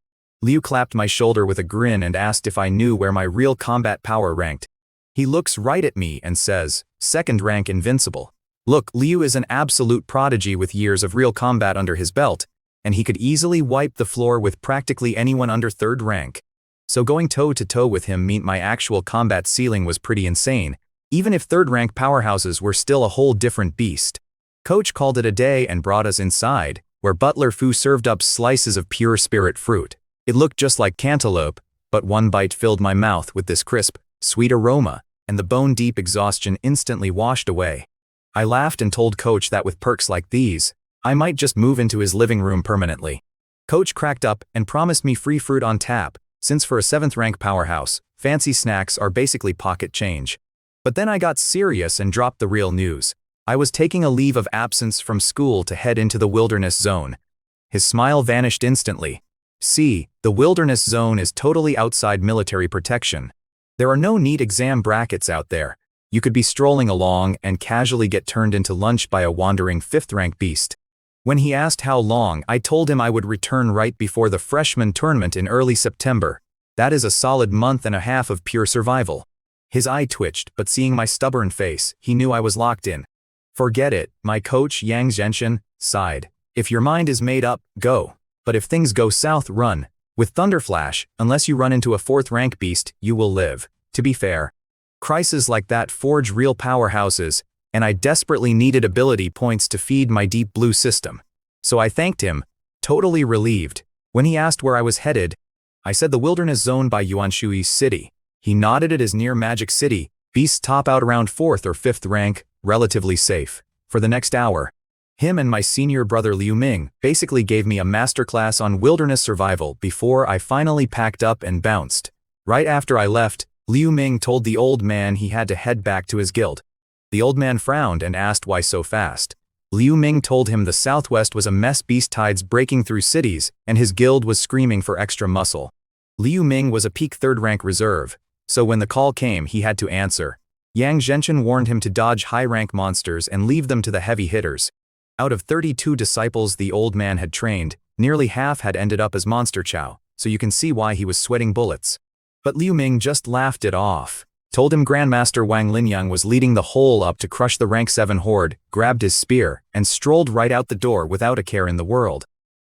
Liu clapped my shoulder with a grin and asked if I knew where my real combat power ranked. He looks right at me and says, "Second rank invincible." Look, Liu is an absolute prodigy with years of real combat under his belt, and he could easily wipe the floor with practically anyone under third rank. So going toe-to-toe with him meant my actual combat ceiling was pretty insane, even if third-rank powerhouses were still a whole different beast. Coach called it a day and brought us inside, where Butler Fu served up slices of pure spirit fruit. It looked just like cantaloupe, but one bite filled my mouth with this crisp, sweet aroma, and the bone-deep exhaustion instantly washed away. I laughed and told Coach that with perks like these, I might just move into his living room permanently. Coach cracked up and promised me free fruit on tap, since for a 7th-rank powerhouse, fancy snacks are basically pocket change. But then I got serious and dropped the real news. I was taking a leave of absence from school to head into the wilderness zone. His smile vanished instantly. See, the wilderness zone is totally outside military protection. There are no neat exam brackets out there. You could be strolling along and casually get turned into lunch by a wandering 5th-rank beast. When he asked how long, I told him I would return right before the freshman tournament in early September. That is a solid month and a half of pure survival. His eye twitched, but seeing my stubborn face, he knew I was locked in. Forget it, my coach Yang Zhenshin sighed. If your mind is made up, go. But if things go south, run. With Thunderflash, unless you run into a 4th-rank beast, you will live. To be fair, crises like that forge real powerhouses, and I desperately needed ability points to feed my deep blue system. So I thanked him, totally relieved. When he asked where I was headed, I said the wilderness zone by Yuanshui City. He nodded it as near Magic City. Beasts top out around 4th or 5th rank, relatively safe. For the next hour, him and my senior brother Liu Ming basically gave me a masterclass on wilderness survival before I finally packed up and bounced. Right after I left, Liu Ming told the old man he had to head back to his guild. The old man frowned and asked why so fast. Liu Ming told him the Southwest was a mess, beast tides breaking through cities, and his guild was screaming for extra muscle. Liu Ming was a peak 3rd-rank reserve, so when the call came he had to answer. Yang Zhenshin warned him to dodge high-rank monsters and leave them to the heavy hitters. Out of 32 disciples the old man had trained, nearly half had ended up as Monster Chow, so you can see why he was sweating bullets. But Liu Ming just laughed it off, told him Grandmaster Wang Linyang was leading the whole up to crush the rank 7 horde, grabbed his spear, and strolled right out the door without a care in the world.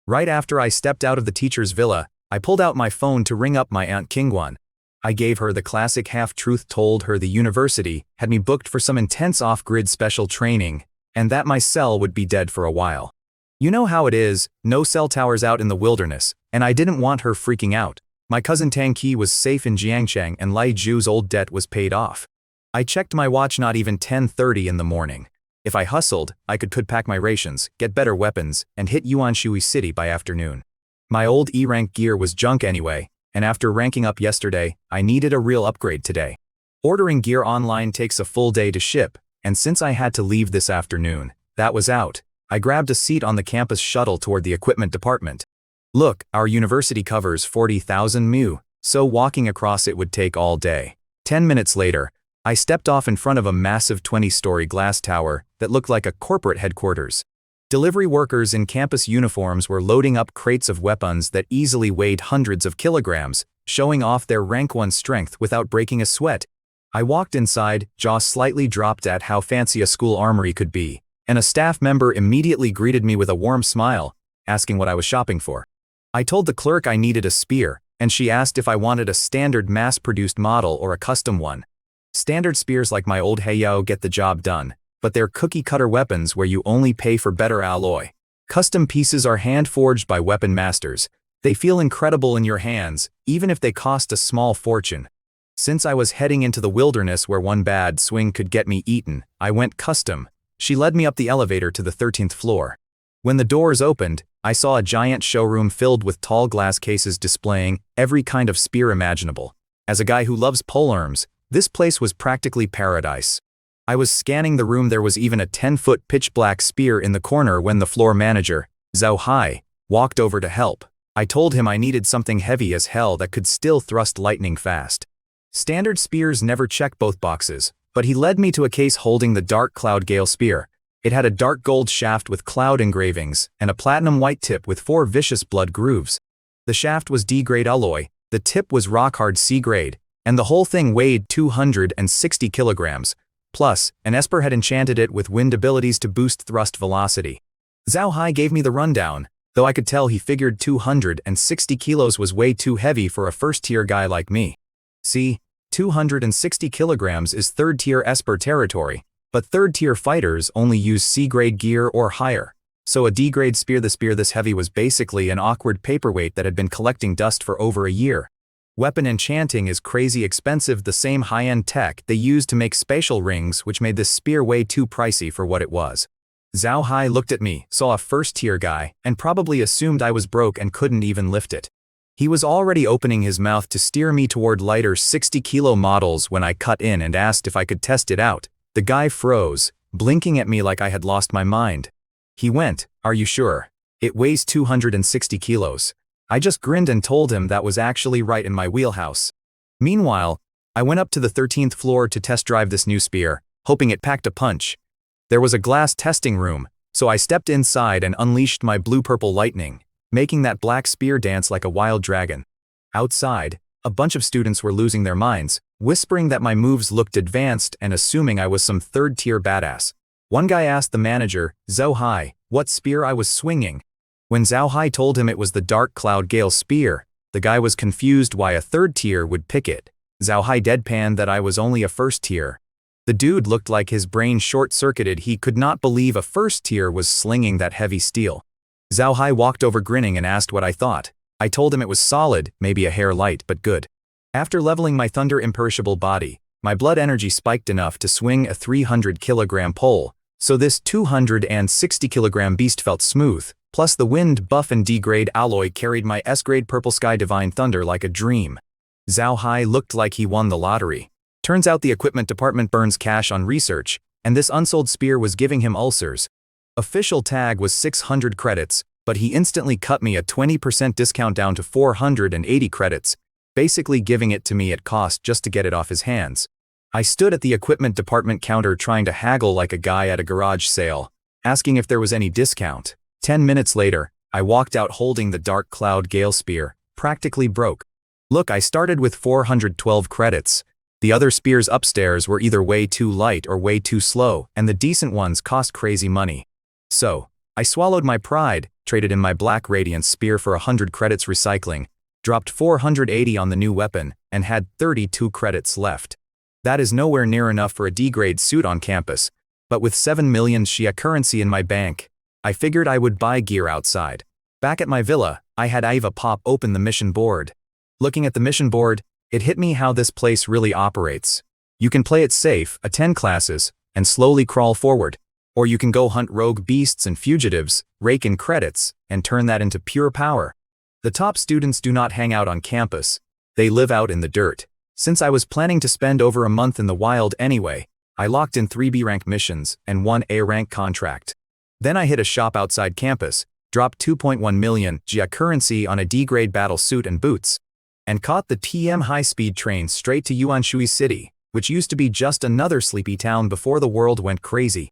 Right after I stepped out of the teacher's villa, I pulled out my phone to ring up my Aunt Kingwan. I gave her the classic half-truth, told her the university had me booked for some intense off-grid special training, and that my cell would be dead for a while. You know how it is, no cell towers out in the wilderness, and I didn't want her freaking out. My cousin Tang Qi was safe in Jiangcheng and Lai Zhu's old debt was paid off. I checked my watch, not even 10:30 in the morning. If I hustled, I could pack my rations, get better weapons, and hit Yuanshui City by afternoon. My old E-rank gear was junk anyway, and after ranking up yesterday, I needed a real upgrade today. Ordering gear online takes a full day to ship, and since I had to leave this afternoon, that was out. I grabbed a seat on the campus shuttle toward the equipment department. Look, our university covers 40,000 mu, so walking across it would take all day. 10 minutes later, I stepped off in front of a massive 20-story glass tower that looked like a corporate headquarters. Delivery workers in campus uniforms were loading up crates of weapons that easily weighed hundreds of kilograms, showing off their rank 1 strength without breaking a sweat. I walked inside, jaw slightly dropped at how fancy a school armory could be, and a staff member immediately greeted me with a warm smile, asking what I was shopping for. I told the clerk I needed a spear, and she asked if I wanted a standard mass-produced model or a custom one. Standard spears like my old Heiyao get the job done, but they're cookie-cutter weapons where you only pay for better alloy. Custom pieces are hand-forged by weapon masters. They feel incredible in your hands, even if they cost a small fortune. Since I was heading into the wilderness where one bad swing could get me eaten, I went custom. She led me up the elevator to the 13th floor. When the doors opened, I saw a giant showroom filled with tall glass cases displaying every kind of spear imaginable. As a guy who loves polearms, this place was practically paradise. I was scanning the room. There was even a 10-foot pitch-black spear in the corner when the floor manager, Zhao Hai, walked over to help. I told him I needed something heavy as hell that could still thrust lightning fast. Standard spears never check both boxes, but he led me to a case holding the Dark Cloud Gale spear. It had a dark gold shaft with cloud engravings and a platinum white tip with 4 vicious blood grooves. The shaft was D-grade alloy, the tip was rock-hard C-grade, and the whole thing weighed 260 kilograms. Plus, an Esper had enchanted it with wind abilities to boost thrust velocity. Zhao Hai gave me the rundown, though I could tell he figured 260 kilos was way too heavy for a first-tier guy like me. See, 260 kilograms is third-tier Esper territory, but third-tier fighters only use C-grade gear or higher. So a D-grade spear, the spear this heavy, was basically an awkward paperweight that had been collecting dust for over a year. Weapon enchanting is crazy expensive, the same high-end tech they used to make spatial rings, which made this spear way too pricey for what it was. Zhao Hai looked at me, saw a first-tier guy, and probably assumed I was broke and couldn't even lift it. He was already opening his mouth to steer me toward lighter 60-kilo models when I cut in and asked if I could test it out. The guy froze, blinking at me like I had lost my mind. He went, "Are you sure? It weighs 260 kilos. I just grinned and told him that was actually right in my wheelhouse. Meanwhile, I went up to the 13th floor to test drive this new spear, hoping it packed a punch. There was a glass testing room, so I stepped inside and unleashed my blue-purple lightning, making that black spear dance like a wild dragon. Outside, a bunch of students were losing their minds, whispering that my moves looked advanced and assuming I was some third-tier badass. One guy asked the manager, Zhao Hai, what spear I was swinging. When Zhao Hai told him it was the Dark Cloud Gale spear, the guy was confused why a third tier would pick it. Zhao Hai deadpanned that I was only a first tier. The dude looked like his brain short-circuited. He could not believe a first tier was slinging that heavy steel. Zhao Hai walked over grinning and asked what I thought. I told him it was solid, maybe a hair light, but good. After leveling my thunder imperishable body, my blood energy spiked enough to swing a 300-kilogram pole, so this 260-kilogram beast felt smooth. Plus the wind buff and D-grade alloy carried my S-grade Purple Sky Divine Thunder like a dream. Zhao Hai looked like he won the lottery. Turns out the equipment department burns cash on research, and this unsold spear was giving him ulcers. Official tag was 600 credits, but he instantly cut me a 20% discount down to 480 credits, basically giving it to me at cost just to get it off his hands. I stood at the equipment department counter trying to haggle like a guy at a garage sale, asking if there was any discount. 10 minutes later, I walked out holding the Dark Cloud Gale spear, practically broke. Look, I started with 412 credits. The other spears upstairs were either way too light or way too slow, and the decent ones cost crazy money. So, I swallowed my pride, traded in my Black Radiance spear for 100 credits recycling, dropped 480 on the new weapon, and had 32 credits left. That is nowhere near enough for a D-grade suit on campus, but with 7 million Xia currency in my bank, I figured I would buy gear outside. Back at my villa, I had Iva pop open the mission board. Looking at the mission board, it hit me how this place really operates. You can play it safe, attend classes, and slowly crawl forward. Or you can go hunt rogue beasts and fugitives, rake in credits, and turn that into pure power. The top students do not hang out on campus. They live out in the dirt. Since I was planning to spend over a month in the wild anyway, I locked in 3 B rank missions and 1 A rank contract. Then I hit a shop outside campus, dropped 2.1 million Xia currency on a D-grade battle suit and boots, and caught the TM high-speed train straight to Yuanshui City, which used to be just another sleepy town before the world went crazy.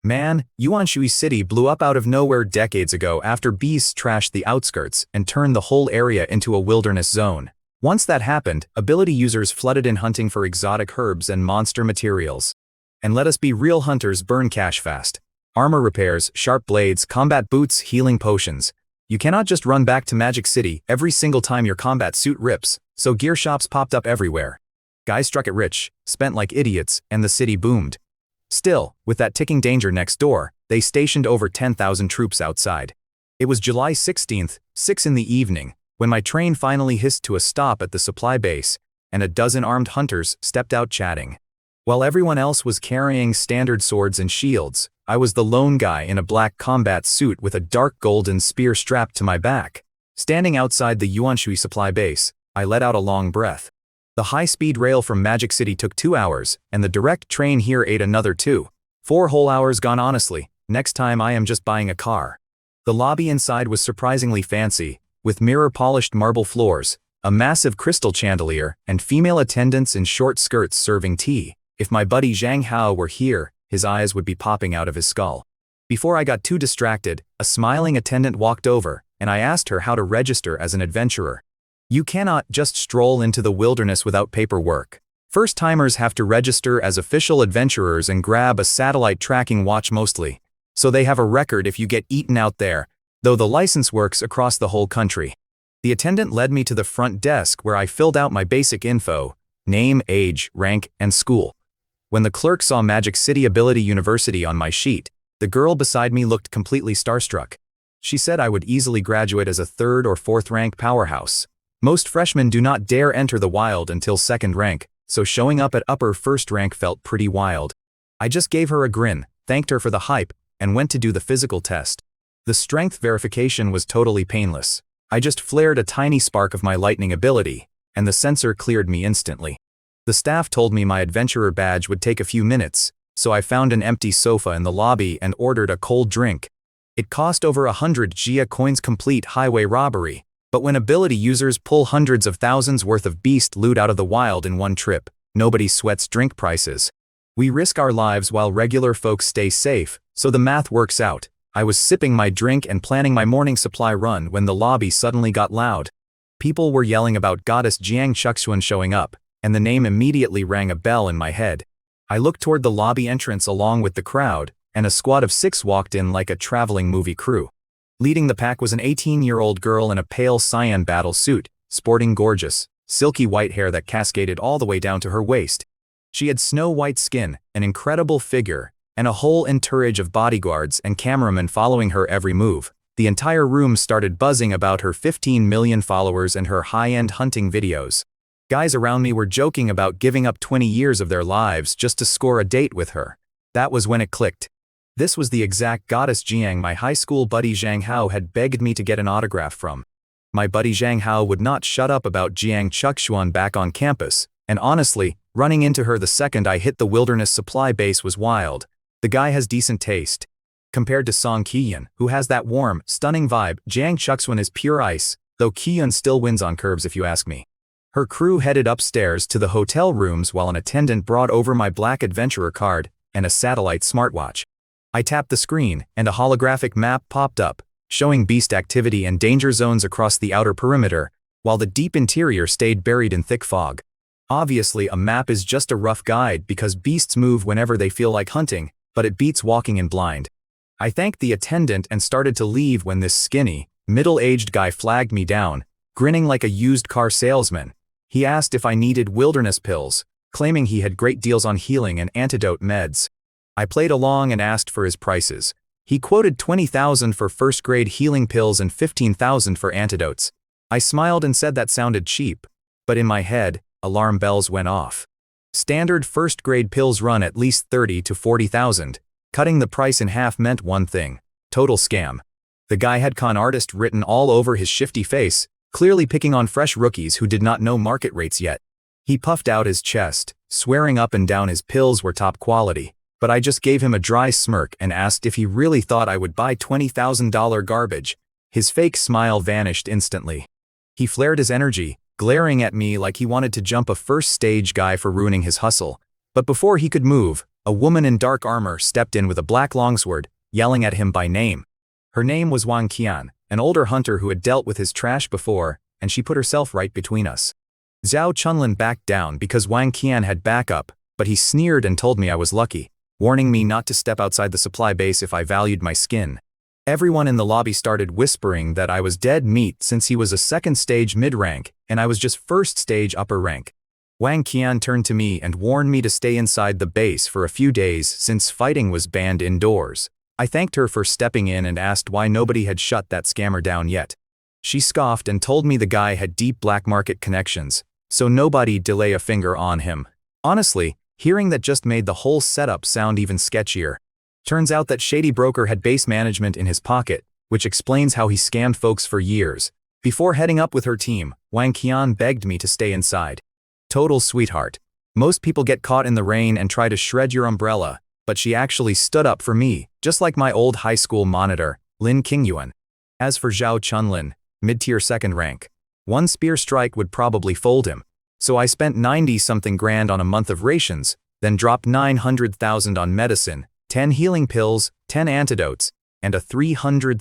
Man, Yuanshui City blew up out of nowhere decades ago after beasts trashed the outskirts and turned the whole area into a wilderness zone. Once that happened, ability users flooded in hunting for exotic herbs and monster materials. And let us be real, hunters burn cash fast. Armor repairs, sharp blades, combat boots, healing potions. You cannot just run back to Magic City every single time your combat suit rips, so gear shops popped up everywhere. Guys struck it rich, spent like idiots, and the city boomed. Still, with that ticking danger next door, they stationed over 10,000 troops outside. It was July 16th, 6 in the evening, when my train finally hissed to a stop at the supply base, and a dozen armed hunters stepped out chatting. While everyone else was carrying standard swords and shields, I was the lone guy in a black combat suit with a dark golden spear strapped to my back. Standing outside the Yuanshui supply base, I let out a long breath. The high-speed rail from Magic City took 2 hours, and the direct train here ate another 2. 4 whole hours gone honestly. Next time I am just buying a car. The lobby inside was surprisingly fancy, with mirror-polished marble floors, a massive crystal chandelier, and female attendants in short skirts serving tea. If my buddy Zhang Hao were here, his eyes would be popping out of his skull. Before I got too distracted, a smiling attendant walked over, and I asked her how to register as an adventurer. You cannot just stroll into the wilderness without paperwork. First-timers have to register as official adventurers and grab a satellite tracking watch mostly, so they have a record if you get eaten out there, though the license works across the whole country. The attendant led me to the front desk where I filled out my basic info, name, age, rank, and school. When the clerk saw Magic City Ability University on my sheet, the girl beside me looked completely starstruck. She said I would easily graduate as a 3rd or 4th rank powerhouse. Most freshmen do not dare enter the wild until 2nd rank, so showing up at upper 1st rank felt pretty wild. I just gave her a grin, thanked her for the hype, and went to do the physical test. The strength verification was totally painless. I just flared a tiny spark of my lightning ability, and the sensor cleared me instantly. The staff told me my adventurer badge would take a few minutes, so I found an empty sofa in the lobby and ordered a cold drink. It cost over 100 Xia coins complete highway robbery, but when ability users pull hundreds of thousands worth of beast loot out of the wild in one trip, nobody sweats drink prices. We risk our lives while regular folks stay safe, so the math works out. I was sipping my drink and planning my morning supply run when the lobby suddenly got loud. People were yelling about goddess Jiang Chuxuan showing up, and the name immediately rang a bell in my head. I looked toward the lobby entrance along with the crowd, and a squad of 6 walked in like a traveling movie crew. Leading the pack was an 18-year-old girl in a pale cyan battle suit, sporting gorgeous, silky white hair that cascaded all the way down to her waist. She had snow-white skin, an incredible figure, and a whole entourage of bodyguards and cameramen following her every move. The entire room started buzzing about her 15 million followers and her high-end hunting videos. Guys around me were joking about giving up 20 years of their lives just to score a date with her. That was when it clicked. This was the exact goddess Jiang my high school buddy Zhang Hao had begged me to get an autograph from. My buddy Zhang Hao would not shut up about Jiang Chuxuan back on campus, and honestly, running into her the second I hit the wilderness supply base was wild. The guy has decent taste. Compared to Song Qiyun, who has that warm, stunning vibe, Jiang Chuxuan is pure ice, though Qiyun still wins on curves if you ask me. Her crew headed upstairs to the hotel rooms while an attendant brought over my black adventurer card and a satellite smartwatch. I tapped the screen, and a holographic map popped up, showing beast activity and danger zones across the outer perimeter, while the deep interior stayed buried in thick fog. Obviously, a map is just a rough guide because beasts move whenever they feel like hunting, but it beats walking in blind. I thanked the attendant and started to leave when this skinny, middle-aged guy flagged me down, grinning like a used car salesman. He asked if I needed wilderness pills, claiming he had great deals on healing and antidote meds. I played along and asked for his prices. He quoted $20,000 for first-grade healing pills and $15,000 for antidotes. I smiled and said that sounded cheap, but in my head, alarm bells went off. Standard first-grade pills run at least $30,000 to $40,000. Cutting the price in half meant one thing: total scam. The guy had con artist written all over his shifty face, clearly picking on fresh rookies who did not know market rates yet. He puffed out his chest, swearing up and down his pills were top quality, but I just gave him a dry smirk and asked if he really thought I would buy $20,000 garbage. His fake smile vanished instantly. He flared his energy, glaring at me like he wanted to jump a first-stage guy for ruining his hustle. But before he could move, a woman in dark armor stepped in with a black longsword, yelling at him by name. Her name was Wang Qian, an older hunter who had dealt with his trash before, and she put herself right between us. Zhao Chunlin backed down because Wang Qian had backup, but he sneered and told me I was lucky, warning me not to step outside the supply base if I valued my skin. Everyone in the lobby started whispering that I was dead meat since he was a second-stage mid-rank, and I was just first-stage upper rank. Wang Qian turned to me and warned me to stay inside the base for a few days since fighting was banned indoors. I thanked her for stepping in and asked why nobody had shut that scammer down yet. She scoffed and told me the guy had deep black market connections, so nobody'd lay a finger on him. Honestly, hearing that just made the whole setup sound even sketchier. Turns out that shady broker had base management in his pocket, which explains how he scammed folks for years. Before heading up with her team, Wang Qian begged me to stay inside. Total sweetheart. Most people get caught in the rain and try to shred your umbrella, but she actually stood up for me, just like my old high school monitor, Lin Qingyuan. As for Zhao Chunlin, mid-tier second rank, one spear strike would probably fold him. So I spent 90-something grand on a month of rations, then dropped 900,000 on medicine, 10 healing pills, 10 antidotes, and a $300,000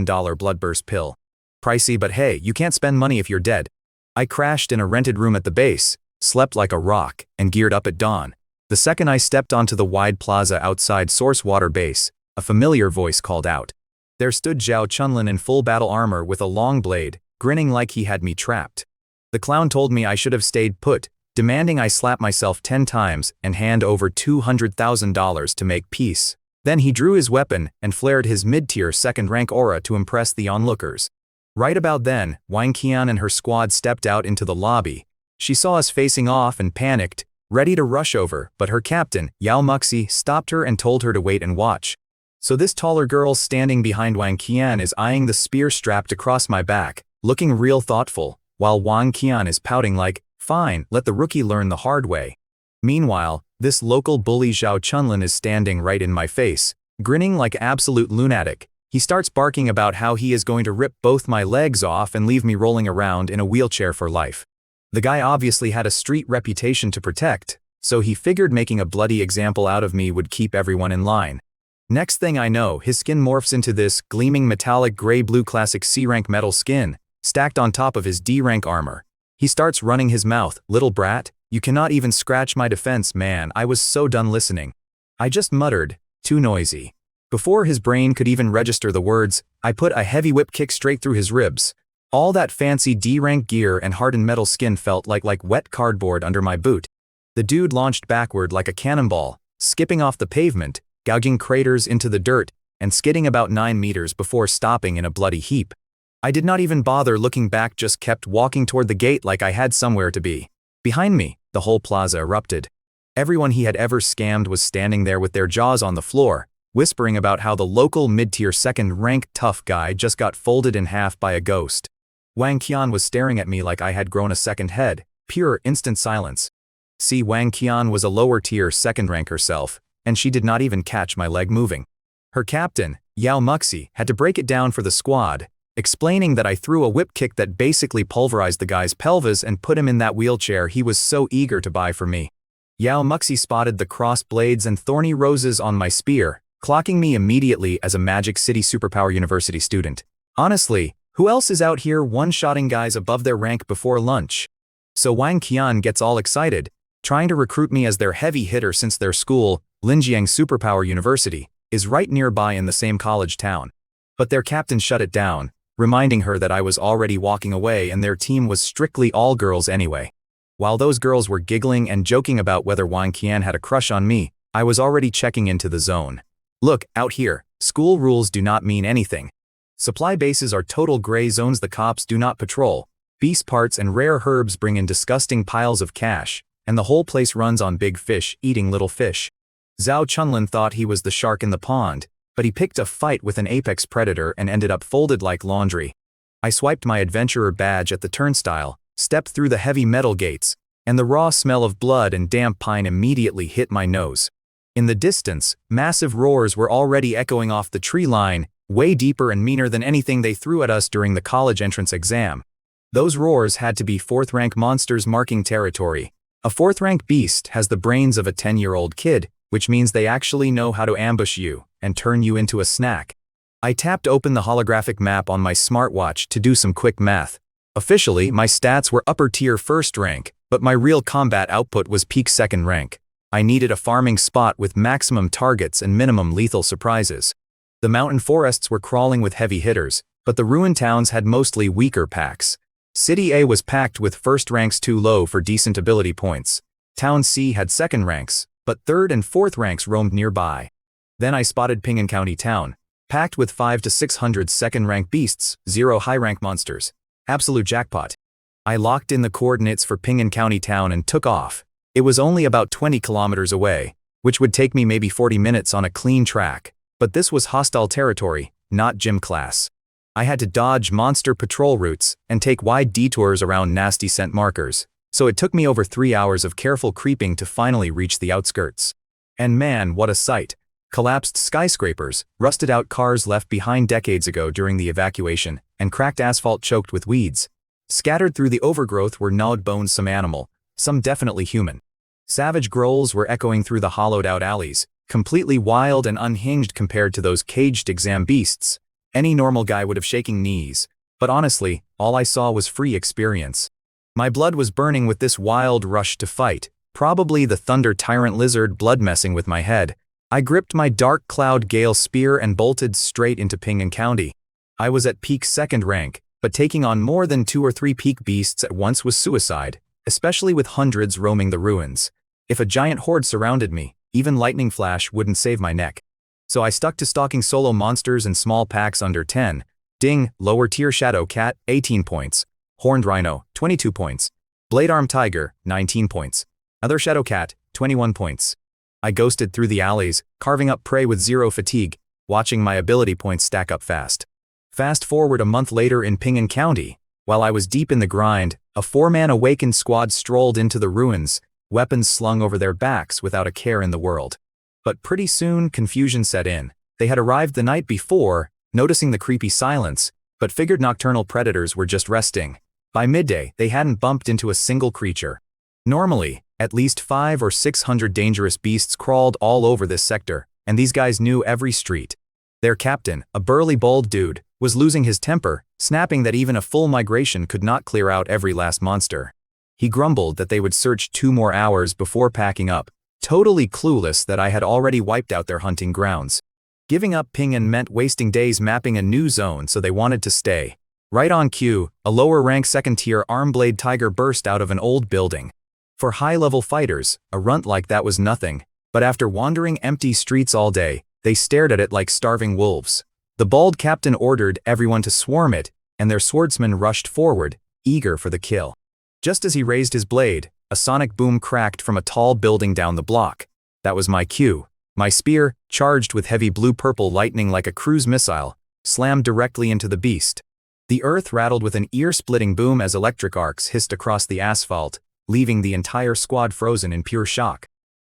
bloodburst pill. Pricey, but hey, you can't spend money if you're dead. I crashed in a rented room at the base, slept like a rock, and geared up at dawn. The second I stepped onto the wide plaza outside Source Water Base, a familiar voice called out. There stood Zhao Chunlin in full battle armor with a long blade, grinning like he had me trapped. The clown told me I should have stayed put, demanding I slap myself 10 times and hand over $200,000 to make peace. Then he drew his weapon and flared his mid-tier second-rank aura to impress the onlookers. Right about then, Wang Qian and her squad stepped out into the lobby. She saw us facing off and panicked, ready to rush over, but her captain, Yao Muxi, stopped her and told her to wait and watch. So this taller girl standing behind Wang Qian is eyeing the spear strapped across my back, looking real thoughtful, while Wang Qian is pouting like, fine, let the rookie learn the hard way. Meanwhile, this local bully Zhao Chunlin is standing right in my face, grinning like absolute lunatic. He starts barking about how he is going to rip both my legs off and leave me rolling around in a wheelchair for life. The guy obviously had a street reputation to protect, so he figured making a bloody example out of me would keep everyone in line. Next thing I know, his skin morphs into this gleaming metallic gray-blue classic C-rank metal skin, stacked on top of his D-rank armor. He starts running his mouth, little brat, you cannot even scratch my defense, man. I was so done listening. I just muttered, too noisy. Before his brain could even register the words, I put a heavy whip kick straight through his ribs. All that fancy D-rank gear and hardened metal skin felt like wet cardboard under my boot. The dude launched backward like a cannonball, skipping off the pavement, gouging craters into the dirt, and skidding about 9 meters before stopping in a bloody heap. I did not even bother looking back, just kept walking toward the gate like I had somewhere to be. Behind me, the whole plaza erupted. Everyone he had ever scammed was standing there with their jaws on the floor, whispering about how the local mid-tier second-rank tough guy just got folded in half by a ghost. Wang Qian was staring at me like I had grown a second head, pure instant silence. See, Wang Qian was a lower-tier second-rank herself, and she did not even catch my leg moving. Her captain, Yao Muxi, had to break it down for the squad, explaining that I threw a whip kick that basically pulverized the guy's pelvis and put him in that wheelchair he was so eager to buy for me. Yao Muxi spotted the crossed blades and thorny roses on my spear, clocking me immediately as a Magic City Superpower University student. Honestly, who else is out here one-shotting guys above their rank before lunch? So Wang Qian gets all excited, trying to recruit me as their heavy hitter since their school, Linjiang Superpower University, is right nearby in the same college town. But their captain shut it down, reminding her that I was already walking away and their team was strictly all girls anyway. While those girls were giggling and joking about whether Wang Qian had a crush on me, I was already checking into the zone. Look, out here, school rules do not mean anything. Supply bases are total gray zones the cops do not patrol. Beast parts and rare herbs bring in disgusting piles of cash, and the whole place runs on big fish eating little fish. Zhao Chunlin thought he was the shark in the pond, but he picked a fight with an apex predator and ended up folded like laundry. I swiped my adventurer badge at the turnstile, stepped through the heavy metal gates, and the raw smell of blood and damp pine immediately hit my nose. In the distance, massive roars were already echoing off the tree line, way deeper and meaner than anything they threw at us during the college entrance exam. Those roars had to be 4th-rank monsters marking territory. A 4th-rank beast has the brains of a 10-year-old kid, which means they actually know how to ambush you and turn you into a snack. I tapped open the holographic map on my smartwatch to do some quick math. Officially, my stats were upper-tier 1st rank, but my real combat output was peak 2nd rank. I needed a farming spot with maximum targets and minimum lethal surprises. The mountain forests were crawling with heavy hitters, but the ruined towns had mostly weaker packs. City A was packed with 1st ranks too low for decent ability points. Town C had 2nd ranks, but 3rd and 4th ranks roamed nearby. Then I spotted Pingan County Town, packed with 500 to 600 2nd-rank beasts, 0 high-rank monsters. Absolute jackpot. I locked in the coordinates for Pingan County Town and took off. It was only about 20 kilometers away, which would take me maybe 40 minutes on a clean track, but this was hostile territory, not gym class. I had to dodge monster patrol routes and take wide detours around nasty scent markers, so it took me over 3 hours of careful creeping to finally reach the outskirts. And man, what a sight. Collapsed skyscrapers, rusted-out cars left behind decades ago during the evacuation, and cracked asphalt choked with weeds. Scattered through the overgrowth were gnawed bones, some animal, some definitely human. Savage growls were echoing through the hollowed-out alleys, completely wild and unhinged compared to those caged exam beasts. Any normal guy would have shaken knees, but honestly, all I saw was free experience. My blood was burning with this wild rush to fight, probably the thunder tyrant lizard blood messing with my head. I gripped my dark cloud gale spear and bolted straight into Pingan County. I was at peak 2nd rank, but taking on more than 2 or 3 peak beasts at once was suicide, especially with hundreds roaming the ruins. If a giant horde surrounded me, even lightning flash wouldn't save my neck. So I stuck to stalking solo monsters in small packs under 10. Ding, lower tier Shadow Cat, 18 points. Horned Rhino, 22 points. Blade Arm Tiger, 19 points. Other Shadow Cat, 21 points. I ghosted through the alleys, carving up prey with 0 fatigue, watching my ability points stack up fast. Fast forward a month later in Pingan County, while I was deep in the grind, a 4-man awakened squad strolled into the ruins, weapons slung over their backs without a care in the world. But pretty soon, confusion set in. They had arrived the night before, noticing the creepy silence, but figured nocturnal predators were just resting. By midday, they hadn't bumped into a single creature. Normally, at least 500 or 600 dangerous beasts crawled all over this sector, and these guys knew every street. Their captain, a burly bald dude, was losing his temper, snapping that even a full migration could not clear out every last monster. He grumbled that they would search 2 more hours before packing up, totally clueless that I had already wiped out their hunting grounds. Giving up Pingan meant wasting days mapping a new zone, so they wanted to stay. Right on cue, a lower-rank 2nd-tier arm-blade tiger burst out of an old building. For high-level fighters, a runt like that was nothing, but after wandering empty streets all day, they stared at it like starving wolves. The bald captain ordered everyone to swarm it, and their swordsmen rushed forward, eager for the kill. Just as he raised his blade, a sonic boom cracked from a tall building down the block. That was my cue. My spear, charged with heavy blue-purple lightning like a cruise missile, slammed directly into the beast. The earth rattled with an ear-splitting boom as electric arcs hissed across the asphalt, leaving the entire squad frozen in pure shock.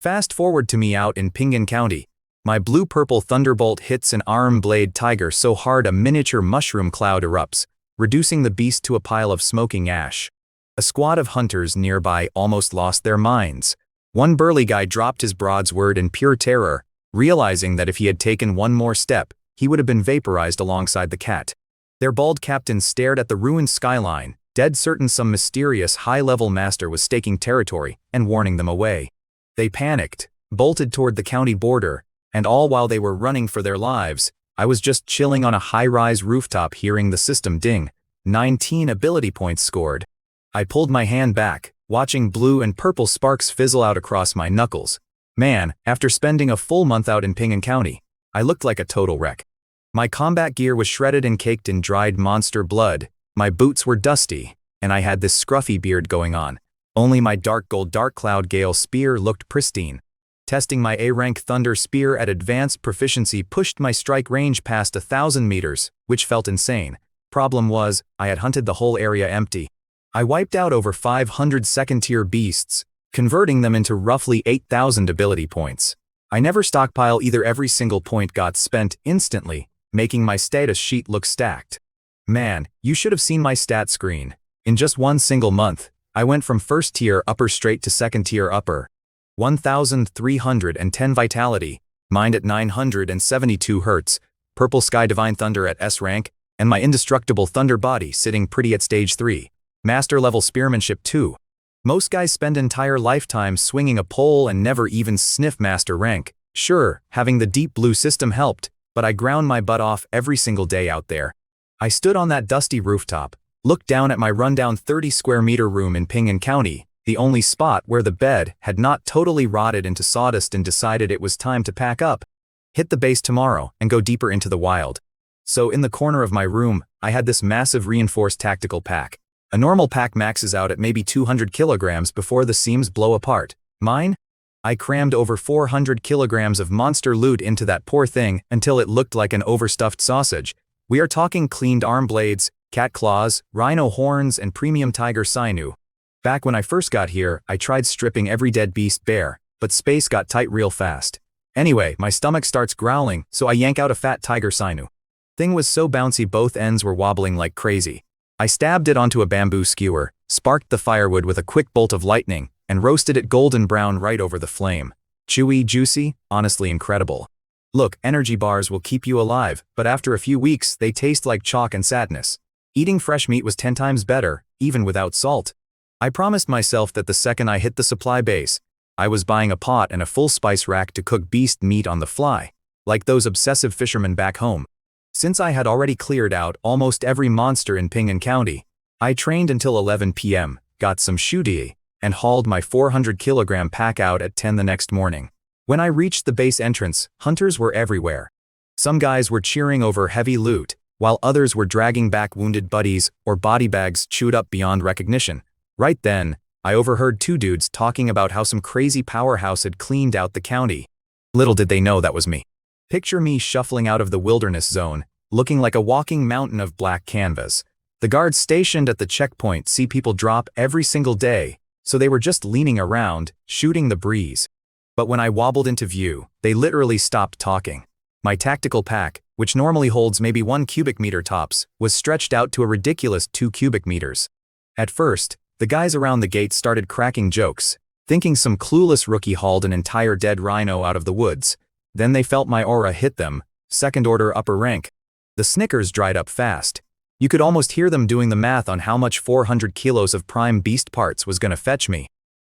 Fast forward to me out in Pingan County. My blue-purple thunderbolt hits an arm-blade tiger so hard a miniature mushroom cloud erupts, reducing the beast to a pile of smoking ash. A squad of hunters nearby almost lost their minds. One burly guy dropped his broadsword in pure terror, realizing that if he had taken one more step, he would have been vaporized alongside the cat. Their bald captain stared at the ruined skyline, dead certain some mysterious high-level master was staking territory and warning them away. They panicked, bolted toward the county border, And all while they were running for their lives, I was just chilling on a high-rise rooftop hearing the system ding. 19 ability points scored. I pulled my hand back, watching blue and purple sparks fizzle out across my knuckles. Man, after spending a full month out in Pingan County, I looked like a total wreck. My combat gear was shredded and caked in dried monster blood, my boots were dusty, and I had this scruffy beard going on. Only my dark gold Dark Cloud Gale spear looked pristine. Testing my A-rank Thunder Spear at advanced proficiency pushed my strike range past 1,000 meters, which felt insane. Problem was, I had hunted the whole area empty. I wiped out over 500 second-tier beasts, converting them into roughly 8,000 ability points. I never stockpile either, every single point got spent instantly, making my status sheet look stacked. Man, you should have seen my stat screen. In just one single month, I went from first tier upper straight to second tier upper. 1,310 vitality, mind at 972 Hz, Purple Sky Divine Thunder at S rank, and my indestructible Thunder Body sitting pretty at stage 3. Master level spearmanship 2. Most guys spend entire lifetimes swinging a pole and never even sniff master rank. Sure, having the deep blue system helped, but I ground my butt off every single day out there. I stood on that dusty rooftop, looked down at my rundown 30 square meter room in Pingan County, the only spot where the bed had not totally rotted into sawdust, and decided it was time to pack up, hit the base tomorrow, and go deeper into the wild. So in the corner of my room, I had this massive reinforced tactical pack. A normal pack maxes out at maybe 200 kilograms before the seams blow apart. Mine? I crammed over 400 kilograms of monster loot into that poor thing until it looked like an overstuffed sausage. We are talking cleaned arm blades, cat claws, rhino horns, and premium tiger sinew. Back when I first got here, I tried stripping every dead beast bare, but space got tight real fast. Anyway, my stomach starts growling, so I yank out a fat tiger sinew. Thing was so bouncy both ends were wobbling like crazy. I stabbed it onto a bamboo skewer, sparked the firewood with a quick bolt of lightning, and roasted it golden brown right over the flame. Chewy, juicy, honestly incredible. Look, energy bars will keep you alive, but after a few weeks, they taste like chalk and sadness. Eating fresh meat was 10 times better, even without salt. I promised myself that the second I hit the supply base, I was buying a pot and a full spice rack to cook beast meat on the fly, like those obsessive fishermen back home. Since I had already cleared out almost every monster in Pingan County, I trained until 11 p.m., got some shooty, and hauled my 400 kilogram pack out at 10 the next morning. When I reached the base entrance, hunters were everywhere. Some guys were cheering over heavy loot, while others were dragging back wounded buddies or body bags chewed up beyond recognition. Right then, I overheard two dudes talking about how some crazy powerhouse had cleaned out the county. Little did they know that was me. Picture me shuffling out of the wilderness zone, looking like a walking mountain of black canvas. The guards stationed at the checkpoint see people drop every single day, so they were just leaning around, shooting the breeze. But when I wobbled into view, they literally stopped talking. My tactical pack, which normally holds maybe 1 cubic meter tops, was stretched out to a ridiculous 2 cubic meters. At first, the guys around the gate started cracking jokes, thinking some clueless rookie hauled an entire dead rhino out of the woods. Then they felt my aura hit them, second order upper rank. The snickers dried up fast. You could almost hear them doing the math on how much 400 kilos of prime beast parts was gonna fetch me.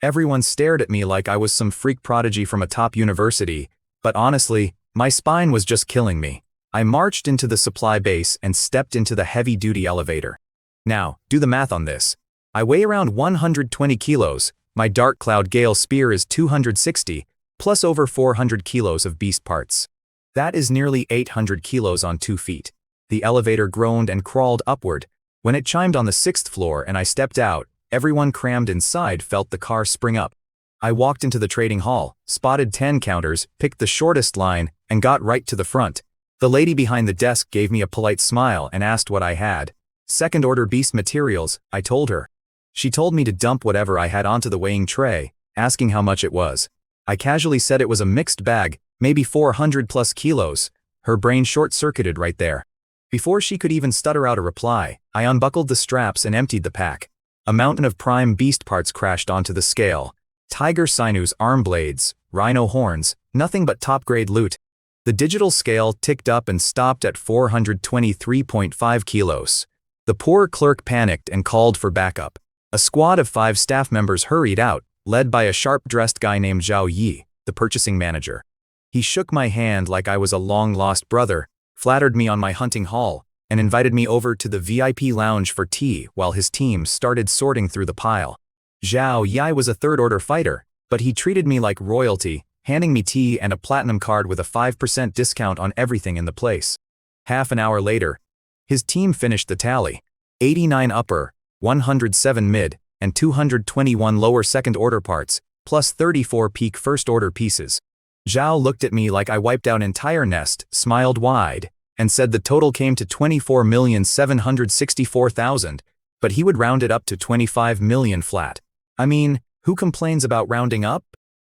Everyone stared at me like I was some freak prodigy from a top university, but honestly, my spine was just killing me. I marched into the supply base and stepped into the heavy-duty elevator. Now, do the math on this. I weigh around 120 kilos, my Dark Cloud Gale spear is 260, plus over 400 kilos of beast parts. That is nearly 800 kilos on 2 feet. The elevator groaned and crawled upward. When it chimed on the 6th floor and I stepped out, everyone crammed inside felt the car spring up. I walked into the trading hall, spotted 10 counters, picked the shortest line, and got right to the front. The lady behind the desk gave me a polite smile and asked what I had. Second order beast materials, I told her. She told me to dump whatever I had onto the weighing tray, asking how much it was. I casually said it was a mixed bag, maybe 400 plus kilos. Her brain short-circuited right there. Before she could even stutter out a reply, I unbuckled the straps and emptied the pack. A mountain of prime beast parts crashed onto the scale. Tiger sinew's arm blades, rhino horns, nothing but top-grade loot. The digital scale ticked up and stopped at 423.5 kilos. The poor clerk panicked and called for backup. A squad of 5 staff members hurried out, led by a sharp-dressed guy named Zhao Yi, the purchasing manager. He shook my hand like I was a long-lost brother, flattered me on my hunting haul, and invited me over to the VIP lounge for tea while his team started sorting through the pile. Zhao Yi was a third-order fighter, but he treated me like royalty, handing me tea and a platinum card with a 5% discount on everything in the place. Half an hour later, his team finished the tally. 89 upper, 107 mid, and 221 lower second-order parts, plus 34 peak first-order pieces. Zhao looked at me like I wiped out an entire nest, smiled wide, and said the total came to 24,764,000, but he would round it up to 25 million flat. I mean, who complains about rounding up?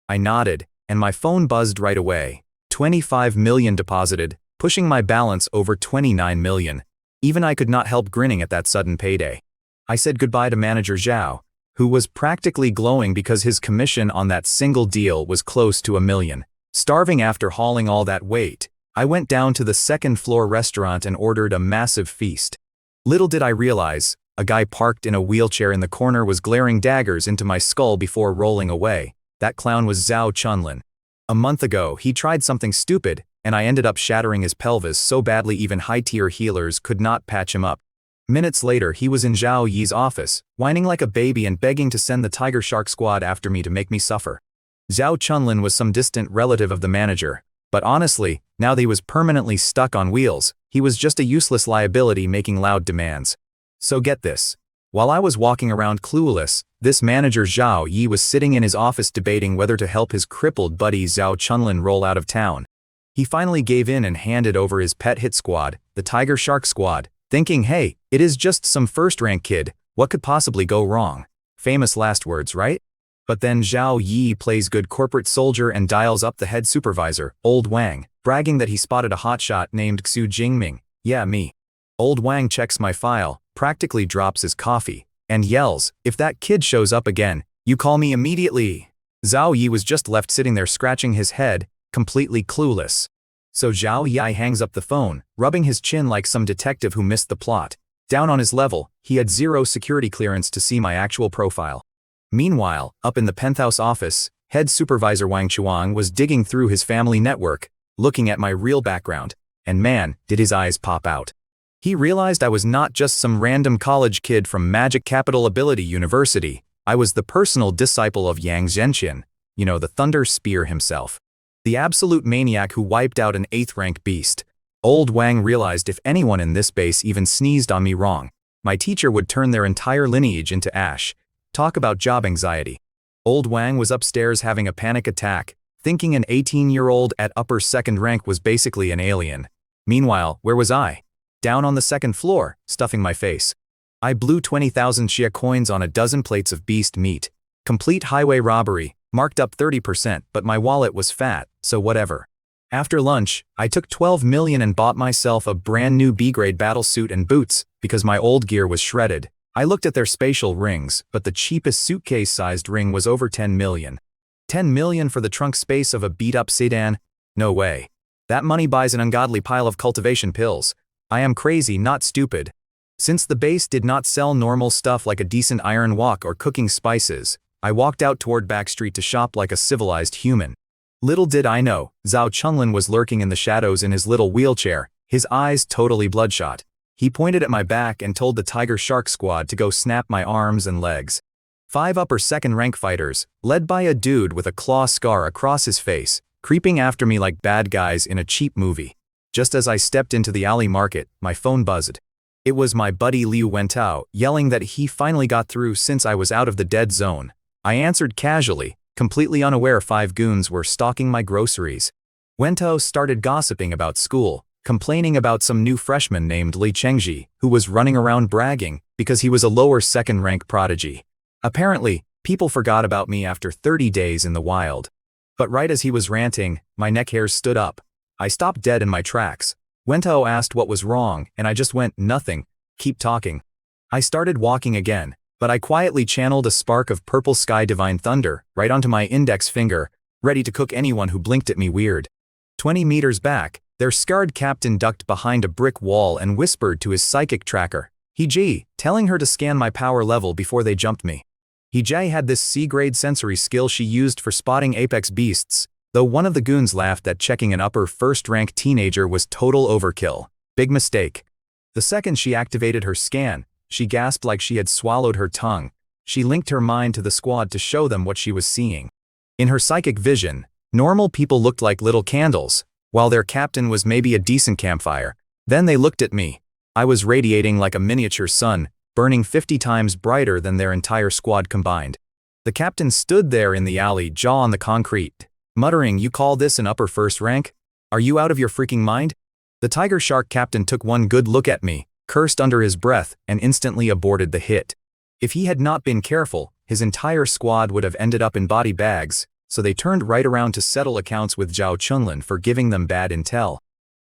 I nodded, and my phone buzzed right away. 25 million deposited, pushing my balance over 29 million. Even I could not help grinning at that sudden payday. I said goodbye to manager Zhao, who was practically glowing because his commission on that single deal was close to $1 million. Starving after hauling all that weight, I went down to the second-floor restaurant and ordered a massive feast. Little did I realize, a guy parked in a wheelchair in the corner was glaring daggers into my skull before rolling away. That clown was Zhao Chunlin. A month ago, he tried something stupid, and I ended up shattering his pelvis so badly even high-tier healers could not patch him up. Minutes later, he was in Zhao Yi's office, whining like a baby and begging to send the Tiger Shark squad after me to make me suffer. Zhao Chunlin was some distant relative of the manager, but honestly, now that he was permanently stuck on wheels, he was just a useless liability making loud demands. So get this. While I was walking around clueless, this manager Zhao Yi was sitting in his office debating whether to help his crippled buddy Zhao Chunlin roll out of town. He finally gave in and handed over his pet hit squad, the Tiger Shark squad, thinking, hey, it is just some first-rank kid, what could possibly go wrong? Famous last words, right? But then Zhao Yi plays good corporate soldier and dials up the head supervisor, Old Wang, bragging that he spotted a hotshot named Xu Jingming. Yeah, me. Old Wang checks my file, practically drops his coffee, and yells, if that kid shows up again, you call me immediately. Zhao Yi was just left sitting there scratching his head, completely clueless. So Zhao Yi hangs up the phone, rubbing his chin like some detective who missed the plot. Down on his level, he had zero security clearance to see my actual profile. Meanwhile, up in the penthouse office, head supervisor Wang Chuang was digging through his family network, looking at my real background, and man, did his eyes pop out. He realized I was not just some random college kid from Magic Capital Ability University. I was the personal disciple of Yang Zhenqian, the Thunder Spear himself. The absolute maniac who wiped out an 8th-rank beast. Old Wang realized if anyone in this base even sneezed on me wrong, my teacher would turn their entire lineage into ash. Talk about job anxiety. Old Wang was upstairs having a panic attack, thinking an 18-year-old at upper 2nd rank was basically an alien. Meanwhile, where was I? Down on the 2nd floor, stuffing my face. I blew 20,000 Xia coins on a dozen plates of beast meat. Complete highway robbery, marked up 30%, but my wallet was fat, so whatever. After lunch, I took 12 million and bought myself a brand new B-grade battlesuit and boots, because my old gear was shredded. I looked at their spatial rings, but the cheapest suitcase-sized ring was over 10 million. 10 million for the trunk space of a beat-up sedan? No way. That money buys an ungodly pile of cultivation pills. I am crazy, not stupid. Since the base did not sell normal stuff like a decent iron wok or cooking spices, I walked out toward Backstreet to shop like a civilized human. Little did I know, Zhao Chunlin was lurking in the shadows in his little wheelchair, his eyes totally bloodshot. He pointed at my back and told the Tiger Shark squad to go snap my arms and legs. 5 upper 2nd rank fighters, led by a dude with a claw scar across his face, creeping after me like bad guys in a cheap movie. Just as I stepped into the alley market, my phone buzzed. It was my buddy Liu Wentao, yelling that he finally got through since I was out of the dead zone. I answered casually, completely unaware 5 goons were stalking my groceries. Wentao started gossiping about school, complaining about some new freshman named Li Chengji, who was running around bragging because he was a lower 2nd rank prodigy. Apparently, people forgot about me after 30 days in the wild. But right as he was ranting, my neck hairs stood up. I stopped dead in my tracks. Wentao asked what was wrong, and I just went, nothing, keep talking. I started walking again, but I quietly channeled a spark of purple sky divine thunder right onto my index finger, ready to cook anyone who blinked at me weird. 20 meters back, their scarred captain ducked behind a brick wall and whispered to his psychic tracker, He-Ji, telling her to scan my power level before they jumped me. He-Ji had this C-grade sensory skill she used for spotting apex beasts, Though one of the goons laughed that checking an upper first-rank teenager was total overkill. Big mistake. The second she activated her scan, she gasped like she had swallowed her tongue. She linked her mind to the squad to show them what she was seeing. In her psychic vision, normal people looked like little candles, while their captain was maybe a decent campfire. Then they looked at me. I was radiating like a miniature sun, burning 50 times brighter than their entire squad combined. The captain stood there in the alley, jaw on the concrete, muttering, "You call this an upper first rank? Are you out of your freaking mind?" The tiger shark captain took one good look at me, cursed under his breath, and instantly aborted the hit. If he had not been careful, his entire squad would have ended up in body bags, so they turned right around to settle accounts with Zhao Chunlin for giving them bad intel.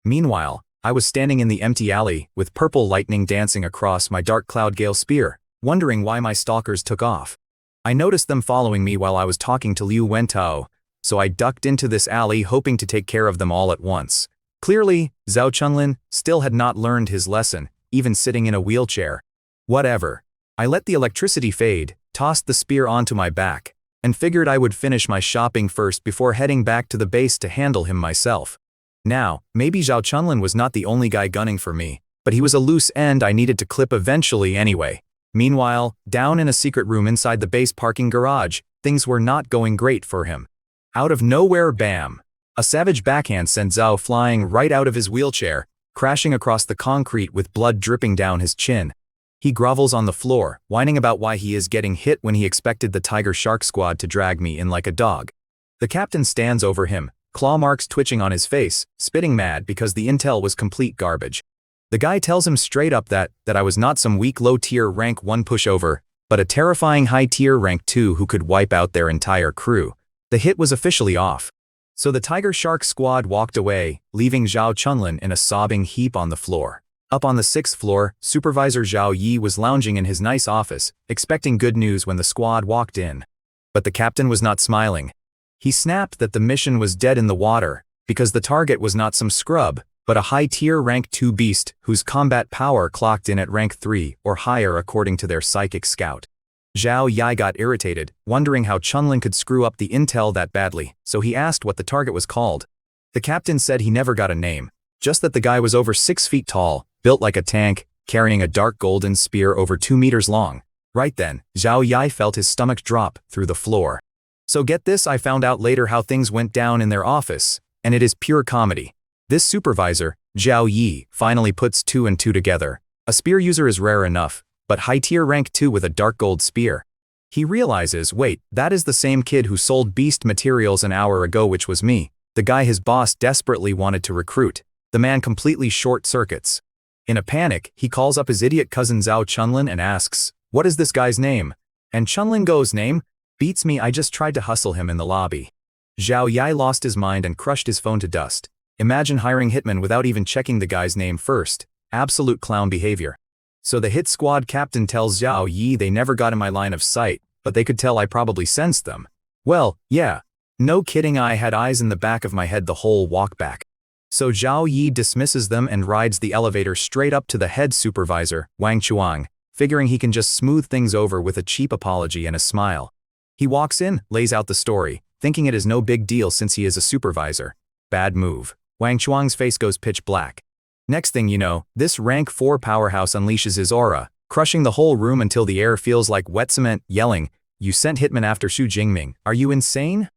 Meanwhile, I was standing in the empty alley, with purple lightning dancing across my dark cloud gale spear, wondering why my stalkers took off. I noticed them following me while I was talking to Liu Wentao, so I ducked into this alley hoping to take care of them all at once. Clearly, Zhao Chunlin still had not learned his lesson, even sitting in a wheelchair. Whatever. I let the electricity fade, tossed the spear onto my back, and figured I would finish my shopping first before heading back to the base to handle him myself. Now, maybe Zhao Chunlin was not the only guy gunning for me, but he was a loose end I needed to clip eventually anyway. Meanwhile, down in a secret room inside the base parking garage, things were not going great for him. Out of nowhere, bam! A savage backhand sent Zhao flying right out of his wheelchair, crashing across the concrete with blood dripping down his chin. He grovels on the floor, whining about why he is getting hit when he expected the Tiger Shark squad to drag me in like a dog. The captain stands over him, claw marks twitching on his face, spitting mad because the intel was complete garbage. The guy tells him straight up that I was not some weak low-tier rank 1 pushover, but a terrifying high-tier rank 2 who could wipe out their entire crew. The hit was officially off. So the Tiger Shark squad walked away, leaving Zhao Chunlin in a sobbing heap on the floor. Up on the 6th floor, Supervisor Zhao Yi was lounging in his nice office, expecting good news when the squad walked in. But the captain was not smiling. He snapped that the mission was dead in the water, because the target was not some scrub, but a high-tier rank 2 beast whose combat power clocked in at rank 3 or higher according to their psychic scout. Zhao Yi got irritated, wondering how Chunlin could screw up the intel that badly, so he asked what the target was called. The captain said he never got a name, just that the guy was over 6 feet tall, built like a tank, carrying a dark golden spear over 2 meters long. Right then, Zhao Yi felt his stomach drop through the floor. So get this, I found out later how things went down in their office, and it is pure comedy. This supervisor, Zhao Yi, finally puts 2 and 2 together. A spear user is rare enough, but high-tier rank 2 with a dark gold spear. He realizes, wait, that is the same kid who sold beast materials an hour ago, which was me, the guy his boss desperately wanted to recruit. The man completely short-circuits. In a panic, he calls up his idiot cousin Zhao Chunlin and asks, "What is this guy's name?" And Chunlin goes, "Name? Beats me, I just tried to hustle him in the lobby." Zhao Yi lost his mind and crushed his phone to dust. Imagine hiring hitmen without even checking the guy's name first. Absolute clown behavior. So the hit squad captain tells Zhao Yi they never got in my line of sight, but they could tell I probably sensed them. Well, yeah. No kidding, I had eyes in the back of my head the whole walk back. So Zhao Yi dismisses them and rides the elevator straight up to the head supervisor, Wang Chuang, figuring he can just smooth things over with a cheap apology and a smile. He walks in, lays out the story, thinking it is no big deal since he is a supervisor. Bad move. Wang Chuang's face goes pitch black. Next thing you know, this rank 4 powerhouse unleashes his aura, crushing the whole room until the air feels like wet cement, yelling, "You sent hitmen after Xu Jingming, are you insane?"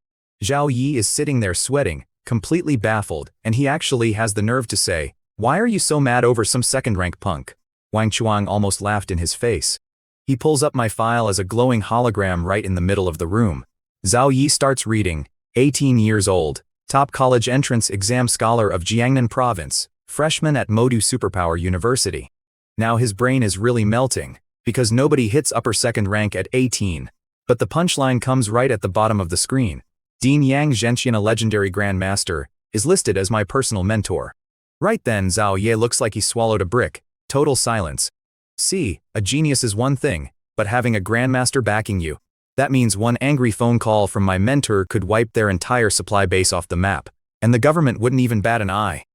Zhao Yi is sitting there sweating, completely baffled, and he actually has the nerve to say, "Why are you so mad over some second-rank punk?" Wang Chuang almost laughed in his face. He pulls up my file as a glowing hologram right in the middle of the room. Zhao Yi starts reading, 18 years old, top college entrance exam scholar of Jiangnan Province, freshman at Modu Superpower University. Now his brain is really melting, because nobody hits upper second rank at 18. But the punchline comes right at the bottom of the screen. Dean Yang Zhenxian, a legendary grandmaster, is listed as my personal mentor. Right then, Zhao Ye looks like he swallowed a brick. Total silence. See, a genius is one thing, but having a grandmaster backing you, that means one angry phone call from my mentor could wipe their entire supply base off the map, and the government wouldn't even bat an eye.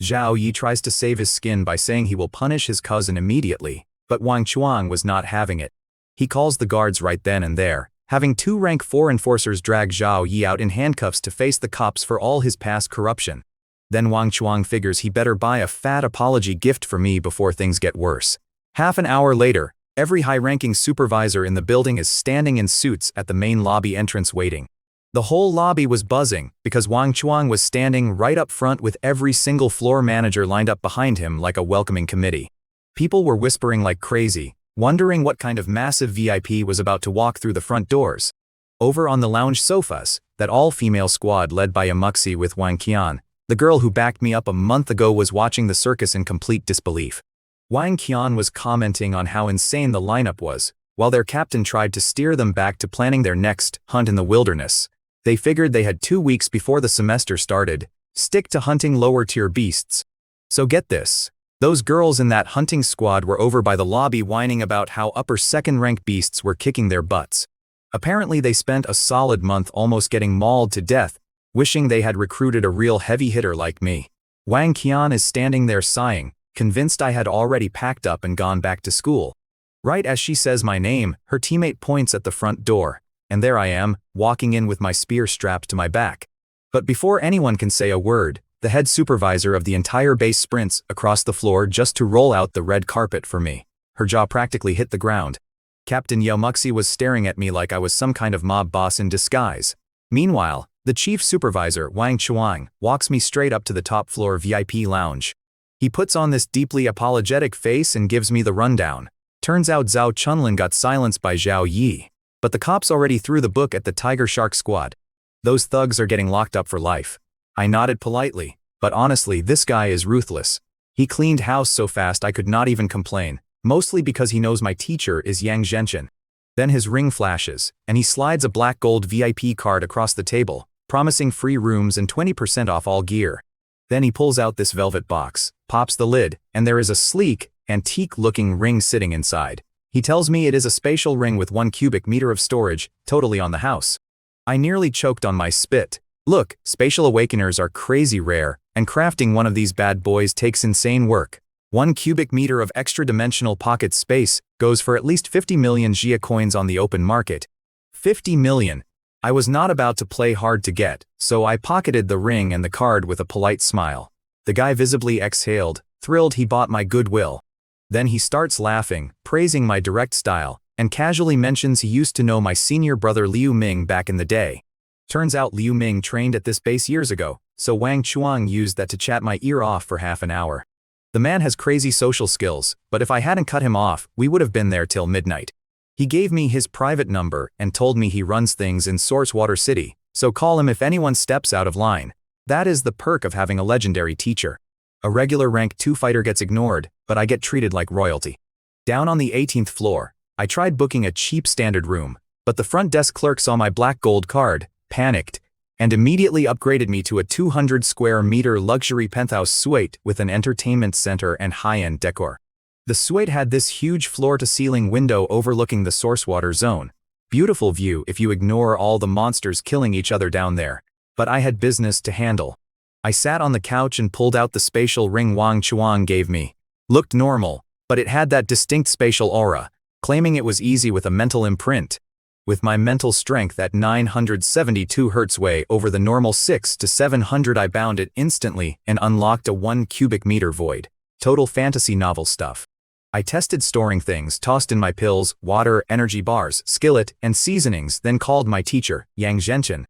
Zhao Yi tries to save his skin by saying he will punish his cousin immediately, but Wang Chuang was not having it. He calls the guards right then and there, having 2 rank 4 enforcers drag Zhao Yi out in handcuffs to face the cops for all his past corruption. Then Wang Chuang figures he better buy a fat apology gift for me before things get worse. Half an hour later, every high-ranking supervisor in the building is standing in suits at the main lobby entrance waiting. The whole lobby was buzzing because Wang Chuang was standing right up front with every single floor manager lined up behind him like a welcoming committee. People were whispering like crazy, wondering what kind of massive VIP was about to walk through the front doors. Over on the lounge sofas, that all-female squad led by MOCKED with Wang Qian, the girl who backed me up a month ago, was watching the circus in complete disbelief. Wang Qian was commenting on how insane the lineup was, while their captain tried to steer them back to planning their next hunt in the wilderness. They figured they had 2 weeks before the semester started. Stick to hunting lower-tier beasts. So get this. Those girls in that hunting squad were over by the lobby whining about how upper second-rank beasts were kicking their butts. Apparently they spent a solid month almost getting mauled to death, wishing they had recruited a real heavy hitter like me. Wang Qian is standing there sighing, convinced I had already packed up and gone back to school. Right as she says my name, her teammate points at the front door, and there I am, walking in with my spear strapped to my back. But before anyone can say a word, the head supervisor of the entire base sprints across the floor just to roll out the red carpet for me. Her jaw practically hit the ground. Captain MOCKED was staring at me like I was some kind of mob boss in disguise. Meanwhile, the chief supervisor, Wang Chuang, walks me straight up to the top floor VIP lounge. He puts on this deeply apologetic face and gives me the rundown. Turns out Zhao Chunlin got silenced by Zhao Yi. But the cops already threw the book at the Tiger Shark squad. Those thugs are getting locked up for life. I nodded politely, but honestly, this guy is ruthless. He cleaned house so fast I could not even complain, mostly because he knows my teacher is Yang Zhenchen. Then his ring flashes, and he slides a black gold VIP card across the table, promising free rooms and 20% off all gear. Then he pulls out this velvet box, pops the lid, and there is a sleek, antique-looking ring sitting inside. He tells me it is a spatial ring with 1 cubic meter of storage, totally on the house. I nearly choked on my spit. Look, spatial awakeners are crazy rare, and crafting one of these bad boys takes insane work. 1 cubic meter of extra-dimensional pocket space goes for at least 50 million Jia coins on the open market. 50 million. I was not about to play hard to get, so I pocketed the ring and the card with a polite smile. The guy visibly exhaled, thrilled he bought my goodwill. Then he starts laughing, praising my direct style, and casually mentions he used to know my senior brother Liu Ming back in the day. Turns out Liu Ming trained at this base years ago, so Wang Chuang used that to chat my ear off for half an hour. The man has crazy social skills, but if I hadn't cut him off, we would have been there till midnight. He gave me his private number and told me he runs things in Sourcewater City, so call him if anyone steps out of line. That is the perk of having a legendary teacher. A regular rank 2 fighter gets ignored, but I get treated like royalty. Down on the 18th floor, I tried booking a cheap standard room, but the front desk clerk saw my black gold card, panicked, and immediately upgraded me to a 200 square meter luxury penthouse suite with an entertainment center and high-end decor. The suite had this huge floor-to-ceiling window overlooking the Sourcewater zone. Beautiful view if you ignore all the monsters killing each other down there, but I had business to handle. I sat on the couch and pulled out the spatial ring Wang Chuang gave me. Looked normal, but it had that distinct spatial aura, claiming it was easy with a mental imprint. With my mental strength at 972 Hz way over the normal 6 to 700, I bound it instantly and unlocked a 1 cubic meter void. Total fantasy novel stuff. I tested storing things tossed in my pills, water, energy bars, skillet, and seasonings, then called my teacher, Yang Zhenchen.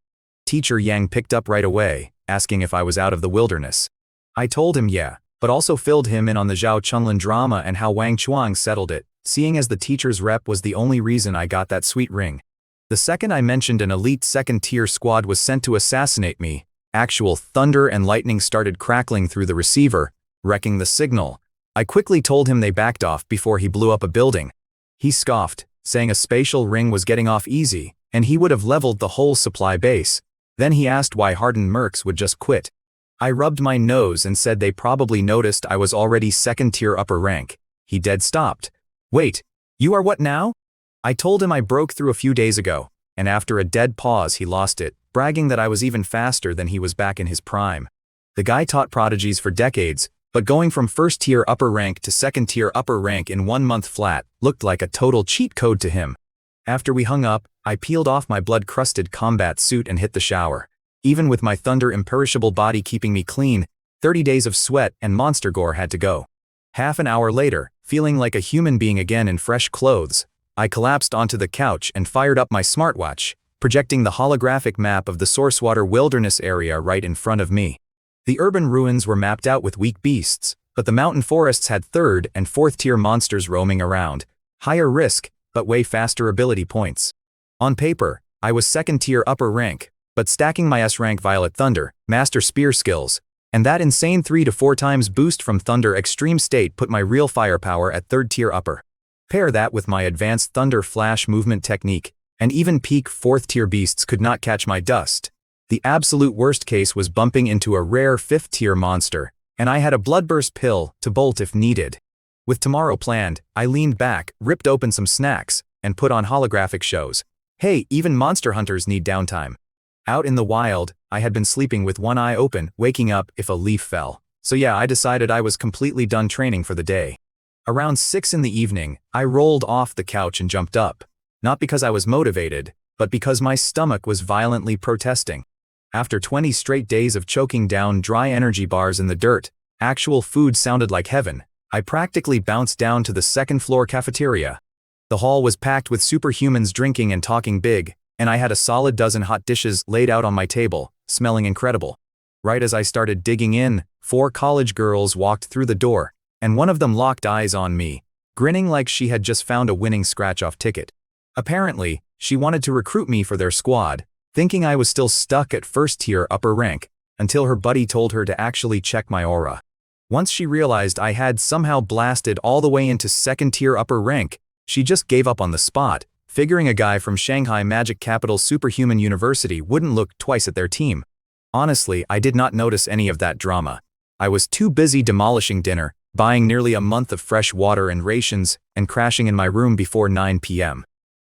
Teacher Yang picked up right away, asking if I was out of the wilderness. I told him yeah, but also filled him in on the Zhao Chunlin drama and how Wang Chuang settled it, seeing as the teacher's rep was the only reason I got that sweet ring. The second I mentioned an elite second-tier squad was sent to assassinate me, actual thunder and lightning started crackling through the receiver, wrecking the signal. I quickly told him they backed off before he blew up a building. He scoffed, saying a spatial ring was getting off easy, and he would have leveled the whole supply base. Then he asked why hardened mercs would just quit. I rubbed my nose and said they probably noticed I was already second-tier upper rank. He dead stopped. Wait, you are what now? I told him I broke through a few days ago, and after a dead pause he lost it, bragging that I was even faster than he was back in his prime. The guy taught prodigies for decades, but going from first-tier upper rank to second-tier upper rank in 1 month flat looked like a total cheat code to him. After we hung up, I peeled off my blood-crusted combat suit and hit the shower. Even with my thunder imperishable body keeping me clean, 30 days of sweat and monster gore had to go. Half an hour later, feeling like a human being again in fresh clothes, I collapsed onto the couch and fired up my smartwatch, projecting the holographic map of the Sourcewater Wilderness area right in front of me. The urban ruins were mapped out with weak beasts, but the mountain forests had 3rd and 4th tier monsters roaming around. Higher risk, but way faster ability points. On paper, I was 2nd tier upper rank, but stacking my S rank Violet Thunder, Master Spear skills, and that insane 3 to 4 times boost from Thunder Extreme State put my real firepower at 3rd tier upper. Pair that with my advanced Thunder Flash movement technique, and even peak 4th tier beasts could not catch my dust. The absolute worst case was bumping into a rare 5th tier monster, and I had a bloodburst pill to bolt if needed. With tomorrow planned, I leaned back, ripped open some snacks, and put on holographic shows. Hey, even monster hunters need downtime. Out in the wild, I had been sleeping with one eye open, waking up if a leaf fell. So yeah, I decided I was completely done training for the day. Around 6 in the evening, I rolled off the couch and jumped up. Not because I was motivated, but because my stomach was violently protesting. After 20 straight days of choking down dry energy bars in the dirt, actual food sounded like heaven. I practically bounced down to the 2nd floor cafeteria. The hall was packed with superhumans drinking and talking big, and I had a solid dozen hot dishes laid out on my table, smelling incredible. Right as I started digging in, 4 college girls walked through the door, and one of them locked eyes on me, grinning like she had just found a winning scratch-off ticket. Apparently, she wanted to recruit me for their squad, thinking I was still stuck at 1st tier upper rank, until her buddy told her to actually check my aura. Once she realized I had somehow blasted all the way into 2nd tier upper rank, she just gave up on the spot, figuring a guy from Shanghai Magic Capital Superhuman University wouldn't look twice at their team. Honestly, I did not notice any of that drama. I was too busy demolishing dinner, buying nearly a month of fresh water and rations, and crashing in my room before 9 p.m.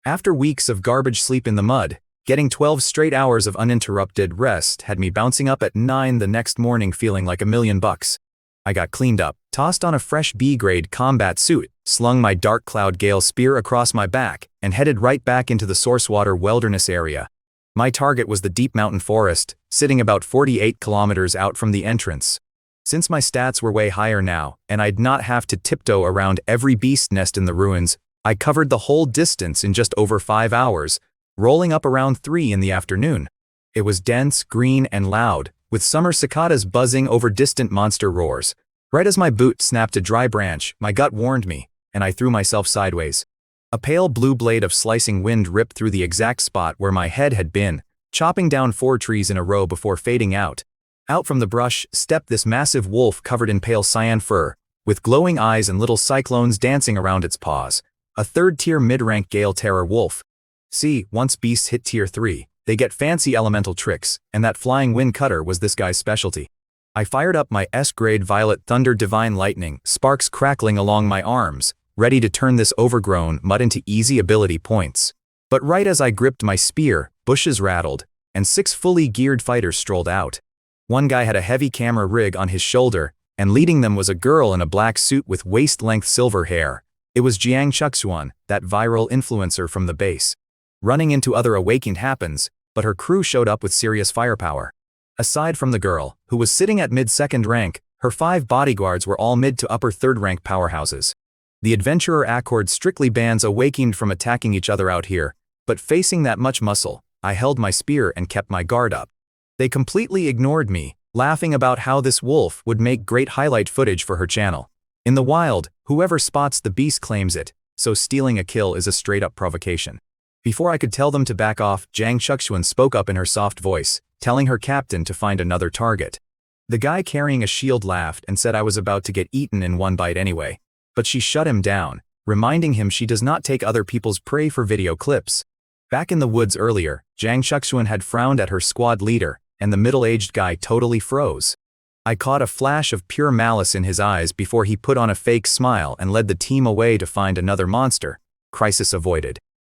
After weeks of garbage sleep in the mud, getting 12 straight hours of uninterrupted rest had me bouncing up at 9 the next morning feeling like $1,000,000. I got cleaned up, tossed on a fresh B-grade combat suit, slung my Dark Cloud Gale spear across my back, and headed right back into the Sourcewater Wilderness area. My target was the deep mountain forest, sitting about 48 kilometers out from the entrance. Since my stats were way higher now, and I'd not have to tiptoe around every beast nest in the ruins, I covered the whole distance in just over 5 hours, rolling up around 3 in the afternoon. It was dense, green, and loud, with summer cicadas buzzing over distant monster roars. Right as my boot snapped a dry branch, my gut warned me, and I threw myself sideways. A pale blue blade of slicing wind ripped through the exact spot where my head had been, chopping down 4 trees in a row before fading out. Out from the brush stepped this massive wolf covered in pale cyan fur, with glowing eyes and little cyclones dancing around its paws. A 3rd tier mid-rank Gale Terror wolf. See, once beasts hit tier 3, they get fancy elemental tricks, and that flying wind cutter was this guy's specialty. I fired up my S-grade Violet Thunder Divine Lightning, sparks crackling along my arms, ready to turn this overgrown mud into easy ability points. But right as I gripped my spear, bushes rattled, and 6 fully geared fighters strolled out. One guy had a heavy camera rig on his shoulder, and leading them was a girl in a black suit with waist-length silver hair. It was Jiang Chuxuan, that viral influencer from the base. Running into other awakened happens, but her crew showed up with serious firepower. Aside from the girl, who was sitting at mid-2nd rank, her 5 bodyguards were all mid to upper 3rd rank powerhouses. The Adventurer Accord strictly bans awakened from attacking each other out here, but facing that much muscle, I held my spear and kept my guard up. They completely ignored me, laughing about how this wolf would make great highlight footage for her channel. In the wild, whoever spots the beast claims it, so stealing a kill is a straight-up provocation. Before I could tell them to back off, Jiang Chuxuan spoke up in her soft voice, telling her captain to find another target. The guy carrying a shield laughed and said I was about to get eaten in one bite anyway, but she shut him down, reminding him she does not take other people's prey for video clips. Back in the woods earlier, Jiang Chuxuan had frowned at her squad leader, and the middle-aged guy totally froze. I caught a flash of pure malice in his eyes before he put on a fake smile and led the team away to find another monster. Crisis avoided.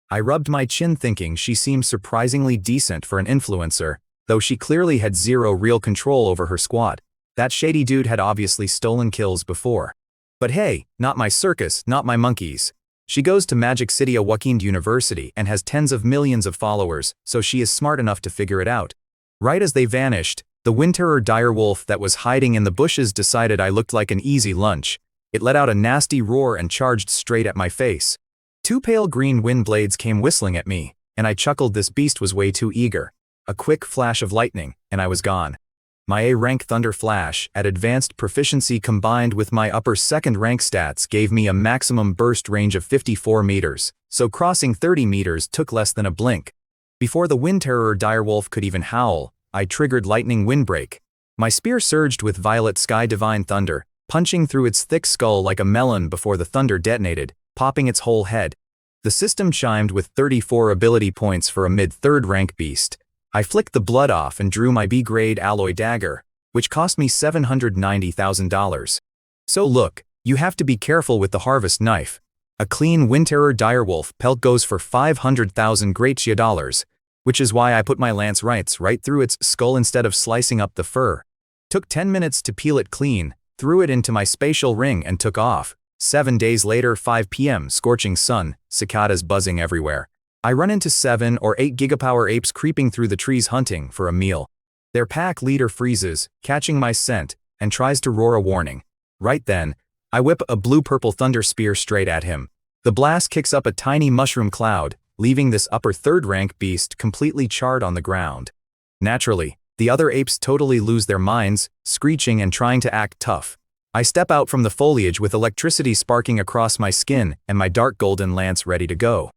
I rubbed my chin thinking she seemed surprisingly decent for an influencer, though she clearly had zero real control over her squad. That shady dude had obviously stolen kills before. But hey, not my circus, not my monkeys. She goes to Magic City Awakens University and has tens of millions of followers, so she is smart enough to figure it out. Right as they vanished, the winterer direwolf that was hiding in the bushes decided I looked like an easy lunch. It let out a nasty roar and charged straight at my face. 2 pale green wind blades came whistling at me, and I chuckled this beast was way too eager. A quick flash of lightning, and I was gone. My A-rank Thunder Flash, at advanced proficiency combined with my upper 2nd rank stats gave me a maximum burst range of 54 meters, so crossing 30 meters took less than a blink. Before the Wind Terror direwolf could even howl, I triggered Lightning Windbreak. My spear surged with Violet Sky Divine Thunder, punching through its thick skull like a melon before the thunder detonated, popping its whole head. The system chimed with 34 ability points for a mid-3rd rank beast. I flicked the blood off and drew my B-grade alloy dagger, which cost me $790,000. So look, you have to be careful with the harvest knife. A clean Windterror direwolf pelt goes for 500,000 Gratia dollars, which is why I put my lance right through its skull instead of slicing up the fur. Took 10 minutes to peel it clean, threw it into my spatial ring and took off. 7 days later, 5 p.m., scorching sun, cicadas buzzing everywhere. I run into 7 or 8 gigapower apes creeping through the trees hunting for a meal. Their pack leader freezes, catching my scent, and tries to roar a warning. Right then, I whip a blue-purple thunder spear straight at him. The blast kicks up a tiny mushroom cloud, leaving this upper 3rd rank beast completely charred on the ground. Naturally, the other apes totally lose their minds, screeching and trying to act tough. I step out from the foliage with electricity sparking across my skin and my dark golden lance ready to go.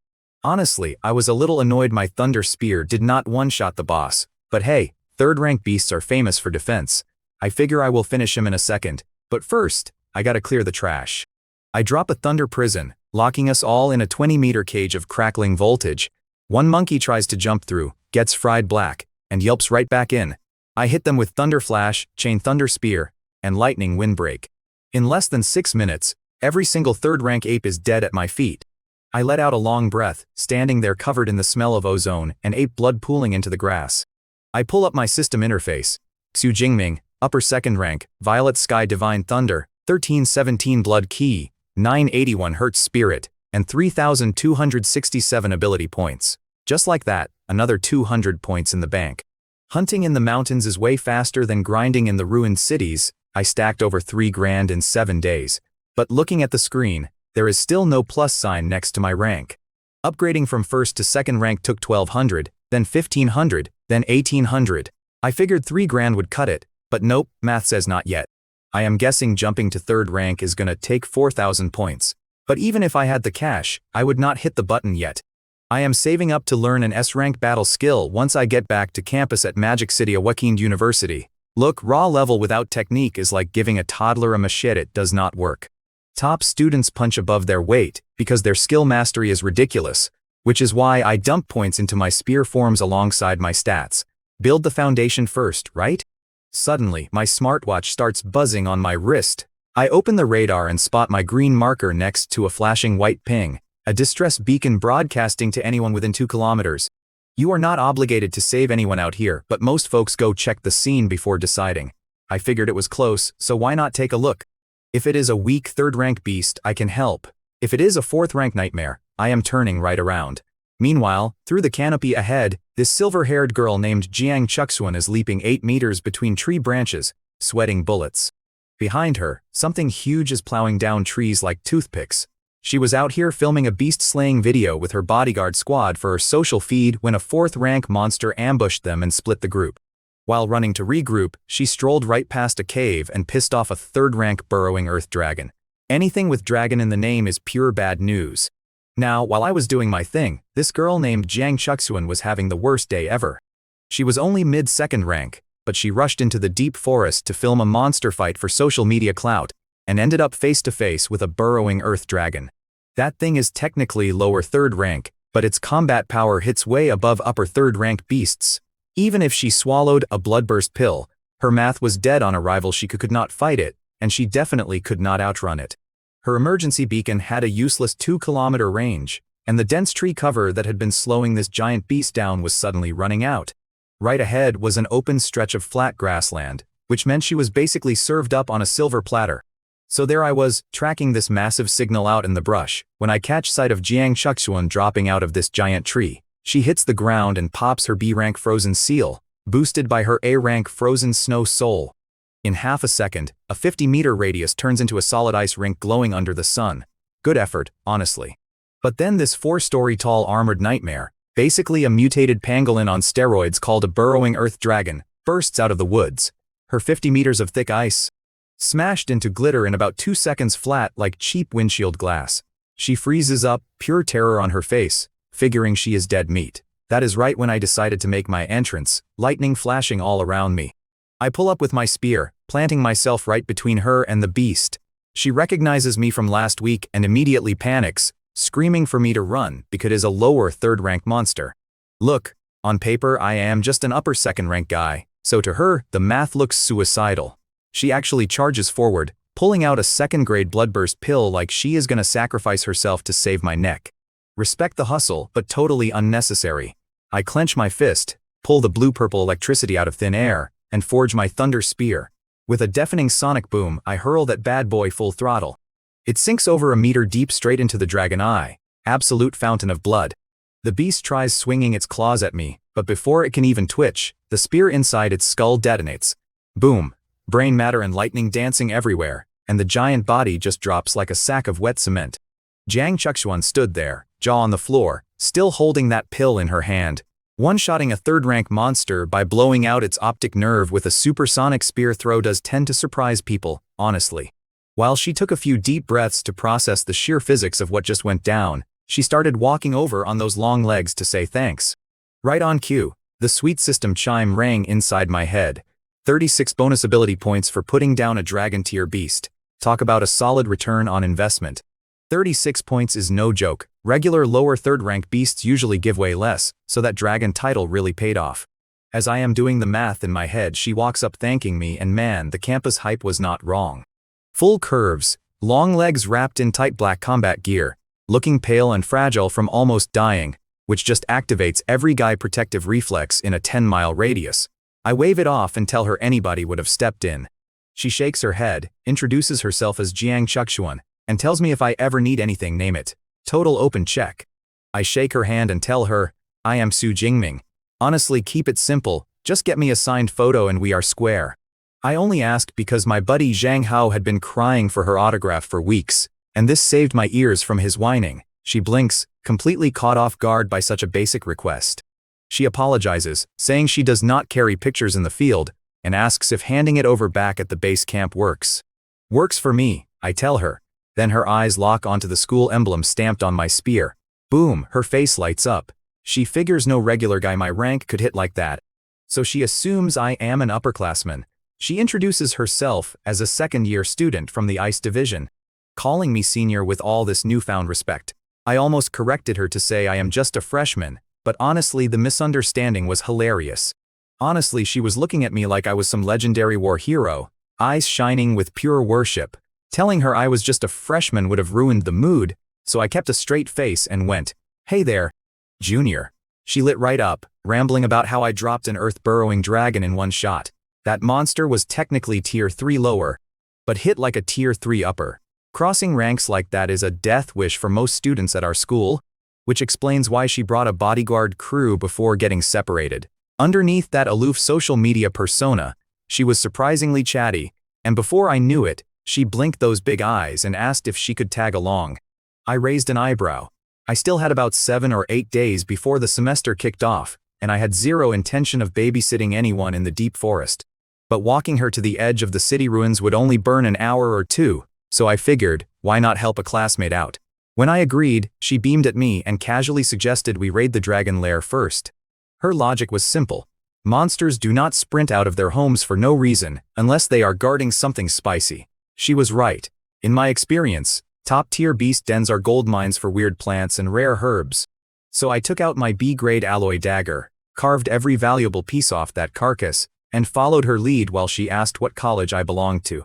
Honestly, I was a little annoyed my thunder spear did not one-shot the boss, but hey, 3rd rank beasts are famous for defense. I figure I will finish him in a second, but first, I gotta clear the trash. I drop a thunder prison, locking us all in a 20-meter cage of crackling voltage. One monkey tries to jump through, gets fried black, and yelps right back in. I hit them with Thunder Flash, Chain Thunder Spear, and Lightning Windbreak. In less than 6 minutes, every single 3rd rank ape is dead at my feet. I let out a long breath, standing there covered in the smell of ozone and ape blood pooling into the grass. I pull up my system interface. Xu Jingming, upper 2nd rank, Violet Sky Divine Thunder, 1317 blood key, 981 Hertz spirit, and 3,267 ability points. Just like that, another 200 points in the bank. Hunting in the mountains is way faster than grinding in the ruined cities. I stacked over 3 grand in 7 days. But looking at the screen, there is still no plus sign next to my rank. Upgrading from 1st to 2nd rank took 1,200, then 1,500, then 1,800. I figured 3 grand would cut it, but nope, math says not yet. I am guessing jumping to 3rd rank is gonna take 4,000 points. But even if I had the cash, I would not hit the button yet. I am saving up to learn an S-rank battle skill once I get back to campus at Magic City Awakens University. Look, raw level without technique is like giving a toddler a machete. It does not work. Top students punch above their weight because their skill mastery is ridiculous, which is why I dump points into my spear forms alongside my stats. Build the foundation first, right? Suddenly, my smartwatch starts buzzing on my wrist. I open the radar and spot my green marker next to a flashing white ping, a distress beacon broadcasting to anyone within 2 kilometers. You are not obligated to save anyone out here, but most folks go check the scene before deciding. I figured it was close, so why not take a look? If it is a weak 3rd rank beast, I can help. If it is a 4th rank nightmare, I am turning right around. Meanwhile, through the canopy ahead, this silver-haired girl named Jiang Chuxuan is leaping 8 meters between tree branches, sweating bullets. Behind her, something huge is plowing down trees like toothpicks. She was out here filming a beast-slaying video with her bodyguard squad for her social feed when a 4th rank monster ambushed them and split the group. While running to regroup, she strolled right past a cave and pissed off a 3rd rank burrowing earth dragon. Anything with dragon in the name is pure bad news. Now, while I was doing my thing, this girl named Jiang Chuxuan was having the worst day ever. She was only mid-2nd rank, but she rushed into the deep forest to film a monster fight for social media clout, and ended up face-to-face with a burrowing earth dragon. That thing is technically lower 3rd rank, but its combat power hits way above upper 3rd rank beasts. Even if she swallowed a bloodburst pill, her math was dead on arrival. She could not fight it, and she definitely could not outrun it. Her emergency beacon had a useless 2-kilometer range, and the dense tree cover that had been slowing this giant beast down was suddenly running out. Right ahead was an open stretch of flat grassland, which meant she was basically served up on a silver platter. So there I was, tracking this massive signal out in the brush, when I catch sight of Jiang Chuxuan dropping out of this giant tree. She hits the ground and pops her B-rank frozen seal, boosted by her A-rank frozen snow soul. In half a second, a 50-meter radius turns into a solid ice rink glowing under the sun. Good effort, honestly. But then this 4-story tall armored nightmare, basically a mutated pangolin on steroids called a burrowing earth dragon, bursts out of the woods. Her 50 meters of thick ice smashed into glitter in about 2 seconds flat like cheap windshield glass. She freezes up, pure terror on her face, figuring she is dead meat. That is right when I decided to make my entrance, lightning flashing all around me. I pull up with my spear, planting myself right between her and the beast. She recognizes me from last week and immediately panics, screaming for me to run because it is a lower 3rd-rank monster. Look, on paper I am just an upper 2nd-rank guy, so to her, the math looks suicidal. She actually charges forward, pulling out a 2nd-grade bloodburst pill like she is gonna sacrifice herself to save my neck. Respect the hustle, but totally unnecessary. I clench my fist, pull the blue-purple electricity out of thin air, and forge my thunder spear. With a deafening sonic boom, I hurl that bad boy full throttle. It sinks over a meter deep straight into the dragon eye, absolute fountain of blood. The beast tries swinging its claws at me, but before it can even twitch, the spear inside its skull detonates. Boom, brain matter and lightning dancing everywhere, and the giant body just drops like a sack of wet cement. Jiang Chuxuan stood there, jaw on the floor, still holding that pill in her hand, one-shotting a 3rd-rank monster by blowing out its optic nerve with a supersonic spear throw does tend to surprise people, honestly. While she took a few deep breaths to process the sheer physics of what just went down, she started walking over on those long legs to say thanks. Right on cue, the sweet system chime rang inside my head. 36 bonus ability points for putting down a dragon tier beast. Talk about a solid return on investment. 36 points is no joke. Regular lower 3rd-rank beasts usually give way less, so that dragon title really paid off. As I am doing the math in my head, she walks up thanking me, and man, the campus hype was not wrong. Full curves, long legs wrapped in tight black combat gear, looking pale and fragile from almost dying, which just activates every guy protective reflex in a 10-mile radius. I wave it off and tell her anybody would have stepped in. She shakes her head, introduces herself as Jiang Chuxuan, and tells me if I ever need anything, name it. Total open check. I shake her hand and tell her, I am Su Jingming. Honestly, keep it simple, just get me a signed photo and we are square. I only asked because my buddy Zhang Hao had been crying for her autograph for weeks, and this saved my ears from his whining. She blinks, completely caught off guard by such a basic request. She apologizes, saying she does not carry pictures in the field, and asks if handing it over back at the base camp works. Works for me, I tell her. Then her eyes lock onto the school emblem stamped on my spear. Boom, her face lights up. She figures no regular guy my rank could hit like that. So she assumes I am an upperclassman. She introduces herself as a 2nd-year student from the ICE division, calling me senior with all this newfound respect. I almost corrected her to say I am just a freshman, but honestly the misunderstanding was hilarious. Honestly, she was looking at me like I was some legendary war hero, eyes shining with pure worship. Telling her I was just a freshman would have ruined the mood, so I kept a straight face and went, "Hey there, Junior." She lit right up, rambling about how I dropped an earth-burrowing dragon in one shot. That monster was technically tier 3 lower, but hit like a tier 3 upper. Crossing ranks like that is a death wish for most students at our school, which explains why she brought a bodyguard crew before getting separated. Underneath that aloof social media persona, she was surprisingly chatty, and before I knew it, she blinked those big eyes and asked if she could tag along. I raised an eyebrow. I still had about 7 or 8 days before the semester kicked off, and I had zero intention of babysitting anyone in the deep forest. But walking her to the edge of the city ruins would only burn an hour or two, so I figured, why not help a classmate out? When I agreed, she beamed at me and casually suggested we raid the dragon lair first. Her logic was simple. Monsters do not sprint out of their homes for no reason, unless they are guarding something spicy. She was right. In my experience, top-tier beast dens are gold mines for weird plants and rare herbs. So I took out my B-grade alloy dagger, carved every valuable piece off that carcass, and followed her lead while she asked what college I belonged to.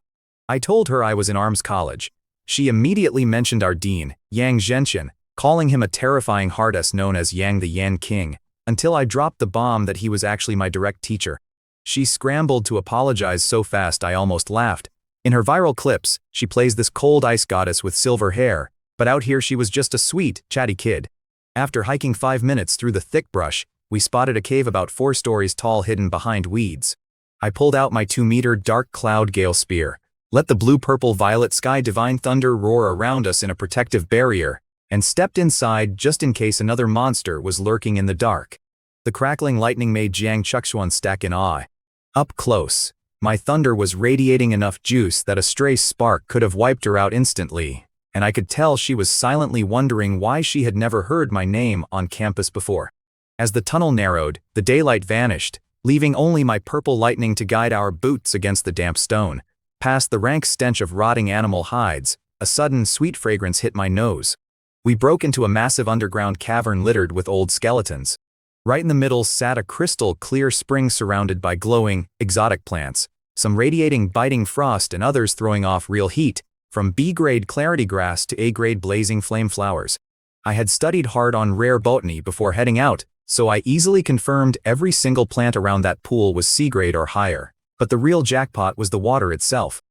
I told her I was in Arms College. She immediately mentioned our dean, Yang Zhenqian, calling him a terrifying hard-ass known as Yang the Yan King, until I dropped the bomb that he was actually my direct teacher. She scrambled to apologize so fast I almost laughed, In her viral clips, she plays this cold ice goddess with silver hair, but out here she was just a sweet, chatty kid. After hiking 5 minutes through the thick brush, we spotted a cave about 4 stories tall hidden behind weeds. I pulled out my 2-meter dark cloud gale spear, let the blue-purple-violet sky divine thunder roar around us in a protective barrier, and stepped inside just in case another monster was lurking in the dark. The crackling lightning made Jiang Chuxuan stack in awe. Up close, my thunder was radiating enough juice that a stray spark could have wiped her out instantly, and I could tell she was silently wondering why she had never heard my name on campus before. As the tunnel narrowed, the daylight vanished, leaving only my purple lightning to guide our boots against the damp stone. Past the rank stench of rotting animal hides, a sudden sweet fragrance hit my nose. We broke into a massive underground cavern littered with old skeletons. Right in the middle sat a crystal-clear spring surrounded by glowing, exotic plants, some radiating biting frost and others throwing off real heat, from B-grade clarity grass to A-grade blazing flame flowers. I had studied hard on rare botany before heading out, so I easily confirmed every single plant around that pool was C-grade or higher. But the real jackpot was the water itself.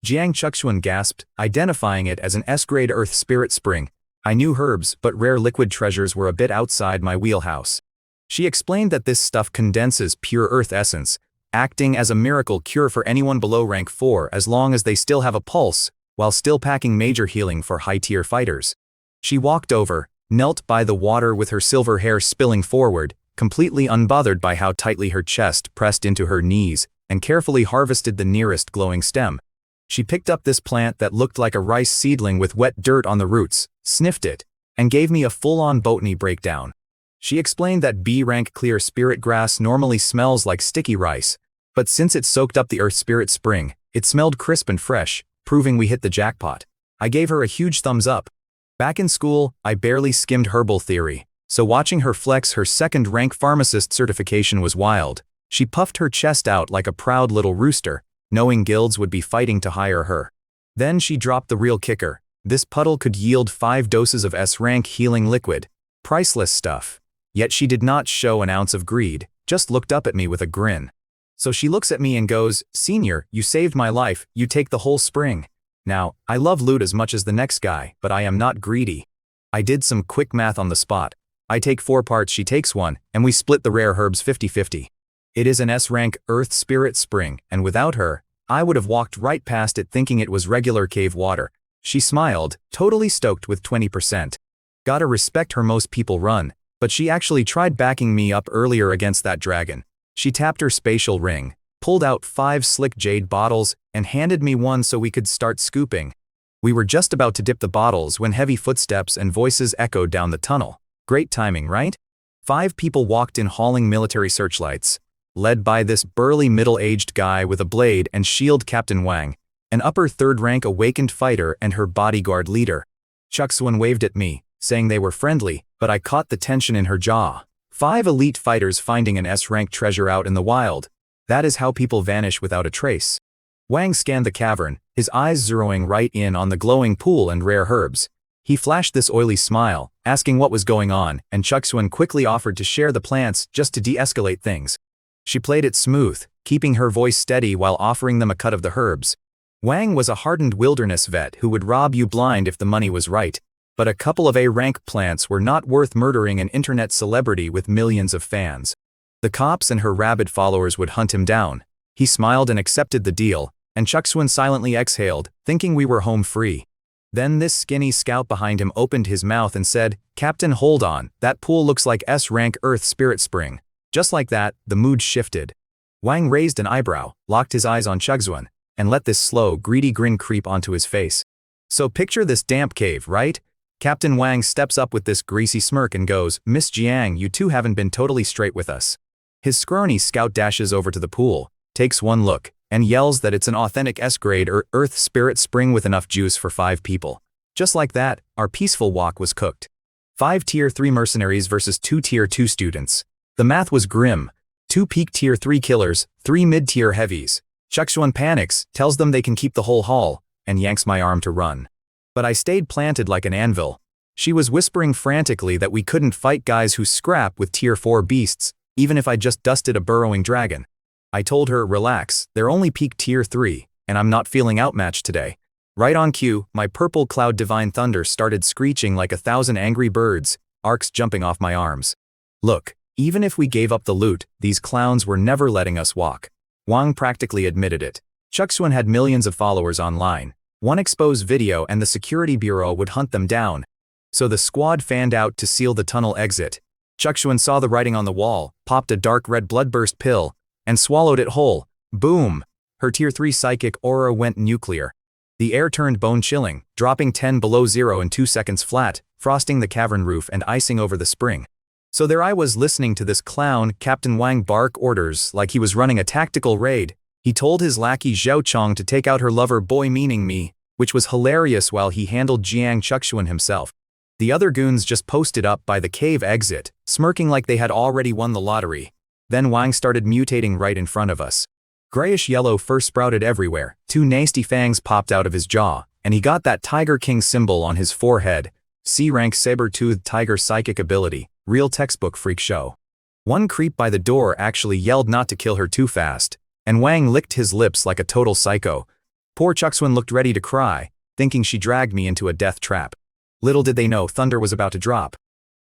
Jiang Chuxuan gasped, identifying it as an S-grade earth spirit spring. I knew herbs, but rare liquid treasures were a bit outside my wheelhouse. She explained that this stuff condenses pure earth essence, acting as a miracle cure for anyone below rank 4 as long as they still have a pulse, while still packing major healing for high-tier fighters. She walked over, knelt by the water with her silver hair spilling forward, completely unbothered by how tightly her chest pressed into her knees, and carefully harvested the nearest glowing stem. She picked up this plant that looked like a rice seedling with wet dirt on the roots, sniffed it, and gave me a full-on botany breakdown. She explained that B-rank clear spirit grass normally smells like sticky rice, but since it soaked up the earth spirit spring, it smelled crisp and fresh, proving we hit the jackpot. I gave her a huge thumbs up. Back in school, I barely skimmed herbal theory, so watching her flex her second-rank pharmacist certification was wild. She puffed her chest out like a proud little rooster, knowing guilds would be fighting to hire her. Then she dropped the real kicker. This puddle could yield 5 doses of S-rank healing liquid. Priceless stuff. Yet she did not show an ounce of greed, just looked up at me with a grin. So she looks at me and goes, "Senior, you saved my life, you take the whole spring." Now, I love loot as much as the next guy, but I am not greedy. I did some quick math on the spot. I take 4 parts, she takes 1, and we split the rare herbs 50-50. It is an S-rank earth spirit spring, and without her, I would have walked right past it thinking it was regular cave water. She smiled, totally stoked with 20%. Gotta respect her, most people run, but she actually tried backing me up earlier against that dragon. She tapped her spatial ring, pulled out 5 slick jade bottles, and handed me one so we could start scooping. We were just about to dip the bottles when heavy footsteps and voices echoed down the tunnel. Great timing, right? 5 people walked in hauling military searchlights, led by this burly middle-aged guy with a blade and shield, Captain Wang, an upper third-rank awakened fighter and her bodyguard leader. Chuxuan waved at me, saying they were friendly, but I caught the tension in her jaw. 5 elite fighters finding an S-rank treasure out in the wild. That is how people vanish without a trace. Wang scanned the cavern, his eyes zeroing right in on the glowing pool and rare herbs. He flashed this oily smile, asking what was going on, and Chuxuan quickly offered to share the plants just to de-escalate things. She played it smooth, keeping her voice steady while offering them a cut of the herbs. Wang was a hardened wilderness vet who would rob you blind if the money was right, but a couple of A-rank plants were not worth murdering an internet celebrity with millions of fans. The cops and her rabid followers would hunt him down. He smiled and accepted the deal, and Chuxuan silently exhaled, thinking we were home free. Then this skinny scout behind him opened his mouth and said, "Captain, hold on, that pool looks like S-rank Earth Spirit Spring." Just like that, the mood shifted. Wang raised an eyebrow, locked his eyes on Chuxuan, and let this slow, greedy grin creep onto his face. "So picture this damp cave, right?" Captain Wang steps up with this greasy smirk and goes, "Miss Jiang, you two haven't been totally straight with us." His scrawny scout dashes over to the pool, takes one look, and yells that it's an authentic S-grade or Earth Spirit Spring with enough juice for 5 people. Just like that, our peaceful walk was cooked. 5 Tier 3 mercenaries versus 2 Tier 2 students. The math was grim. 2 peak Tier 3 killers, 3 mid-tier heavies. Chuxuan panics, tells them they can keep the whole haul, and yanks my arm to run. But I stayed planted like an anvil. She was whispering frantically that we couldn't fight guys who scrap with Tier 4 beasts, even if I just dusted a burrowing dragon. I told her, "Relax, they're only peak Tier 3. and I'm not feeling outmatched today. Right on cue, my purple cloud divine thunder started screeching like 1,000 angry birds, arcs jumping off my arms. Look, even if we gave up the loot, these clowns were never letting us walk. Wang practically admitted it. Chuxuan had millions of followers online. One exposed video and the security bureau would hunt them down. So the squad fanned out to seal the tunnel exit. Chuxuan saw the writing on the wall, popped a dark red bloodburst pill, and swallowed it whole. Boom! Her tier 3 psychic aura went nuclear. The air turned bone-chilling, dropping 10 below 0 in 2 seconds flat, frosting the cavern roof and icing over the spring. So there I was listening to this clown, Captain Wang, bark orders like he was running a tactical raid. He told his lackey Zhao Chong to take out her lover boy, meaning me, which was hilarious, while he handled Jiang Chuxuan himself. The other goons just posted up by the cave exit, smirking like they had already won the lottery. Then Wang started mutating right in front of us. Grayish yellow fur sprouted everywhere, 2 nasty fangs popped out of his jaw, and he got that Tiger King symbol on his forehead. C-rank saber-toothed tiger psychic ability, real textbook freak show. One creep by the door actually yelled not to kill her too fast, and Wang licked his lips like a total psycho. Poor Chuxuan looked ready to cry, thinking she dragged me into a death trap. Little did they know thunder was about to drop.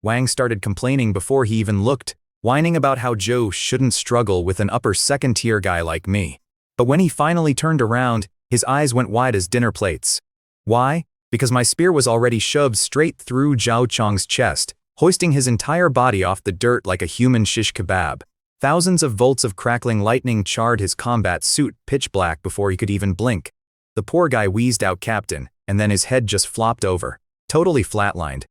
Wang started complaining before he even looked, whining about how Joe shouldn't struggle with an upper second-tier guy like me. But when he finally turned around, his eyes went wide as dinner plates. Why? Because my spear was already shoved straight through Zhao Chong's chest, hoisting his entire body off the dirt like a human shish kebab. Thousands of volts of crackling lightning charred his combat suit pitch black before he could even blink. The poor guy wheezed out "Captain," and then his head just flopped over, totally flatlined.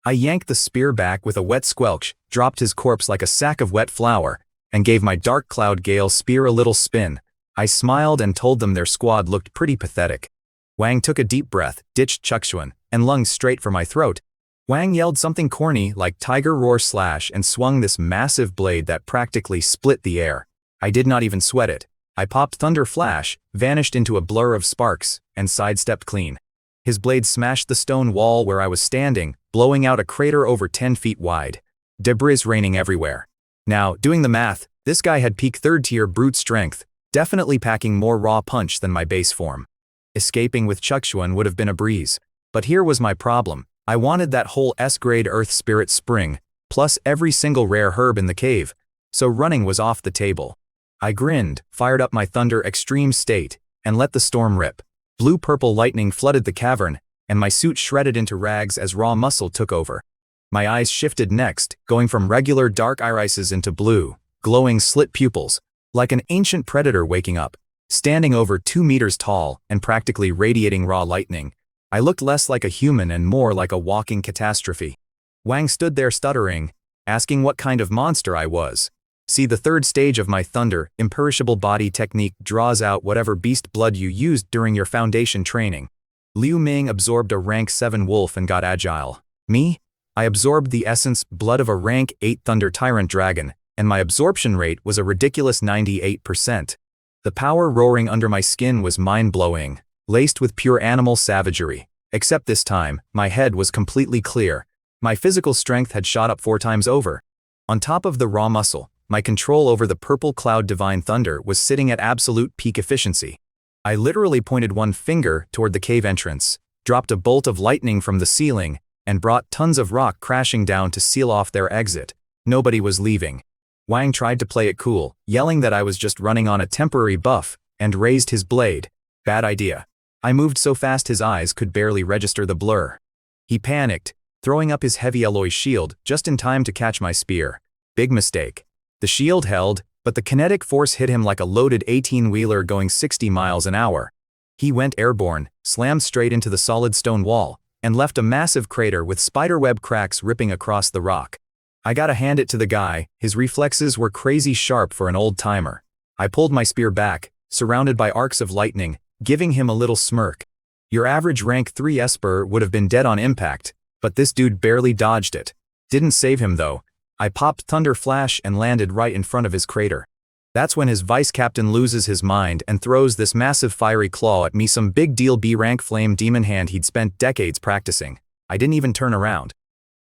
I yanked the spear back with a wet squelch, dropped his corpse like a sack of wet flour, and gave my Dark Cloud Gale spear a little spin. I smiled and told them their squad looked pretty pathetic. Wang took a deep breath, ditched Chuxuan, and lunged straight for my throat. Wang yelled something corny like Tiger Roar Slash and swung this massive blade that practically split the air. I did not even sweat it. I popped Thunder Flash, vanished into a blur of sparks, and sidestepped clean. His blade smashed the stone wall where I was standing, blowing out a crater over 10 feet wide. Debris raining everywhere. Now, doing the math, this guy had peak 3rd-tier brute strength, definitely packing more raw punch than my base form. Escaping with Chuxuan would have been a breeze. But here was my problem. I wanted that whole S-grade Earth Spirit Spring, plus every single rare herb in the cave, so running was off the table. I grinned, fired up my Thunder Extreme State, and let the storm rip. Blue-purple lightning flooded the cavern, and my suit shredded into rags as raw muscle took over. My eyes shifted next, going from regular dark irises into blue, glowing slit pupils, like an ancient predator waking up. Standing over 2 meters tall and practically radiating raw lightning, I looked less like a human and more like a walking catastrophe. Wang stood there stuttering, asking what kind of monster I was. See, the 3rd stage of my Thunder, imperishable body technique draws out whatever beast blood you used during your foundation training. Liu Ming absorbed a rank 7 wolf and got agile. Me? I absorbed the essence blood of a rank 8 Thunder Tyrant Dragon, and my absorption rate was a ridiculous 98%. The power roaring under my skin was mind-blowing, laced with pure animal savagery. Except this time, my head was completely clear. My physical strength had shot up 4 times over. On top of the raw muscle, my control over the purple cloud divine thunder was sitting at absolute peak efficiency. I literally pointed one finger toward the cave entrance, dropped a bolt of lightning from the ceiling, and brought tons of rock crashing down to seal off their exit. Nobody was leaving. Wang tried to play it cool, yelling that I was just running on a temporary buff, and raised his blade. Bad idea. I moved so fast his eyes could barely register the blur. He panicked, throwing up his heavy alloy shield just in time to catch my spear. Big mistake. The shield held, but the kinetic force hit him like a loaded 18-wheeler going 60 miles an hour. He went airborne, slammed straight into the solid stone wall, and left a massive crater with spiderweb cracks ripping across the rock. I gotta hand it to the guy, his reflexes were crazy sharp for an old-timer. I pulled my spear back, surrounded by arcs of lightning, giving him a little smirk. Your average rank 3 Esper would have been dead on impact, but this dude barely dodged it. Didn't save him though. I popped Thunder Flash and landed right in front of his crater. That's when his vice captain loses his mind and throws this massive fiery claw at me, some big deal B-rank flame demon hand he'd spent decades practicing. I didn't even turn around.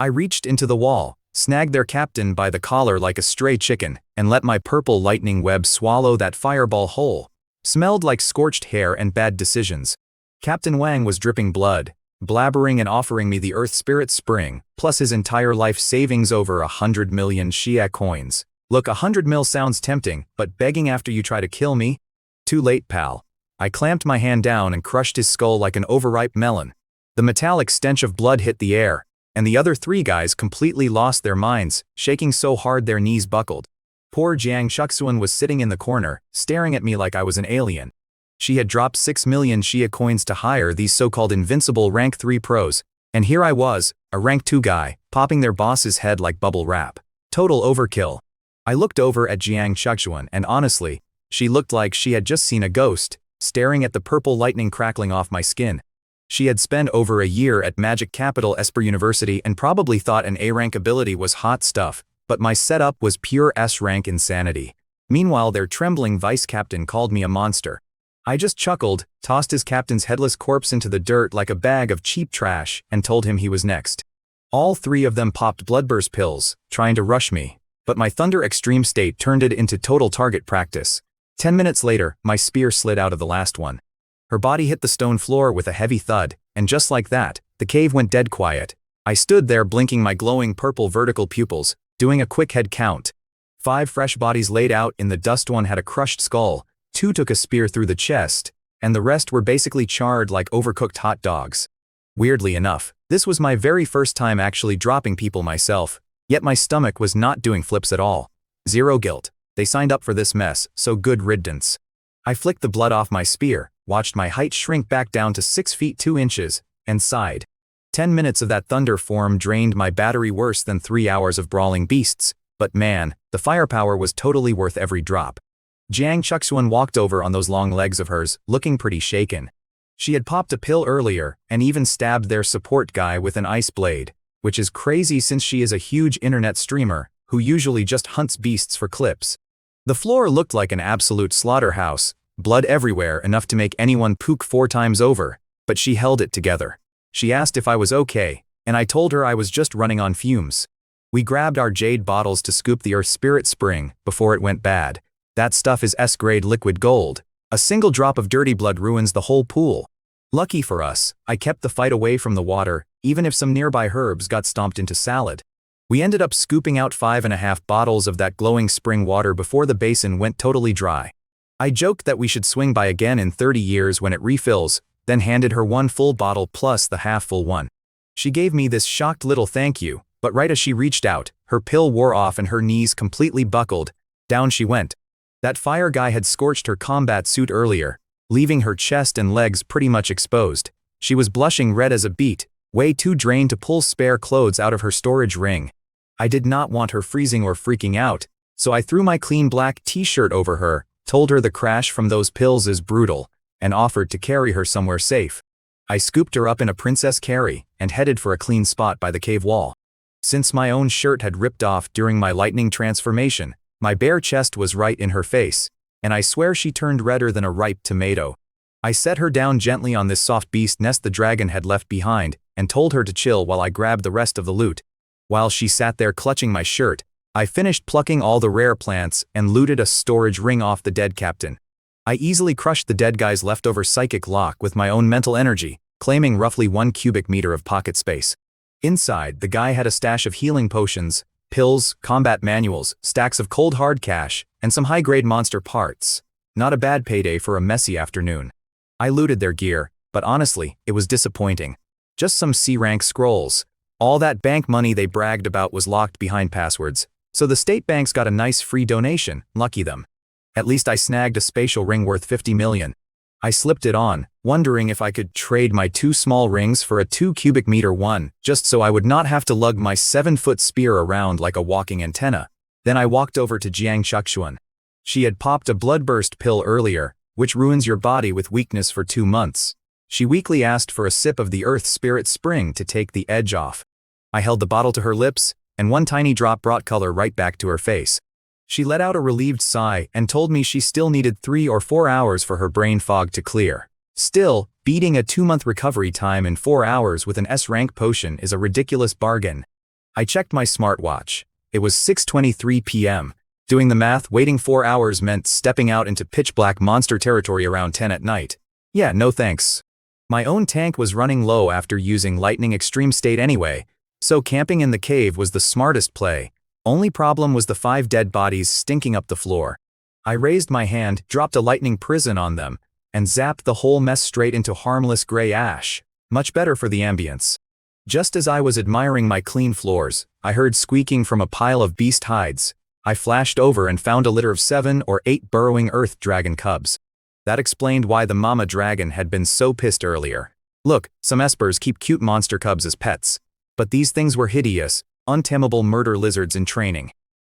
I reached into the wall, snagged their captain by the collar like a stray chicken, and let my purple lightning web swallow that fireball whole. Smelled like scorched hair and bad decisions. Captain Wang was dripping blood, blabbering and offering me the Earth Spirit Spring, plus his entire life savings over 100 million Xia coins. Look, 100 mil sounds tempting, but begging after you try to kill me? Too late, pal. I clamped my hand down and crushed his skull like an overripe melon. The metallic stench of blood hit the air, and the other three guys completely lost their minds, shaking so hard their knees buckled. Poor Jiang Chuxuan was sitting in the corner, staring at me like I was an alien. She had dropped 6 million Xia coins to hire these so-called invincible rank 3 pros, and here I was, a rank 2 guy, popping their boss's head like bubble wrap. Total overkill. I looked over at Jiang Chuxuan and honestly, she looked like she had just seen a ghost, staring at the purple lightning crackling off my skin. She had spent over a year at Magic Capital Esper University and probably thought an A-rank ability was hot stuff, but my setup was pure S-rank insanity. Meanwhile, their trembling vice captain called me a monster. I just chuckled, tossed his captain's headless corpse into the dirt like a bag of cheap trash, and told him he was next. All three of them popped bloodburst pills, trying to rush me, but my Thunder Extreme state turned it into total target practice. 10 minutes later, my spear slid out of the last one. Her body hit the stone floor with a heavy thud, and just like that, the cave went dead quiet. I stood there blinking my glowing purple vertical pupils, doing a quick head count. 5 fresh bodies laid out in the dust. 1 had a crushed skull, 2 took a spear through the chest, and the rest were basically charred like overcooked hot dogs. Weirdly enough, this was my very first time actually dropping people myself, yet my stomach was not doing flips at all. Zero guilt. They signed up for this mess, so good riddance. I flicked the blood off my spear, watched my height shrink back down to 6 feet 2 inches, and sighed. 10 minutes of that thunder form drained my battery worse than 3 hours of brawling beasts, but man, the firepower was totally worth every drop. Jiang Chuxuan walked over on those long legs of hers, looking pretty shaken. She had popped a pill earlier, and even stabbed their support guy with an ice blade, which is crazy since she is a huge internet streamer, who usually just hunts beasts for clips. The floor looked like an absolute slaughterhouse, blood everywhere enough to make anyone puke 4 times over, but she held it together. She asked if I was okay, and I told her I was just running on fumes. We grabbed our jade bottles to scoop the Earth Spirit Spring before it went bad. That stuff is S-grade liquid gold. A single drop of dirty blood ruins the whole pool. Lucky for us, I kept the fight away from the water, even if some nearby herbs got stomped into salad. We ended up scooping out 5.5 bottles of that glowing spring water before the basin went totally dry. I joked that we should swing by again in 30 years when it refills, then handed her 1 full bottle plus the half-full one. She gave me this shocked little thank you, but right as she reached out, her pill wore off and her knees completely buckled. Down she went. That fire guy had scorched her combat suit earlier, leaving her chest and legs pretty much exposed. She was blushing red as a beet, way too drained to pull spare clothes out of her storage ring. I did not want her freezing or freaking out, so I threw my clean black t-shirt over her, told her the crash from those pills is brutal, and offered to carry her somewhere safe. I scooped her up in a princess carry and headed for a clean spot by the cave wall. Since my own shirt had ripped off during my lightning transformation, my bare chest was right in her face, and I swear she turned redder than a ripe tomato. I set her down gently on this soft beast nest the dragon had left behind and told her to chill while I grabbed the rest of the loot. While she sat there clutching my shirt, I finished plucking all the rare plants and looted a storage ring off the dead captain. I easily crushed the dead guy's leftover psychic lock with my own mental energy, claiming roughly 1 cubic meter of pocket space. Inside, the guy had a stash of healing potions, pills, combat manuals, stacks of cold hard cash, and some high-grade monster parts. Not a bad payday for a messy afternoon. I looted their gear, but honestly, it was disappointing. Just some C-rank scrolls. All that bank money they bragged about was locked behind passwords, so the state banks got a nice free donation, lucky them. At least I snagged a spatial ring worth 50 million. I slipped it on, wondering if I could trade my 2 small rings for a 2 cubic meter one, just so I would not have to lug my 7-foot spear around like a walking antenna. Then I walked over to Jiang Chuxuan. She had popped a bloodburst pill earlier, which ruins your body with weakness for 2 months. She weakly asked for a sip of the Earth Spirit Spring to take the edge off. I held the bottle to her lips, and 1 tiny drop brought color right back to her face. She let out a relieved sigh and told me she still needed 3 or 4 hours for her brain fog to clear. Still, beating a 2-month recovery time in 4 hours with an S-rank potion is a ridiculous bargain. I checked my smartwatch. It was 6:23 p.m. Doing the math, waiting 4 hours meant stepping out into pitch-black monster territory around 10 at night. Yeah, no thanks. My own tank was running low after using lightning extreme state anyway, so camping in the cave was the smartest play. Only problem was the 5 dead bodies stinking up the floor. I raised my hand, dropped a lightning prison on them, and zapped the whole mess straight into harmless gray ash. Much better for the ambience. Just as I was admiring my clean floors, I heard squeaking from a pile of beast hides. I flashed over and found a litter of 7 or 8 burrowing earth dragon cubs. That explained why the mama dragon had been so pissed earlier. Look, some espers keep cute monster cubs as pets. But these things were hideous, untamable murder lizards in training.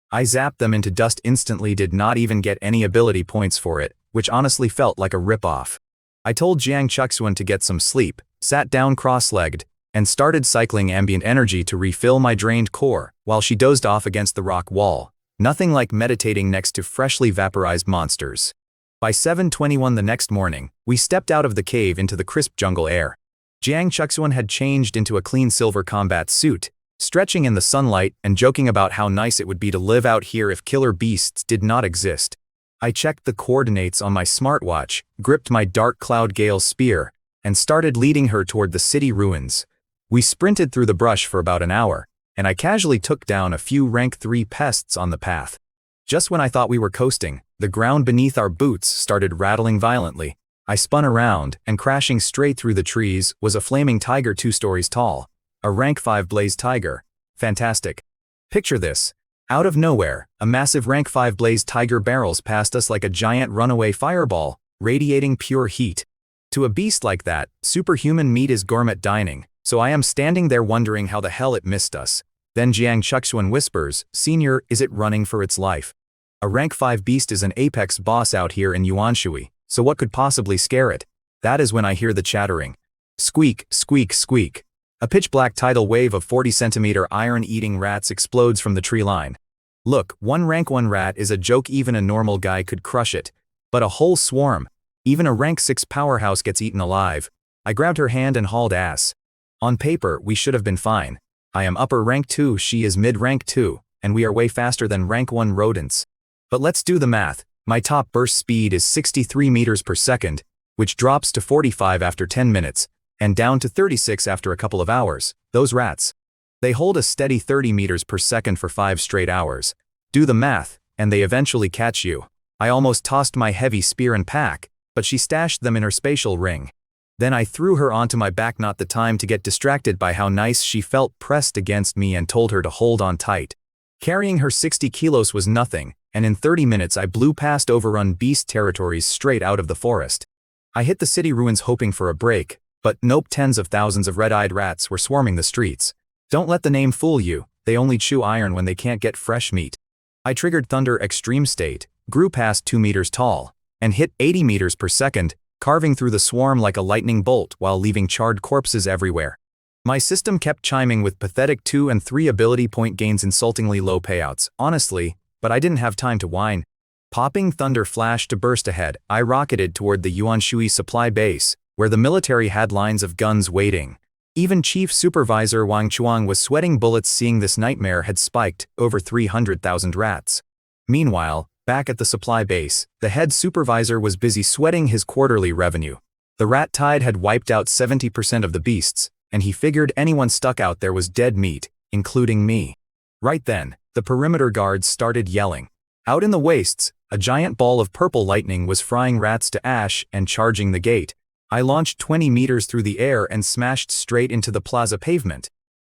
I zapped them into dust instantly, did not even get any ability points for it, which honestly felt like a rip-off. I told Jiang Chuxuan to get some sleep, sat down cross-legged, and started cycling ambient energy to refill my drained core, while she dozed off against the rock wall. Nothing like meditating next to freshly vaporized monsters. By 7:21 the next morning, we stepped out of the cave into the crisp jungle air. Jiang Chuxuan had changed into a clean silver combat suit, stretching in the sunlight and joking about how nice it would be to live out here if killer beasts did not exist. I checked the coordinates on my smartwatch, gripped my dark cloud gale spear, and started leading her toward the city ruins. We sprinted through the brush for about an hour, and I casually took down a few rank 3 pests on the path. Just when I thought we were coasting, the ground beneath our boots started rattling violently. I spun around, and crashing straight through the trees was a flaming tiger 2 stories tall. A rank 5 blaze tiger. Fantastic. Picture this. Out of nowhere, a massive rank 5 blaze tiger barrels past us like a giant runaway fireball, radiating pure heat. To a beast like that, superhuman meat is gourmet dining, so I am standing there wondering how the hell it missed us. Then Jiang Chuxuan whispers, "Senior, is it running for its life? A rank 5 beast is an apex boss out here in Yuanshui, so what could possibly scare it?" That is when I hear the chattering. Squeak, squeak, squeak. A pitch-black tidal wave of 40-centimeter iron-eating rats explodes from the tree line. Look, one rank 1 rat is a joke, even a normal guy could crush it. But a whole swarm, even a rank 6 powerhouse gets eaten alive. I grabbed her hand and hauled ass. On paper, we should have been fine. I am upper rank 2, she is mid-rank 2, and we are way faster than rank 1 rodents. But let's do the math. My top burst speed is 63 meters per second, which drops to 45 after 10 minutes, and down to 36 after a couple of hours. Those rats. They hold a steady 30 meters per second for 5 straight hours. Do the math, and they eventually catch you. I almost tossed my heavy spear and pack, but she stashed them in her spatial ring. Then I threw her onto my back, not the time to get distracted by how nice she felt pressed against me, and told her to hold on tight. Carrying her 60 kilos was nothing, and in 30 minutes I blew past overrun beast territories straight out of the forest. I hit the city ruins hoping for a break, but nope, tens of thousands of red-eyed rats were swarming the streets. Don't let the name fool you, they only chew iron when they can't get fresh meat. I triggered Thunder Extreme State, grew past 2 meters tall, and hit 80 meters per second, carving through the swarm like a lightning bolt while leaving charred corpses everywhere. My system kept chiming with pathetic 2 and 3 ability point gains, insultingly low payouts, honestly, but I didn't have time to whine. Popping Thunder Flash to burst ahead, I rocketed toward the Yuanshui supply base, where the military had lines of guns waiting. Even Chief Supervisor Wang Chuang was sweating bullets, seeing this nightmare had spiked over 300,000 rats. Meanwhile, back at the supply base, the head supervisor was busy sweating his quarterly revenue. The rat tide had wiped out 70% of the beasts, and he figured anyone stuck out there was dead meat, including me. Right then, the perimeter guards started yelling. Out in the wastes, a giant ball of purple lightning was frying rats to ash and charging the gate. I launched 20 meters through the air and smashed straight into the plaza pavement.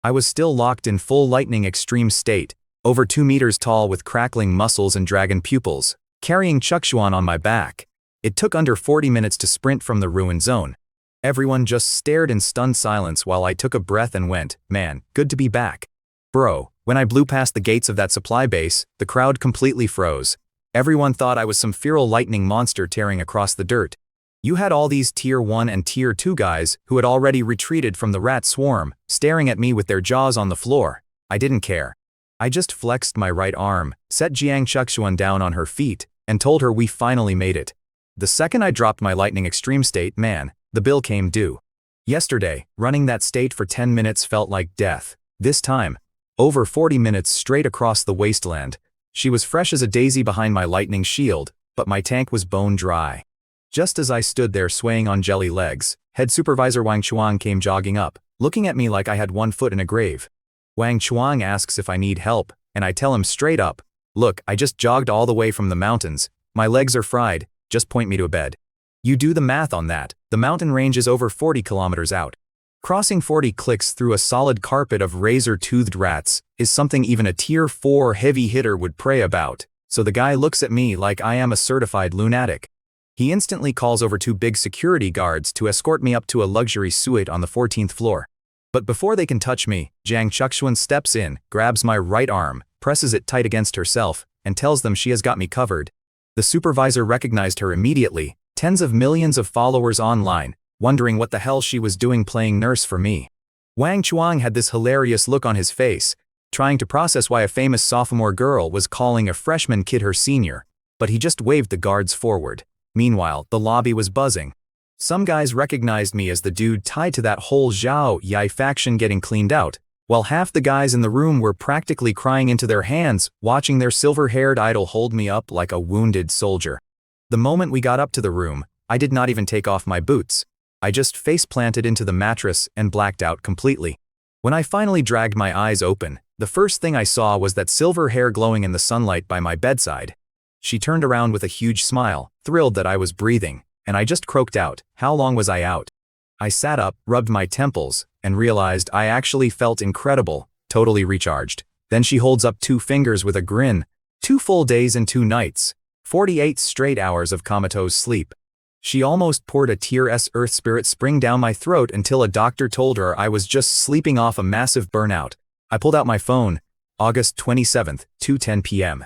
I was still locked in full lightning extreme state, over 2 meters tall with crackling muscles and dragon pupils, carrying Chuxuan on my back. It took under 40 minutes to sprint from the ruin zone. Everyone just stared in stunned silence while I took a breath and went, "Man, good to be back." Bro, when I blew past the gates of that supply base, the crowd completely froze. Everyone thought I was some feral lightning monster tearing across the dirt. You had all these Tier 1 and Tier 2 guys who had already retreated from the rat swarm, staring at me with their jaws on the floor. I didn't care. I just flexed my right arm, set Jiang Chuxuan down on her feet, and told her we finally made it. The second I dropped my lightning extreme state, man, the bill came due. Yesterday, running that state for 10 minutes felt like death. This time, over 40 minutes straight across the wasteland. She was fresh as a daisy behind my lightning shield, but my tank was bone dry. Just as I stood there swaying on jelly legs, head supervisor Wang Chuang came jogging up, looking at me like I had one foot in a grave. Wang Chuang asks if I need help, and I tell him straight up, "Look, I just jogged all the way from the mountains. My legs are fried, just point me to a bed." You do the math on that, the mountain range is over 40 kilometers out. Crossing 40 clicks through a solid carpet of razor-toothed rats is something even a tier 4 heavy hitter would pray about, so the guy looks at me like I am a certified lunatic. He instantly calls over 2 big security guards to escort me up to a luxury suite on the 14th floor. But before they can touch me, Jiang Chuxuan steps in, grabs my right arm, presses it tight against herself, and tells them she has got me covered. The supervisor recognized her immediately, tens of millions of followers online, wondering what the hell she was doing playing nurse for me. Wang Chuang had this hilarious look on his face, trying to process why a famous sophomore girl was calling a freshman kid her senior, but he just waved the guards forward. Meanwhile, the lobby was buzzing. Some guys recognized me as the dude tied to that whole Zhao Yai faction getting cleaned out, while half the guys in the room were practically crying into their hands, watching their silver-haired idol hold me up like a wounded soldier. The moment we got up to the room, I did not even take off my boots. I just face-planted into the mattress and blacked out completely. When I finally dragged my eyes open, the first thing I saw was that silver hair glowing in the sunlight by my bedside. She turned around with a huge smile, thrilled that I was breathing, and I just croaked out, "How long was I out?" I sat up, rubbed my temples, and realized I actually felt incredible, totally recharged. Then she holds up 2 fingers with a grin. 2 full days and 2 nights. 48 straight hours of comatose sleep. She almost poured a Tier-S Earth Spirit Spring down my throat until a doctor told her I was just sleeping off a massive burnout. I pulled out my phone. August 27th, 2:10 p.m.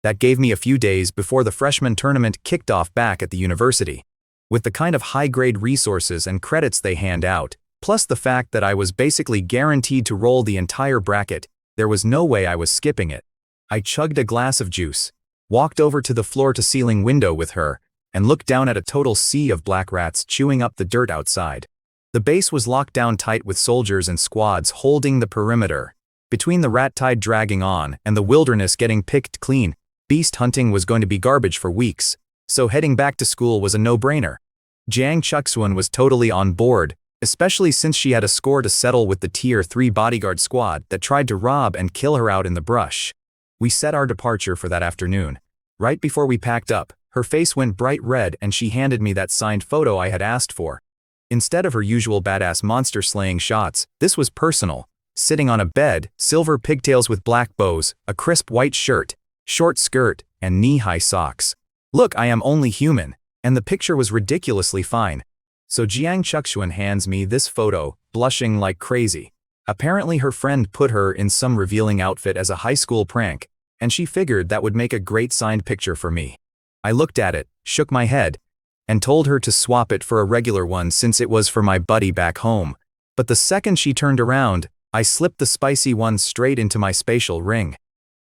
That gave me a few days before the freshman tournament kicked off back at the university. With the kind of high-grade resources and credits they hand out, plus the fact that I was basically guaranteed to roll the entire bracket, there was no way I was skipping it. I chugged a glass of juice, walked over to the floor-to-ceiling window with her, and looked down at a total sea of black rats chewing up the dirt outside. The base was locked down tight with soldiers and squads holding the perimeter. Between the rat tide dragging on and the wilderness getting picked clean, beast hunting was going to be garbage for weeks, so heading back to school was a no-brainer. Jiang Chuxuan was totally on board, especially since she had a score to settle with the Tier 3 bodyguard squad that tried to rob and kill her out in the brush. We set our departure for that afternoon. Right before we packed up, her face went bright red and she handed me that signed photo I had asked for. Instead of her usual badass monster-slaying shots, this was personal. Sitting on a bed, silver pigtails with black bows, a crisp white shirt, short skirt, and knee-high socks. Look, I am only human, and the picture was ridiculously fine. So Jiang Chuxuan hands me this photo, blushing like crazy. Apparently her friend put her in some revealing outfit as a high school prank, and she figured that would make a great signed picture for me. I looked at it, shook my head, and told her to swap it for a regular one since it was for my buddy back home. But the second she turned around, I slipped the spicy one straight into my spatial ring.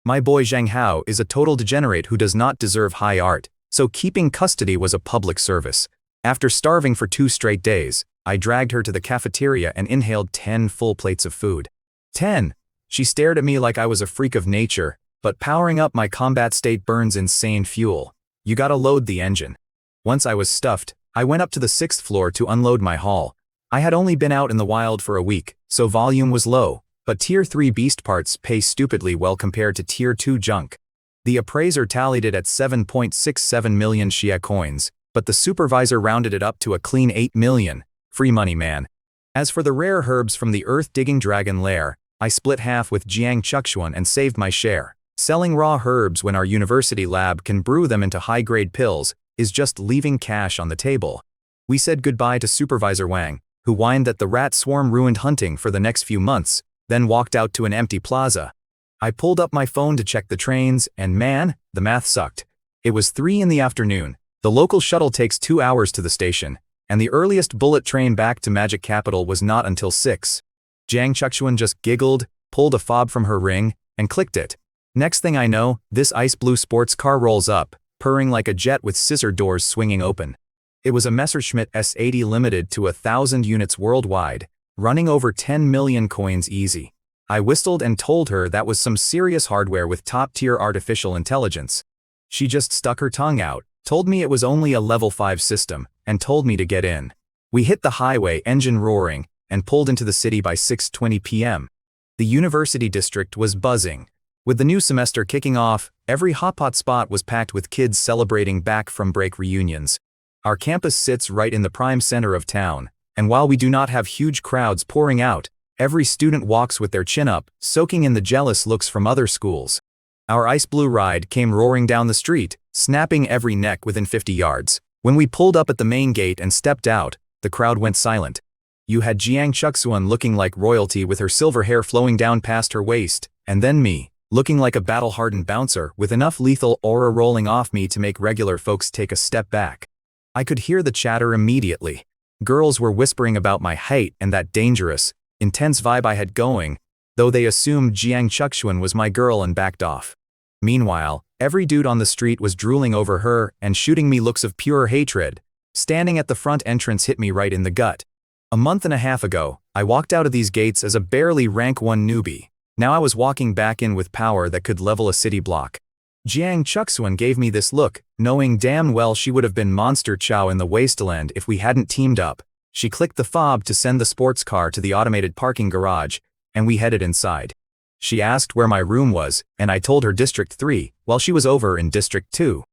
My boy Zhang Hao is a total degenerate who does not deserve high art, so keeping custody was a public service. After starving for 2 straight days, I dragged her to the cafeteria and inhaled 10 full plates of food. 10! She stared at me like I was a freak of nature, but powering up my combat state burns insane fuel. You gotta load the engine. Once I was stuffed, I went up to the 6th floor to unload my haul. I had only been out in the wild for a week, so volume was low, but Tier 3 beast parts pay stupidly well compared to Tier 2 junk. The appraiser tallied it at 7.67 million Xia coins, but the supervisor rounded it up to a clean 8 million. Free money, man. As for the rare herbs from the earth-digging dragon lair, I split half with Jiang Chuxuan and saved my share. Selling raw herbs when our university lab can brew them into high-grade pills is just leaving cash on the table. We said goodbye to Supervisor Wang, who whined that the rat swarm ruined hunting for the next few months, then walked out to an empty plaza. I pulled up my phone to check the trains, and man, the math sucked. It was 3 in the afternoon. The local shuttle takes 2 hours to the station, and the earliest bullet train back to Magic Capital was not until 6. Jiang Chuxuan just giggled, pulled a fob from her ring, and clicked it. Next thing I know, this ice blue sports car rolls up, purring like a jet with scissor doors swinging open. It was a Messerschmitt S80 limited to 1,000 units worldwide, running over 10 million coins easy. I whistled and told her that was some serious hardware with top-tier artificial intelligence. She just stuck her tongue out, told me it was only a level 5 system, and told me to get in. We hit the highway, engine roaring, and pulled into the city by 6:20 p.m. The university district was buzzing. With the new semester kicking off, every hotpot spot was packed with kids celebrating back-from-break reunions. Our campus sits right in the prime center of town, and while we do not have huge crowds pouring out, every student walks with their chin up, soaking in the jealous looks from other schools. Our ice blue ride came roaring down the street, snapping every neck within 50 yards. When we pulled up at the main gate and stepped out, the crowd went silent. You had Jiang Chuksuan looking like royalty with her silver hair flowing down past her waist, and then me, looking like a battle-hardened bouncer with enough lethal aura rolling off me to make regular folks take a step back. I could hear the chatter immediately. Girls were whispering about my height and that dangerous, intense vibe I had going, though they assumed Jiang Chuksuan was my girl and backed off. Meanwhile, every dude on the street was drooling over her and shooting me looks of pure hatred. Standing at the front entrance hit me right in the gut. A month and a half ago, I walked out of these gates as a barely rank 1 newbie. Now I was walking back in with power that could level a city block. Jiang Chuksuan gave me this look, knowing damn well she would have been Monster Chow in the wasteland if we hadn't teamed up. She clicked the fob to send the sports car to the automated parking garage, and we headed inside. She asked where my room was, and I told her District 3, while she was over in District 2.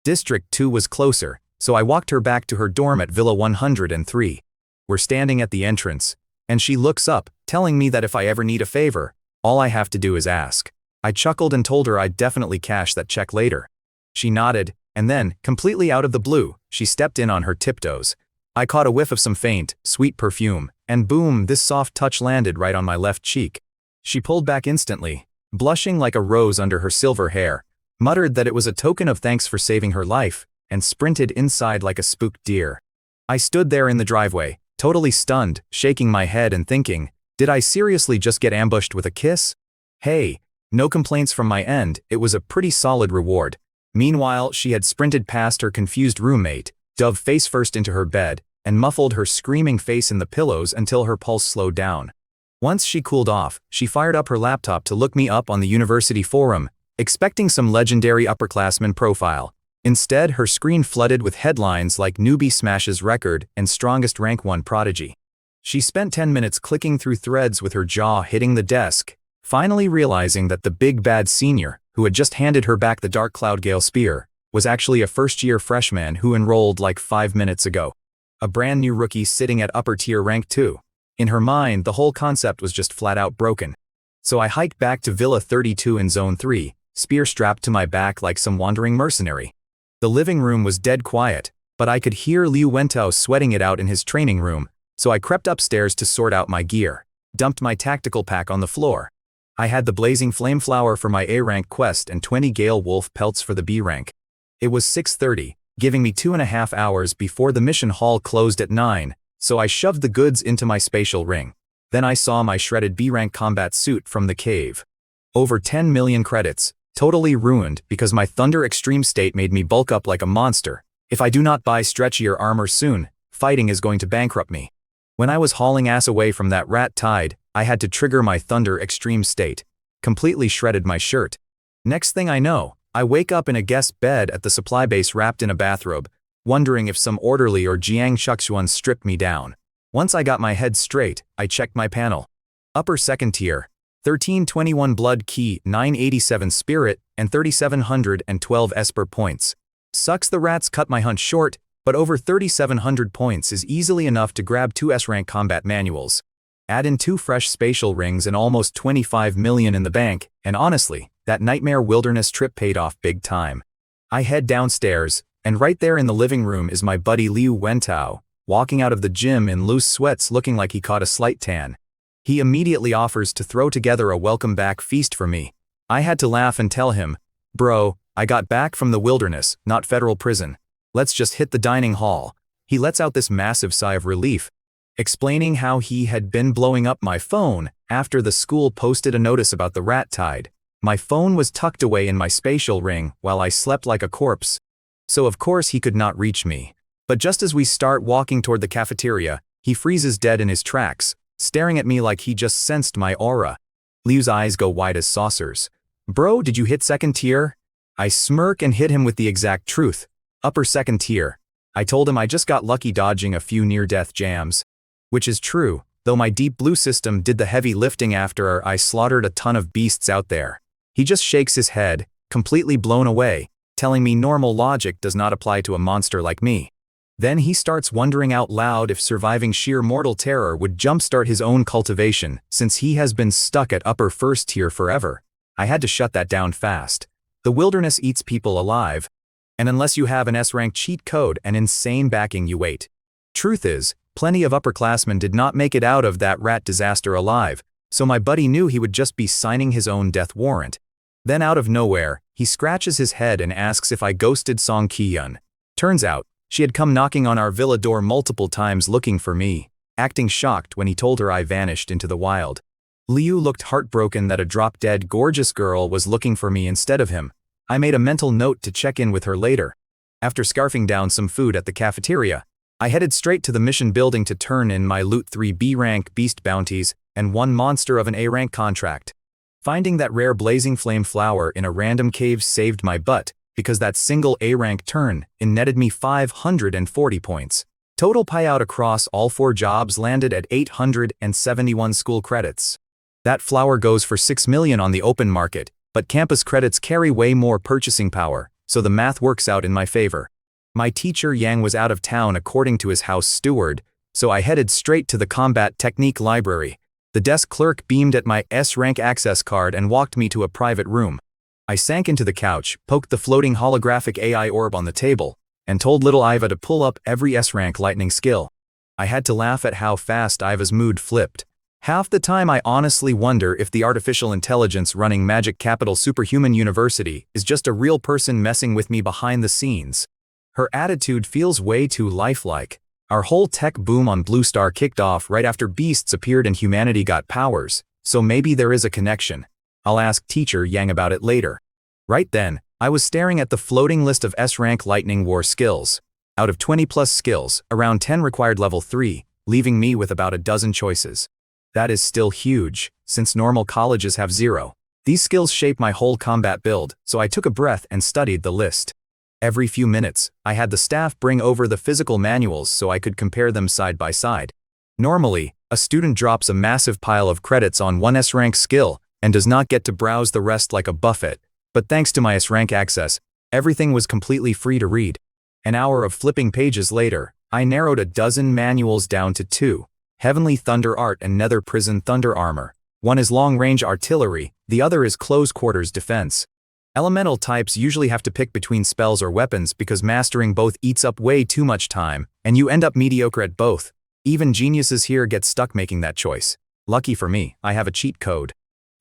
District 2 was closer, so I walked her back to her dorm at Villa 103. We're standing at the entrance, and she looks up, telling me that if I ever need a favor, all I have to do is ask. I chuckled and told her I'd definitely cash that check later. She nodded, and then, completely out of the blue, she stepped in on her tiptoes. I caught a whiff of some faint, sweet perfume, and boom, this soft touch landed right on my left cheek. She pulled back instantly, blushing like a rose under her silver hair, muttered that it was a token of thanks for saving her life, and sprinted inside like a spooked deer. I stood there in the driveway, totally stunned, shaking my head and thinking, did I seriously just get ambushed with a kiss? Hey, no complaints from my end, it was a pretty solid reward. Meanwhile, she had sprinted past her confused roommate, dove face first into her bed, and muffled her screaming face in the pillows until her pulse slowed down. Once she cooled off, she fired up her laptop to look me up on the university forum, expecting some legendary upperclassman profile. Instead, her screen flooded with headlines like Newbie Smashes Record and Strongest Rank 1 Prodigy. She spent 10 minutes clicking through threads with her jaw hitting the desk, finally realizing that the big bad senior, who had just handed her back the Dark Cloud Gale Spear, was actually a first-year freshman who enrolled like 5 minutes ago. A brand new rookie sitting at upper-tier rank 2. In her mind, the whole concept was just flat-out broken. So I hiked back to Villa 32 in Zone 3, spear strapped to my back like some wandering mercenary. The living room was dead quiet, but I could hear Liu Wentao sweating it out in his training room, so I crept upstairs to sort out my gear, dumped my tactical pack on the floor. I had the Blazing Flame Flower for my A-rank quest and 20 Gale Wolf pelts for the B-rank. It was 6:30, giving me 2.5 hours before the mission hall closed at 9, so I shoved the goods into my spatial ring. Then I saw my shredded B-rank combat suit from the cave. Over 10 million credits, totally ruined because my Thunder Extreme state made me bulk up like a monster. If I do not buy stretchier armor soon, fighting is going to bankrupt me. When I was hauling ass away from that rat tide, I had to trigger my Thunder Extreme state. Completely shredded my shirt. Next thing I know, I wake up in a guest bed at the supply base wrapped in a bathrobe, wondering if some orderly or Jiang Chuksuan stripped me down. Once I got my head straight, I checked my panel. Upper second tier, 1321 blood key, 987 spirit, and 3712 Esper points. Sucks the rats cut my hunt short, but over 3700 points is easily enough to grab 2 S-rank combat manuals. Add in 2 fresh spatial rings and almost 25 million in the bank, and honestly, that nightmare wilderness trip paid off big time. I head downstairs, and right there in the living room is my buddy Liu Wentao, walking out of the gym in loose sweats looking like he caught a slight tan. He immediately offers to throw together a welcome back feast for me. I had to laugh and tell him, bro, I got back from the wilderness, not federal prison. Let's just hit the dining hall. He lets out this massive sigh of relief, explaining how he had been blowing up my phone after the school posted a notice about the rat tide. My phone was tucked away in my spatial ring while I slept like a corpse, so of course he could not reach me. But just as we start walking toward the cafeteria, he freezes dead in his tracks, staring at me like he just sensed my aura. Liu's eyes go wide as saucers. Bro, did you hit second tier? I smirk and hit him with the exact truth. Upper second tier. I told him I just got lucky dodging a few near-death jams. Which is true, though my deep blue system did the heavy lifting after I slaughtered a ton of beasts out there. He just shakes his head, completely blown away, telling me normal logic does not apply to a monster like me. Then he starts wondering out loud if surviving sheer mortal terror would jumpstart his own cultivation, since he has been stuck at upper first tier forever. I had to shut that down fast. The wilderness eats people alive, and unless you have an S-rank cheat code and insane backing, you wait. Truth is, plenty of upperclassmen did not make it out of that rat disaster alive, so my buddy knew he would just be signing his own death warrant. Then out of nowhere, he scratches his head and asks if I ghosted Song Ki-yun. Turns out, she had come knocking on our villa door multiple times looking for me, acting shocked when he told her I vanished into the wild. Liu looked heartbroken that a drop-dead gorgeous girl was looking for me instead of him. I made a mental note to check in with her later. After scarfing down some food at the cafeteria, I headed straight to the mission building to turn in my loot 3 B-rank beast bounties and 1 monster of an A-rank contract. Finding that rare blazing flame flower in a random cave saved my butt, because that single A-rank turn netted me 540 points. Total payout across all 4 jobs landed at 871 school credits. That flower goes for 6 million on the open market, but campus credits carry way more purchasing power, so the math works out in my favor. My teacher Yang was out of town according to his house steward, so I headed straight to the combat technique library. The desk clerk beamed at my S-rank access card and walked me to a private room. I sank into the couch, poked the floating holographic AI orb on the table, and told little Iva to pull up every S-rank lightning skill. I had to laugh at how fast Iva's mood flipped. Half the time I honestly wonder if the artificial intelligence running Magic Capital Superhuman University is just a real person messing with me behind the scenes. Her attitude feels way too lifelike. Our whole tech boom on Blue Star kicked off right after beasts appeared and humanity got powers, so maybe there is a connection. I'll ask Teacher Yang about it later. Right then, I was staring at the floating list of S-rank lightning war skills. Out of 20 plus skills, around 10 required level 3, leaving me with about a dozen choices. That is still huge, since normal colleges have 0. These skills shape my whole combat build, so I took a breath and studied the list. Every few minutes, I had the staff bring over the physical manuals so I could compare them side by side. Normally, a student drops a massive pile of credits on one S-rank skill and does not get to browse the rest like a buffet, but thanks to my S-rank access, everything was completely free to read. An hour of flipping pages later, I narrowed a dozen manuals down to 2. Heavenly Thunder Art and Nether Prison Thunder Armor. One is long-range artillery, the other is close-quarters defense. Elemental types usually have to pick between spells or weapons because mastering both eats up way too much time, and you end up mediocre at both. Even geniuses here get stuck making that choice. Lucky for me, I have a cheat code.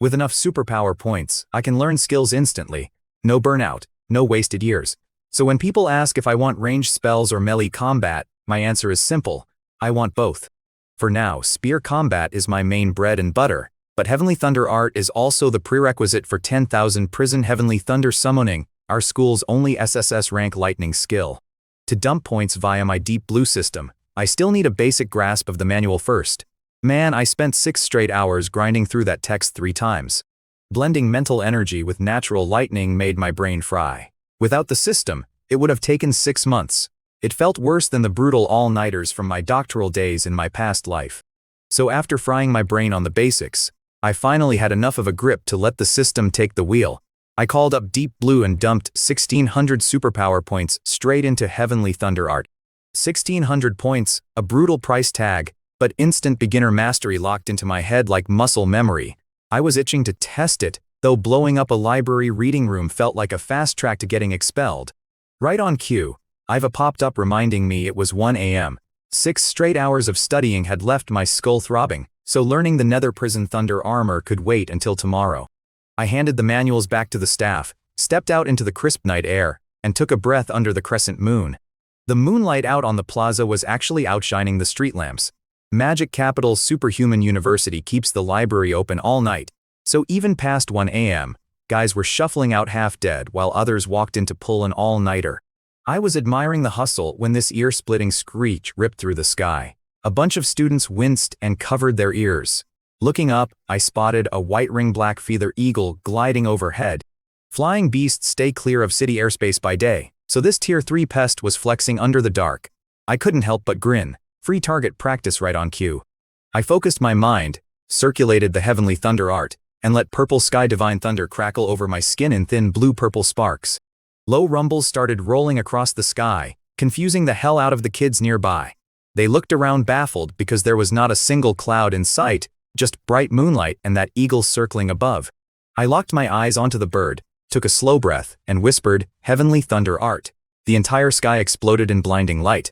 With enough superpower points, I can learn skills instantly. No burnout, no wasted years. So when people ask if I want ranged spells or melee combat, my answer is simple. I want both. For now, spear combat is my main bread and butter, but Heavenly Thunder Art is also the prerequisite for 10,000 Prison Heavenly Thunder Summoning, our school's only SSS rank lightning skill. To dump points via my Deep Blue system, I still need a basic grasp of the manual first. Man, I spent 6 straight hours grinding through that text 3 times. Blending mental energy with natural lightning made my brain fry. Without the system, it would have taken 6 months. It felt worse than the brutal all-nighters from my doctoral days in my past life. So after frying my brain on the basics, I finally had enough of a grip to let the system take the wheel. I called up Deep Blue and dumped 1,600 superpower points straight into Heavenly Thunder Art. 1,600 points, a brutal price tag, but instant beginner mastery locked into my head like muscle memory. I was itching to test it, though blowing up a library reading room felt like a fast track to getting expelled. Right on cue, Iva popped up reminding me it was 1 a.m. 6 straight hours of studying had left my skull throbbing, so learning the Nether Prison Thunder Armor could wait until tomorrow. I handed the manuals back to the staff, stepped out into the crisp night air, and took a breath under the crescent moon. The moonlight out on the plaza was actually outshining the street lamps. Magic Capital Superhuman University keeps the library open all night, so even past 1 a.m., guys were shuffling out half dead while others walked in to pull an all-nighter. I was admiring the hustle when this ear-splitting screech ripped through the sky. A bunch of students winced and covered their ears. Looking up, I spotted a white-ringed black feather eagle gliding overhead. Flying beasts stay clear of city airspace by day, so this Tier 3 pest was flexing under the dark. I couldn't help but grin. Free target practice right on cue. I focused my mind, circulated the heavenly thunder art, and let purple sky divine thunder crackle over my skin in thin blue-purple sparks. Low rumbles started rolling across the sky, confusing the hell out of the kids nearby. They looked around baffled because there was not a single cloud in sight, just bright moonlight and that eagle circling above. I locked my eyes onto the bird, took a slow breath, and whispered, "Heavenly thunder art." The entire sky exploded in blinding light.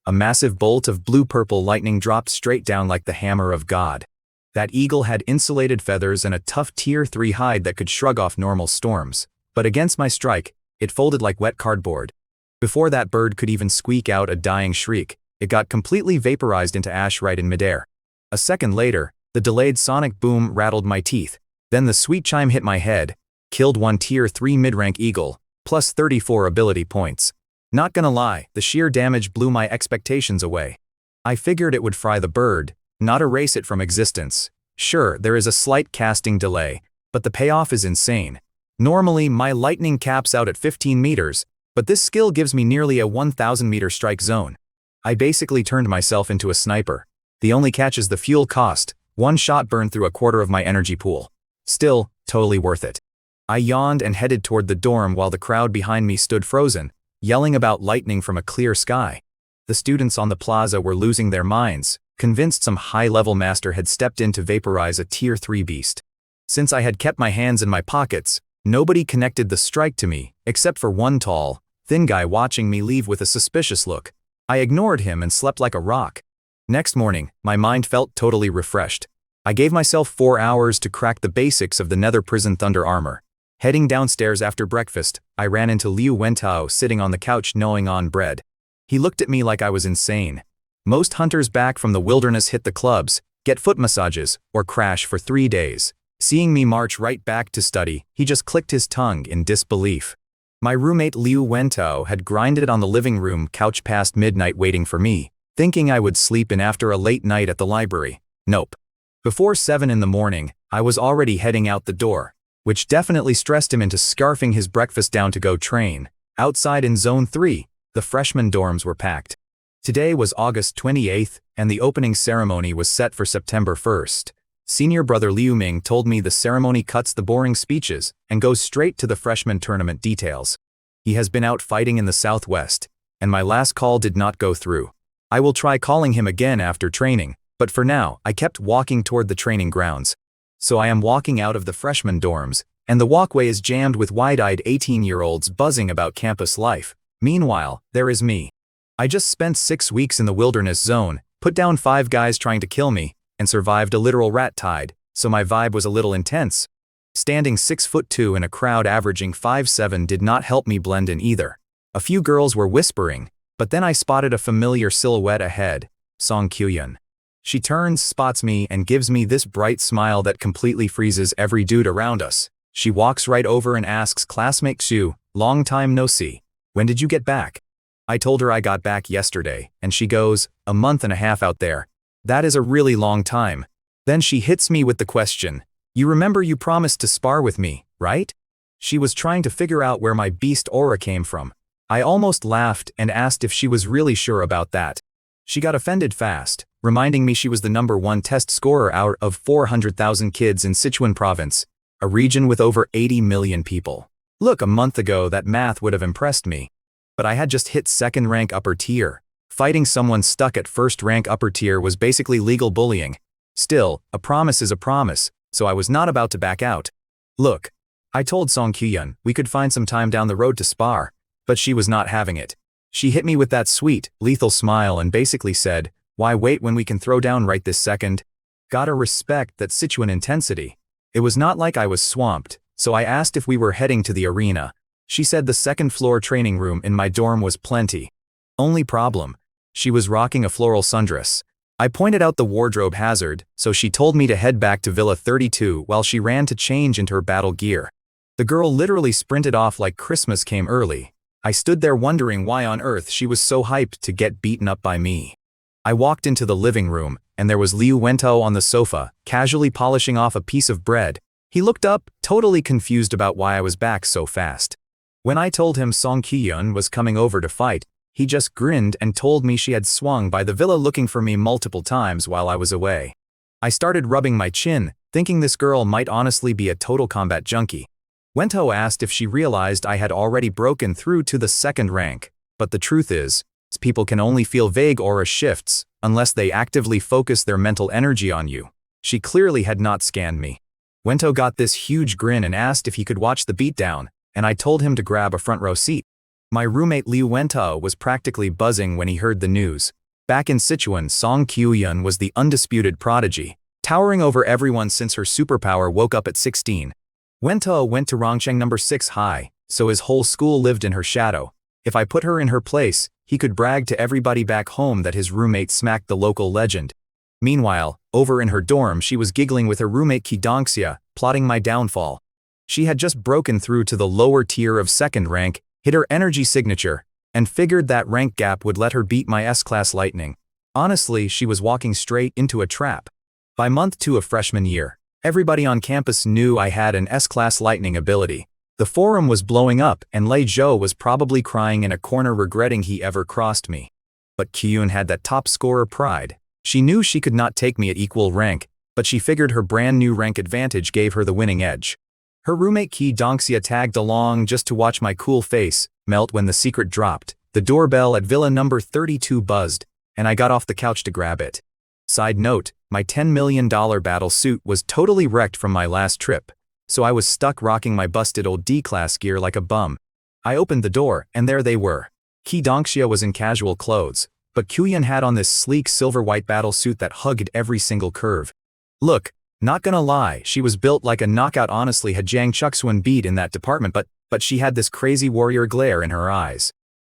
A massive bolt of blue-purple lightning dropped straight down like the hammer of God. That eagle had insulated feathers and a tough Tier 3 hide that could shrug off normal storms. But against my strike, it folded like wet cardboard. Before that bird could even squeak out a dying shriek, it got completely vaporized into ash right in midair. A second later, the delayed sonic boom rattled my teeth. Then the sweet chime hit my head, killed one Tier 3 mid-rank eagle, plus 34 ability points. Not gonna lie, the sheer damage blew my expectations away. I figured it would fry the bird, not erase it from existence. Sure, there is a slight casting delay, but the payoff is insane. Normally, my lightning caps out at 15 meters, but this skill gives me nearly a 1,000-meter strike zone. I basically turned myself into a sniper. The only catch is the fuel cost. One shot burned through a quarter of my energy pool. Still, totally worth it. I yawned and headed toward the dorm while the crowd behind me stood frozen, yelling about lightning from a clear sky. The students on the plaza were losing their minds, convinced some high-level master had stepped in to vaporize a Tier 3 beast. Since I had kept my hands in my pockets, nobody connected the strike to me, except for one tall, thin guy watching me leave with a suspicious look. I ignored him and slept like a rock. Next morning, my mind felt totally refreshed. I gave myself 4 hours to crack the basics of the Nether Prison Thunder armor. Heading downstairs after breakfast, I ran into Liu Wentao sitting on the couch gnawing on bread. He looked at me like I was insane. Most hunters back from the wilderness hit the clubs, get foot massages, or crash for 3 days. Seeing me march right back to study, he just clicked his tongue in disbelief. My roommate Liu Wentao had grinded on the living room couch past midnight waiting for me, thinking I would sleep in after a late night at the library. Nope. Before 7 in the morning, I was already heading out the door, which definitely stressed him into scarfing his breakfast down to go train. Outside in Zone 3, the freshman dorms were packed. Today was August 28th, and the opening ceremony was set for September 1st. Senior brother Liu Ming told me the ceremony cuts the boring speeches and goes straight to the freshman tournament details. He has been out fighting in the Southwest, and my last call did not go through. I will try calling him again after training, but for now, I kept walking toward the training grounds. So I am walking out of the freshman dorms, and the walkway is jammed with wide-eyed 18-year-olds buzzing about campus life. Meanwhile, there is me. I just spent 6 weeks in the wilderness zone, put down 5 guys trying to kill me, and survived a literal rat tide, so my vibe was a little intense. Standing 6'2" in a crowd averaging 5'7" did not help me blend in either. A few girls were whispering, but then I spotted a familiar silhouette ahead, Song Kyuyun. She turns, spots me, and gives me this bright smile that completely freezes every dude around us. She walks right over and asks classmate Xu, "Long time no see. When did you get back?" I told her I got back yesterday, and she goes, "A month and a half out there. That is a really long time." Then she hits me with the question, "You remember you promised to spar with me, right?" She was trying to figure out where my beast aura came from. I almost laughed and asked if she was really sure about that. She got offended fast, reminding me she was the #1 test scorer out of 400,000 kids in Sichuan province, a region with over 80 million people. Look, a month ago that math would have impressed me. But I had just hit 2nd rank upper tier. Fighting someone stuck at 1st rank upper tier was basically legal bullying. Still, a promise is a promise, so I was not about to back out. Look, I told Song Kyuyun we could find some time down the road to spar, but she was not having it. She hit me with that sweet, lethal smile and basically said, "Why wait when we can throw down right this second?" Gotta respect that Sichuan intensity. It was not like I was swamped, so I asked if we were heading to the arena. She said the 2nd floor training room in my dorm was plenty. Only problem, she was rocking a floral sundress. I pointed out the wardrobe hazard, so she told me to head back to Villa 32 while she ran to change into her battle gear. The girl literally sprinted off like Christmas came early. I stood there wondering why on earth she was so hyped to get beaten up by me. I walked into the living room, and there was Liu Wento on the sofa, casually polishing off a piece of bread. He looked up, totally confused about why I was back so fast. When I told him Song Ki-yeon was coming over to fight, he just grinned and told me she had swung by the villa looking for me multiple times while I was away. I started rubbing my chin, thinking this girl might honestly be a total combat junkie. Wento asked if she realized I had already broken through to the second rank, but the truth is, people can only feel vague aura shifts unless they actively focus their mental energy on you. She clearly had not scanned me. Wento got this huge grin and asked if he could watch the beatdown, and I told him to grab a front row seat. My roommate Liu Wento was practically buzzing when he heard the news. Back in Sichuan, Song Ki-yeon was the undisputed prodigy, towering over everyone since her superpower woke up at 16. Wento went to Rongcheng number 6 high, so his whole school lived in her shadow. If I put her in her place, he could brag to everybody back home that his roommate smacked the local legend. Meanwhile, over in her dorm she was giggling with her roommate Ki Dongxia, plotting my downfall. She had just broken through to the lower tier of second rank, hit her energy signature, and figured that rank gap would let her beat my S-class lightning. Honestly, she was walking straight into a trap. By month 2 of freshman year, everybody on campus knew I had an S-class lightning ability. The forum was blowing up and Lei Zhou was probably crying in a corner regretting he ever crossed me. But Ki-yeon had that top scorer pride. She knew she could not take me at equal rank, but she figured her brand new rank advantage gave her the winning edge. Her roommate Ki Dongxia tagged along just to watch my cool face melt when the secret dropped. The doorbell at villa number 32 buzzed, and I got off the couch to grab it. Side note, my $10 million battle suit was totally wrecked from my last trip, so I was stuck rocking my busted old D-class gear like a bum. I opened the door, and there they were. Ki Dongxia was in casual clothes, but Ki-yeon had on this sleek silver-white battle suit that hugged every single curve. Look, not gonna lie, she was built like a knockout. Honestly had Jang Chuksuan beat in that department, but she had this crazy warrior glare in her eyes.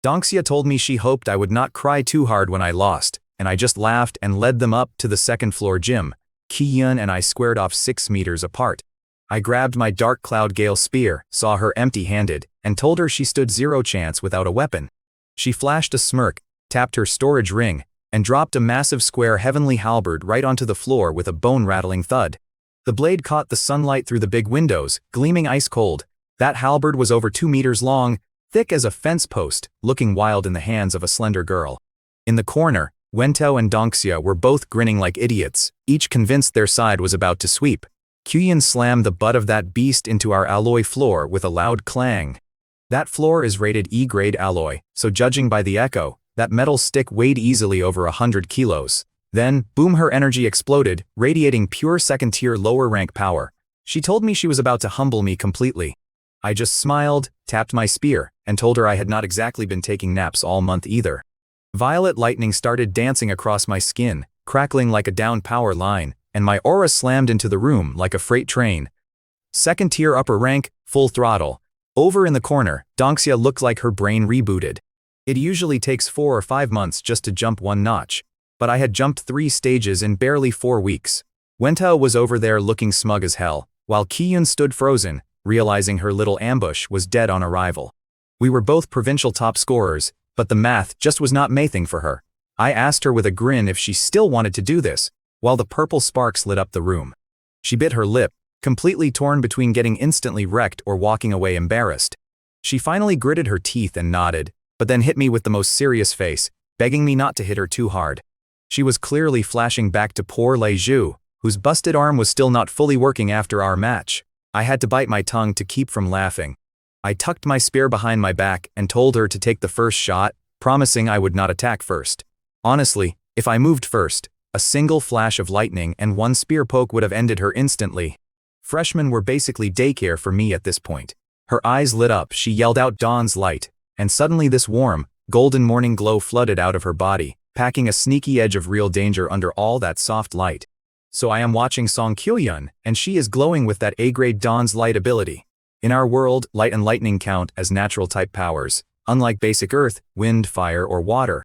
Dongxia told me she hoped I would not cry too hard when I lost, and I just laughed and led them up to the second-floor gym. Ki-yeon and I squared off 6 meters apart. I grabbed my Dark Cloud Gale spear, saw her empty-handed, and told her she stood zero chance without a weapon. She flashed a smirk, tapped her storage ring, and dropped a massive square heavenly halberd right onto the floor with a bone-rattling thud. The blade caught the sunlight through the big windows, gleaming ice-cold. That halberd was over 2 meters long, thick as a fence post, looking wild in the hands of a slender girl. In the corner, Wento and Dongxia were both grinning like idiots, each convinced their side was about to sweep. Ki-yeon slammed the butt of that beast into our alloy floor with a loud clang. That floor is rated E-grade alloy, so judging by the echo, that metal stick weighed easily over 100 kilos. Then, boom, her energy exploded, radiating pure second-tier lower-rank power. She told me she was about to humble me completely. I just smiled, tapped my spear, and told her I had not exactly been taking naps all month either. Violet lightning started dancing across my skin, crackling like a down power line, and my aura slammed into the room like a freight train. Second-tier upper rank, full throttle. Over in the corner, Dongxia looked like her brain rebooted. It usually takes 4 or 5 months just to jump 1 notch, but I had jumped 3 stages in barely 4 weeks. Wento was over there looking smug as hell, while Ki-yeon stood frozen, realizing her little ambush was dead on arrival. We were both provincial top scorers, but the math just was not mathing for her. I asked her with a grin if she still wanted to do this, while the purple sparks lit up the room. She bit her lip, completely torn between getting instantly wrecked or walking away embarrassed. She finally gritted her teeth and nodded, but then hit me with the most serious face, begging me not to hit her too hard. She was clearly flashing back to poor Lei Zhou, whose busted arm was still not fully working after our match. I had to bite my tongue to keep from laughing. I tucked my spear behind my back and told her to take the first shot, promising I would not attack first. Honestly, if I moved first, a single flash of lightning and 1 spear poke would have ended her instantly. Freshmen were basically daycare for me at this point. Her eyes lit up, she yelled out dawn's light, and suddenly this warm, golden morning glow flooded out of her body, packing a sneaky edge of real danger under all that soft light. So I am watching Song Ki-yeon, and she is glowing with that A-grade dawn's light ability. In our world, light and lightning count as natural type powers, unlike basic earth, wind, fire, or water.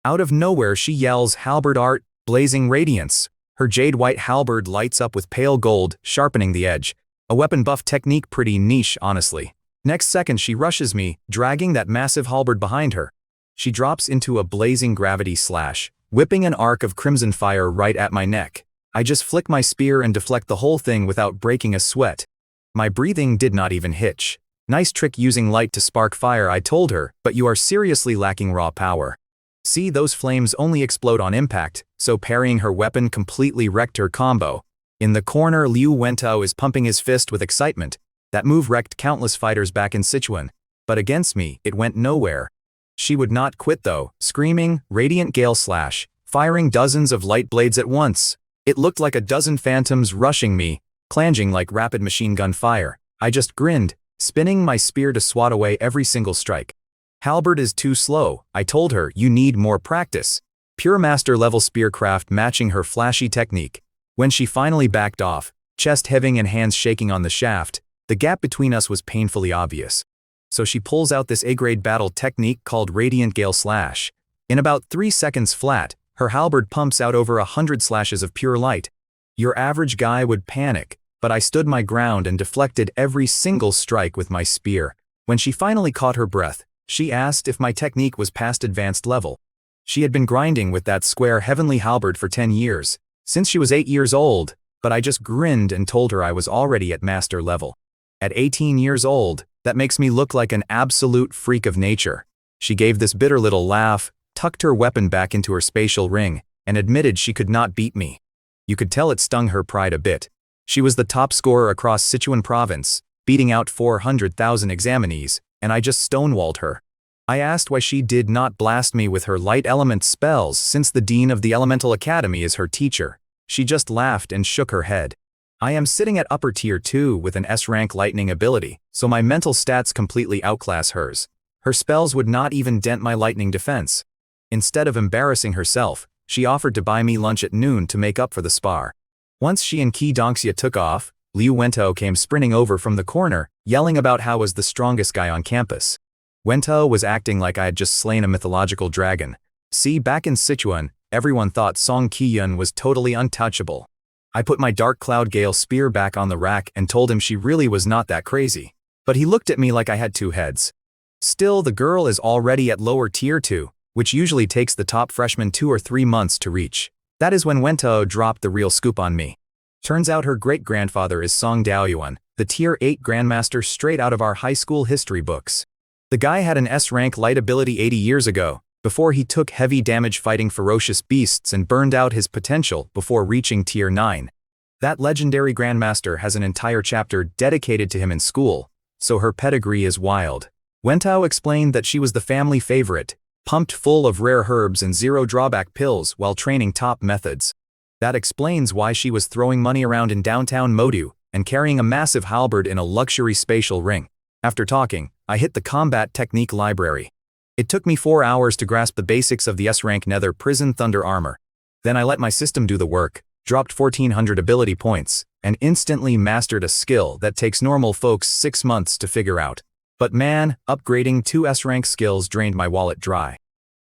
Out of nowhere she yells halberd art, blazing radiance. Her jade-white halberd lights up with pale gold, sharpening the edge. A weapon buff technique pretty niche, honestly. Next second she rushes me, dragging that massive halberd behind her. She drops into a blazing gravity slash, whipping an arc of crimson fire right at my neck. I just flick my spear and deflect the whole thing without breaking a sweat. My breathing did not even hitch. Nice trick using light to spark fire, I told her, but you are seriously lacking raw power. See, those flames only explode on impact, so parrying her weapon completely wrecked her combo. In the corner, Liu Wentao is pumping his fist with excitement. That move wrecked countless fighters back in Sichuan. But against me, it went nowhere. She would not quit though, screaming, Radiant Gale Slash, firing dozens of light blades at once. It looked like a dozen phantoms rushing me, clanging like rapid machine gun fire. I just grinned, spinning my spear to swat away every single strike. Halberd is too slow, I told her, you need more practice. Pure master level spearcraft matching her flashy technique. When she finally backed off, chest heaving and hands shaking on the shaft, the gap between us was painfully obvious. So she pulls out this A-grade battle technique called Radiant Gale Slash. In about 3 seconds flat, her halberd pumps out over 100 slashes of pure light. Your average guy would panic, but I stood my ground and deflected every single strike with my spear. When she finally caught her breath, she asked if my technique was past advanced level. She had been grinding with that square heavenly halberd for 10 years, since she was 8 years old, but I just grinned and told her I was already at master level. At 18 years old, that makes me look like an absolute freak of nature. She gave this bitter little laugh, tucked her weapon back into her spatial ring, and admitted she could not beat me. You could tell it stung her pride a bit. She was the top scorer across Sichuan province, beating out 400,000 examinees, and I just stonewalled her. I asked why she did not blast me with her light element spells since the dean of the Elemental Academy is her teacher. She just laughed and shook her head. I am sitting at upper tier 2 with an S-rank lightning ability, so my mental stats completely outclass hers. Her spells would not even dent my lightning defense. Instead of embarrassing herself, she offered to buy me lunch at noon to make up for the spar. Once she and Qi Dongxia took off, Liu Wentao came sprinting over from the corner, yelling about how I was the strongest guy on campus. Wentao was acting like I had just slain a mythological dragon. See, back in Sichuan, everyone thought Song Qiyun was totally untouchable. I put my Dark Cloud Gale spear back on the rack and told him she really was not that crazy. But he looked at me like I had 2 heads. Still, the girl is already at lower tier 2, which usually takes the top freshman 2 or 3 months to reach. That is when Wentao dropped the real scoop on me. Turns out her great-grandfather is Song Daoyuan, the tier 8 grandmaster straight out of our high school history books. The guy had an S-rank light ability 80 years ago, before he took heavy damage fighting ferocious beasts and burned out his potential before reaching tier 9. That legendary grandmaster has an entire chapter dedicated to him in school, so her pedigree is wild. Wentao explained that she was the family favorite, pumped full of rare herbs and zero drawback pills while training top methods. That explains why she was throwing money around in downtown Modu and carrying a massive halberd in a luxury spatial ring. After talking, I hit the combat technique library. It took me 4 hours to grasp the basics of the S-rank Nether Prison Thunder armor. Then I let my system do the work, dropped 1,400 ability points, and instantly mastered a skill that takes normal folks 6 months to figure out. But man, upgrading 2 S-rank skills drained my wallet dry.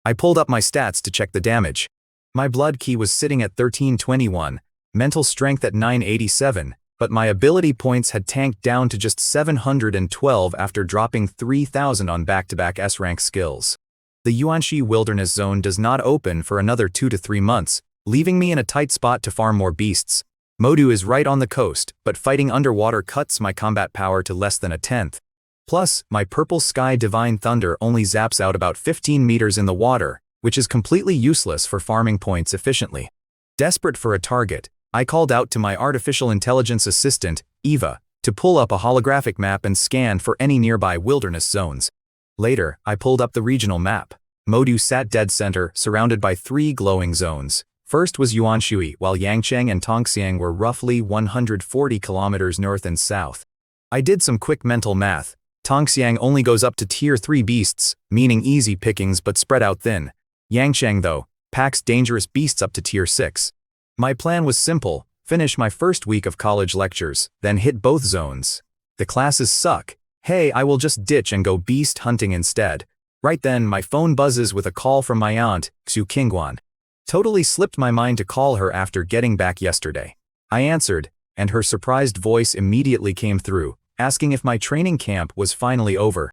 I pulled up my stats to check the damage. My blood key was sitting at 1321, mental strength at 987, but my ability points had tanked down to just 712 after dropping 3,000 on back-to-back S-rank skills. The Yuanxi Wilderness Zone does not open for another 2 to 3 months, leaving me in a tight spot to farm more beasts. Modu is right on the coast, but fighting underwater cuts my combat power to less than a tenth. Plus, my Purple Sky Divine Thunder only zaps out about 15 meters in the water, which is completely useless for farming points efficiently. Desperate for a target, I called out to my artificial intelligence assistant, Eva, to pull up a holographic map and scan for any nearby wilderness zones. Later, I pulled up the regional map. Modu sat dead center, surrounded by 3 glowing zones. First was Yuanshui, while Yangcheng and Tongxiang were roughly 140 kilometers north and south. I did some quick mental math. Tongxiang only goes up to tier 3 beasts, meaning easy pickings but spread out thin. Yangcheng, though, packs dangerous beasts up to tier 6. My plan was simple: finish my first week of college lectures, then hit both zones. The classes suck. Hey, I will just ditch and go beast hunting instead. Right then, my phone buzzes with a call from my aunt, Xu Qingguan. Totally slipped my mind to call her after getting back yesterday. I answered, and her surprised voice immediately came through, asking if my training camp was finally over.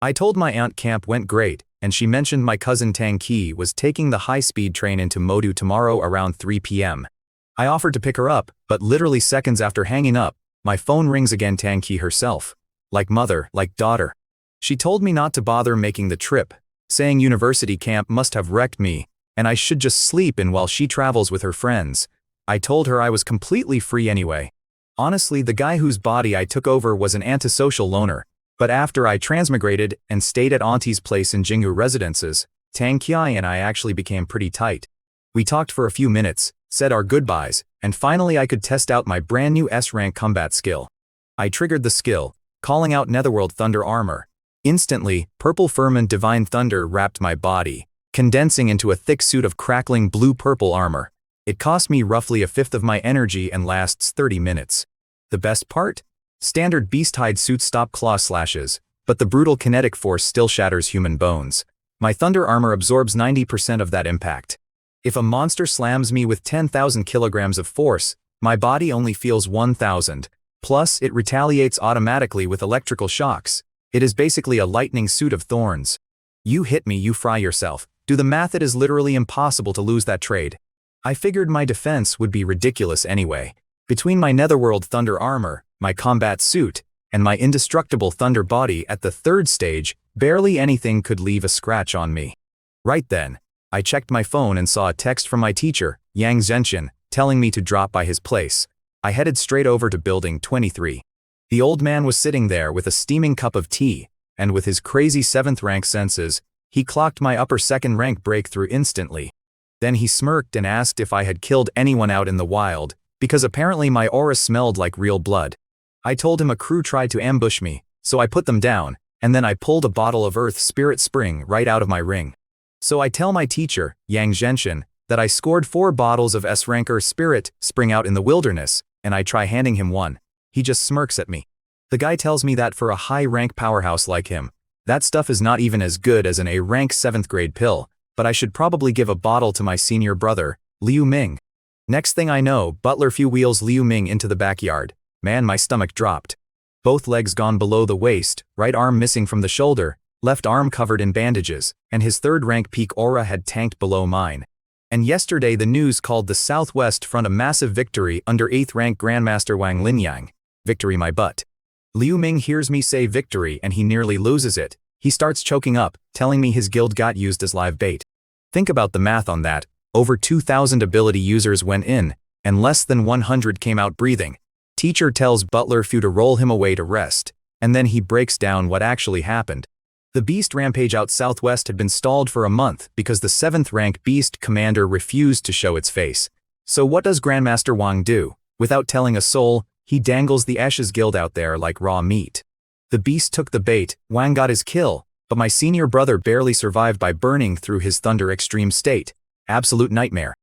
I told my aunt camp went great, and she mentioned my cousin Tang Ki was taking the high-speed train into Modu tomorrow around 3 p.m. I offered to pick her up, but literally seconds after hanging up, my phone rings again. Tang Ki herself. Like mother, like daughter. She told me not to bother making the trip, saying university camp must have wrecked me, and I should just sleep in while she travels with her friends. I told her I was completely free anyway. Honestly, the guy whose body I took over was an antisocial loner, but after I transmigrated and stayed at Auntie's place in Jinggu Residences, Tang Ki and I actually became pretty tight. We talked for a few minutes, said our goodbyes, and finally I could test out my brand new S-rank combat skill. I triggered the skill, calling out Netherworld Thunder Armor. Instantly, Purple Firmament Divine Thunder wrapped my body, condensing into a thick suit of crackling blue-purple armor. It cost me roughly a fifth of my energy and lasts 30 minutes. The best part? Standard beast-hide suits stop claw slashes, but the brutal kinetic force still shatters human bones. My thunder armor absorbs 90% of that impact. If a monster slams me with 10,000 kilograms of force, my body only feels 1,000. Plus, it retaliates automatically with electrical shocks. It is basically a lightning suit of thorns. You hit me, you fry yourself. Do the math, it is literally impossible to lose that trade. I figured my defense would be ridiculous anyway. Between my Netherworld Thunder Armor, my combat suit, and my indestructible Thunder Body at the third stage, barely anything could leave a scratch on me. Right then, I checked my phone and saw a text from my teacher, Yang Zhenshin, telling me to drop by his place. I headed straight over to Building 23. The old man was sitting there with a steaming cup of tea, and with his crazy 7th rank senses, he clocked my upper 2nd rank breakthrough instantly. Then he smirked and asked if I had killed anyone out in the wild, because apparently my aura smelled like real blood. I told him a crew tried to ambush me, so I put them down, and then I pulled a bottle of Earth Spirit Spring right out of my ring. So I tell my teacher, Yang Zhenshin, that I scored 4 bottles of S-Ranker Spirit Spring out in the wilderness, and I try handing him one. He just smirks at me. The guy tells me that for a high-rank powerhouse like him, that stuff is not even as good as an A-rank 7th grade pill, but I should probably give a bottle to my senior brother, Liu Ming. Next thing I know, Butler Few wheels Liu Ming into the backyard. Man, my stomach dropped. Both legs gone below the waist, right arm missing from the shoulder, left arm covered in bandages, and his 3rd rank peak aura had tanked below mine. And yesterday the news called the Southwest Front a massive victory under 8th rank Grandmaster Wang Linyang. Victory my butt. Liu Ming hears me say victory and he nearly loses it. He starts choking up, telling me his guild got used as live bait. Think about the math on that. Over 2,000 ability users went in, and less than 100 came out breathing. Teacher tells Butler Few to roll him away to rest, and then he breaks down what actually happened. The Beast Rampage out southwest had been stalled for a month because the 7th rank Beast Commander refused to show its face. So what does Grandmaster Wang do? Without telling a soul, he dangles the Eshes Guild out there like raw meat. The Beast took the bait, Wang got his kill, but my senior brother barely survived by burning through his Thunder Extreme state. Absolute nightmare.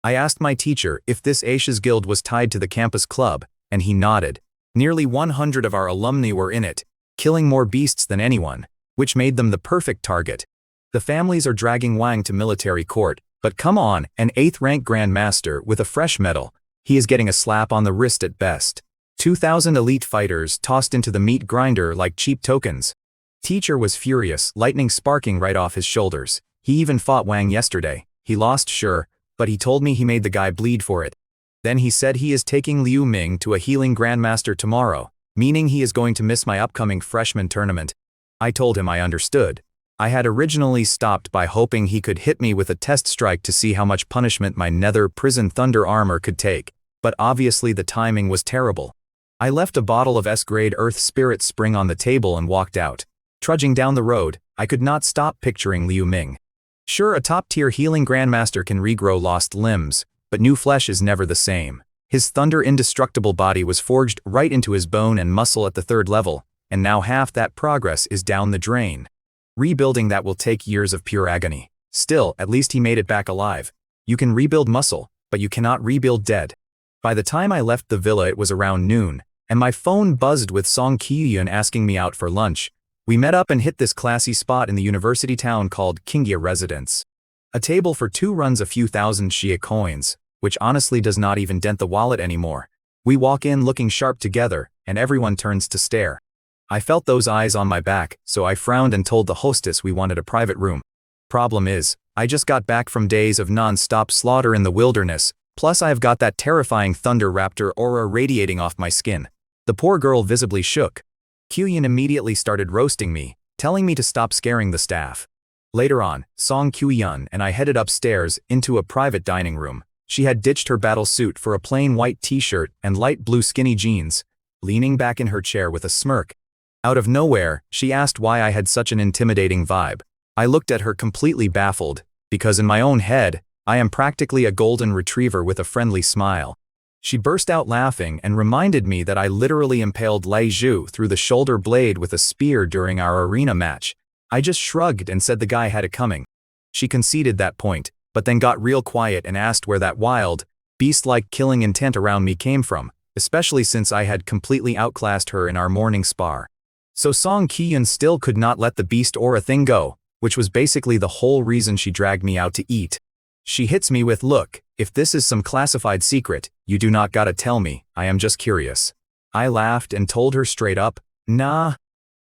I asked my teacher if this Eshes Guild was tied to the campus club, and he nodded. Nearly 100 of our alumni were in it, killing more beasts than anyone, which made them the perfect target. The families are dragging Wang to military court, but come on, an 8th rank Grandmaster with a fresh medal, he is getting a slap on the wrist at best. 2,000 elite fighters tossed into the meat grinder like cheap tokens. Teacher was furious, lightning sparking right off his shoulders. He even fought Wang yesterday. He lost, sure, but he told me he made the guy bleed for it. Then he said he is taking Liu Ming to a healing Grandmaster tomorrow, meaning he is going to miss my upcoming freshman tournament. I told him I understood. I had originally stopped by hoping he could hit me with a test strike to see how much punishment my Nether Prison Thunder armor could take, but obviously the timing was terrible. I left a bottle of S-grade Earth Spirit Spring on the table and walked out. Trudging down the road, I could not stop picturing Liu Ming. Sure, a top-tier healing Grandmaster can regrow lost limbs, but new flesh is never the same. His Thunder Indestructible body was forged right into his bone and muscle at the 3rd level, and now half that progress is down the drain. Rebuilding that will take years of pure agony. Still, at least he made it back alive. You can rebuild muscle, but you cannot rebuild dead. By the time I left the villa it was around noon, and my phone buzzed with Song Kyuyun asking me out for lunch. We met up and hit this classy spot in the university town called Kingya Residence. A table for 2 runs a few thousand Xia coins, which honestly does not even dent the wallet anymore. We walk in looking sharp together, and everyone turns to stare. I felt those eyes on my back, so I frowned and told the hostess we wanted a private room. Problem is, I just got back from days of non-stop slaughter in the wilderness, plus I've got that terrifying thunder raptor aura radiating off my skin. The poor girl visibly shook. Kyuhyun immediately started roasting me, telling me to stop scaring the staff. Later on, Song Kyuhyun and I headed upstairs into a private dining room. She had ditched her battle suit for a plain white t-shirt and light blue skinny jeans, leaning back in her chair with a smirk. Out of nowhere, she asked why I had such an intimidating vibe. I looked at her completely baffled, because in my own head, I am practically a golden retriever with a friendly smile. She burst out laughing and reminded me that I literally impaled Lei Zhu through the shoulder blade with a spear during our arena match. I just shrugged and said the guy had it coming. She conceded that point, but then got real quiet and asked where that wild, beast-like killing intent around me came from, especially since I had completely outclassed her in our morning spar. So Song Kyuhyun still could not let the beast aura thing go, which was basically the whole reason she dragged me out to eat. She hits me with, "Look, if this is some classified secret, you do not gotta tell me, I am just curious." I laughed and told her straight up, "Nah,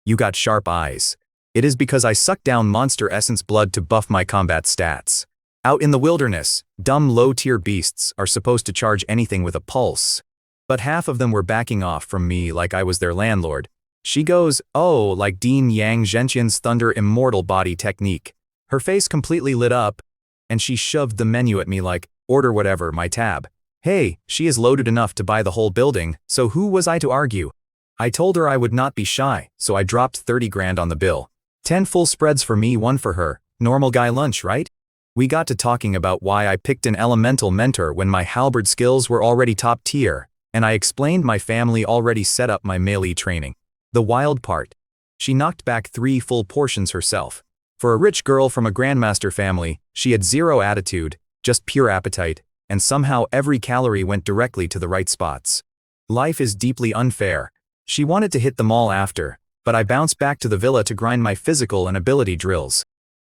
you got sharp eyes. It is because I suck down monster essence blood to buff my combat stats. Out in the wilderness, dumb low-tier beasts are supposed to charge anything with a pulse. But half of them were backing off from me like I was their landlord." She goes, "Oh, like Dean Yang Zhenqian's Thunder Immortal Body technique." Her face completely lit up, and she shoved the menu at me like, "Order whatever, my tab." Hey, she is loaded enough to buy the whole building, so who was I to argue? I told her I would not be shy, so I dropped 30 grand on the bill. 10 full spreads for me, 1 for her. Normal guy lunch, right? We got to talking about why I picked an elemental mentor when my halberd skills were already top tier, and I explained my family already set up my melee training. The wild part. She knocked back 3 full portions herself. For a rich girl from a grandmaster family, she had zero attitude, just pure appetite, and somehow every calorie went directly to the right spots. Life is deeply unfair. She wanted to hit them all after, but I bounced back to the villa to grind my physical and ability drills.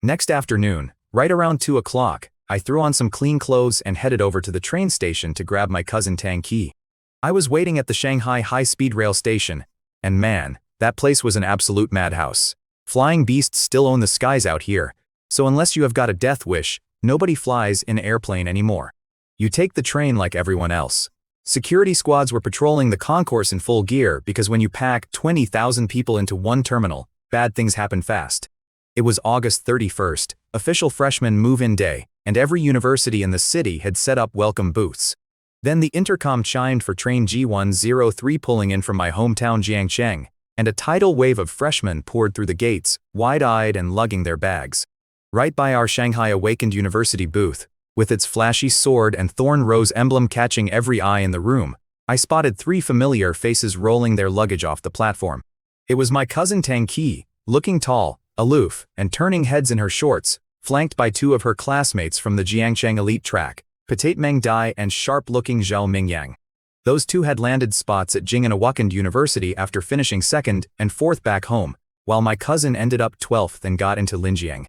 Next afternoon, right around 2 o'clock, I threw on some clean clothes and headed over to the train station to grab my cousin Tang Qi. I was waiting at the Shanghai high-speed rail station, and man, that place was an absolute madhouse. Flying beasts still own the skies out here, so unless you have got a death wish, nobody flies in an airplane anymore. You take the train like everyone else. Security squads were patrolling the concourse in full gear because when you pack 20,000 people into one terminal, bad things happen fast. It was August 31st, official freshman move-in day, and every university in the city had set up welcome booths. Then the intercom chimed for train G103 pulling in from my hometown Jiangcheng, and a tidal wave of freshmen poured through the gates, wide-eyed and lugging their bags. Right by our Shanghai Awakened University booth, with its flashy sword and thorn rose emblem catching every eye in the room, I spotted 3 familiar faces rolling their luggage off the platform. It was my cousin Tang Qi, looking tall, aloof, and turning heads in her shorts, flanked by 2 of her classmates from the Jiangcheng elite track, Petite Meng Dai and sharp-looking Zhao Mingyang. Those 2 had landed spots at Jing'an Awakens University after finishing 2nd and 4th back home, while my cousin ended up 12th and got into Linjiang.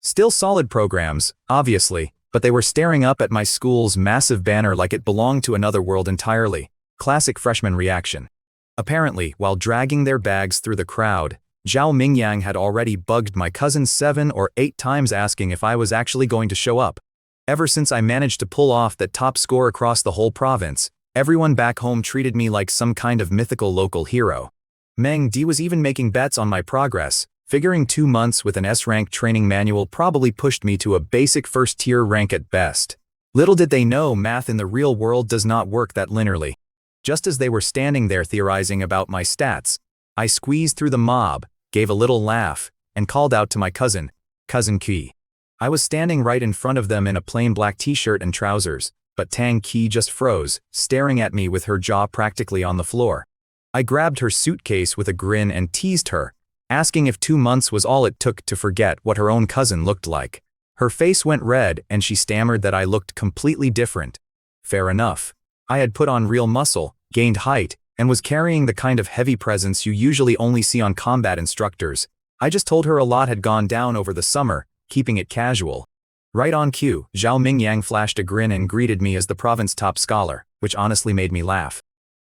Still solid programs, obviously, but they were staring up at my school's massive banner like it belonged to another world entirely. Classic freshman reaction. Apparently, while dragging their bags through the crowd, Zhao Mingyang had already bugged my cousin 7 or 8 times asking if I was actually going to show up. Ever since I managed to pull off that top score across the whole province, everyone back home treated me like some kind of mythical local hero. Meng Di was even making bets on my progress, figuring 2 months with an S-rank training manual probably pushed me to a basic first-tier rank at best. Little did they know math in the real world does not work that linearly. Just as they were standing there theorizing about my stats, I squeezed through the mob, gave a little laugh, and called out to my cousin, Cousin Qi. I was standing right in front of them in a plain black t-shirt and trousers, but Tang Qi just froze, staring at me with her jaw practically on the floor. I grabbed her suitcase with a grin and teased her, asking if 2 months was all it took to forget what her own cousin looked like. Her face went red and she stammered that I looked completely different. Fair enough. I had put on real muscle, gained height, and was carrying the kind of heavy presence you usually only see on combat instructors. I just told her a lot had gone down over the summer, keeping it casual. Right on cue, Zhao Mingyang flashed a grin and greeted me as the province top scholar, which honestly made me laugh.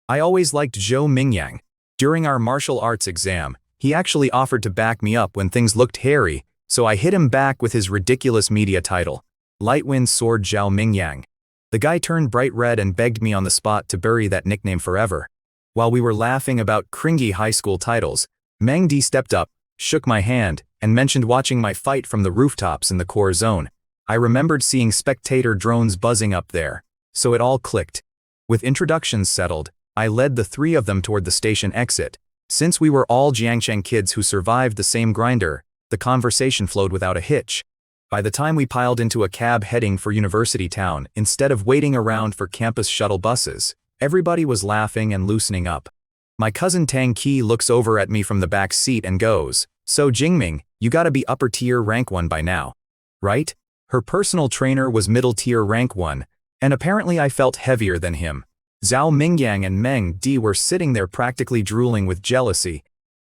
I always liked Zhao Mingyang. During our martial arts exam, he actually offered to back me up when things looked hairy, So I hit him back with his ridiculous media title, Lightwind Sword Zhao Mingyang. The guy turned bright red and begged me on the spot to bury that nickname forever. While we were laughing about cringy high school titles, Meng Di stepped up, shook my hand, and mentioned watching my fight from the rooftops in the core zone. I remembered seeing spectator drones buzzing up there, so it all clicked. With introductions settled, I led the three of them toward the station exit. Since we were all Jiangcheng kids who survived the same grinder, the conversation flowed without a hitch. By the time we piled into a cab heading for University Town, instead of waiting around for campus shuttle buses, everybody was laughing and loosening up. My cousin Tang Qi looks over at me from the back seat and goes, "So Jingming, you gotta be upper tier rank 1 by now, right?" Her personal trainer was middle tier rank 1, and apparently I felt heavier than him. Zhao Mingyang and Meng Di were sitting there practically drooling with jealousy,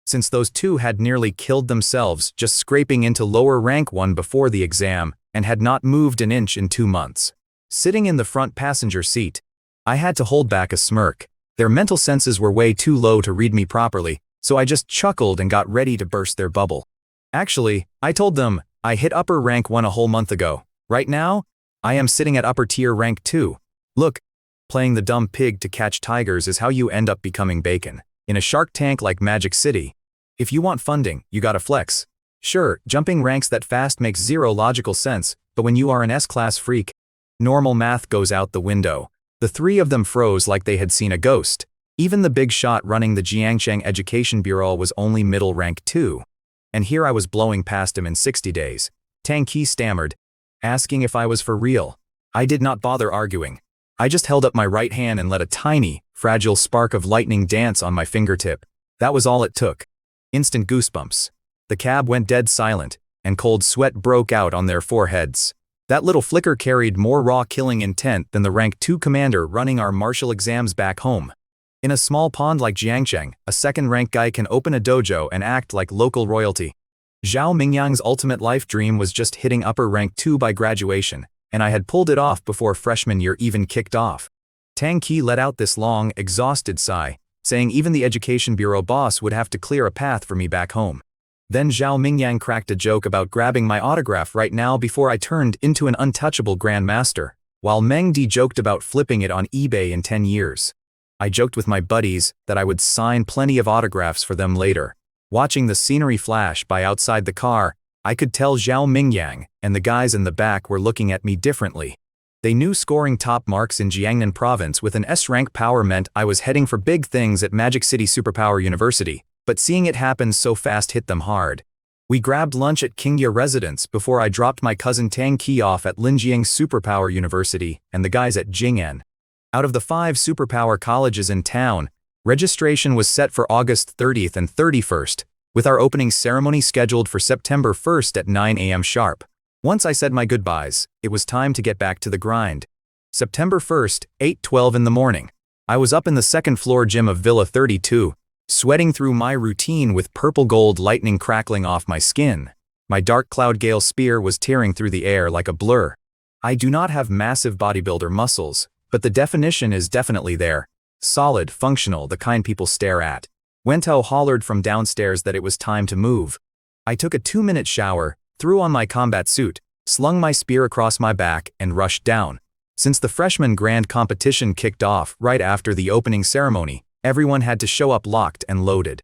since those two had nearly killed themselves just scraping into lower rank 1 before the exam and had not moved an inch in 2 months. Sitting in the front passenger seat, I had to hold back a smirk. Their mental senses were way too low to read me properly, so I just chuckled and got ready to burst their bubble. Actually, I told them, I hit upper rank 1 a whole month ago. Right now, I am sitting at upper tier rank 2. Look, playing the dumb pig to catch tigers is how you end up becoming bacon. In a Shark Tank like Magic City. If you want funding, you gotta flex. Sure, jumping ranks that fast makes zero logical sense, but when you are an S-class freak, normal math goes out the window. The three of them froze like they had seen a ghost. Even the big shot running the Jiangcheng Education Bureau was only middle rank 2. And here I was blowing past him in 60 days. Tang Qi stammered, asking if I was for real. I did not bother arguing. I just held up my right hand and let a tiny, fragile spark of lightning dance on my fingertip. That was all it took. Instant goosebumps. The cab went dead silent, and cold sweat broke out on their foreheads. That little flicker carried more raw killing intent than the rank 2 commander running our martial exams back home. In a small pond like Jiangcheng, a second-rank guy can open a dojo and act like local royalty. Zhao Mingyang's ultimate life dream was just hitting upper rank 2 by graduation, and I had pulled it off before freshman year even kicked off. Tang Qi let out this long, exhausted sigh, saying even the Education Bureau boss would have to clear a path for me back home. Then Zhao Mingyang cracked a joke about grabbing my autograph right now before I turned into an untouchable grandmaster, while Meng Di joked about flipping it on eBay in 10 years. I joked with my buddies that I would sign plenty of autographs for them later. Watching the scenery flash by outside the car, I could tell Zhao Mingyang and the guys in the back were looking at me differently. They knew scoring top marks in Jiangnan province with an S-rank power meant I was heading for big things at Magic City Superpower University, but seeing it happen so fast hit them hard. We grabbed lunch at Qingya residence before I dropped my cousin Tang Qi off at Linjiang Superpower University and the guys at Jing'an. Out of the 5 superpower colleges in town, registration was set for August 30th and 31st, with our opening ceremony scheduled for September 1st at 9 a.m. sharp. Once I said my goodbyes, it was time to get back to the grind. September 1st, 8:12 in the morning. I was up in the second floor gym of Villa 32, sweating through my routine with purple gold lightning crackling off my skin. My dark cloud gale spear was tearing through the air like a blur. I do not have massive bodybuilder muscles, but the definition is definitely there. Solid, functional, the kind people stare at. Wentao hollered from downstairs that it was time to move. I took a 2-minute shower, threw on my combat suit, slung my spear across my back, and rushed down. Since the freshman grand competition kicked off right after the opening ceremony, everyone had to show up locked and loaded.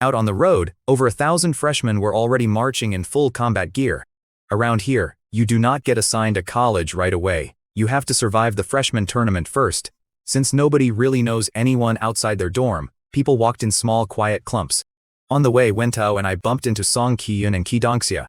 Out on the road, over 1,000 freshmen were already marching in full combat gear. Around here, you do not get assigned a college right away. You have to survive the freshman tournament first. Since nobody really knows anyone outside their dorm, people walked in small quiet clumps. On the way, Wentao and I bumped into Song Qiyun and Qi Dongxia.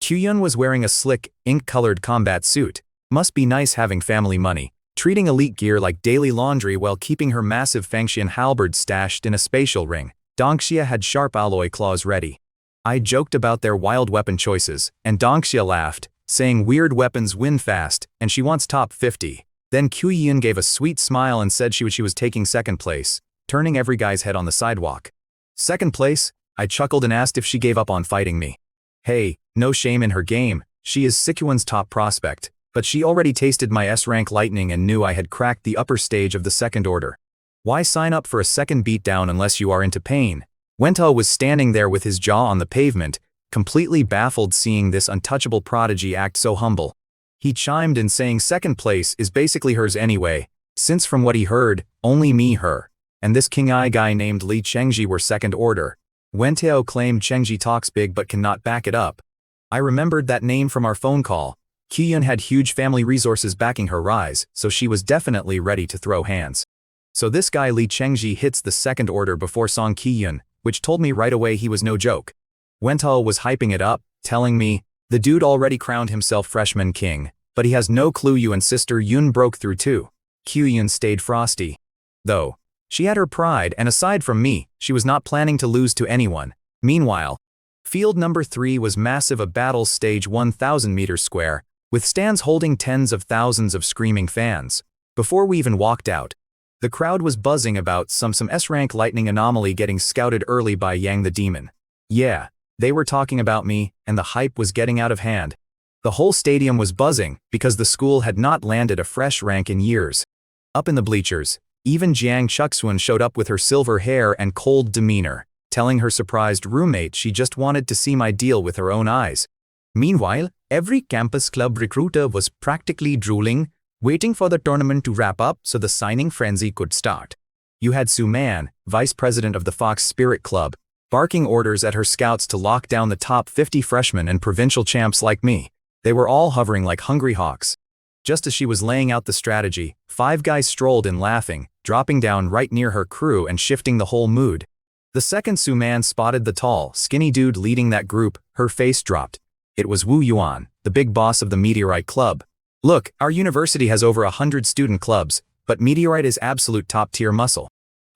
Qiyun was wearing a slick, ink-colored combat suit. Must be nice having family money, treating elite gear like daily laundry while keeping her massive Fangxian halberd stashed in a spatial ring. Dongxia had sharp alloy claws ready. I joked about their wild weapon choices, and Dongxia laughed, saying weird weapons win fast, and she wants top 50. Then Qiyun gave a sweet smile and said she was taking second place, turning every guy's head on the sidewalk. Second place? I chuckled and asked if she gave up on fighting me. Hey, no shame in her game, she is Sichuan's top prospect, but she already tasted my S-rank lightning and knew I had cracked the upper stage of the second order. Why sign up for a second beatdown unless you are into pain? Wentao was standing there with his jaw on the pavement, completely baffled seeing this untouchable prodigy act so humble. He chimed in saying second place is basically hers anyway, since from what he heard, only me her, and this King Ai guy named Li Chengji were second order. Wentao claimed Chengji talks big but cannot back it up. I remembered that name from our phone call. Qiyun had huge family resources backing her rise, so she was definitely ready to throw hands. So this guy Li Chengji hits the second order before Song Qiyun, which told me right away he was no joke. Wentao was hyping it up, telling me, the dude already crowned himself freshman king, but he has no clue you and sister Yun broke through too. Qiyun stayed frosty. Though, she had her pride, and aside from me, she was not planning to lose to anyone. Meanwhile, field number 3 was massive, a battle stage 1,000 meters square, with stands holding tens of thousands of screaming fans. Before we even walked out, the crowd was buzzing about some S-rank lightning anomaly getting scouted early by Yang the Demon. Yeah, they were talking about me, and the hype was getting out of hand. The whole stadium was buzzing because the school had not landed a fresh rank in years. Up in the bleachers, even Jiang Chuxuan showed up with her silver hair and cold demeanor, telling her surprised roommate she just wanted to see my deal with her own eyes. Meanwhile, every campus club recruiter was practically drooling, waiting for the tournament to wrap up so the signing frenzy could start. You had Su Man, vice president of the Fox Spirit Club, barking orders at her scouts to lock down the top 50 freshmen and provincial champs like me. They were all hovering like hungry hawks. Just as she was laying out the strategy, 5 guys strolled in laughing, dropping down right near her crew and shifting the whole mood. The second Su Man spotted the tall, skinny dude leading that group, her face dropped. It was Wu Yuan, the big boss of the Meteorite Club. Look, our university has over 100 student clubs, but Meteorite is absolute top-tier muscle.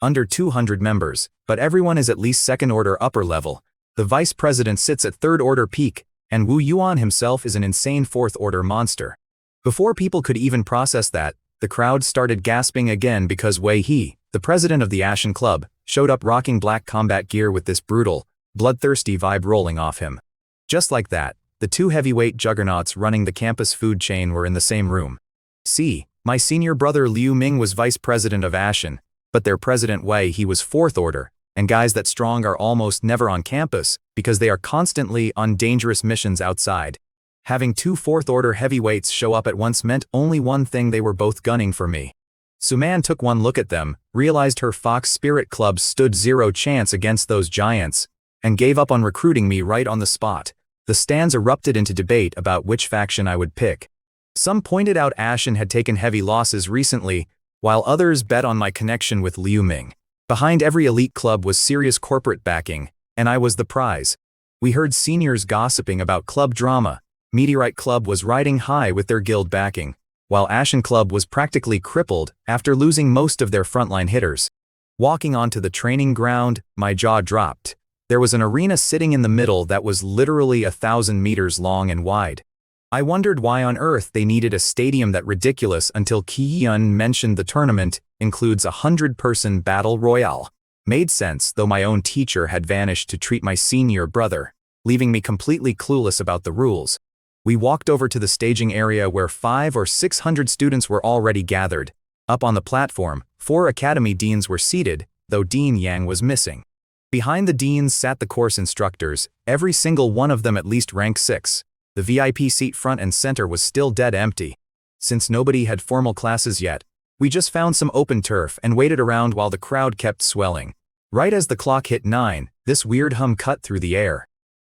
Under 200 members, but everyone is at least second-order upper level. The vice president sits at third-order peak, and Wu Yuan himself is an insane fourth-order monster. Before people could even process that, the crowd started gasping again because Wei He, the president of the Ashen Club, showed up rocking black combat gear with this brutal, bloodthirsty vibe rolling off him. Just like that, the 2 heavyweight juggernauts running the campus food chain were in the same room. See, my senior brother Liu Ming was vice president of Ashen, but their president Wei He was fourth order, and guys that strong are almost never on campus because they are constantly on dangerous missions outside. Having 2 fourth-order heavyweights show up at once meant only one thing: they were both gunning for me. Su Man took one look at them, realized her Fox Spirit Club stood 0 chance against those giants, and gave up on recruiting me right on the spot. The stands erupted into debate about which faction I would pick. Some pointed out Ashen had taken heavy losses recently, while others bet on my connection with Liu Ming. Behind every elite club was serious corporate backing, and I was the prize. We heard seniors gossiping about club drama. Meteorite Club was riding high with their guild backing, while Ashen Club was practically crippled after losing most of their frontline hitters. Walking onto the training ground, my jaw dropped. There was an arena sitting in the middle that was literally 1,000 meters long and wide. I wondered why on earth they needed a stadium that ridiculous until Qiyun mentioned the tournament includes a 100-person battle royale. Made sense, though my own teacher had vanished to treat my senior brother, leaving me completely clueless about the rules. We walked over to the staging area where 500 or 600 students were already gathered. Up on the platform, 4 academy deans were seated, though Dean Yang was missing. Behind the deans sat the course instructors, every single one of them at least rank 6. The VIP seat front and center was still dead empty. Since nobody had formal classes yet, we just found some open turf and waited around while the crowd kept swelling. Right as the clock hit 9, this weird hum cut through the air.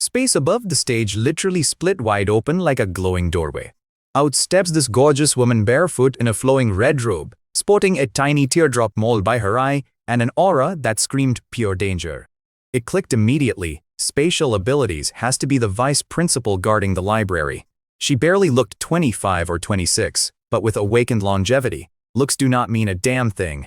Space above the stage literally split wide open like a glowing doorway. Out steps this gorgeous woman barefoot in a flowing red robe, sporting a tiny teardrop mole by her eye and an aura that screamed pure danger. It clicked immediately. Spatial abilities has to be the vice principal guarding the library. She barely looked 25 or 26, but with awakened longevity, looks do not mean a damn thing.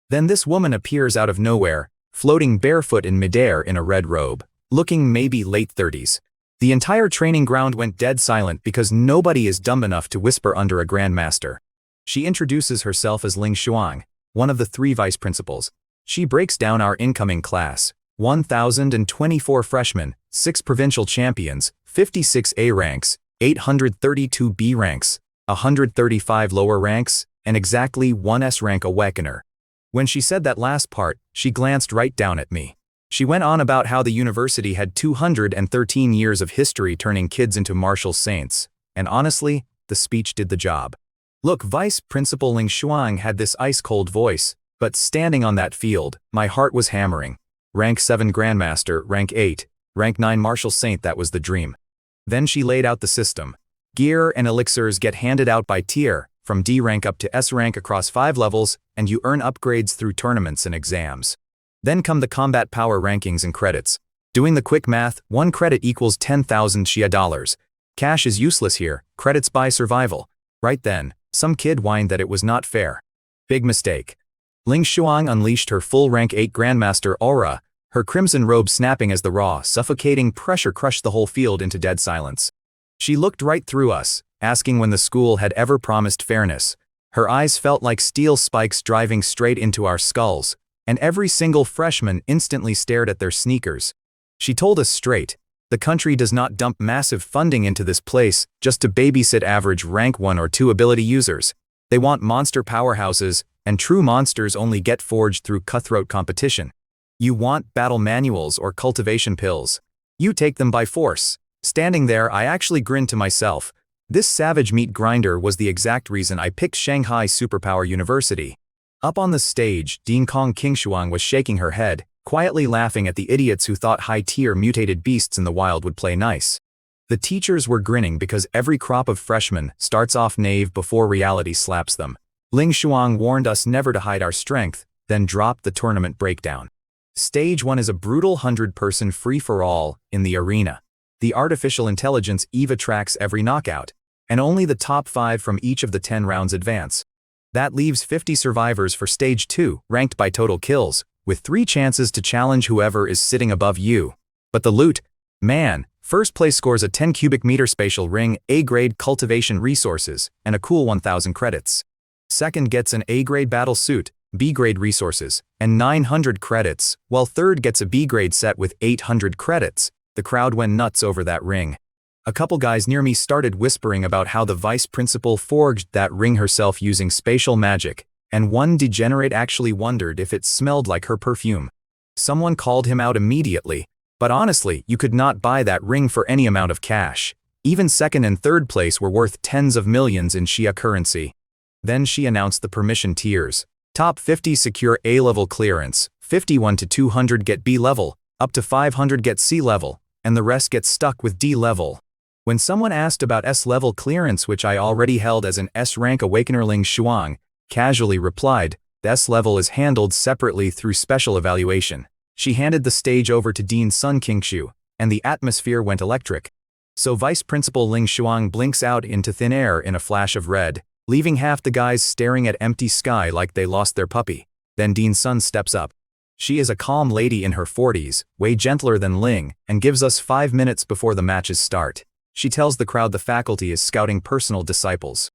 Then this woman appears out of nowhere, floating barefoot in midair in a red robe, looking maybe late 30s. The entire training ground went dead silent because nobody is dumb enough to whisper under a grandmaster. She introduces herself as Ling Shuang, one of the 3 vice principals. She breaks down our incoming class: 1,024 freshmen, 6 provincial champions, 56 A ranks, 832 B ranks, 135 lower ranks, and exactly 1 S rank awakener. When she said that last part, she glanced right down at me. She went on about how the university had 213 years of history turning kids into martial saints, and honestly, the speech did the job. Look, Vice Principal Ling Shuang had this ice-cold voice, but standing on that field, my heart was hammering. Rank 7 Grandmaster, Rank 8, Rank 9 Martial Saint, that was the dream. Then she laid out the system. Gear and elixirs get handed out by tier, from D rank up to S rank across 5 levels, and you earn upgrades through tournaments and exams. Then come the combat power rankings and credits. Doing the quick math, 1 credit equals 10,000 Xia dollars. Cash is useless here, credits buy survival. Right then, some kid whined that it was not fair. Big mistake. Ling Shuang unleashed her full rank 8 Grandmaster aura, her crimson robe snapping as the raw, suffocating pressure crushed the whole field into dead silence. She looked right through us, asking when the school had ever promised fairness. Her eyes felt like steel spikes driving straight into our skulls, and every single freshman instantly stared at their sneakers. She told us straight, the country does not dump massive funding into this place just to babysit average rank 1 or 2 ability users. They want monster powerhouses, and true monsters only get forged through cutthroat competition. You want battle manuals or cultivation pills. You take them by force. Standing there, I actually grinned to myself. This savage meat grinder was the exact reason I picked Shanghai Superpower University. Up on the stage, Dean Kong Kingshuang was shaking her head, quietly laughing at the idiots who thought high-tier mutated beasts in the wild would play nice. The teachers were grinning because every crop of freshmen starts off naive before reality slaps them. Ling Shuang warned us never to hide our strength, then dropped the tournament breakdown. Stage 1 is a brutal 100-person free-for-all in the arena. The artificial intelligence EVA tracks every knockout, and only the top 5 from each of the 10 rounds advance. That leaves 50 survivors for Stage 2, ranked by total kills, with 3 chances to challenge whoever is sitting above you. But the loot? Man, first place scores a 10 cubic meter spatial ring, A-grade cultivation resources, and a cool 1,000 credits. Second gets an A-grade battle suit, B-grade resources, and 900 credits, while third gets a B-grade set with 800 credits. The crowd went nuts over that ring. A couple guys near me started whispering about how the vice principal forged that ring herself using spatial magic, and one degenerate actually wondered if it smelled like her perfume. Someone called him out immediately, but honestly, you could not buy that ring for any amount of cash. Even second and third place were worth tens of millions in Xia currency. Then she announced the permission tiers. Top 50 secure A-level clearance, 51 to 200 get B-level, up to 500 get C-level, and the rest get stuck with D-level. When someone asked about S-level clearance, which I already held as an S-rank awakener, Ling Shuang casually replied, the S-level is handled separately through special evaluation. She handed the stage over to Dean Sun Kingshu, and the atmosphere went electric. So Vice Principal Ling Shuang blinks out into thin air in a flash of red, leaving half the guys staring at empty sky like they lost their puppy. Then Dean Sun steps up. She is a calm lady in her 40s, way gentler than Ling, and gives us 5 minutes before the matches start. She tells the crowd the faculty is scouting personal disciples.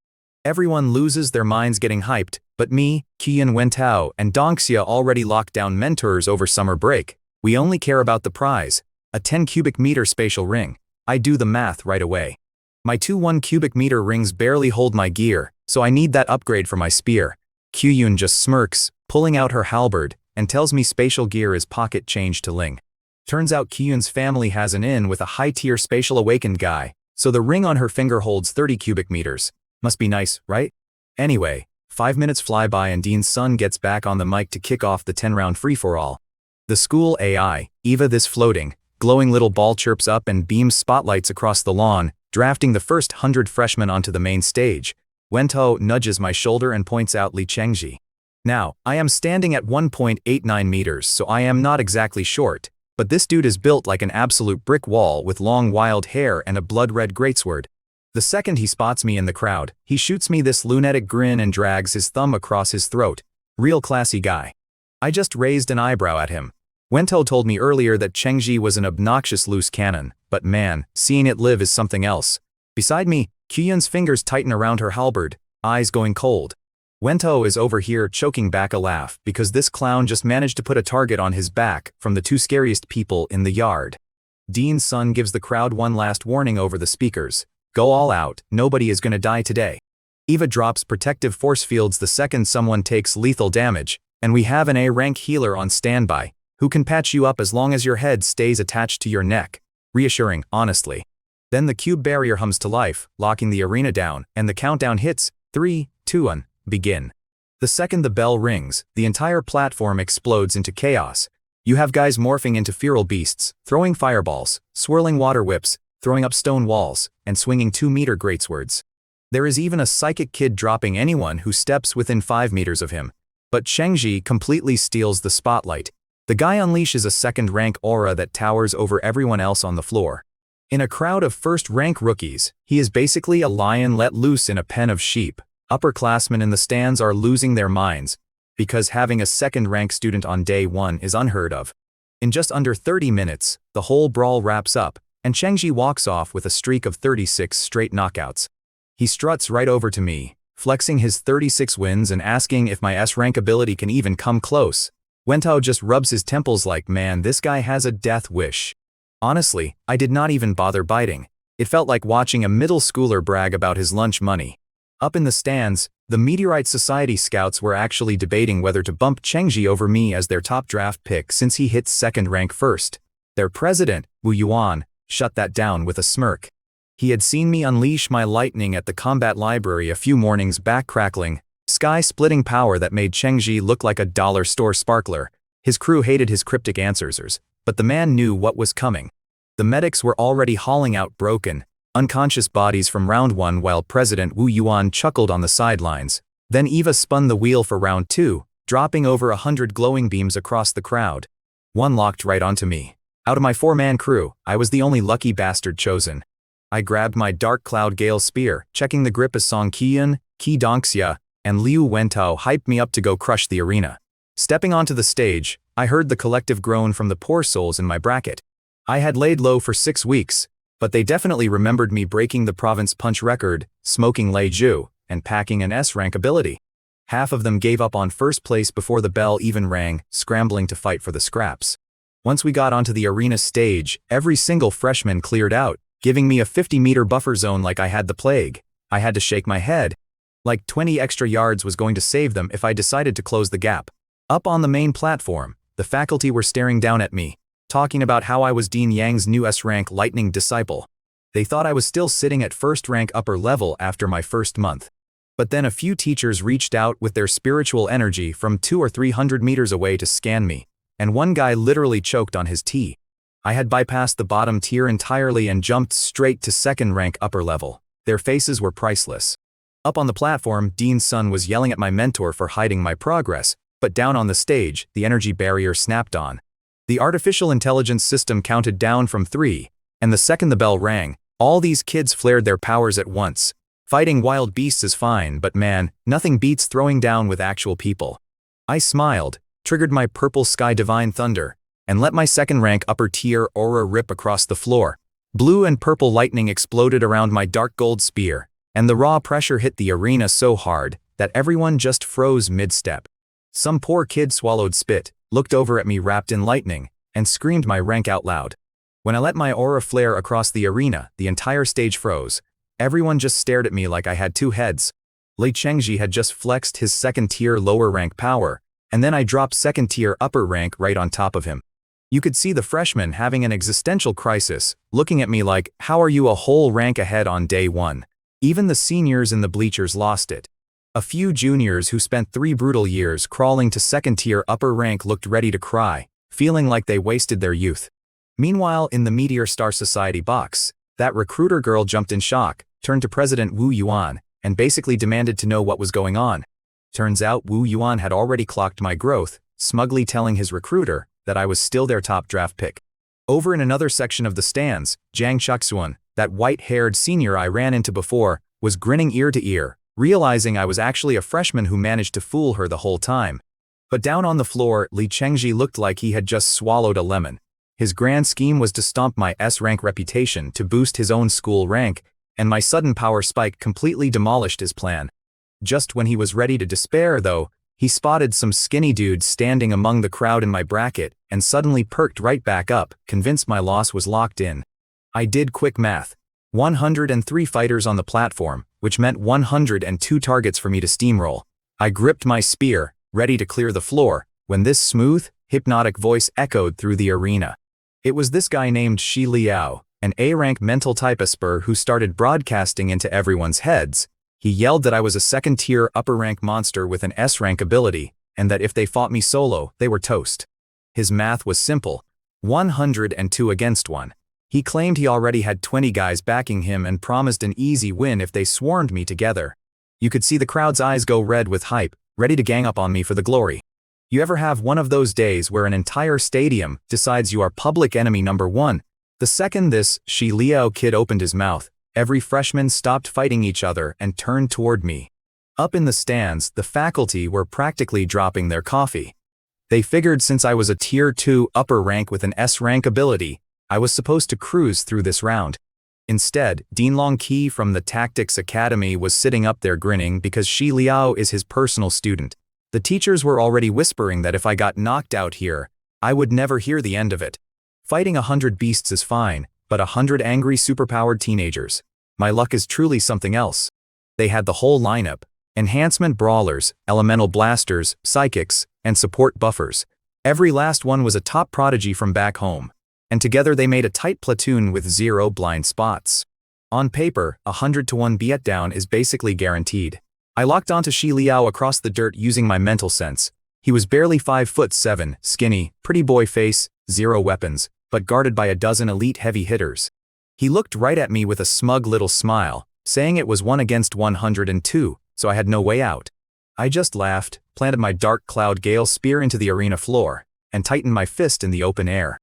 Everyone loses their minds getting hyped, but me, Qian Wentao, and Dongxia already locked down mentors over summer break. We only care about the prize, a 10 cubic meter spatial ring. I do the math right away. My 2 1 cubic meter rings barely hold my gear, so I need that upgrade for my spear. Qiyun just smirks, pulling out her halberd, and tells me spatial gear is pocket change to Ling. Turns out Qiyun's family has an in with a high-tier spatial awakened guy, so the ring on her finger holds 30 cubic meters. Must be nice, right? Anyway, 5 minutes fly by and Dean Sun gets back on the mic to kick off the 10-round free-for-all. The school AI, Eva this floating, glowing little ball chirps up and beams spotlights across the lawn, drafting the first 100 freshmen onto the main stage. Wento nudges my shoulder and points out Li Chengji. Now, I am standing at 1.89 meters, so I am not exactly short, but this dude is built like an absolute brick wall with long wild hair and a blood-red greatsword. The second he spots me in the crowd, he shoots me this lunatic grin and drags his thumb across his throat. Real classy guy. I just raised an eyebrow at him. Wento told me earlier that Chengji was an obnoxious loose cannon, but man, seeing it live is something else. Beside me, Qiyun's fingers tighten around her halberd, eyes going cold. Wento is over here choking back a laugh because this clown just managed to put a target on his back from the 2 scariest people in the yard. Dean Sun gives the crowd one last warning over the speakers. Go all out, nobody is gonna die today. Eva drops protective force fields the second someone takes lethal damage, and we have an A-rank healer on standby, Who can patch you up as long as your head stays attached to your neck? Reassuring, honestly. Then the cube barrier hums to life, locking the arena down, and the countdown hits, 3, 2, 1, begin. The second the bell rings, the entire platform explodes into chaos. You have guys morphing into feral beasts, throwing fireballs, swirling water whips, throwing up stone walls, and swinging 2-meter greatswords. There is even a psychic kid dropping anyone who steps within 5 meters of him. But Chengji completely steals the spotlight. The guy unleashes a second-rank aura that towers over everyone else on the floor. In a crowd of first-rank rookies, he is basically a lion let loose in a pen of sheep. Upperclassmen in the stands are losing their minds, because having a second-rank student on day 1 is unheard of. In just under 30 minutes, the whole brawl wraps up, and Chengji walks off with a streak of 36 straight knockouts. He struts right over to me, flexing his 36 wins and asking if my S-rank ability can even come close. Wentao just rubs his temples like, man, this guy has a death wish. Honestly, I did not even bother biting. It felt like watching a middle schooler brag about his lunch money. Up in the stands, the Meteorite Society scouts were actually debating whether to bump Chengji over me as their top draft pick since he hits second rank first. Their president, Wu Yuan, shut that down with a smirk. He had seen me unleash my lightning at the combat library a few mornings back, crackling, sky-splitting power that made Chengji look like a dollar store sparkler. His crew hated his cryptic answers, but the man knew what was coming. The medics were already hauling out broken, unconscious bodies from round 1 while President Wu Yuan chuckled on the sidelines. Then Eva spun the wheel for round 2, dropping over 100 glowing beams across the crowd. One locked right onto me. Out of my 4-man crew, I was the only lucky bastard chosen. I grabbed my Dark Cloud Gale spear, checking the grip as Song Qian, Qi Dongxia, and Liu Wentao hyped me up to go crush the arena. Stepping onto the stage, I heard the collective groan from the poor souls in my bracket. I had laid low for 6 weeks, but they definitely remembered me breaking the province punch record, smoking Lei Ju, and packing an S-rank ability. Half of them gave up on first place before the bell even rang, scrambling to fight for the scraps. Once we got onto the arena stage, every single freshman cleared out, giving me a 50-meter buffer zone like I had the plague. I had to shake my head. Like 20 extra yards was going to save them if I decided to close the gap. Up on the main platform, the faculty were staring down at me, talking about how I was Dean Yang's new S-rank lightning disciple. They thought I was still sitting at first-rank upper level after my first month. But then a few teachers reached out with their spiritual energy from 200 or 300 meters away to scan me, and one guy literally choked on his tea. I had bypassed the bottom tier entirely and jumped straight to second-rank upper level. Their faces were priceless. Up on the platform, Dean's son was yelling at my mentor for hiding my progress, but down on the stage, the energy barrier snapped on. The artificial intelligence system counted down from 3, and the second the bell rang, all these kids flared their powers at once. Fighting wild beasts is fine, but man, nothing beats throwing down with actual people. I smiled, triggered my purple sky divine thunder, and let my second-rank upper tier aura rip across the floor. Blue and purple lightning exploded around my dark gold spear, and the raw pressure hit the arena so hard that everyone just froze mid-step. Some poor kid swallowed spit, looked over at me wrapped in lightning, and screamed my rank out loud. When I let my aura flare across the arena, the entire stage froze. Everyone just stared at me like I had 2 heads. Lei Chengji had just flexed his second-tier lower-rank power, and then I dropped second-tier upper rank right on top of him. You could see the freshmen having an existential crisis, looking at me like, how are you a whole rank ahead on day 1? Even the seniors in the bleachers lost it. A few juniors who spent 3 brutal years crawling to second-tier upper rank looked ready to cry, feeling like they wasted their youth. Meanwhile, in the Meteor Star Society box, that recruiter girl jumped in shock, turned to President Wu Yuan, and basically demanded to know what was going on. Turns out Wu Yuan had already clocked my growth, smugly telling his recruiter that I was still their top draft pick. Over in another section of the stands, Zhang Shaxuan, that white-haired senior I ran into before, was grinning ear to ear, realizing I was actually a freshman who managed to fool her the whole time. But down on the floor, Li Chengji looked like he had just swallowed a lemon. His grand scheme was to stomp my S-rank reputation to boost his own school rank, and my sudden power spike completely demolished his plan. Just when he was ready to despair, though, he spotted some skinny dudes standing among the crowd in my bracket and suddenly perked right back up, convinced my loss was locked in. I did quick math. 103 fighters on the platform, which meant 102 targets for me to steamroll. I gripped my spear, ready to clear the floor, when this smooth, hypnotic voice echoed through the arena. It was this guy named Shi Liao, an A-rank mental type esper who started broadcasting into everyone's heads. He yelled that I was a second-tier upper-rank monster with an S-rank ability, and that if they fought me solo, they were toast. His math was simple: 102 against 1. He claimed he already had 20 guys backing him and promised an easy win if they swarmed me together. You could see the crowd's eyes go red with hype, ready to gang up on me for the glory. You ever have one of those days where an entire stadium decides you are public enemy number one? The second this Shi Liao kid opened his mouth, every freshman stopped fighting each other and turned toward me. Up in the stands, the faculty were practically dropping their coffee. They figured since I was a tier 2 upper rank with an S-rank ability, I was supposed to cruise through this round. Instead, Dean Longqi from the Tactics Academy was sitting up there grinning because Shi Liao is his personal student. The teachers were already whispering that if I got knocked out here, I would never hear the end of it. Fighting 100 beasts is fine, but 100 angry superpowered teenagers. My luck is truly something else. They had the whole lineup: enhancement brawlers, elemental blasters, psychics, and support buffers. Every last one was a top prodigy from back home. And together they made a tight platoon with 0 blind spots. On paper, 100-to-1 beatdown is basically guaranteed. I locked onto Shi Liao across the dirt using my mental sense. He was barely 5'7", skinny, pretty boy face, 0 weapons, but guarded by a dozen elite heavy hitters. He looked right at me with a smug little smile, saying it was 1 against 102, so I had no way out. I just laughed, planted my dark cloud gale spear into the arena floor, and tightened my fist in the open air.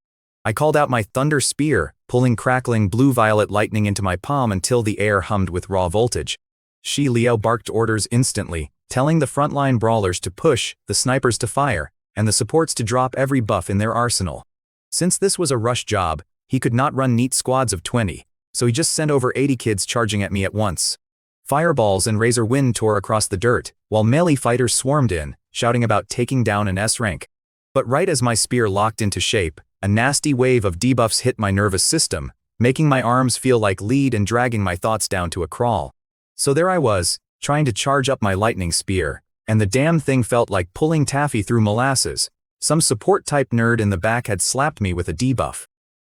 I called out my thunder spear, pulling crackling blue-violet lightning into my palm until the air hummed with raw voltage. Shi Liao barked orders instantly, telling the frontline brawlers to push, the snipers to fire, and the supports to drop every buff in their arsenal. Since this was a rush job, he could not run neat squads of 20, so he just sent over 80 kids charging at me at once. Fireballs and razor wind tore across the dirt, while melee fighters swarmed in, shouting about taking down an S-rank. But right as my spear locked into shape, a nasty wave of debuffs hit my nervous system, making my arms feel like lead and dragging my thoughts down to a crawl. So there I was, trying to charge up my lightning spear, and the damn thing felt like pulling taffy through molasses. Some support-type nerd in the back had slapped me with a debuff.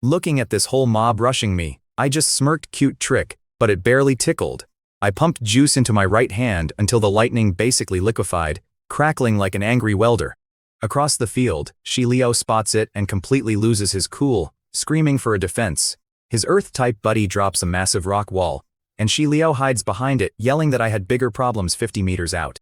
Looking at this whole mob rushing me, I just smirked. Cute trick, but it barely tickled. I pumped juice into my right hand until the lightning basically liquefied, crackling like an angry welder. Across the field, Shi Liao spots it and completely loses his cool, screaming for a defense. His Earth-type buddy drops a massive rock wall, and Shi Liao hides behind it, yelling that I had bigger problems 50 meters out.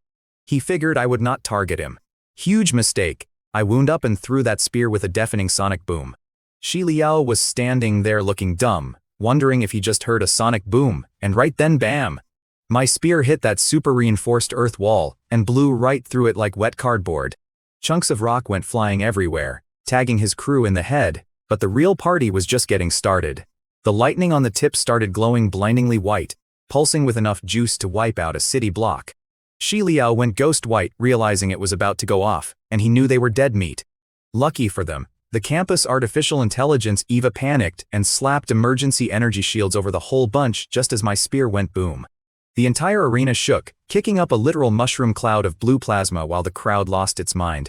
He figured I would not target him. Huge mistake. I wound up and threw that spear with a deafening sonic boom. Shi Liao was standing there looking dumb, wondering if he just heard a sonic boom, and right then bam! My spear hit that super reinforced earth wall and blew right through it like wet cardboard. Chunks of rock went flying everywhere, tagging his crew in the head, but the real party was just getting started. The lightning on the tip started glowing blindingly white, pulsing with enough juice to wipe out a city block. Shi Liao went ghost white, realizing it was about to go off, and he knew they were dead meat. Lucky for them, the campus artificial intelligence Eva panicked and slapped emergency energy shields over the whole bunch just as my spear went boom. The entire arena shook, kicking up a literal mushroom cloud of blue plasma while the crowd lost its mind.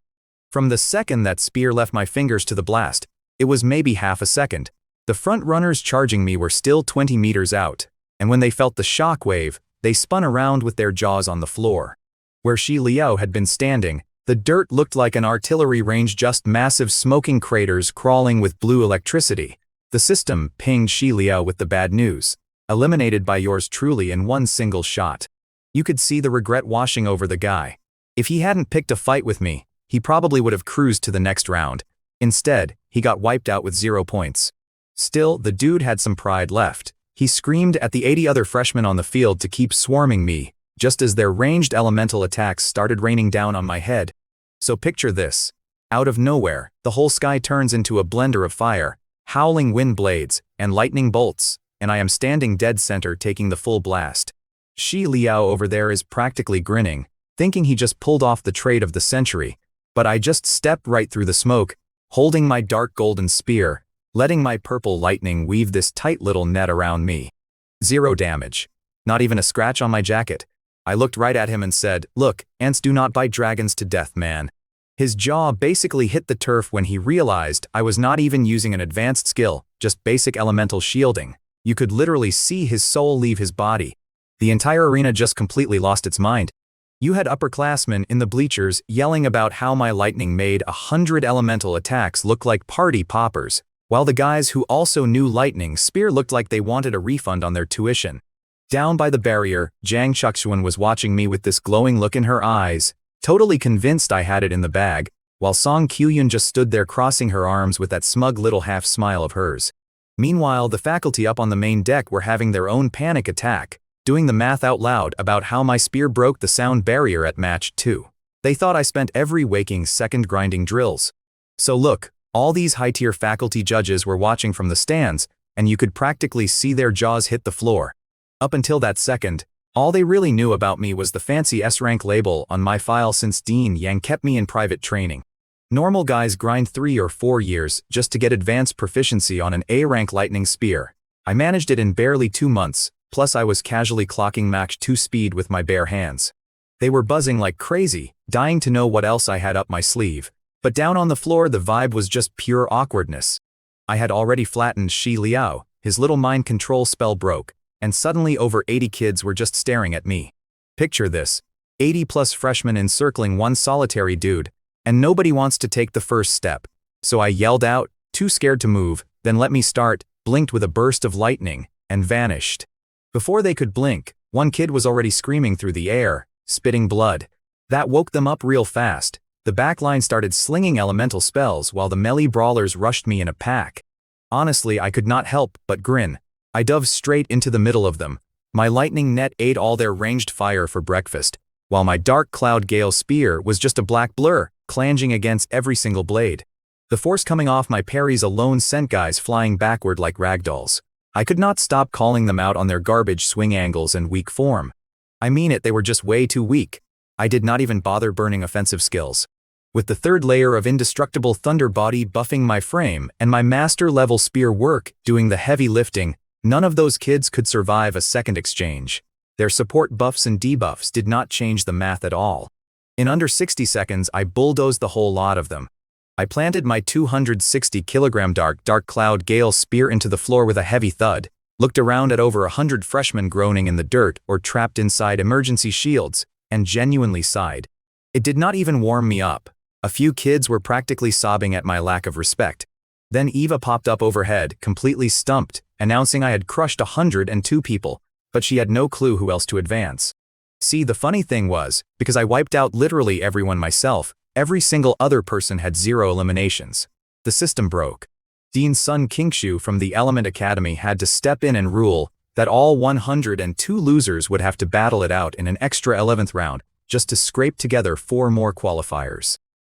From the second that spear left my fingers to the blast, it was maybe half a second. The front runners charging me were still 20 meters out, and when they felt the shock wave, they spun around with their jaws on the floor. Where Shi Liao had been standing, the dirt looked like an artillery range, just massive smoking craters crawling with blue electricity. The system pinged Shi Liao with the bad news. Eliminated by yours truly in one single shot. You could see the regret washing over the guy. If he hadn't picked a fight with me, he probably would have cruised to the next round. Instead, he got wiped out with 0 points. Still, the dude had some pride left. He screamed at the 80 other freshmen on the field to keep swarming me, just as their ranged elemental attacks started raining down on my head. So picture this. Out of nowhere, the whole sky turns into a blender of fire, howling wind blades, and lightning bolts, and I am standing dead center taking the full blast. Shi Liao over there is practically grinning, thinking he just pulled off the trade of the century, but I just stepped right through the smoke, holding my dark golden spear, letting my purple lightning weave this tight little net around me. 0 damage. Not even a scratch on my jacket. I looked right at him and said, "Look, ants do not bite dragons to death, man." His jaw basically hit the turf when he realized I was not even using an advanced skill, just basic elemental shielding. You could literally see his soul leave his body. The entire arena just completely lost its mind. You had upperclassmen in the bleachers yelling about how my lightning made 100 elemental attacks look like party poppers, while the guys who also knew lightning spear looked like they wanted a refund on their tuition. Down by the barrier, Jang Chuxuan was watching me with this glowing look in her eyes, totally convinced I had it in the bag, while Song Kyuyun just stood there crossing her arms with that smug little half-smile of hers. Meanwhile, the faculty up on the main deck were having their own panic attack, doing the math out loud about how my spear broke the sound barrier at match 2. They thought I spent every waking second grinding drills. So look, all these high-tier faculty judges were watching from the stands, and you could practically see their jaws hit the floor. Up until that second, all they really knew about me was the fancy S-rank label on my file since Dean Yang kept me in private training. Normal guys grind 3 or 4 years just to get advanced proficiency on an A-rank lightning spear. I managed it in barely 2 months, plus I was casually clocking Mach 2 speed with my bare hands. They were buzzing like crazy, dying to know what else I had up my sleeve. But down on the floor the vibe was just pure awkwardness. I had already flattened Shi Liao, his little mind control spell broke, and suddenly over 80 kids were just staring at me. Picture this, 80 plus freshmen encircling one solitary dude, and nobody wants to take the first step. So I yelled out, too scared to move, then let me start, blinked with a burst of lightning, and vanished. Before they could blink, one kid was already screaming through the air, spitting blood. That woke them up real fast. The backline started slinging elemental spells while the melee brawlers rushed me in a pack. Honestly, I could not help but grin. I dove straight into the middle of them. My lightning net ate all their ranged fire for breakfast, while my dark cloud gale spear was just a black blur, clanging against every single blade. The force coming off my parries alone sent guys flying backward like ragdolls. I could not stop calling them out on their garbage swing angles and weak form. I mean it, they were just way too weak. I did not even bother burning offensive skills. With the third layer of indestructible thunder body buffing my frame and my master level spear work doing the heavy lifting, none of those kids could survive a second exchange. Their support buffs and debuffs did not change the math at all. In under 60 seconds, I bulldozed the whole lot of them. I planted my 260 kilogram dark cloud gale spear into the floor with a heavy thud, looked around at over 100 freshmen groaning in the dirt or trapped inside emergency shields, and genuinely sighed. It did not even warm me up. A few kids were practically sobbing at my lack of respect. Then Eva popped up overhead, completely stumped, announcing I had crushed 102 people, but she had no clue who else to advance. See, the funny thing was, because I wiped out literally everyone myself, every single other person had 0 eliminations. The system broke. Dean Sun Kingshu from the Element Academy had to step in and rule that all 102 losers would have to battle it out in an extra 11th round, just to scrape together 4 more qualifiers.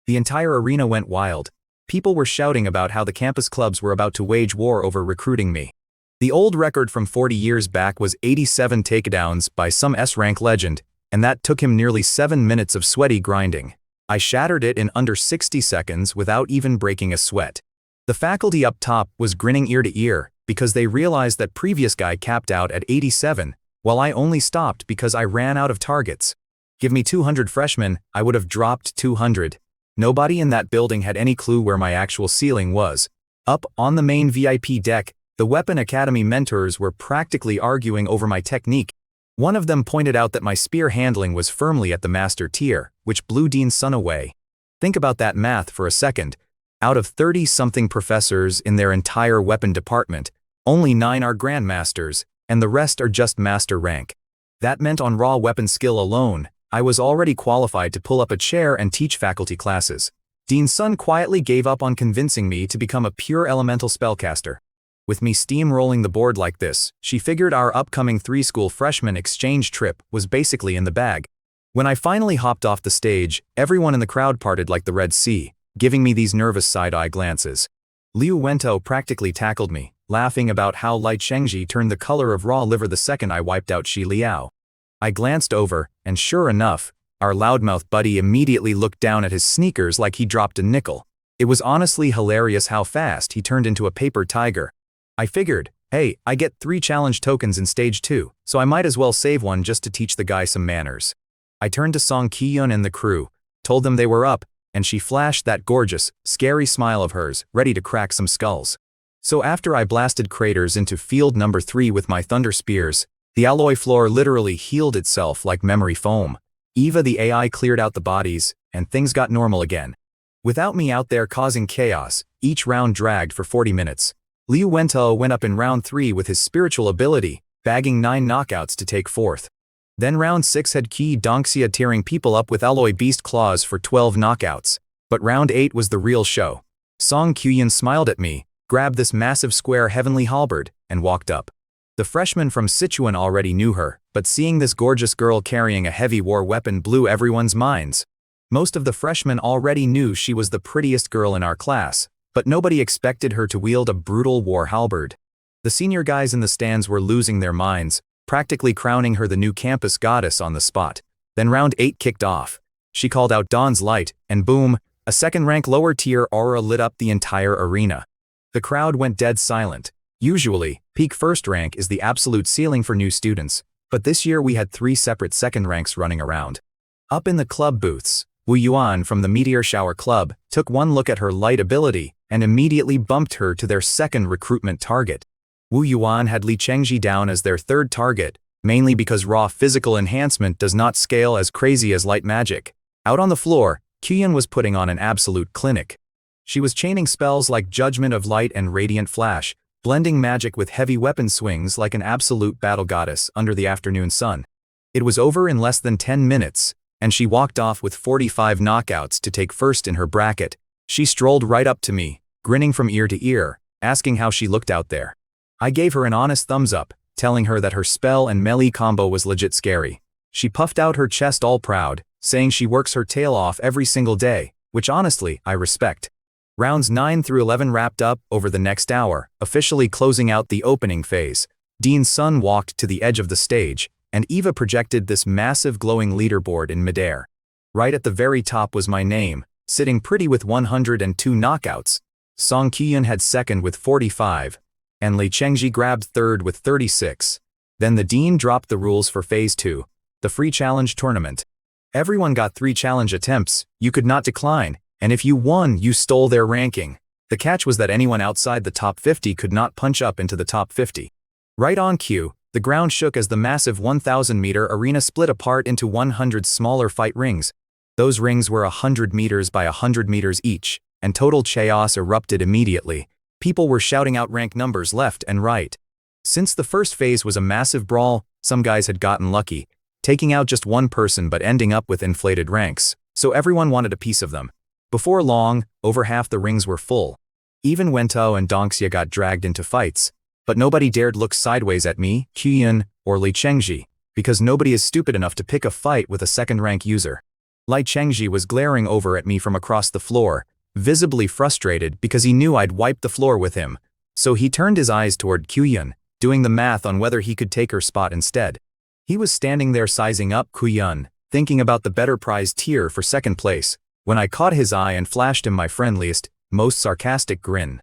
The entire arena went wild. People were shouting about how the campus clubs were about to wage war over recruiting me. The old record from 40 years back was 87 takedowns by some S-rank legend, and that took him nearly 7 minutes of sweaty grinding. I shattered it in under 60 seconds without even breaking a sweat. The faculty up top was grinning ear to ear because they realized that previous guy capped out at 87, while I only stopped because I ran out of targets. Give me 200 freshmen, I would have dropped 200. Nobody in that building had any clue where my actual ceiling was. Up on the main VIP deck, the Weapon Academy mentors were practically arguing over my technique. One of them pointed out that my spear handling was firmly at the master tier, which blew Dean Sun away. Think about that math for a second. Out of 30-something professors in their entire weapon department, only 9 are grandmasters, and the rest are just master rank. That meant on raw weapon skill alone, I was already qualified to pull up a chair and teach faculty classes. Dean Sun quietly gave up on convincing me to become a pure elemental spellcaster. With me steamrolling the board like this, she figured our upcoming 3-school freshman exchange trip was basically in the bag. When I finally hopped off the stage, everyone in the crowd parted like the Red Sea, giving me these nervous side-eye glances. Liu Wento practically tackled me, laughing about how light Shengji turned the color of raw liver the second I wiped out Shi Liao. I glanced over, and sure enough, our loudmouth buddy immediately looked down at his sneakers like he dropped a nickel. It was honestly hilarious how fast he turned into a paper tiger. I figured, hey, I get 3 challenge tokens in stage 2, so I might as well save one just to teach the guy some manners. I turned to Song Ki-yun and the crew, told them they were up, and she flashed that gorgeous, scary smile of hers, ready to crack some skulls. So after I blasted craters into field number 3 with my thunder spears, the alloy floor literally healed itself like memory foam. Eva the AI cleared out the bodies, and things got normal again. Without me out there causing chaos, each round dragged for 40 minutes. Liu Wento went up in round 3 with his spiritual ability, bagging 9 knockouts to take 4th. Then round 6 had Qi Dongxia tearing people up with alloy beast claws for 12 knockouts. But round 8 was the real show. Song Qian smiled at me, grabbed this massive square heavenly halberd, and walked up. The freshman from Sichuan already knew her, but seeing this gorgeous girl carrying a heavy war weapon blew everyone's minds. Most of the freshmen already knew she was the prettiest girl in our class, but nobody expected her to wield a brutal war halberd. The senior guys in the stands were losing their minds, practically crowning her the new campus goddess on the spot. Then round 8 kicked off. She called out Dawn's light, and boom, a second-rank lower tier aura lit up the entire arena. The crowd went dead silent. Usually, peak first rank is the absolute ceiling for new students, but this year we had 3 separate second ranks running around. Up in the club booths, Wu Yuan from the Meteor Shower Club took one look at her light ability and immediately bumped her to their second recruitment target. Wu Yuan had Li Chengji down as their third target, mainly because raw physical enhancement does not scale as crazy as light magic. Out on the floor, Qian was putting on an absolute clinic. She was chaining spells like Judgment of Light and Radiant Flash, blending magic with heavy weapon swings like an absolute battle goddess under the afternoon sun. It was over in less than 10 minutes, and she walked off with 45 knockouts to take first in her bracket. She strolled right up to me, grinning from ear to ear, asking how she looked out there. I gave her an honest thumbs up, telling her that her spell and melee combo was legit scary. She puffed out her chest all proud, saying she works her tail off every single day, which honestly, I respect. Rounds 9 through 11 wrapped up over the next hour, officially closing out the opening phase. Dean Sun walked to the edge of the stage, and Eva projected this massive glowing leaderboard in midair. Right at the very top was my name, sitting pretty with 102 knockouts. Song Qian had second with 45, and Li Chengji grabbed third with 36. Then the dean dropped the rules for Phase 2, the free challenge tournament. Everyone got 3 challenge attempts, you could not decline, and if you won, you stole their ranking. The catch was that anyone outside the top 50 could not punch up into the top 50. Right on cue, the ground shook as the massive 1,000-meter arena split apart into 100 smaller fight rings. Those rings were 100 meters by 100 meters each, and total chaos erupted immediately. People were shouting out rank numbers left and right. Since the first phase was a massive brawl, some guys had gotten lucky, taking out just one person but ending up with inflated ranks, so everyone wanted a piece of them. Before long, over half the rings were full. Even Wento and Dongxia got dragged into fights, but nobody dared look sideways at me, Qian, or Li Chengji, because nobody is stupid enough to pick a fight with a second-rank user. Li Chengji was glaring over at me from across the floor, visibly frustrated because he knew I'd wiped the floor with him, so he turned his eyes toward Qian, doing the math on whether he could take her spot instead. He was standing there sizing up Qian, thinking about the better prize tier for second place, when I caught his eye and flashed him my friendliest, most sarcastic grin.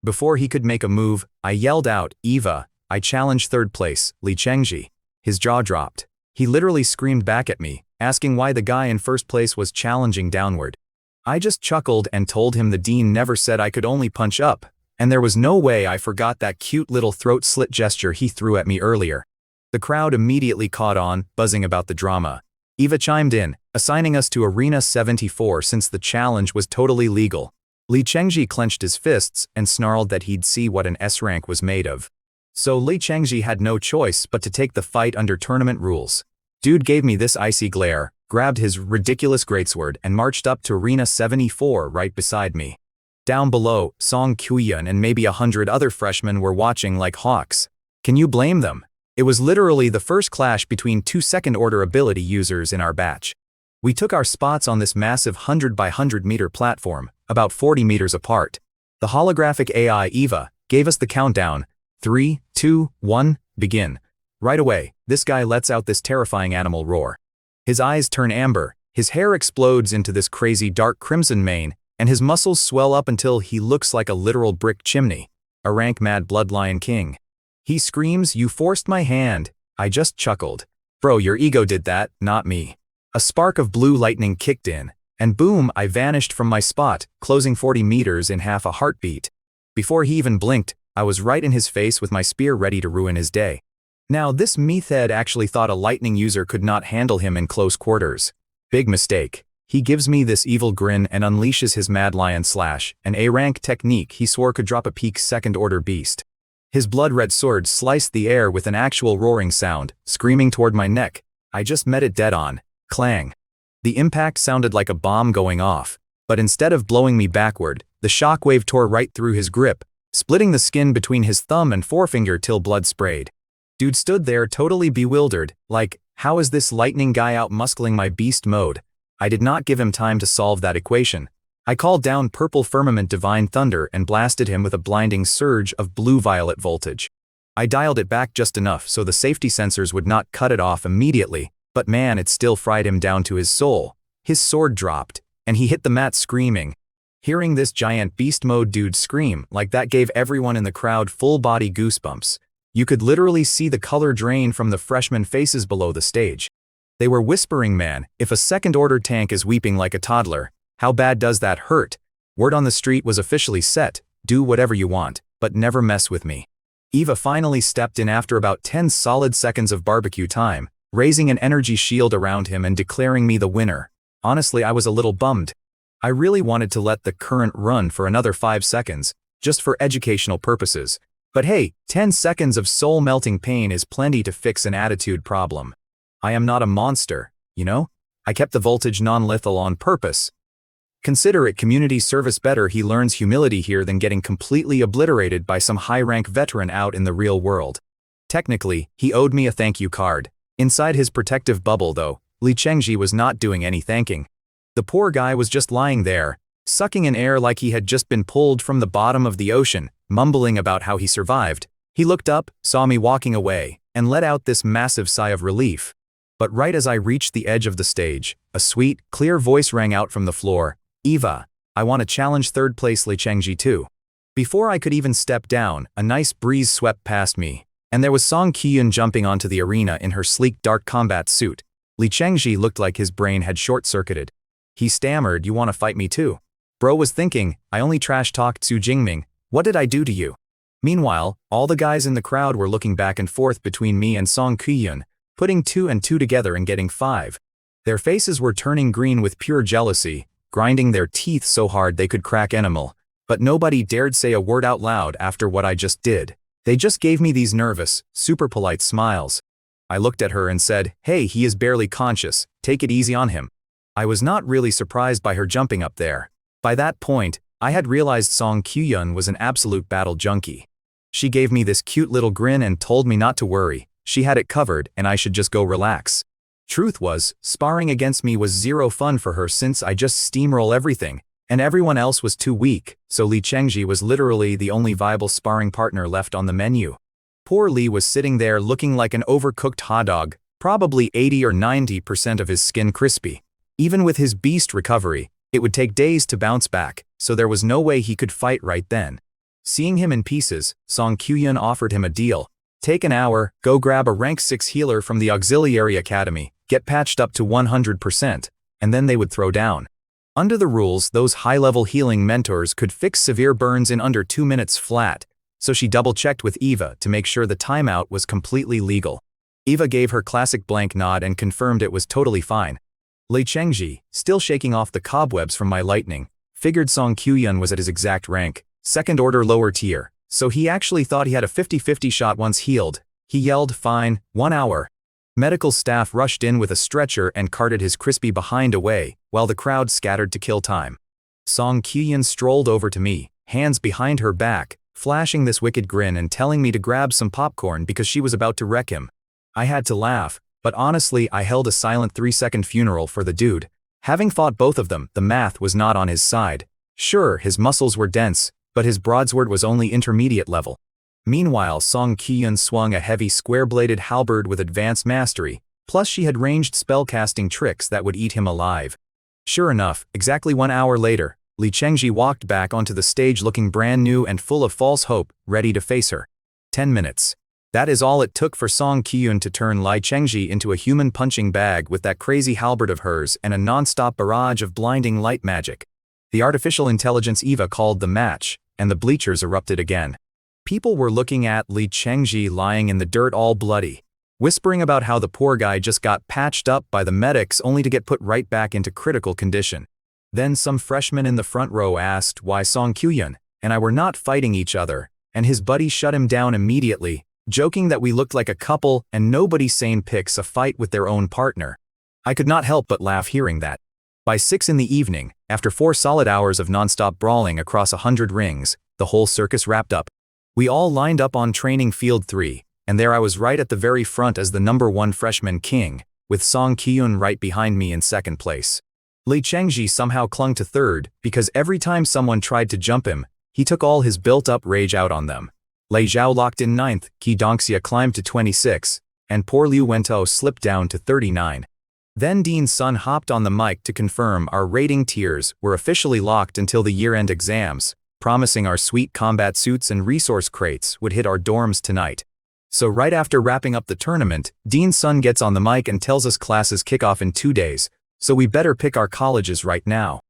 Before he could make a move, I yelled out, "Eva, I challenge third place, Li Chengji." His jaw dropped. He literally screamed back at me, asking why the guy in first place was challenging downward. I just chuckled and told him the dean never said I could only punch up, and there was no way I forgot that cute little throat slit gesture he threw at me earlier. The crowd immediately caught on, buzzing about the drama. Eva chimed in, assigning us to Arena 74 since the challenge was totally legal. Li Chengji clenched his fists and snarled that he'd see what an S rank was made of. So Li Chengji had no choice but to take the fight under tournament rules. Dude gave me this icy glare, grabbed his ridiculous greatsword and marched up to Arena 74 right beside me. Down below, Song Qian and maybe 100 other freshmen were watching like hawks. Can you blame them? It was literally the first clash between 2 second-order ability users in our batch. We took our spots on this massive 100 by 100 meter platform, about 40 meters apart. The holographic AI Eva gave us the countdown, 3, 2, 1, begin. Right away, this guy lets out this terrifying animal roar. His eyes turn amber, his hair explodes into this crazy dark crimson mane, and his muscles swell up until he looks like a literal brick chimney. A rank mad bloodlion king. He screams, "You forced my hand." I just chuckled. Bro, your ego did that, not me. A spark of blue lightning kicked in, and boom, I vanished from my spot, closing 40 meters in half a heartbeat. Before he even blinked, I was right in his face with my spear ready to ruin his day. Now this meathead actually thought a lightning user could not handle him in close quarters. Big mistake. He gives me this evil grin and unleashes his Mad Lion Slash, an A-rank technique he swore could drop a peak second-order beast. His blood-red sword sliced the air with an actual roaring sound, screaming toward my neck. I just met it dead on. Clang. The impact sounded like a bomb going off, but instead of blowing me backward, the shockwave tore right through his grip, splitting the skin between his thumb and forefinger till blood sprayed. Dude stood there totally bewildered, like, how is this lightning guy out-muscling my beast mode? I did not give him time to solve that equation. I called down Purple Firmament Divine Thunder and blasted him with a blinding surge of blue-violet voltage. I dialed it back just enough so the safety sensors would not cut it off immediately, but man, it still fried him down to his soul. His sword dropped, and he hit the mat screaming. Hearing this giant beast mode dude scream like that gave everyone in the crowd full-body goosebumps. You could literally see the color drain from the freshman faces below the stage. They were whispering, man, if a second-order tank is weeping like a toddler, how bad does that hurt? Word on the street was officially set, do whatever you want, but never mess with me. Eva finally stepped in after about 10 solid seconds of barbecue time, raising an energy shield around him and declaring me the winner. Honestly, I was a little bummed. I really wanted to let the current run for another 5 seconds, just for educational purposes. But hey, 10 seconds of soul-melting pain is plenty to fix an attitude problem. I am not a monster, you know? I kept the voltage non-lethal on purpose. Consider it community service. Better he learns humility here than getting completely obliterated by some high-rank veteran out in the real world. Technically, he owed me a thank you card. Inside his protective bubble though, Li Chengji was not doing any thanking. The poor guy was just lying there, sucking in air like he had just been pulled from the bottom of the ocean, mumbling about how he survived. He looked up, saw me walking away, and let out this massive sigh of relief. But right as I reached the edge of the stage, a sweet, clear voice rang out from the floor. Eva, I want to challenge third place Li Chengji too. Before I could even step down, a nice breeze swept past me, and there was Song Qiyun jumping onto the arena in her sleek dark combat suit. Li Chengji looked like his brain had short-circuited. He stammered, you want to fight me too? Bro was thinking, I only trash-talked Su Jingming, what did I do to you? Meanwhile, all the guys in the crowd were looking back and forth between me and Song Qiyun, putting 2 and 2 together and getting 5. Their faces were turning green with pure jealousy, grinding their teeth so hard they could crack enamel, but nobody dared say a word out loud after what I just did. They just gave me these nervous, super polite smiles. I looked at her and said, hey, he is barely conscious, take it easy on him. I was not really surprised by her jumping up there. By that point, I had realized Song Qiyun was an absolute battle junkie. She gave me this cute little grin and told me not to worry, she had it covered and I should just go relax. Truth was, sparring against me was zero fun for her since I just steamroll everything, and everyone else was too weak, so Li Chengji was literally the only viable sparring partner left on the menu. Poor Li was sitting there looking like an overcooked hot dog, probably 80 or 90% of his skin crispy. Even with his beast recovery, it would take days to bounce back, so there was no way he could fight right then. Seeing him in pieces, Song Qiyun offered him a deal. Take an hour, go grab a rank 6 healer from the auxiliary academy, get patched up to 100%, and then they would throw down. Under the rules, those high-level healing mentors could fix severe burns in under 2 minutes flat, so she double-checked with Eva to make sure the timeout was completely legal. Eva gave her classic blank nod and confirmed it was totally fine. Li Chengji, still shaking off the cobwebs from my lightning, figured Song Qiyun was at his exact rank, second order lower tier, so he actually thought he had a 50-50 shot once healed. He yelled, fine, 1 hour. Medical staff rushed in with a stretcher and carted his crispy behind away, while the crowd scattered to kill time. Song Qiyun strolled over to me, hands behind her back, flashing this wicked grin and telling me to grab some popcorn because she was about to wreck him. I had to laugh, but honestly I held a silent 3-second funeral for the dude. Having fought both of them, the math was not on his side. Sure, his muscles were dense, but his broadsword was only intermediate level. Meanwhile, Song Qiyun swung a heavy square-bladed halberd with advanced mastery, plus she had ranged spellcasting tricks that would eat him alive. Sure enough, exactly 1 hour later, Li Chengji walked back onto the stage looking brand new and full of false hope, ready to face her. 10 minutes. That is all it took for Song Kyun to turn Lee Chengji into a human punching bag with that crazy halberd of hers and a non-stop barrage of blinding light magic. The artificial intelligence Eva called the match, and the bleachers erupted again. People were looking at Lee Chengji lying in the dirt all bloody, whispering about how the poor guy just got patched up by the medics only to get put right back into critical condition. Then some freshman in the front row asked why Song Kyun and I were not fighting each other, and his buddy shut him down immediately, joking that we looked like a couple and nobody sane picks a fight with their own partner. I could not help but laugh hearing that. By 6 in the evening, after 4 solid hours of non-stop brawling across 100 rings, the whole circus wrapped up. We all lined up on training field 3, and there I was right at the very front as the #1 freshman king, with Song Kyun right behind me in second place. Lee Chengji somehow clung to third because every time someone tried to jump him, he took all his built-up rage out on them. Lei Zhao locked in 9th, Qi Dongxia climbed to 26, and poor Liu Wentao slipped down to 39. Then Dean Sun hopped on the mic to confirm our rating tiers were officially locked until the year-end exams, promising our sweet combat suits and resource crates would hit our dorms tonight. So right after wrapping up the tournament, Dean Sun gets on the mic and tells us classes kick off in 2 days, so we better pick our colleges right now.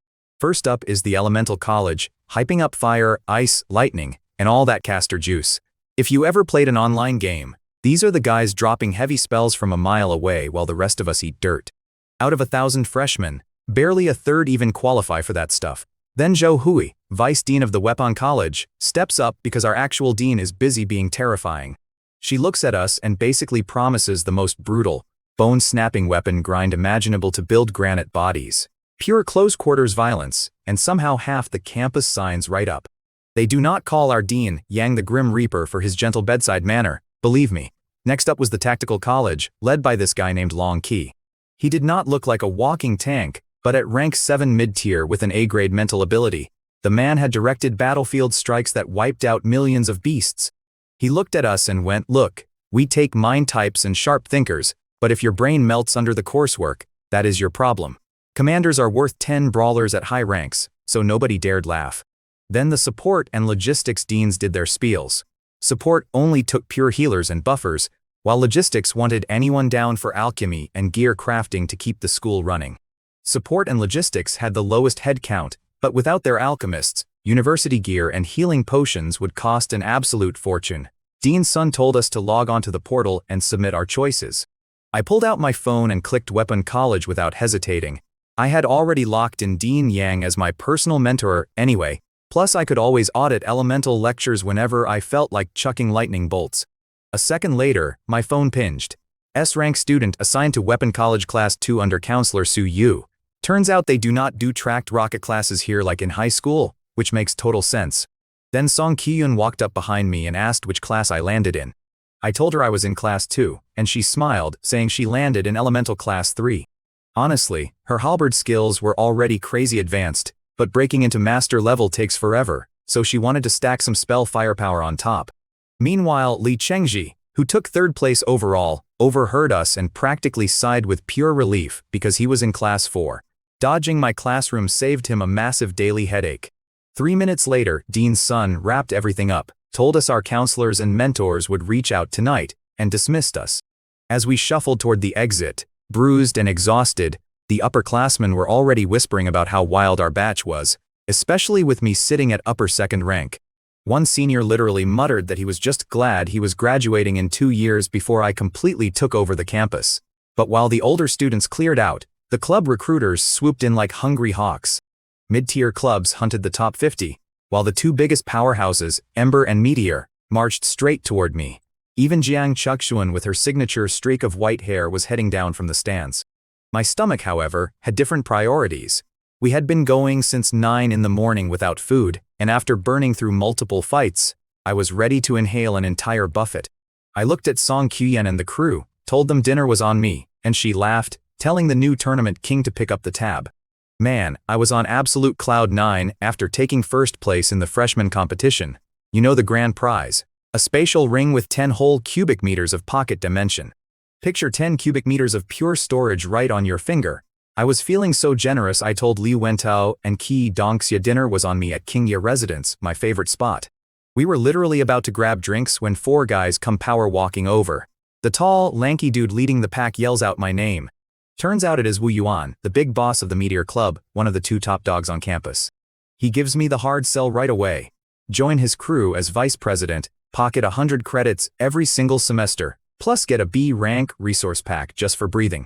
First up is the Elemental College, hyping up fire, ice, lightning, and all that caster juice. If you ever played an online game, these are the guys dropping heavy spells from a mile away while the rest of us eat dirt. Out of 1,000 freshmen, barely a third even qualify for that stuff. Then Zhou Hui, vice dean of the Weapon College, steps up because our actual dean is busy being terrifying. She looks at us and basically promises the most brutal, bone-snapping weapon grind imaginable to build granite bodies. Pure close-quarters violence, and somehow half the campus signs right up. They do not call our dean Yang the Grim Reaper for his gentle bedside manner, believe me. Next up was the Tactical College, led by this guy named Long Qi. He did not look like a walking tank, but at rank 7 mid-tier with an A-grade mental ability, the man had directed battlefield strikes that wiped out millions of beasts. He looked at us and went, "Look, we take mind types and sharp thinkers, but if your brain melts under the coursework, that is your problem." Commanders are worth 10 brawlers at high ranks, so nobody dared laugh. Then the support and logistics deans did their spiels. Support only took pure healers and buffers, while logistics wanted anyone down for alchemy and gear crafting to keep the school running. Support and logistics had the lowest head count, but without their alchemists, university gear and healing potions would cost an absolute fortune. Dean Sun told us to log onto the portal and submit our choices. I pulled out my phone and clicked Weapon College without hesitating. I had already locked in Dean Yang as my personal mentor anyway, plus I could always audit elemental lectures whenever I felt like chucking lightning bolts. A second later, my phone pinged. S-rank student assigned to Weapon College Class 2 under Counselor Su Yu. Turns out they do not do tracked rocket classes here like in high school, which makes total sense. Then Song Kyun walked up behind me and asked which class I landed in. I told her I was in Class 2, and she smiled, saying she landed in Elemental Class 3. Honestly, her halberd skills were already crazy advanced, but breaking into master level takes forever, so she wanted to stack some spell firepower on top. Meanwhile, Lee Chengji, who took 3rd place overall, overheard us and practically sighed with pure relief because he was in Class 4. Dodging my classroom saved him a massive daily headache. 3 minutes later, Dean Sun wrapped everything up, told us our counselors and mentors would reach out tonight, and dismissed us. As we shuffled toward the exit, bruised and exhausted, the upperclassmen were already whispering about how wild our batch was, especially with me sitting at upper 2nd rank. One senior literally muttered that he was just glad he was graduating in 2 years before I completely took over the campus. But while the older students cleared out, the club recruiters swooped in like hungry hawks. Mid-tier clubs hunted the top 50, while the 2 biggest powerhouses, Ember and Meteor, marched straight toward me. Even Jiang Chuxuan with her signature streak of white hair was heading down from the stands. My stomach, however, had different priorities. We had been going since 9 in the morning without food, and after burning through multiple fights, I was ready to inhale an entire buffet. I looked at Song Kyun and the crew, told them dinner was on me, and she laughed, telling the new tournament king to pick up the tab. Man, I was on absolute cloud 9 after taking 1st place in the freshman competition. You know the grand prize. A spatial ring with 10 whole cubic meters of pocket dimension. Picture 10 cubic meters of pure storage right on your finger. I was feeling so generous I told Liu Wentao and Qi Dongxia dinner was on me at Qingye Residence, my favorite spot. We were literally about to grab drinks when 4 guys come power walking over. The tall, lanky dude leading the pack yells out my name. Turns out it is Wu Yuan, the big boss of the Meteor Club, one of the 2 top dogs on campus. He gives me the hard sell right away. Join his crew as vice president, pocket 100 credits every single semester, plus get a B rank resource pack just for breathing.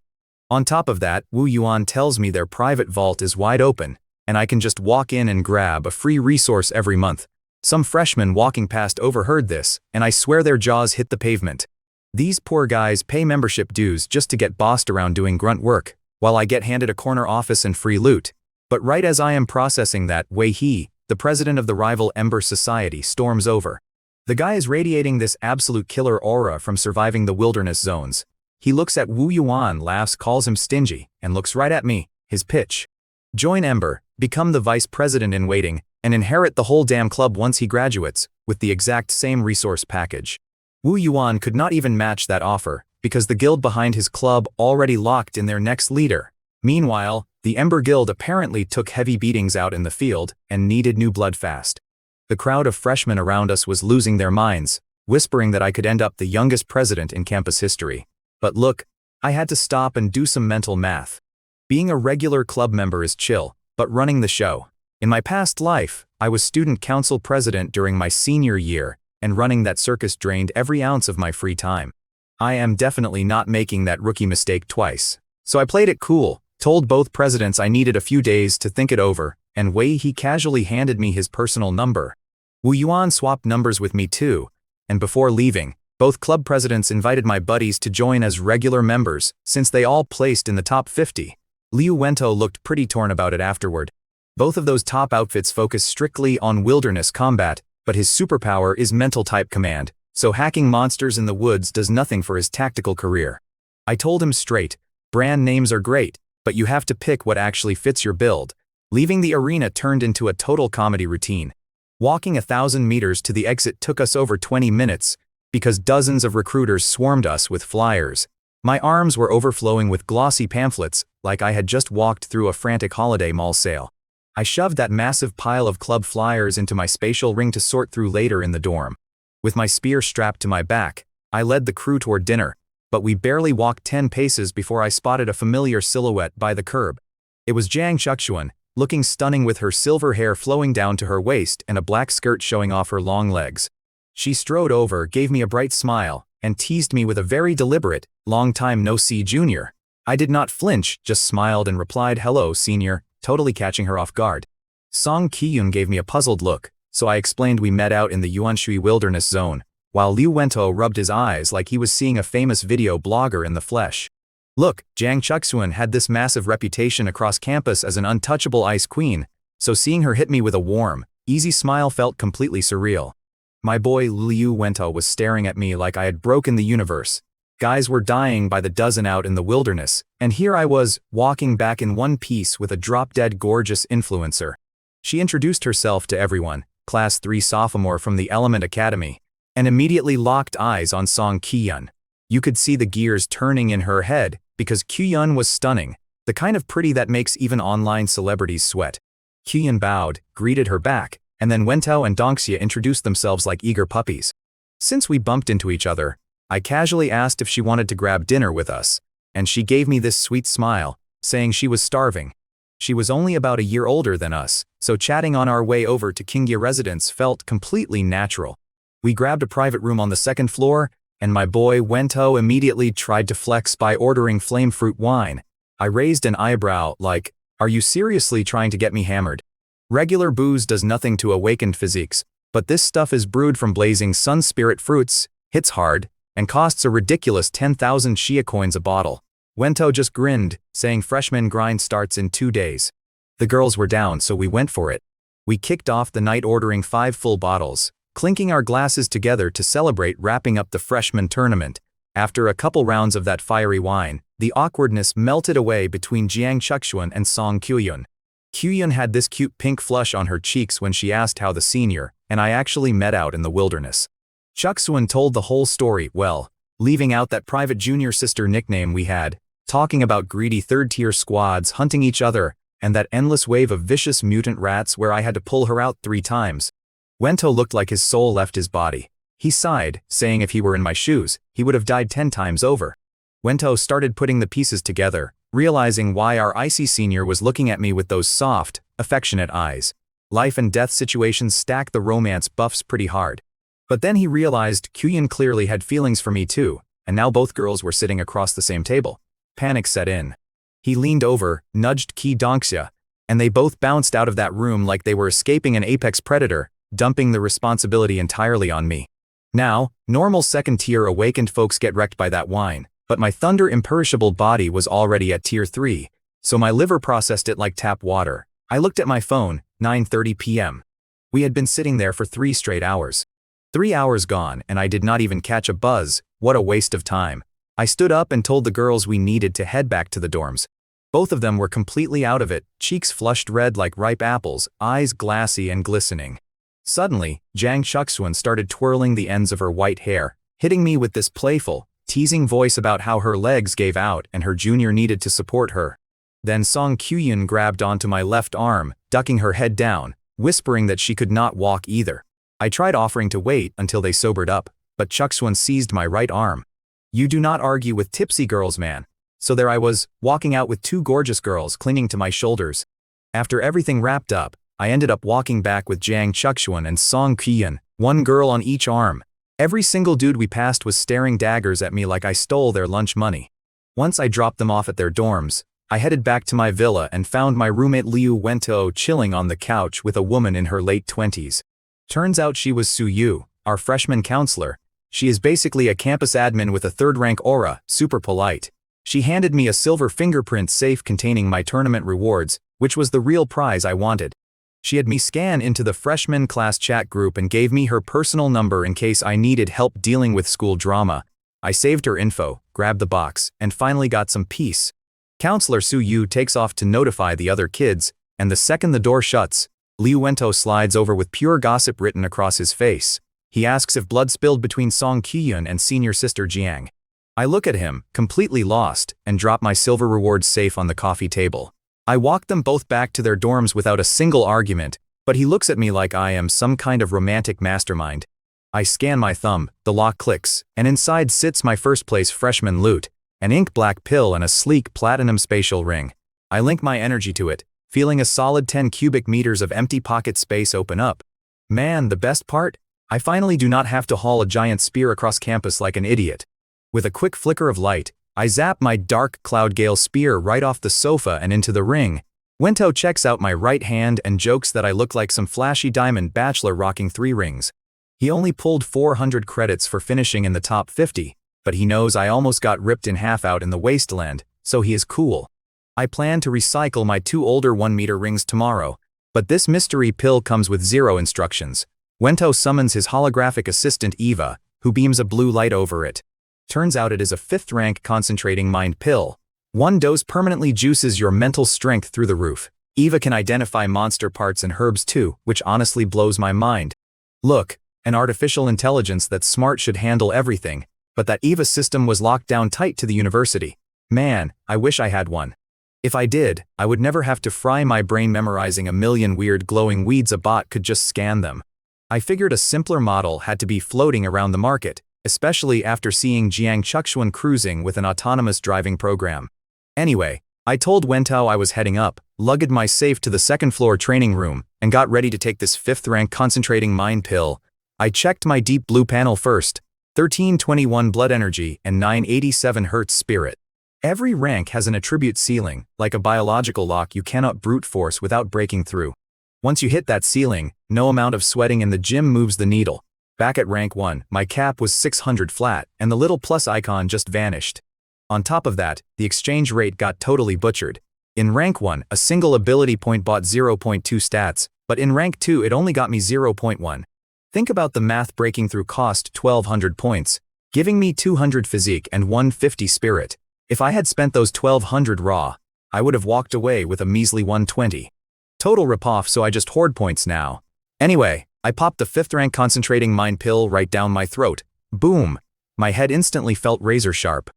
On top of that, Wu Yuan tells me their private vault is wide open, and I can just walk in and grab a free resource every month. Some freshmen walking past overheard this, and I swear their jaws hit the pavement. These poor guys pay membership dues just to get bossed around doing grunt work, while I get handed a corner office and free loot. But right as I am processing that, Wei He, the president of the rival Ember Society, storms over. The guy is radiating this absolute killer aura from surviving the wilderness zones. He looks at Wu Yuan, laughs, calls him stingy, and looks right at me, his pitch. Join Ember, become the vice president in waiting, and inherit the whole damn club once he graduates, with the exact same resource package. Wu Yuan could not even match that offer, because the guild behind his club already locked in their next leader. Meanwhile, the Ember Guild apparently took heavy beatings out in the field and needed new blood fast. The crowd of freshmen around us was losing their minds, whispering that I could end up the youngest president in campus history. But look, I had to stop and do some mental math. Being a regular club member is chill, but running the show. In my past life, I was student council president during my senior year, and running that circus drained every ounce of my free time. I am definitely not making that rookie mistake twice. So I played it cool, told both presidents I needed a few days to think it over, and Wei He casually handed me his personal number. Wu Yuan swapped numbers with me too, and before leaving, both club presidents invited my buddies to join as regular members, since they all placed in the top 50. Liu Wento looked pretty torn about it afterward. Both of those top outfits focus strictly on wilderness combat, but his superpower is mental type command, so hacking monsters in the woods does nothing for his tactical career. I told him straight, brand names are great, but you have to pick what actually fits your build. Leaving the arena turned into a total comedy routine. Walking 1,000 meters to the exit took us over 20 minutes, because dozens of recruiters swarmed us with flyers. My arms were overflowing with glossy pamphlets, like I had just walked through a frantic holiday mall sale. I shoved that massive pile of club flyers into my spatial ring to sort through later in the dorm. With my spear strapped to my back, I led the crew toward dinner, but we barely walked 10 paces before I spotted a familiar silhouette by the curb. It was Jiang Chuxuan, looking stunning with her silver hair flowing down to her waist and a black skirt showing off her long legs. She strode over, gave me a bright smile, and teased me with a very deliberate, long time no see junior. I did not flinch, just smiled and replied hello senior, totally catching her off guard. Song Qiyun gave me a puzzled look, so I explained we met out in the Yuanshui wilderness zone, while Liu Wento rubbed his eyes like he was seeing a famous video blogger in the flesh. Look, Jiang Chuxuan had this massive reputation across campus as an untouchable ice queen, so seeing her hit me with a warm, easy smile felt completely surreal. My boy Liu Wento was staring at me like I had broken the universe. Guys were dying by the dozen out in the wilderness, and here I was, walking back in one piece with a drop-dead gorgeous influencer. She introduced herself to everyone, Class 3 sophomore from the Element Academy, and immediately locked eyes on Song Qiyun. You could see the gears turning in her head, because Qiyun was stunning, the kind of pretty that makes even online celebrities sweat. Qiyun bowed, greeted her back, and then Wento and Dongxia introduced themselves like eager puppies. Since we bumped into each other, I casually asked if she wanted to grab dinner with us, and she gave me this sweet smile, saying she was starving. She was only about a year older than us, so chatting on our way over to Qingye residence felt completely natural. We grabbed a private room on the 2nd floor, and my boy Wento immediately tried to flex by ordering flame fruit wine. I raised an eyebrow like, are you seriously trying to get me hammered? Regular booze does nothing to awakened physiques, but this stuff is brewed from blazing sun spirit fruits, hits hard, and costs a ridiculous 10,000 Shia coins a bottle. Wento just grinned, saying freshman grind starts in 2 days. The girls were down, so we went for it. We kicked off the night ordering 5 full bottles, clinking our glasses together to celebrate wrapping up the freshman tournament. After a couple rounds of that fiery wine, the awkwardness melted away between Jiang Chuxuan and Song Qiyun. Qiyun had this cute pink flush on her cheeks when she asked how the senior and I actually met out in the wilderness. Chuxuan told the whole story, well, leaving out that private junior sister nickname we had, talking about greedy third-tier squads hunting each other, and that endless wave of vicious mutant rats where I had to pull her out 3 times. Wento looked like his soul left his body. He sighed, saying if he were in my shoes, he would have died 10 times over. Wento started putting the pieces together, realizing why our icy senior was looking at me with those soft, affectionate eyes. Life and death situations stack the romance buffs pretty hard. But then he realized Kyuhyun clearly had feelings for me too, and now both girls were sitting across the same table. Panic set in. He leaned over, nudged Ki Dongxia, and they both bounced out of that room like they were escaping an apex predator, dumping the responsibility entirely on me. Now, normal second-tier awakened folks get wrecked by that wine, but my thunder imperishable body was already at tier 3, so my liver processed it like tap water. I looked at my phone, 9:30 p.m. We had been sitting there for 3 straight hours. 3 hours gone, and I did not even catch a buzz. What a waste of time. I stood up and told the girls we needed to head back to the dorms. Both of them were completely out of it, cheeks flushed red like ripe apples, eyes glassy and glistening. Suddenly, Jang Chuxuan started twirling the ends of her white hair, hitting me with this playful, teasing voice about how her legs gave out and her junior needed to support her. Then Song Kyuhyun grabbed onto my left arm, ducking her head down, whispering that she could not walk either. I tried offering to wait until they sobered up, but Chuxuan seized my right arm. You do not argue with tipsy girls, man. So there I was, walking out with 2 gorgeous girls clinging to my shoulders. After everything wrapped up, I ended up walking back with Jang Chuxuan and Song Kyuhyun, 1 girl on each arm. Every single dude we passed was staring daggers at me like I stole their lunch money. Once I dropped them off at their dorms, I headed back to my villa and found my roommate Liu Wento chilling on the couch with a woman in her late 20s. Turns out she was Su Yu, our freshman counselor. She is basically a campus admin with a 3rd-rank aura, super polite. She handed me a silver fingerprint safe containing my tournament rewards, which was the real prize I wanted. She had me scan into the freshman class chat group and gave me her personal number in case I needed help dealing with school drama. I saved her info, grabbed the box, and finally got some peace. Counselor Su Yu takes off to notify the other kids, and the second the door shuts, Liu Wento slides over with pure gossip written across his face. He asks if blood spilled between Song Kyuhyun and senior sister Jiang. I look at him, completely lost, and drop my silver rewards safe on the coffee table. I walk them both back to their dorms without a single argument, but he looks at me like I am some kind of romantic mastermind. I scan my thumb, the lock clicks, and inside sits my first-place freshman loot, an ink black pill and a sleek platinum spatial ring. I link my energy to it, feeling a solid 10 cubic meters of empty pocket space open up. Man, the best part? I finally do not have to haul a giant spear across campus like an idiot. With a quick flicker of light, I zap my dark Cloud Gale spear right off the sofa and into the ring. Wento checks out my right hand and jokes that I look like some flashy diamond bachelor rocking 3 rings. He only pulled 400 credits for finishing in the top 50, but he knows I almost got ripped in half out in the wasteland, so he is cool. I plan to recycle my 2 older 1-meter rings tomorrow, but this mystery pill comes with 0 instructions. Wento summons his holographic assistant Eva, who beams a blue light over it. Turns out it is a 5th-rank concentrating mind pill. 1 dose permanently juices your mental strength through the roof. Eva can identify monster parts and herbs too, which honestly blows my mind. Look, an artificial intelligence that's smart should handle everything, but that Eva system was locked down tight to the university. Man, I wish I had one. If I did, I would never have to fry my brain memorizing a million weird glowing weeds. A bot could just scan them. I figured a simpler model had to be floating around the market, especially after seeing Jiang Chuxuan cruising with an autonomous driving program. Anyway, I told Wento I was heading up, lugged my safe to the 2nd-floor training room, and got ready to take this 5th-rank concentrating mind pill. I checked my deep blue panel first, 1321 blood energy and 987 hertz spirit. Every rank has an attribute ceiling, like a biological lock you cannot brute force without breaking through. Once you hit that ceiling, no amount of sweating in the gym moves the needle. Back at rank 1, my cap was 600 flat, and the little plus icon just vanished. On top of that, the exchange rate got totally butchered. In rank 1, a single ability point bought 0.2 stats, but in rank 2 it only got me 0.1. Think about the math. Breaking through cost 1200 points, giving me 200 physique and 150 spirit. If I had spent those 1200 raw, I would have walked away with a measly 120. Total ripoff, so I just hoard points now. Anyway, I popped the 5th-rank concentrating mind pill right down my throat. Boom! My head instantly felt razor sharp.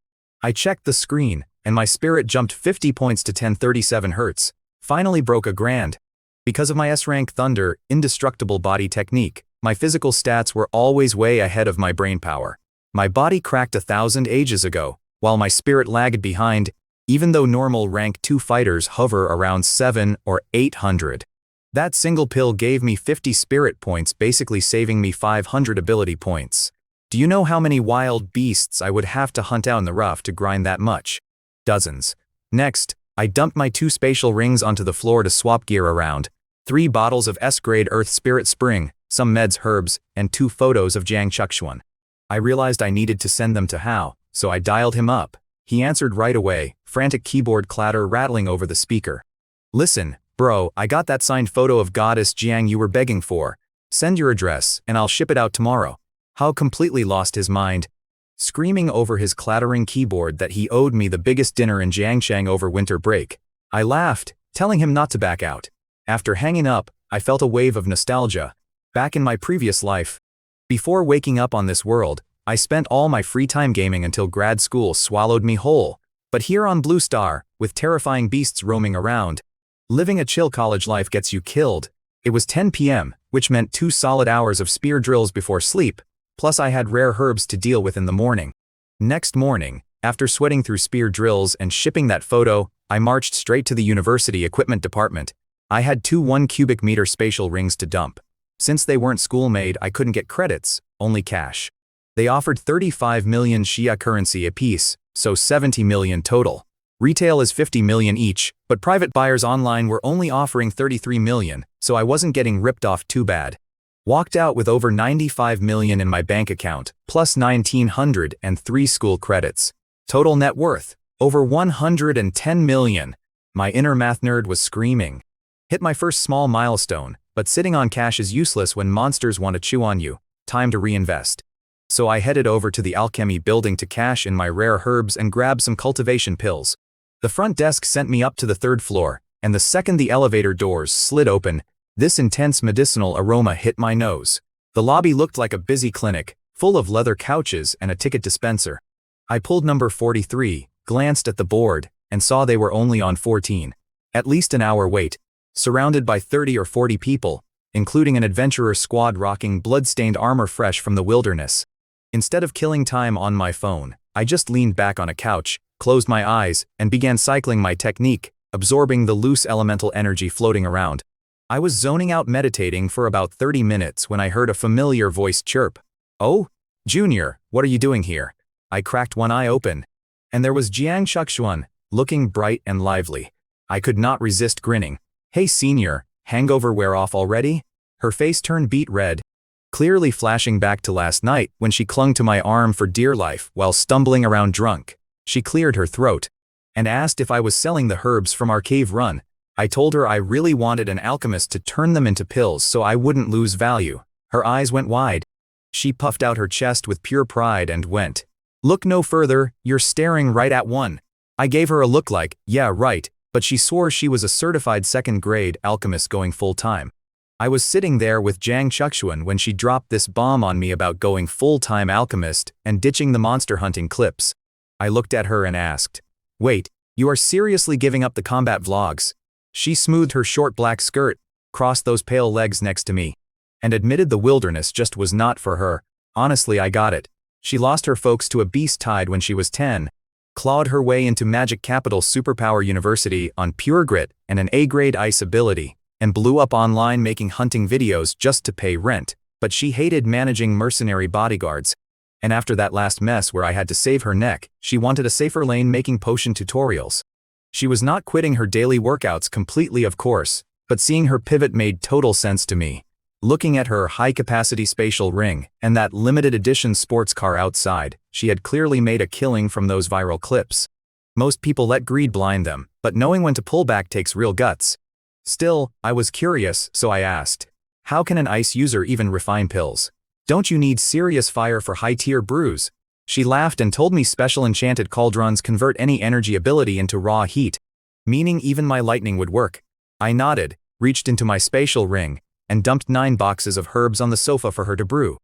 I checked the screen, and my spirit jumped 50 points to 1037 hertz. Finally broke a grand. Because of my S-rank thunder, indestructible body technique, My physical stats were always way ahead of my brain power. My body cracked 1,000 ages ago, while my spirit lagged behind, even though normal rank 2 fighters hover around 7 or 800. That single pill gave me 50 spirit points, basically saving me 500 ability points. Do you know how many wild beasts I would have to hunt out in the rough to grind that much? Dozens. Next, I dumped my 2 spatial rings onto the floor to swap gear around, 3 bottles of S-grade Earth Spirit Spring, some meds herbs, and 2 photos of Jiang Chuxuan. I realized I needed to send them to Hao, so I dialed him up. He answered right away, frantic keyboard clatter rattling over the speaker. Listen, bro, I got that signed photo of Goddess Jiang you were begging for. Send your address, and I'll ship it out tomorrow. Hao completely lost his mind, screaming over his clattering keyboard that he owed me the biggest dinner in Jiangshang over winter break. I laughed, telling him not to back out. After hanging up, I felt a wave of nostalgia. Back in my previous life. Before waking up on this world, I spent all my free time gaming until grad school swallowed me whole. But here on Blue Star, with terrifying beasts roaming around, living a chill college life gets you killed. It was 10 p.m., which meant 2 solid hours of spear drills before sleep, plus I had rare herbs to deal with in the morning. Next morning, after sweating through spear drills and shipping that photo, I marched straight to the university equipment department. I had 2 1-cubic meter spatial rings to dump. Since they weren't school-made, I couldn't get credits, only cash. They offered 35 million Xia currency apiece, so 70 million total. Retail is 50 million each, but private buyers online were only offering 33 million, so I wasn't getting ripped off too bad. Walked out with over 95 million in my bank account, plus 1,903 school credits. Total net worth, over 110 million. My inner math nerd was screaming. Hit my first small milestone, but sitting on cash is useless when monsters want to chew on you. Time to reinvest. So I headed over to the alchemy building to cash in my rare herbs and grab some cultivation pills. The front desk sent me up to the 3rd floor, and the second the elevator doors slid open, this intense medicinal aroma hit my nose. The lobby looked like a busy clinic, full of leather couches and a ticket dispenser. I pulled number 43, glanced at the board, and saw they were only on 14. At least an hour wait. Surrounded by 30 or 40 people, including an adventurer squad rocking blood-stained armor fresh from the wilderness. Instead of killing time on my phone, I just leaned back on a couch, closed my eyes, and began cycling my technique, absorbing the loose elemental energy floating around. I was zoning out meditating for about 30 minutes when I heard a familiar voice chirp. "Oh, Junior, what are you doing here?" I cracked one eye open. And there was Jiang Chuxuan, looking bright and lively. I could not resist grinning. "Hey senior, hangover wear off already?" Her face turned beet red, clearly flashing back to last night when she clung to my arm for dear life while stumbling around drunk. She cleared her throat and asked if I was selling the herbs from our cave run. I told her I really wanted an alchemist to turn them into pills so I wouldn't lose value. Her eyes went wide. She puffed out her chest with pure pride and went, "Look no further, you're staring right at one." I gave her a look like, "Yeah, right," but she swore she was a certified 2nd-grade alchemist going full-time. I was sitting there with Jiang Chuxuan when she dropped this bomb on me about going full-time alchemist and ditching the monster hunting clips. I looked at her and asked, "Wait, you are seriously giving up the combat vlogs?" She smoothed her short black skirt, crossed those pale legs next to me, and admitted the wilderness just was not for her. Honestly, I got it. She lost her folks to a beast tide when she was 10, clawed her way into Magic Capital Superpower University on pure grit and an A-grade ice ability, and blew up online making hunting videos just to pay rent, but she hated managing mercenary bodyguards. And after that last mess where I had to save her neck, she wanted a safer lane making potion tutorials. She was not quitting her daily workouts completely, of course, but seeing her pivot made total sense to me. Looking at her high-capacity spatial ring and that limited edition sports car outside, she had clearly made a killing from those viral clips. Most people let greed blind them, but knowing when to pull back takes real guts. Still, I was curious, so I asked, "How can an ice user even refine pills? Don't you need serious fire for high-tier brews?" She laughed and told me special enchanted cauldrons convert any energy ability into raw heat, meaning even my lightning would work. I nodded, reached into my spatial ring, and dumped 9 boxes of herbs on the sofa for her to brew.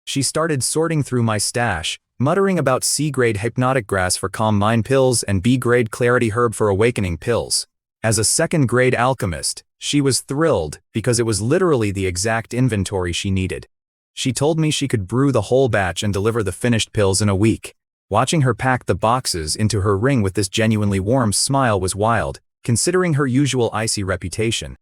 She started sorting through my stash, muttering about C-grade hypnotic grass for calm mind pills and B-grade clarity herb for awakening pills. As a 2nd-grade alchemist, she was thrilled because it was literally the exact inventory she needed. She told me she could brew the whole batch and deliver the finished pills in a week. Watching her pack the boxes into her ring with this genuinely warm smile was wild, considering her usual icy reputation.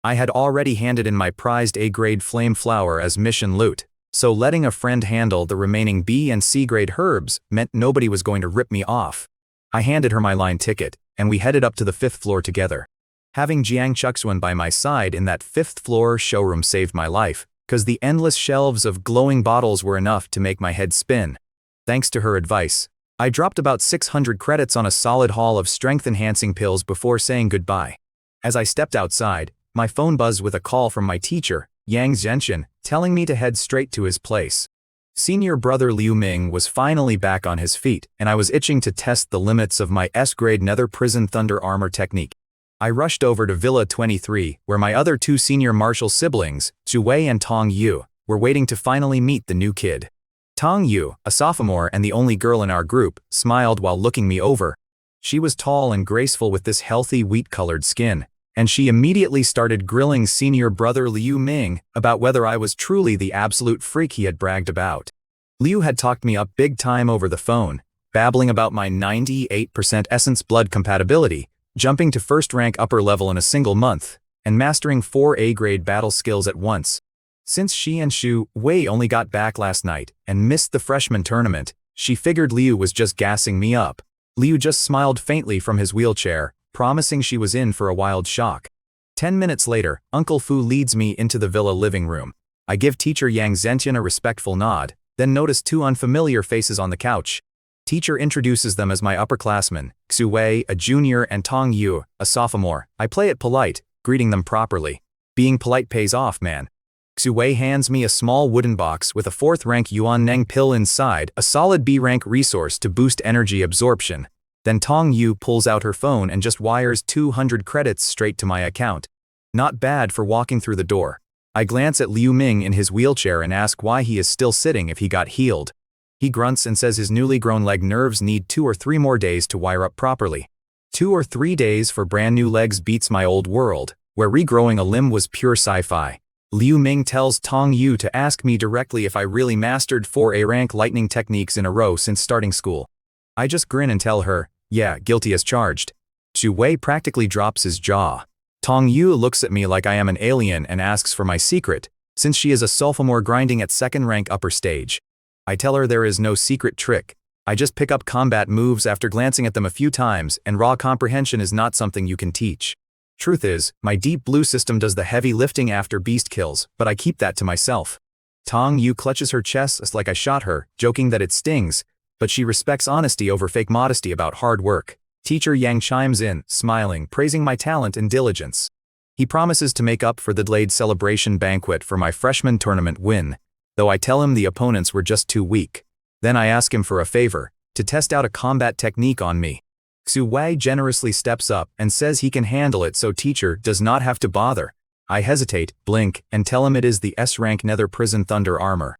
I had already handed in my prized A-grade flame flower as mission loot, so letting a friend handle the remaining B and C-grade herbs meant nobody was going to rip me off. I handed her my line ticket, and we headed up to the 5th floor together. Having Jiang Chuxuan by my side in that 5th floor showroom saved my life, cause the endless shelves of glowing bottles were enough to make my head spin. Thanks to her advice, I dropped about 600 credits on a solid haul of strength-enhancing pills before saying goodbye. As I stepped outside, my phone buzzed with a call from my teacher, Yang Zhenxian, telling me to head straight to his place. Senior brother Liu Ming was finally back on his feet, and I was itching to test the limits of my S-grade Nether Prison Thunder Armor technique. I rushed over to Villa 23, where my other 2 senior martial siblings, Zhu Wei and Tong Yu, were waiting to finally meet the new kid. Tong Yu, a sophomore and the only girl in our group, smiled while looking me over. She was tall and graceful with this healthy wheat-colored skin, and she immediately started grilling senior brother Liu Ming about whether I was truly the absolute freak he had bragged about. Liu had talked me up big time over the phone, babbling about my 98% essence blood compatibility, jumping to first rank upper level in a single month, and mastering 4 A-grade battle skills at once. Since she and Xu Wei only got back last night and missed the freshman tournament, she figured Liu was just gassing me up. Liu just smiled faintly from his wheelchair, promising she was in for a wild shock. 10 minutes later, Uncle Fu leads me into the villa living room. I give teacher Yang Zhenxian a respectful nod, then notice 2 unfamiliar faces on the couch. Teacher introduces them as my upperclassmen, Xu Wei, a junior, and Tong Yu, a sophomore. I play it polite, greeting them properly. Being polite pays off, man. Xu Wei hands me a small wooden box with a 4th rank Yuan Neng pill inside, a solid B rank resource to boost energy absorption. Then Tong Yu pulls out her phone and just wires 200 credits straight to my account. Not bad for walking through the door. I glance at Liu Ming in his wheelchair and ask why he is still sitting if he got healed. He grunts and says his newly grown leg nerves need 2 or 3 more days to wire up properly. 2 or 3 days for brand new legs beats my old world, where regrowing a limb was pure sci-fi. Liu Ming tells Tong Yu to ask me directly if I really mastered 4 A-rank lightning techniques in a row since starting school. I just grin and tell her, yeah, guilty as charged. Zhu Wei practically drops his jaw. Tong Yu looks at me like I am an alien and asks for my secret, since she is a sophomore grinding at 2nd rank upper stage. I tell her there is no secret trick. I just pick up combat moves after glancing at them a few times, and raw comprehension is not something you can teach. Truth is, my deep blue system does the heavy lifting after beast kills, but I keep that to myself. Tong Yu clutches her chest like I shot her, joking that it stings, but she respects honesty over fake modesty about hard work. Teacher Yang chimes in, smiling, praising my talent and diligence. He promises to make up for the delayed celebration banquet for my freshman tournament win, though I tell him the opponents were just too weak. Then I ask him for a favor, to test out a combat technique on me. Xu Wei generously steps up and says he can handle it so teacher does not have to bother. I hesitate, blink, and tell him it is the S-rank Nether Prison Thunder Armor.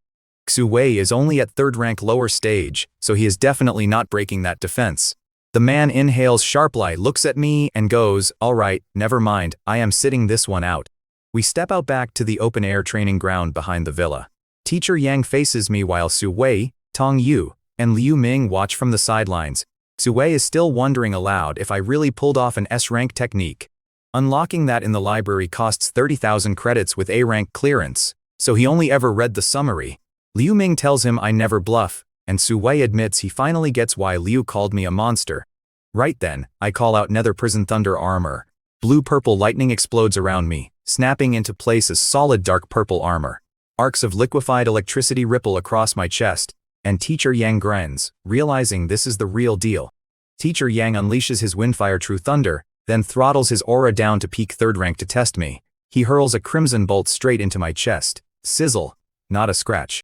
Xu Wei is only at 3rd rank lower stage, so he is definitely not breaking that defense. The man inhales sharply, looks at me, and goes, alright, never mind, I am sitting this one out. We step out back to the open-air training ground behind the villa. Teacher Yang faces me while Xu Wei, Tong Yu, and Liu Ming watch from the sidelines. Xu Wei is still wondering aloud if I really pulled off an S-rank technique. Unlocking that in the library costs 30,000 credits with A-rank clearance, so he only ever read the summary. Liu Ming tells him I never bluff, and Xu Wei admits he finally gets why Liu called me a monster. Right then, I call out Nether Prison Thunder Armor. Blue-purple lightning explodes around me, snapping into place as solid dark purple armor. Arcs of liquefied electricity ripple across my chest, and Teacher Yang grins, realizing this is the real deal. Teacher Yang unleashes his Windfire True Thunder, then throttles his aura down to peak 3rd rank to test me. He hurls a crimson bolt straight into my chest. Sizzle, not a scratch.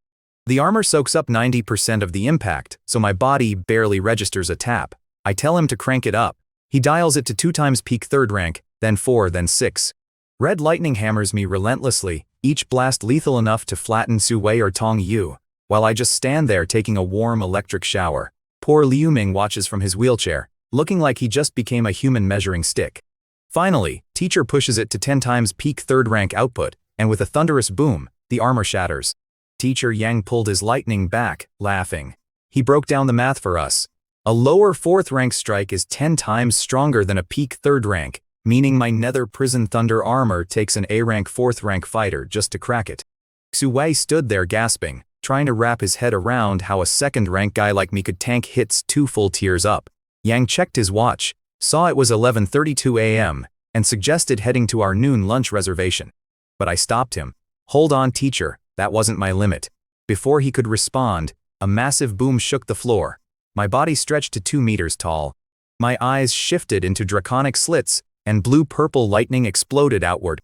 The armor soaks up 90% of the impact, so my body barely registers a tap. I tell him to crank it up. He dials it to 2 times peak 3rd rank, then 4, then 6. Red lightning hammers me relentlessly, each blast lethal enough to flatten Xu Wei or Tong Yu, while I just stand there taking a warm electric shower. Poor Liu Ming watches from his wheelchair, looking like he just became a human measuring stick. Finally, teacher pushes it to 10 times peak 3rd rank output, and with a thunderous boom, the armor shatters. Teacher Yang pulled his lightning back, laughing. He broke down the math for us. A lower 4th rank strike is 10 times stronger than a peak 3rd rank, meaning my nether prison thunder armor takes an A rank 4th rank fighter just to crack it. Xu Wei stood there gasping, trying to wrap his head around how a 2nd rank guy like me could tank hits 2 full tiers up. Yang checked his watch, saw it was 11:32 a.m., and suggested heading to our noon lunch reservation. But I stopped him. Hold on, teacher, that wasn't my limit. Before he could respond, a massive boom shook the floor. My body stretched to 2 meters tall. My eyes shifted into draconic slits, and blue-purple lightning exploded outward.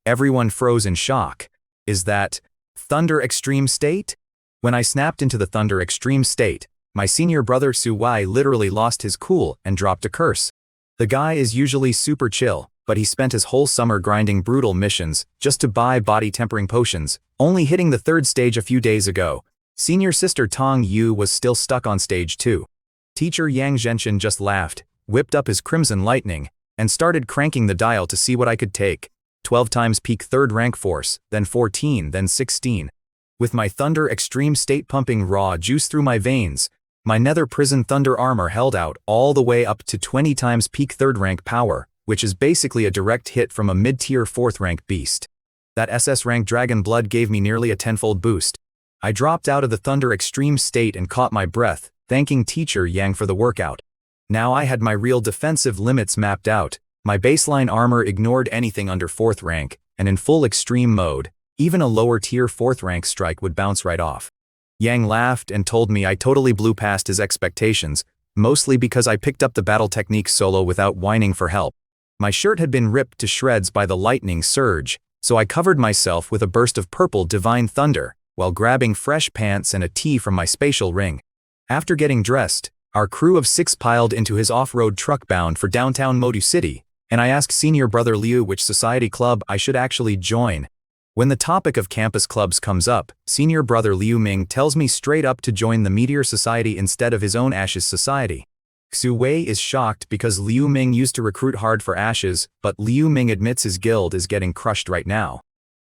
Everyone froze in shock. Is that Thunder Extreme State? When I snapped into the Thunder Extreme State, my senior brother Xu Wei literally lost his cool and dropped a curse. The guy is usually super chill, but he spent his whole summer grinding brutal missions just to buy body-tempering potions, only hitting the 3rd stage a few days ago. Senior sister Tong Yu was still stuck on stage 2. Teacher Yang Zhenshin just laughed, whipped up his crimson lightning, and started cranking the dial to see what I could take. 12 times peak 3rd rank force, then 14, then 16. With my Thunder Extreme State pumping raw juice through my veins, my nether prison thunder armor held out all the way up to 20 times peak 3rd rank power, which is basically a direct hit from a mid-tier 4th rank beast. That SS rank dragon blood gave me nearly a 10-fold boost. I dropped out of the Thunder Extreme State and caught my breath, thanking Teacher Yang for the workout. Now I had my real defensive limits mapped out. My baseline armor ignored anything under 4th rank, and in full extreme mode, even a lower tier 4th rank strike would bounce right off. Yang laughed and told me I totally blew past his expectations, mostly because I picked up the battle technique solo without whining for help. My shirt had been ripped to shreds by the lightning surge, so I covered myself with a burst of purple divine thunder, while grabbing fresh pants and a tee from my spatial ring. After getting dressed, our crew of 6 piled into his off-road truck bound for downtown Modu City, and I asked senior brother Liu which society club I should actually join. When the topic of campus clubs comes up, senior brother Liu Ming tells me straight up to join the Meteor Society instead of his own Ashes Society. Xu Wei is shocked because Liu Ming used to recruit hard for Ashes, but Liu Ming admits his guild is getting crushed right now.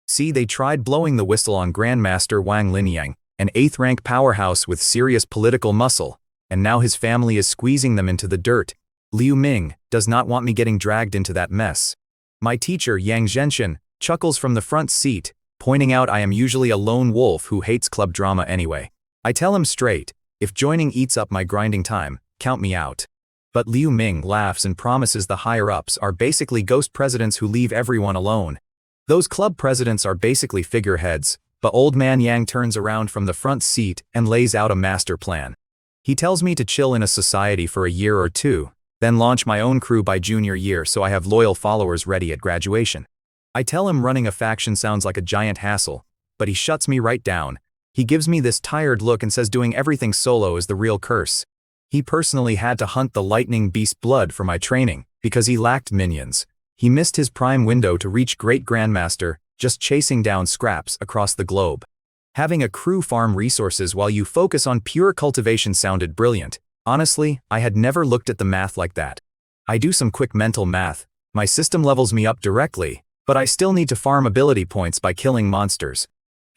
See, they tried blowing the whistle on Grandmaster Wang Linyang, an 8th rank powerhouse with serious political muscle, and now his family is squeezing them into the dirt. Liu Ming does not want me getting dragged into that mess. My teacher Yang Zhenshin chuckles from the front seat, pointing out I am usually a lone wolf who hates club drama anyway. I tell him straight, if joining eats up my grinding time, count me out. But Liu Ming laughs and promises the higher-ups are basically ghost presidents who leave everyone alone. Those club presidents are basically figureheads, but old man Yang turns around from the front seat and lays out a master plan. He tells me to chill in a society for a year or 2, then launch my own crew by junior year so I have loyal followers ready at graduation. I tell him running a faction sounds like a giant hassle, but he shuts me right down. He gives me this tired look and says doing everything solo is the real curse. He personally had to hunt the lightning beast blood for my training, because he lacked minions. He missed his prime window to reach Great Grandmaster, just chasing down scraps across the globe. Having a crew farm resources while you focus on pure cultivation sounded brilliant. Honestly, I had never looked at the math like that. I do some quick mental math. My system levels me up directly, but I still need to farm ability points by killing monsters.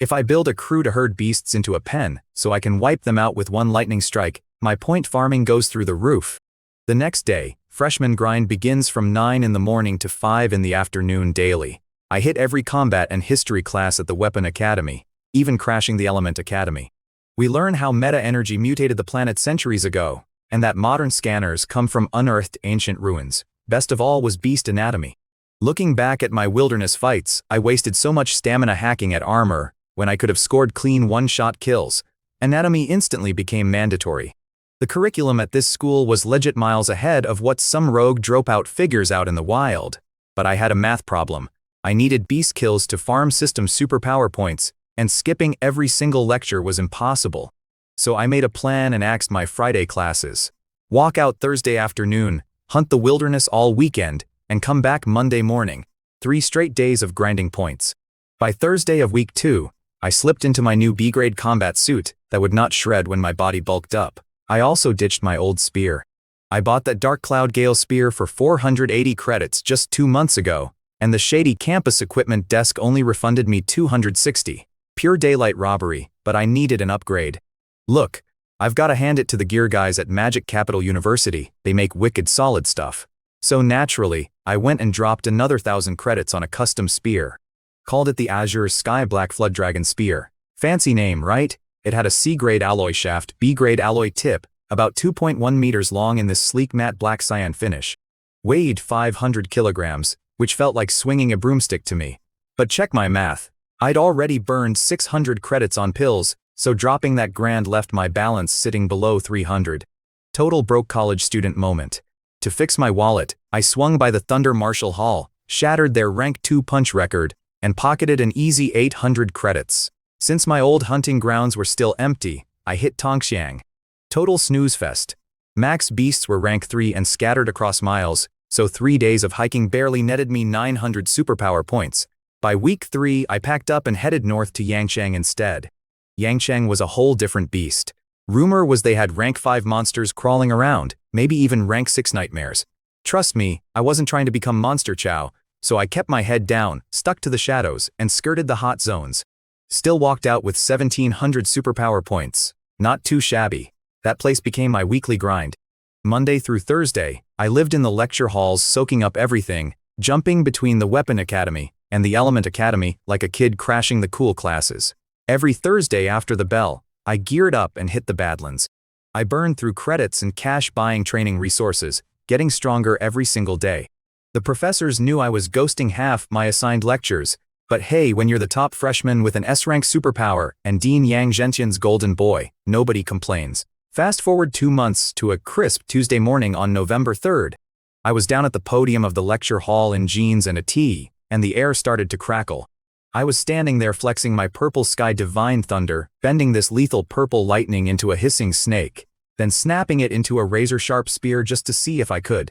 If I build a crew to herd beasts into a pen, so I can wipe them out with one lightning strike, my point farming goes through the roof. The next day, freshman grind begins from 9 in the morning to 5 in the afternoon daily. I hit every combat and history class at the Weapon Academy, even crashing the Element Academy. We learn how meta energy mutated the planet centuries ago, and that modern scanners come from unearthed ancient ruins. Best of all was beast anatomy. Looking back at my wilderness fights, I wasted so much stamina hacking at armor, when I could have scored clean one-shot kills. Anatomy instantly became mandatory. The curriculum at this school was legit miles ahead of what some rogue dropout figures out in the wild. But I had a math problem. I needed beast kills to farm system superpower points, and skipping every single lecture was impossible. So I made a plan and axed my Friday classes. Walk out Thursday afternoon, hunt the wilderness all weekend, and come back Monday morning. 3 straight days of grinding points. By Thursday of week 2, I slipped into my new B-grade combat suit that would not shred when my body bulked up. I also ditched my old spear. I bought that Dark Cloud Gale spear for 480 credits just 2 months ago, and the shady campus equipment desk only refunded me 260. Pure daylight robbery, but I needed an upgrade. Look, I've gotta hand it to the gear guys at Magic Capital University, they make wicked solid stuff. So naturally, I went and dropped another 1,000 credits on a custom spear. Called it the Azure Sky Black Flood Dragon Spear. Fancy name, right? It had a C-grade alloy shaft, B-grade alloy tip, about 2.1 meters long in this sleek matte black cyan finish. Weighed 500 kilograms, which felt like swinging a broomstick to me. But check my math. I'd already burned 600 credits on pills, so dropping that grand left my balance sitting below 300. Total broke college student moment. To fix my wallet, I swung by the Thunder Marshall Hall, shattered their rank 2 punch record, and pocketed an easy 800 credits. Since my old hunting grounds were still empty, I hit Tongxiang. Total snooze fest. Max beasts were rank 3 and scattered across miles, so 3 days of hiking barely netted me 900 superpower points. By week 3, I packed up and headed north to Yangchang instead. Yangchang was a whole different beast. Rumor was they had rank 5 monsters crawling around, maybe even rank 6 nightmares. Trust me, I wasn't trying to become Monster Chow, so I kept my head down, stuck to the shadows, and skirted the hot zones. Still walked out with 1,700 superpower points. Not too shabby. That place became my weekly grind. Monday through Thursday, I lived in the lecture halls soaking up everything, jumping between the Weapon Academy and the Element Academy like a kid crashing the cool classes. Every Thursday after the bell, I geared up and hit the Badlands. I burned through credits and cash buying training resources, getting stronger every single day. The professors knew I was ghosting half my assigned lectures, but hey, when you're the top freshman with an S-rank superpower and Dean Yang Zhentian's golden boy, nobody complains. Fast forward 2 months to a crisp Tuesday morning on November 3rd. I was down at the podium of the lecture hall in jeans and a tee, and the air started to crackle. I was standing there flexing my purple sky divine thunder, bending this lethal purple lightning into a hissing snake, then snapping it into a razor-sharp spear just to see if I could.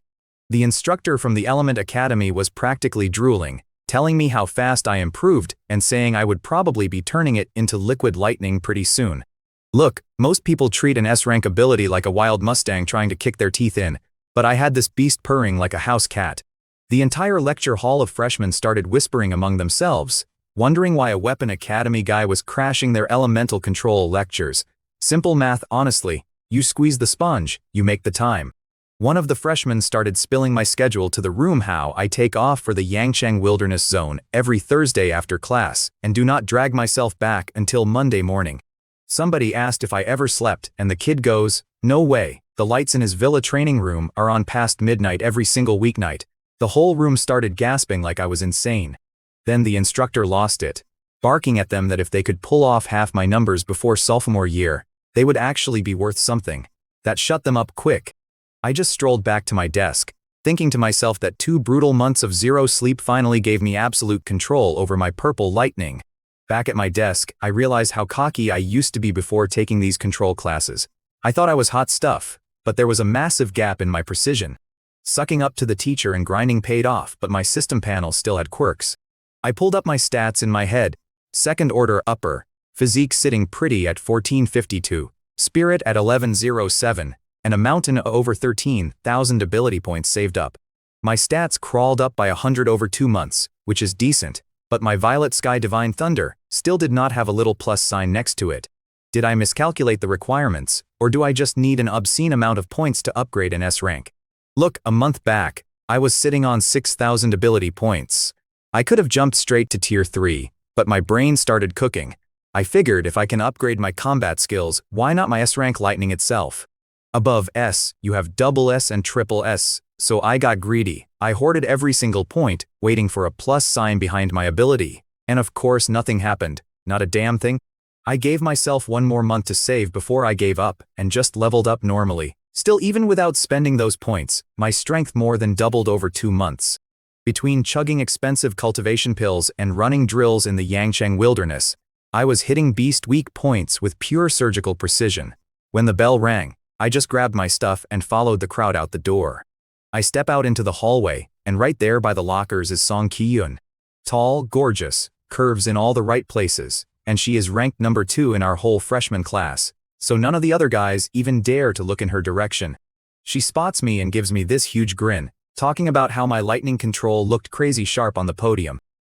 The instructor from the Element Academy was practically drooling, telling me how fast I improved and saying I would probably be turning it into liquid lightning pretty soon. Look, most people treat an S-rank ability like a wild Mustang trying to kick their teeth in, but I had this beast purring like a house cat. The entire lecture hall of freshmen started whispering among themselves, wondering why a Weapon Academy guy was crashing their elemental control lectures. Simple math, honestly. You squeeze the sponge, you make the time. One of the freshmen started spilling my schedule to the room how I take off for the Yangchang Wilderness Zone every Thursday after class and do not drag myself back until Monday morning. Somebody asked if I ever slept and the kid goes, "No way, the lights in his villa training room are on past midnight every single weeknight." The whole room started gasping like I was insane. Then the instructor lost it, barking at them that if they could pull off half my numbers before sophomore year, they would actually be worth something. That shut them up quick. I just strolled back to my desk, thinking to myself that 2 brutal months of zero sleep finally gave me absolute control over my purple lightning. Back at my desk, I realized how cocky I used to be before taking these control classes. I thought I was hot stuff, but there was a massive gap in my precision. Sucking up to the teacher and grinding paid off, but my system panel still had quirks. I pulled up my stats in my head. Second order upper, physique sitting pretty at 1452, spirit at 1107, and a mountain over 13,000 ability points saved up. My stats crawled up by 100 over 2 months, which is decent, but my Violet Sky Divine Thunder still did not have a little plus sign next to it. Did I miscalculate the requirements, or do I just need an obscene amount of points to upgrade an S rank? Look, a month back, I was sitting on 6,000 ability points. I could have jumped straight to tier 3, but my brain started cooking. I figured if I can upgrade my combat skills, why not my S rank lightning itself? Above S, you have double S and triple S, so I got greedy. I hoarded every single point, waiting for a plus sign behind my ability. And of course nothing happened, not a damn thing. I gave myself 1 more month to save before I gave up, and just leveled up normally. Still, even without spending those points, my strength more than doubled over 2 months. Between chugging expensive cultivation pills and running drills in the Yangchang Wilderness, I was hitting beast weak points with pure surgical precision. When the bell rang, I just grabbed my stuff and followed the crowd out the door. I step out into the hallway, and right there by the lockers is Song Ki-yun. Tall, gorgeous, curves in all the right places, and she is ranked number 2 in our whole freshman class, so none of the other guys even dare to look in her direction. She spots me and gives me this huge grin, talking about how my lightning control looked crazy sharp on the podium.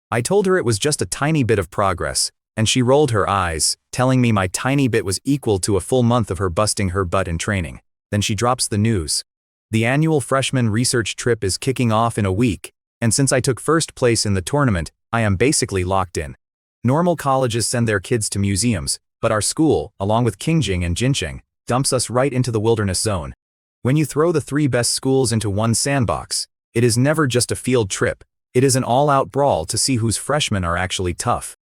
I told her it was just a tiny bit of progress, and she rolled her eyes, telling me my tiny bit was equal to a full month of her busting her butt in training. Then she drops the news. The annual freshman research trip is kicking off in a week, and since I took first place in the tournament, I am basically locked in. Normal colleges send their kids to museums, but our school, along with Qingjing and Jincheng, dumps us right into the wilderness zone. When you throw the 3 best schools into one sandbox, it is never just a field trip, it is an all-out brawl to see whose freshmen are actually tough.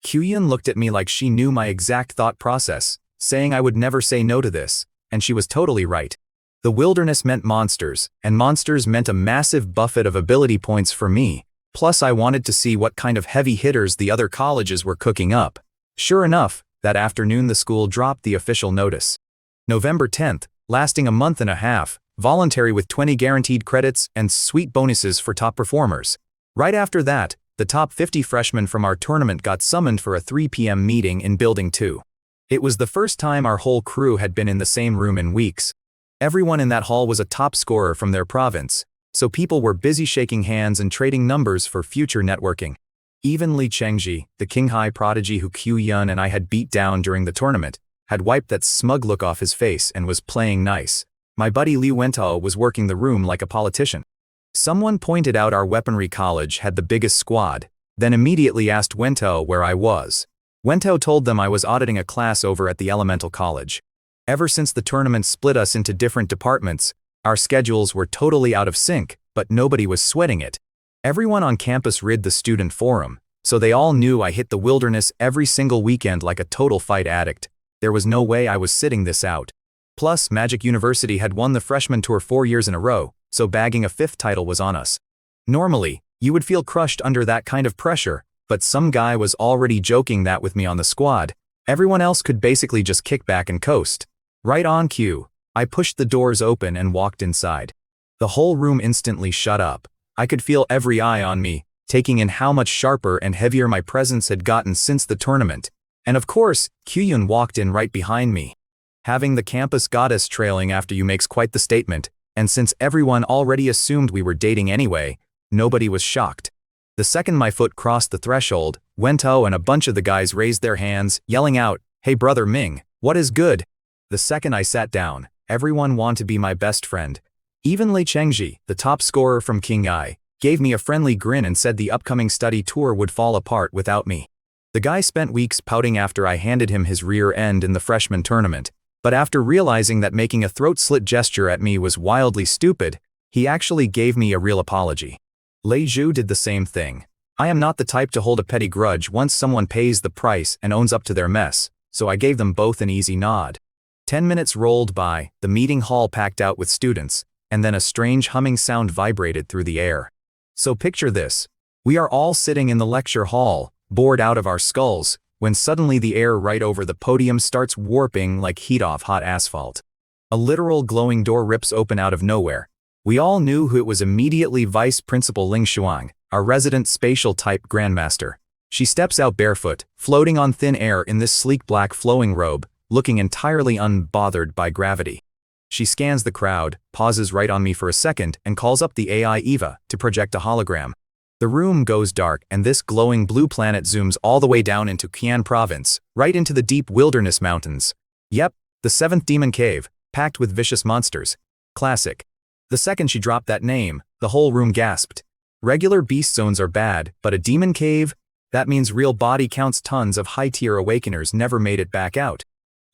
Kyuyun looked at me like she knew my exact thought process, saying I would never say no to this, and she was totally right. The wilderness meant monsters, and monsters meant a massive buffet of ability points for me, plus I wanted to see what kind of heavy hitters the other colleges were cooking up. Sure enough, that afternoon the school dropped the official notice. November 10th, lasting a month and a half, voluntary with 20 guaranteed credits and sweet bonuses for top performers. Right after that, the top 50 freshmen from our tournament got summoned for a 3 p.m. meeting in Building 2. It was the first time our whole crew had been in the same room in weeks. Everyone in that hall was a top scorer from their province, so people were busy shaking hands and trading numbers for future networking. Even Li Chengji, the Qinghai prodigy who Kyuyun and I had beat down during the tournament, had wiped that smug look off his face and was playing nice. My buddy Li Wentao was working the room like a politician. Someone pointed out our weaponry college had the biggest squad, then immediately asked Wentao where I was. Wentao told them I was auditing a class over at the elemental college. Ever since the tournament split us into different departments, our schedules were totally out of sync, but nobody was sweating it. Everyone on campus read the student forum, so they all knew I hit the wilderness every single weekend like a total fight addict. There was no way I was sitting this out. Plus, Magic University had won the freshman tour 4 years in a row, so bagging a 5th title was on us. Normally, you would feel crushed under that kind of pressure, but some guy was already joking that with me on the squad, everyone else could basically just kick back and coast. Right on cue, I pushed the doors open and walked inside. The whole room instantly shut up. I could feel every eye on me, taking in how much sharper and heavier my presence had gotten since the tournament. And of course, Kyuyun walked in right behind me. Having the campus goddess trailing after you makes quite the statement, and since everyone already assumed we were dating anyway, nobody was shocked. The second my foot crossed the threshold, Wentao and a bunch of the guys raised their hands, yelling out, "Hey brother Ming, what is good?" The second I sat down, everyone wanted to be my best friend. Even Li Chengji, the top scorer from Qinghai, gave me a friendly grin and said the upcoming study tour would fall apart without me. The guy spent weeks pouting after I handed him his rear end in the freshman tournament, but after realizing that making a throat-slit gesture at me was wildly stupid, he actually gave me a real apology. Lei Zhu did the same thing. I am not the type to hold a petty grudge once someone pays the price and owns up to their mess, so I gave them both an easy nod. 10 minutes rolled by, the meeting hall packed out with students, and then a strange humming sound vibrated through the air. So picture this. We are all sitting in the lecture hall, bored out of our skulls, when suddenly the air right over the podium starts warping like heat off hot asphalt. A literal glowing door rips open out of nowhere. We all knew who it was immediately Vice Principal Ling Shuang, our resident spatial type grandmaster. She steps out barefoot, floating on thin air in this sleek black flowing robe, looking entirely unbothered by gravity. She scans the crowd, pauses right on me for a second, and calls up the AI Eva to project a hologram. The room goes dark and this glowing blue planet zooms all the way down into Qian province, right into the deep wilderness mountains. Yep, the 7th demon cave, packed with vicious monsters. Classic. The second she dropped that name, the whole room gasped. Regular beast zones are bad, but a demon cave? That means real body counts. Tons of high-tier awakeners never made it back out.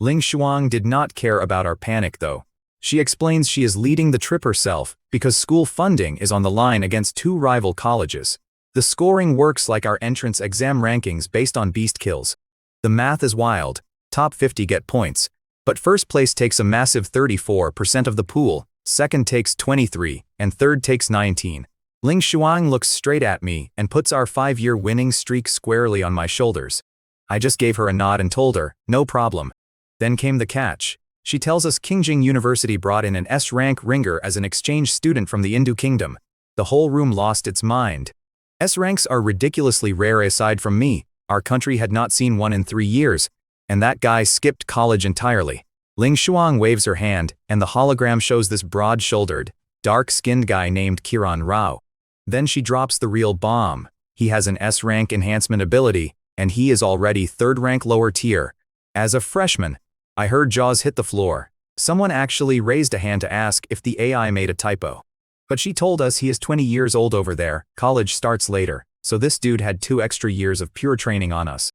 Ling Shuang did not care about our panic though. She explains she is leading the trip herself because school funding is on the line against 2 rival colleges. The scoring works like our entrance exam rankings based on beast kills. The math is wild. Top 50 get points, but first place takes a massive 34% of the pool, second takes 23, and third takes 19. Ling Shuang looks straight at me and puts our 5-year winning streak squarely on my shoulders. I just gave her a nod and told her, no problem. Then came the catch. She tells us Qingjing University brought in an S-rank ringer as an exchange student from the Hindu kingdom. The whole room lost its mind. S-ranks are ridiculously rare. Aside from me, our country had not seen one in 3 years, and that guy skipped college entirely. Ling Shuang waves her hand, and the hologram shows this broad-shouldered, dark-skinned guy named Kiran Rao. Then she drops the real bomb. He has an S-rank enhancement ability, and he is already 3rd rank lower tier. As a freshman, I heard jaws hit the floor. Someone actually raised a hand to ask if the AI made a typo. But she told us he is 20 years old over there, college starts later, so this dude had 2 extra years of pure training on us.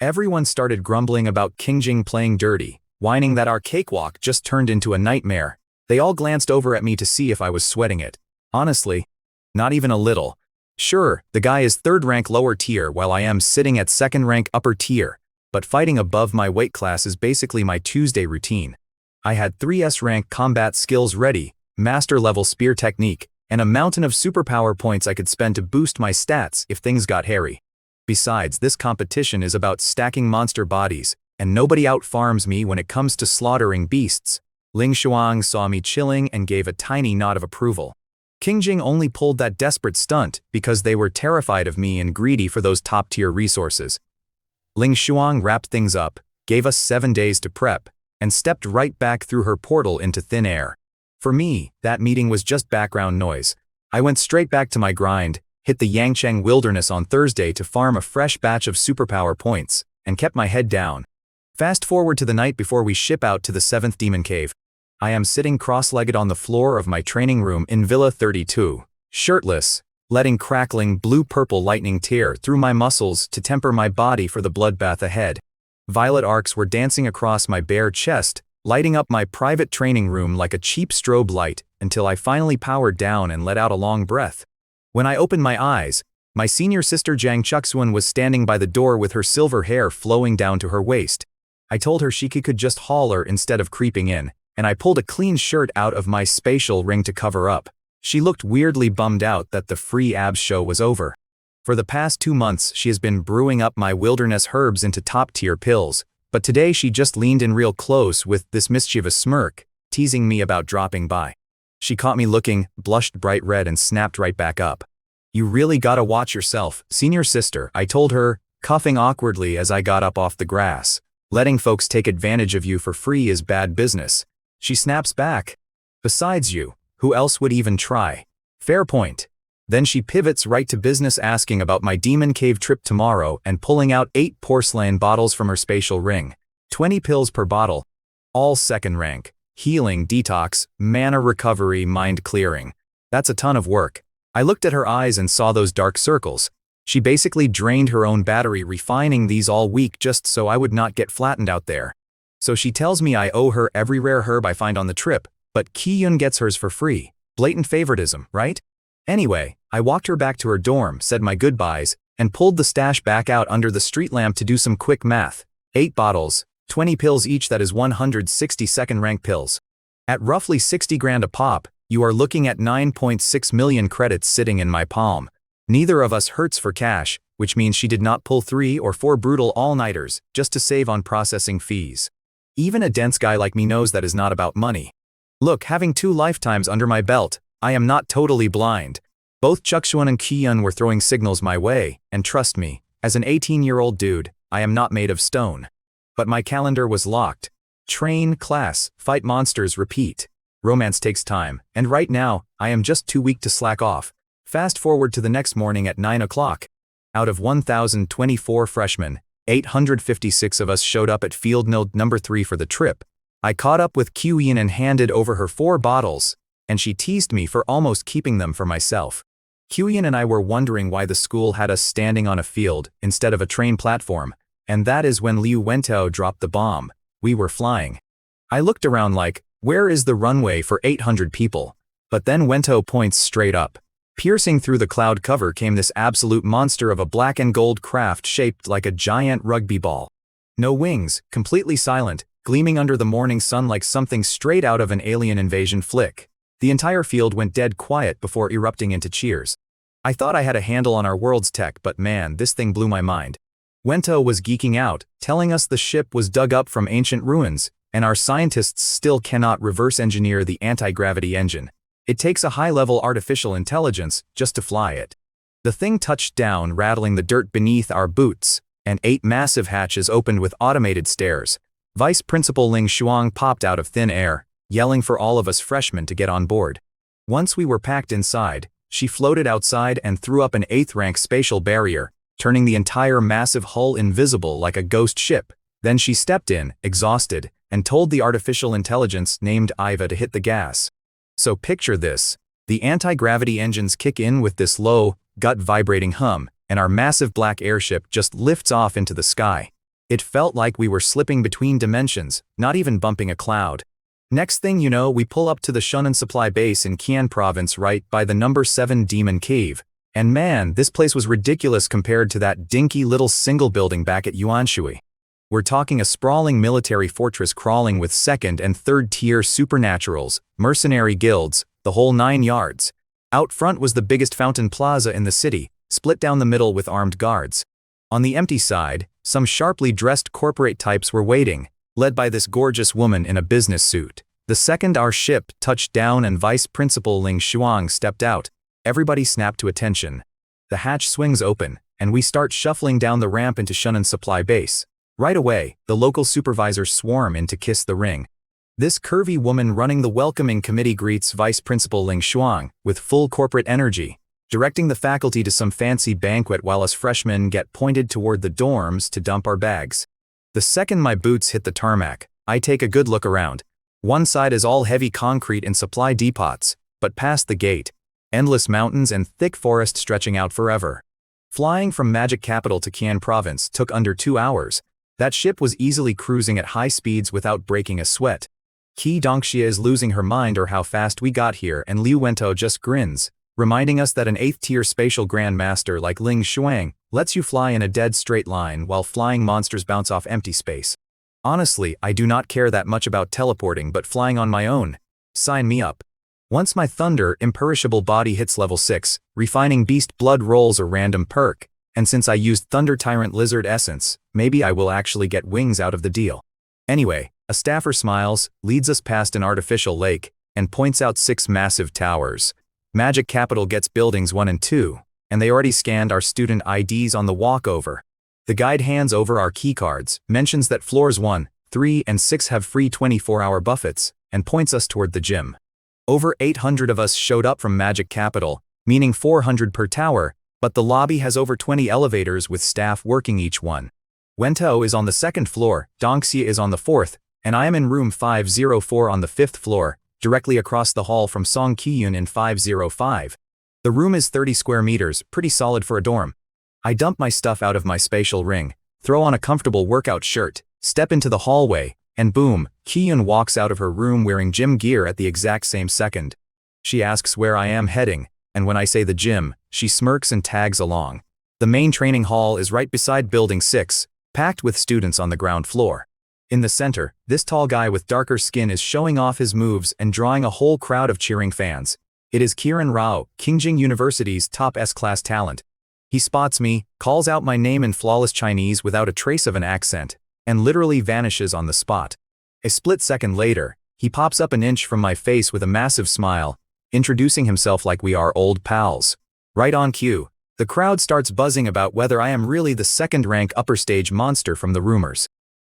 Everyone started grumbling about Qingjing playing dirty, whining that our cakewalk just turned into a nightmare. They all glanced over at me to see if I was sweating it. Honestly, not even a little. Sure, the guy is 3rd rank lower tier while I am sitting at 2nd rank upper tier, but fighting above my weight class is basically my Tuesday routine. I had 3S rank combat skills ready, master level spear technique, and a mountain of superpower points I could spend to boost my stats if things got hairy. Besides, this competition is about stacking monster bodies, and nobody outfarms me when it comes to slaughtering beasts. Ling Shuang saw me chilling and gave a tiny nod of approval. Qingjing only pulled that desperate stunt because they were terrified of me and greedy for those top-tier resources. Ling Shuang wrapped things up, gave us 7 days to prep, and stepped right back through her portal into thin air. For me, that meeting was just background noise. I went straight back to my grind, hit the Yangcheng wilderness on Thursday to farm a fresh batch of superpower points, and kept my head down. Fast forward to the night before we ship out to the 7th Demon Cave. I am sitting cross-legged on the floor of my training room in Villa 32, shirtless, letting crackling blue-purple lightning tear through my muscles to temper my body for the bloodbath ahead. Violet arcs were dancing across my bare chest, lighting up my private training room like a cheap strobe light until I finally powered down and let out a long breath. When I opened my eyes, my senior sister Jiang Chuxuan was standing by the door with her silver hair flowing down to her waist. I told her she could just holler instead of creeping in, and I pulled a clean shirt out of my spatial ring to cover up. She looked weirdly bummed out that the free abs show was over. For the past 2 months she has been brewing up my wilderness herbs into top-tier pills, but today she just leaned in real close with this mischievous smirk, teasing me about dropping by. She caught me looking, blushed bright red and snapped right back up. "You really gotta watch yourself, senior sister," I told her, coughing awkwardly as I got up off the grass. "Letting folks take advantage of you for free is bad business." She snaps back. "Besides you, who else would even try?" Fair point. Then she pivots right to business, asking about my demon cave trip tomorrow and pulling out 8 porcelain bottles from her spatial ring. 20 pills per bottle. All 2nd rank. Healing, detox, mana recovery, mind clearing. That's a ton of work. I looked at her eyes and saw those dark circles. She basically drained her own battery refining these all week just so I would not get flattened out there. So she tells me I owe her every rare herb I find on the trip, but Qiyun gets hers for free. Blatant favoritism, right? Anyway, I walked her back to her dorm, said my goodbyes, and pulled the stash back out under the street lamp to do some quick math. 8 bottles, 20 pills each, that is 160 2nd rank pills. At roughly 60 grand a pop, you are looking at 9.6 million credits sitting in my palm. Neither of us hurts for cash, which means she did not pull 3 or 4 brutal all-nighters just to save on processing fees. Even a dense guy like me knows that is not about money. Look, having 2 lifetimes under my belt, I am not totally blind. Both Chuxuan and Qiyun were throwing signals my way, and trust me, as an 18-year-old dude, I am not made of stone. But my calendar was locked. Train, class, fight monsters, repeat. Romance takes time, and right now, I am just too weak to slack off. Fast forward to the next morning at 9 o'clock. Out of 1,024 freshmen, 856 of us showed up at Field Node number 3 for the trip. I caught up with Qiyun and handed over her 4 bottles, and she teased me for almost keeping them for myself. Qiyun and I were wondering why the school had us standing on a field instead of a train platform, and that is when Liu Wentao dropped the bomb. We were flying. I looked around like, where is the runway for 800 people? But then Wentao points straight up. Piercing through the cloud cover came this absolute monster of a black and gold craft shaped like a giant rugby ball. No wings, completely silent, gleaming under the morning sun like something straight out of an alien invasion flick. The entire field went dead quiet before erupting into cheers. I thought I had a handle on our world's tech, but man, this thing blew my mind. Wentao was geeking out, telling us the ship was dug up from ancient ruins, and our scientists still cannot reverse engineer the anti-gravity engine. It takes a high-level artificial intelligence just to fly it. The thing touched down, rattling the dirt beneath our boots, and 8 massive hatches opened with automated stairs. Vice Principal Ling Shuang popped out of thin air, yelling for all of us freshmen to get on board. Once we were packed inside, she floated outside and threw up an 8th-rank spatial barrier, turning the entire massive hull invisible like a ghost ship. Then she stepped in, exhausted, and told the artificial intelligence named Iva to hit the gas. So picture this. The anti-gravity engines kick in with this low, gut-vibrating hum, and our massive black airship just lifts off into the sky. It felt like we were slipping between dimensions, not even bumping a cloud. Next thing you know, we pull up to the Shunan supply base in Qian province right by the number 7 Demon Cave. And man, this place was ridiculous compared to that dinky little single building back at Yuanshui. We're talking a sprawling military fortress crawling with second and third tier supernaturals, mercenary guilds, the whole 9 yards. Out front was the biggest fountain plaza in the city, split down the middle with armed guards. On the empty side, some sharply dressed corporate types were waiting, led by this gorgeous woman in a business suit. The second our ship touched down and Vice Principal Ling Shuang stepped out, everybody snapped to attention. The hatch swings open, and we start shuffling down the ramp into Shunan supply base. Right away, the local supervisors swarm in to kiss the ring. This curvy woman running the welcoming committee greets Vice Principal Ling Shuang with full corporate energy, directing the faculty to some fancy banquet while us freshmen get pointed toward the dorms to dump our bags. The second my boots hit the tarmac, I take a good look around. One side is all heavy concrete and supply depots, but past the gate, endless mountains and thick forest stretching out forever. Flying from Magic Capital to Qian Province took under 2 hours. That ship was easily cruising at high speeds without breaking a sweat. Qi Dongxia is losing her mind or how fast we got here, and Liu Wento just grins, reminding us that an 8th-tier spatial grandmaster like Ling Shuang lets you fly in a dead straight line while flying monsters bounce off empty space. Honestly, I do not care that much about teleporting, but flying on my own, sign me up. Once my thunder, imperishable body hits level 6, refining beast blood rolls a random perk. And since I used Thunder Tyrant Lizard Essence, maybe I will actually get wings out of the deal. Anyway, a staffer smiles, leads us past an artificial lake, and points out 6 massive towers. Magic Capital gets buildings 1 and 2, and they already scanned our student IDs on the walkover. The guide hands over our keycards, mentions that floors 1, 3, and 6 have free 24-hour buffets, and points us toward the gym. Over 800 of us showed up from Magic Capital, meaning 400 per tower, but the lobby has over 20 elevators with staff working each one. Wento is on the 2nd floor, Dongxia is on the 4th, and I am in room 504 on the 5th floor, directly across the hall from Song Qiyun in 505. The room is 30 square meters, pretty solid for a dorm. I dump my stuff out of my spatial ring, throw on a comfortable workout shirt, step into the hallway, and boom, Qiyun walks out of her room wearing gym gear at the exact same second. She asks where I am heading, and when I say the gym, she smirks and tags along. The main training hall is right beside Building 6, packed with students on the ground floor. In the center, this tall guy with darker skin is showing off his moves and drawing a whole crowd of cheering fans. It is Kiran Rao, Qingjing University's top S-class talent. He spots me, calls out my name in flawless Chinese without a trace of an accent, and literally vanishes on the spot. A split second later, he pops up an inch from my face with a massive smile, introducing himself like we are old pals. Right on cue, the crowd starts buzzing about whether I am really the second-rank upper stage monster from the rumors.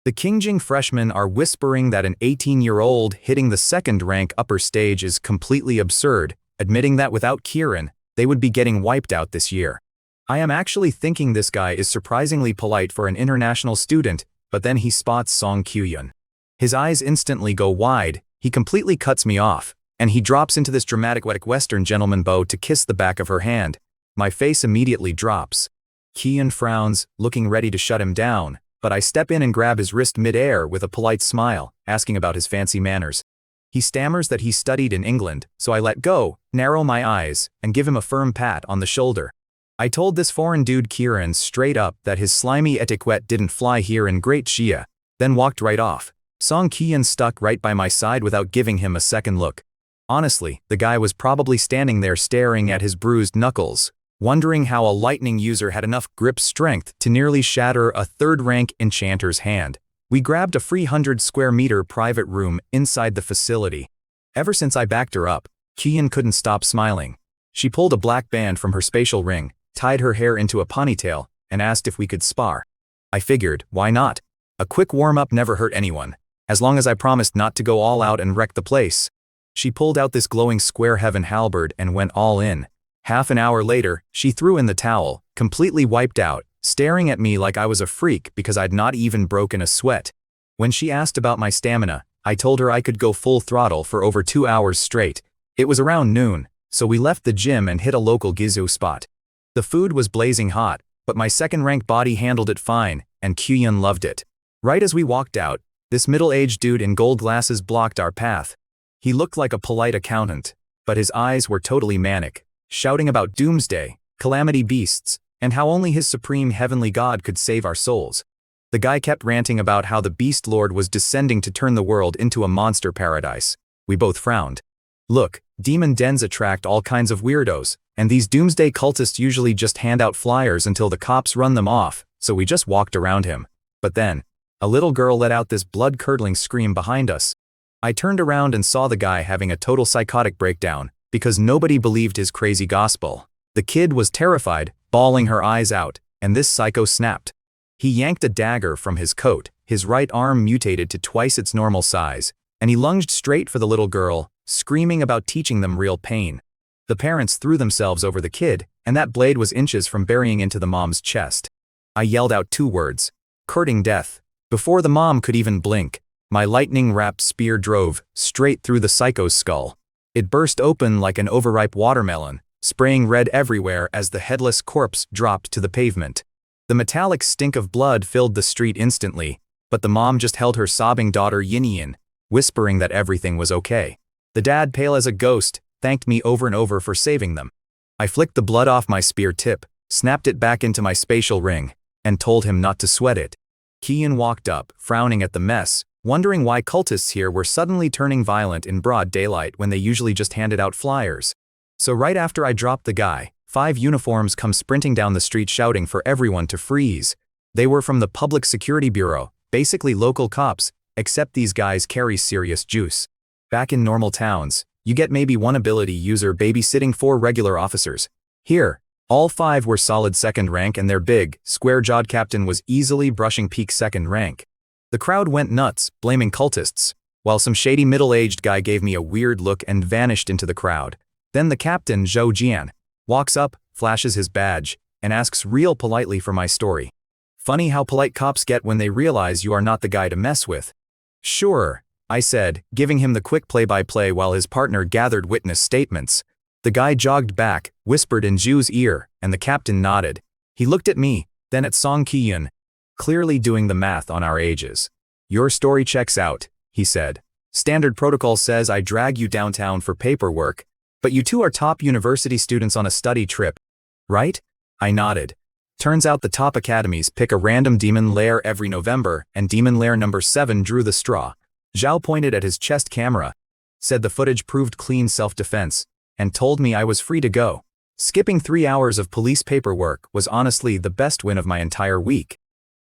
The Qingjing freshmen are whispering that an 18-year-old hitting the second-rank upper stage is completely absurd, admitting that without Kiran, they would be getting wiped out this year. I am actually thinking this guy is surprisingly polite for an international student, but then he spots Song Qiyun. His eyes instantly go wide, he completely cuts me off, and he drops into this dramatic Western gentleman bow to kiss the back of her hand. My face immediately drops. Qiyun frowns, looking ready to shut him down, but I step in and grab his wrist mid-air with a polite smile, asking about his fancy manners. He stammers that he studied in England, so I let go, narrow my eyes, and give him a firm pat on the shoulder. I told this foreign dude Kiran straight up that his slimy etiquette didn't fly here in Great Xia, then walked right off. Song Qiyun stuck right by my side without giving him a second look. Honestly, the guy was probably standing there staring at his bruised knuckles, wondering how a lightning user had enough grip strength to nearly shatter a third-rank enchanter's hand. We grabbed a free 100-square-meter private room inside the facility. Ever since I backed her up, Qiyun couldn't stop smiling. She pulled a black band from her spatial ring, tied her hair into a ponytail, and asked if we could spar. I figured, why not? A quick warm-up never hurt anyone, as long as I promised not to go all out and wreck the place. She pulled out this glowing square heaven halberd and went all in. Half an hour later, she threw in the towel, completely wiped out, staring at me like I was a freak because I'd not even broken a sweat. When she asked about my stamina, I told her I could go full throttle for over 2 hours straight. It was around noon, so we left the gym and hit a local gizu spot. The food was blazing hot, but my second-rank body handled it fine, and Kyun loved it. Right as we walked out, this middle-aged dude in gold glasses blocked our path. He looked like a polite accountant, but his eyes were totally manic, shouting about doomsday, calamity beasts, and how only his supreme heavenly God could save our souls. The guy kept ranting about how the Beast Lord was descending to turn the world into a monster paradise. We both frowned. Look, demon dens attract all kinds of weirdos, and these doomsday cultists usually just hand out flyers until the cops run them off, so we just walked around him. But then, a little girl let out this blood-curdling scream behind us. I turned around and saw the guy having a total psychotic breakdown, because nobody believed his crazy gospel. The kid was terrified, bawling her eyes out, and this psycho snapped. He yanked a dagger from his coat, his right arm mutated to twice its normal size, and he lunged straight for the little girl, screaming about teaching them real pain. The parents threw themselves over the kid, and that blade was inches from burying into the mom's chest. I yelled out 2 words, "Courting death." Before the mom could even blink, my lightning-wrapped spear drove straight through the psycho's skull. It burst open like an overripe watermelon, spraying red everywhere as the headless corpse dropped to the pavement. The metallic stink of blood filled the street instantly, but the mom just held her sobbing daughter Yin, whispering that everything was okay. The dad, pale as a ghost, thanked me over and over for saving them. I flicked the blood off my spear tip, snapped it back into my spatial ring, and told him not to sweat it. Kian walked up, frowning at the mess, wondering why cultists here were suddenly turning violent in broad daylight when they usually just handed out flyers. So right after I dropped the guy, 5 uniforms come sprinting down the street shouting for everyone to freeze. They were from the Public Security Bureau, basically local cops, except these guys carry serious juice. Back in normal towns, you get maybe one ability user babysitting 4 regular officers. Here, all 5 were solid second rank, and their big, square-jawed captain was easily brushing peak second rank. The crowd went nuts, blaming cultists, while some shady middle-aged guy gave me a weird look and vanished into the crowd. Then the captain, Zhou Jian, walks up, flashes his badge, and asks real politely for my story. Funny how polite cops get when they realize you are not the guy to mess with. Sure, I said, giving him the quick play-by-play while his partner gathered witness statements. The guy jogged back, whispered in Zhu's ear, and the captain nodded. He looked at me, then at Song Ki-yun, clearly doing the math on our ages. "Your story checks out," he said. "Standard protocol says I drag you downtown for paperwork, but you 2 are top university students on a study trip, right?" I nodded. Turns out the top academies pick a random demon lair every November, and demon lair number 7 drew the straw. Zhao pointed at his chest camera, said the footage proved clean self-defense, and told me I was free to go. Skipping 3 hours of police paperwork was honestly the best win of my entire week.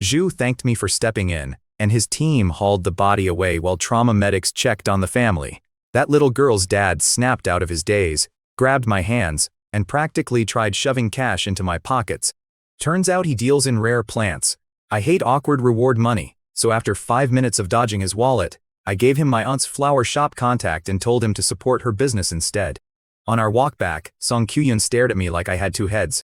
Zhu thanked me for stepping in, and his team hauled the body away while trauma medics checked on the family. That little girl's dad snapped out of his daze, grabbed my hands, and practically tried shoving cash into my pockets. Turns out he deals in rare plants. I hate awkward reward money, so after 5 minutes of dodging his wallet, I gave him my aunt's flower shop contact and told him to support her business instead. On our walk back, Song Kyun stared at me like I had 2 heads.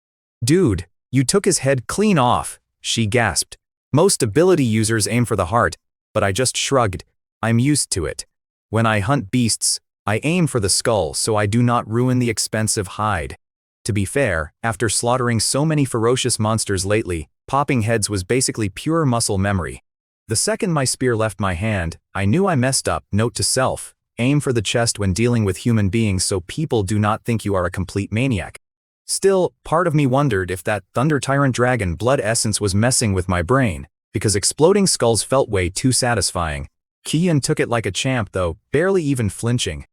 "Dude, you took his head clean off," she gasped. "Most ability users aim for the heart, but I just shrugged. I'm used to it. When I hunt beasts, I aim for the skull so I do not ruin the expensive hide." To be fair, after slaughtering so many ferocious monsters lately, popping heads was basically pure muscle memory. The second my spear left my hand, I knew I messed up. Note to self: aim for the chest when dealing with human beings so people do not think you are a complete maniac. Still, part of me wondered if that Thunder Tyrant Dragon blood essence was messing with my brain, because exploding skulls felt way too satisfying. Kian took it like a champ though, barely even flinching.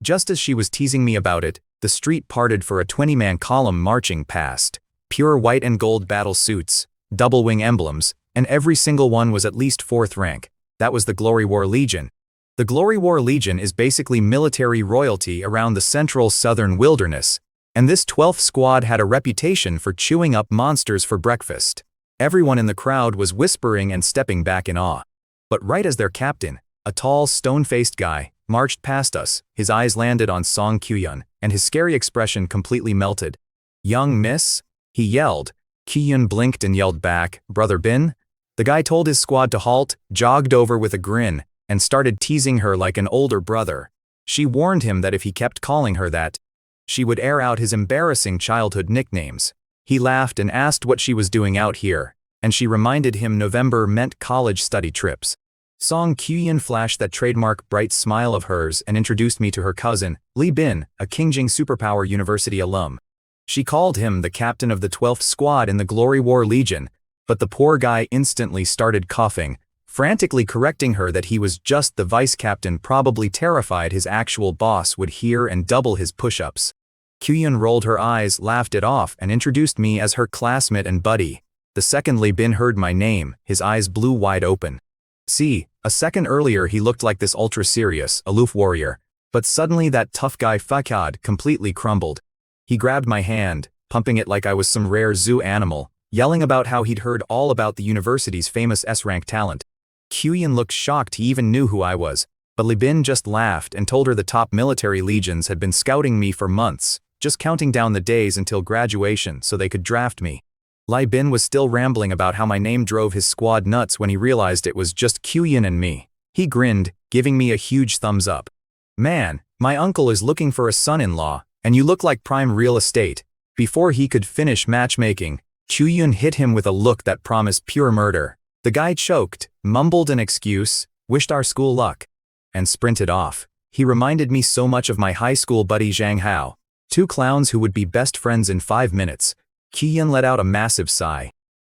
Just as she was teasing me about it, the street parted for a 20-man column marching past. Pure white and gold battle suits, double wing emblems, and every single one was at least 4th rank. That was the Glory War Legion. The Glory War Legion is basically military royalty around the central southern wilderness, and this 12th squad had a reputation for chewing up monsters for breakfast. Everyone in the crowd was whispering and stepping back in awe. But right as their captain, a tall, stone-faced guy, marched past us, his eyes landed on Song Kyun, and his scary expression completely melted. "Young miss?" he yelled, Ki-yun blinked and yelled back, "Brother Bin?" The guy told his squad to halt, jogged over with a grin, and started teasing her like an older brother. She warned him that if he kept calling her that, she would air out his embarrassing childhood nicknames. He laughed and asked what she was doing out here, and she reminded him November meant college study trips. Song Ki-yun flashed that trademark bright smile of hers and introduced me to her cousin, Lee Bin, a Kingjing Superpower University alum. She called him the captain of the 12th Squad in the Glory War Legion, but the poor guy instantly started coughing, frantically correcting her that he was just the vice captain, probably terrified his actual boss would hear and double his push-ups. Ki-yun rolled her eyes, laughed it off, and introduced me as her classmate and buddy. The second Lee Bin heard my name, his eyes blew wide open. See, a second earlier he looked like this ultra-serious, aloof warrior, but suddenly that tough guy Fakad completely crumbled. He grabbed my hand, pumping it like I was some rare zoo animal, yelling about how he'd heard all about the university's famous S-rank talent. Ki-yun looked shocked he even knew who I was, but Lee Bin just laughed and told her the top military legions had been scouting me for months, just counting down the days until graduation so they could draft me. Lee Bin was still rambling about how my name drove his squad nuts when he realized it was just Ki-yun and me. He grinned, giving me a huge thumbs up. "Man, my uncle is looking for a son-in-law, and you look like prime real estate." Before he could finish matchmaking, Ki-yun hit him with a look that promised pure murder. The guy choked, mumbled an excuse, wished our school luck, and sprinted off. He reminded me so much of my high school buddy Zhang Hao, two clowns who would be best friends in 5 minutes. Ki-yun let out a massive sigh,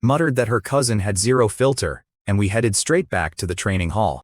muttered that her cousin had zero filter, and we headed straight back to the training hall.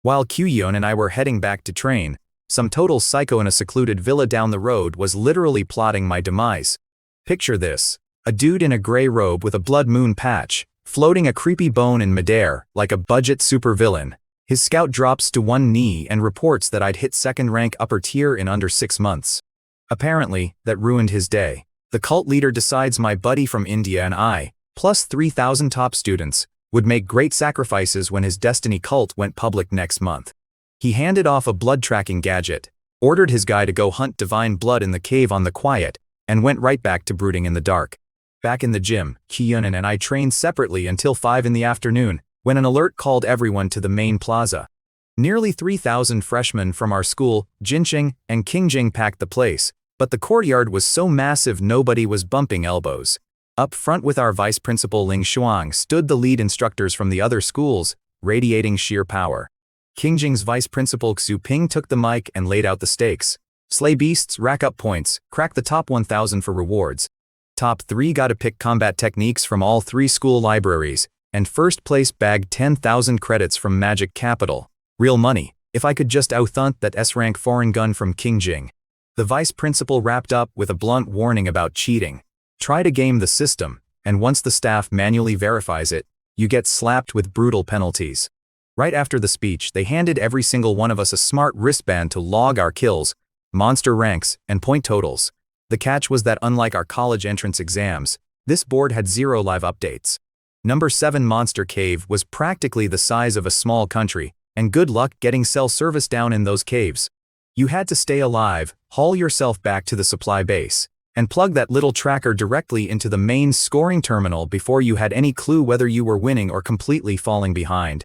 While Ki-yun and I were heading back to train, some total psycho in a secluded villa down the road was literally plotting my demise. Picture this: a dude in a gray robe with a blood moon patch, floating a creepy bone in midair, like a budget supervillain. His scout drops to one knee and reports that I'd hit second rank upper tier in under 6 months. Apparently, that ruined his day. The cult leader decides my buddy from India and I, plus 3,000 top students, would make great sacrifices when his destiny cult went public next month. He handed off a blood tracking gadget, ordered his guy to go hunt divine blood in the cave on the quiet, and went right back to brooding in the dark. Back in the gym, Ki-yun and I trained separately until 5 in the afternoon, when an alert called everyone to the main plaza. Nearly 3,000 freshmen from our school, Jinqing and Kingjing, packed the place, but the courtyard was so massive nobody was bumping elbows. Up front with our vice principal Ling Shuang stood the lead instructors from the other schools, radiating sheer power. Kingjing's vice principal Xu Ping took the mic and laid out the stakes. Slay beasts, rack up points, crack the top 1,000 for rewards. Top 3 gotta pick combat techniques from all 3 school libraries, and first place bagged 10,000 credits from Magic Capital. Real money, if I could just outhunt that S-rank foreign gun from Kingjing. The vice principal wrapped up with a blunt warning about cheating. Try to game the system, and once the staff manually verifies it, you get slapped with brutal penalties. Right after the speech, they handed every single one of us a smart wristband to log our kills, monster ranks, and point totals. The catch was that unlike our college entrance exams, this board had 0 live updates. Number 7 Monster Cave was practically the size of a small country, and good luck getting cell service down in those caves. You had to stay alive, haul yourself back to the supply base, and plug that little tracker directly into the main scoring terminal before you had any clue whether you were winning or completely falling behind.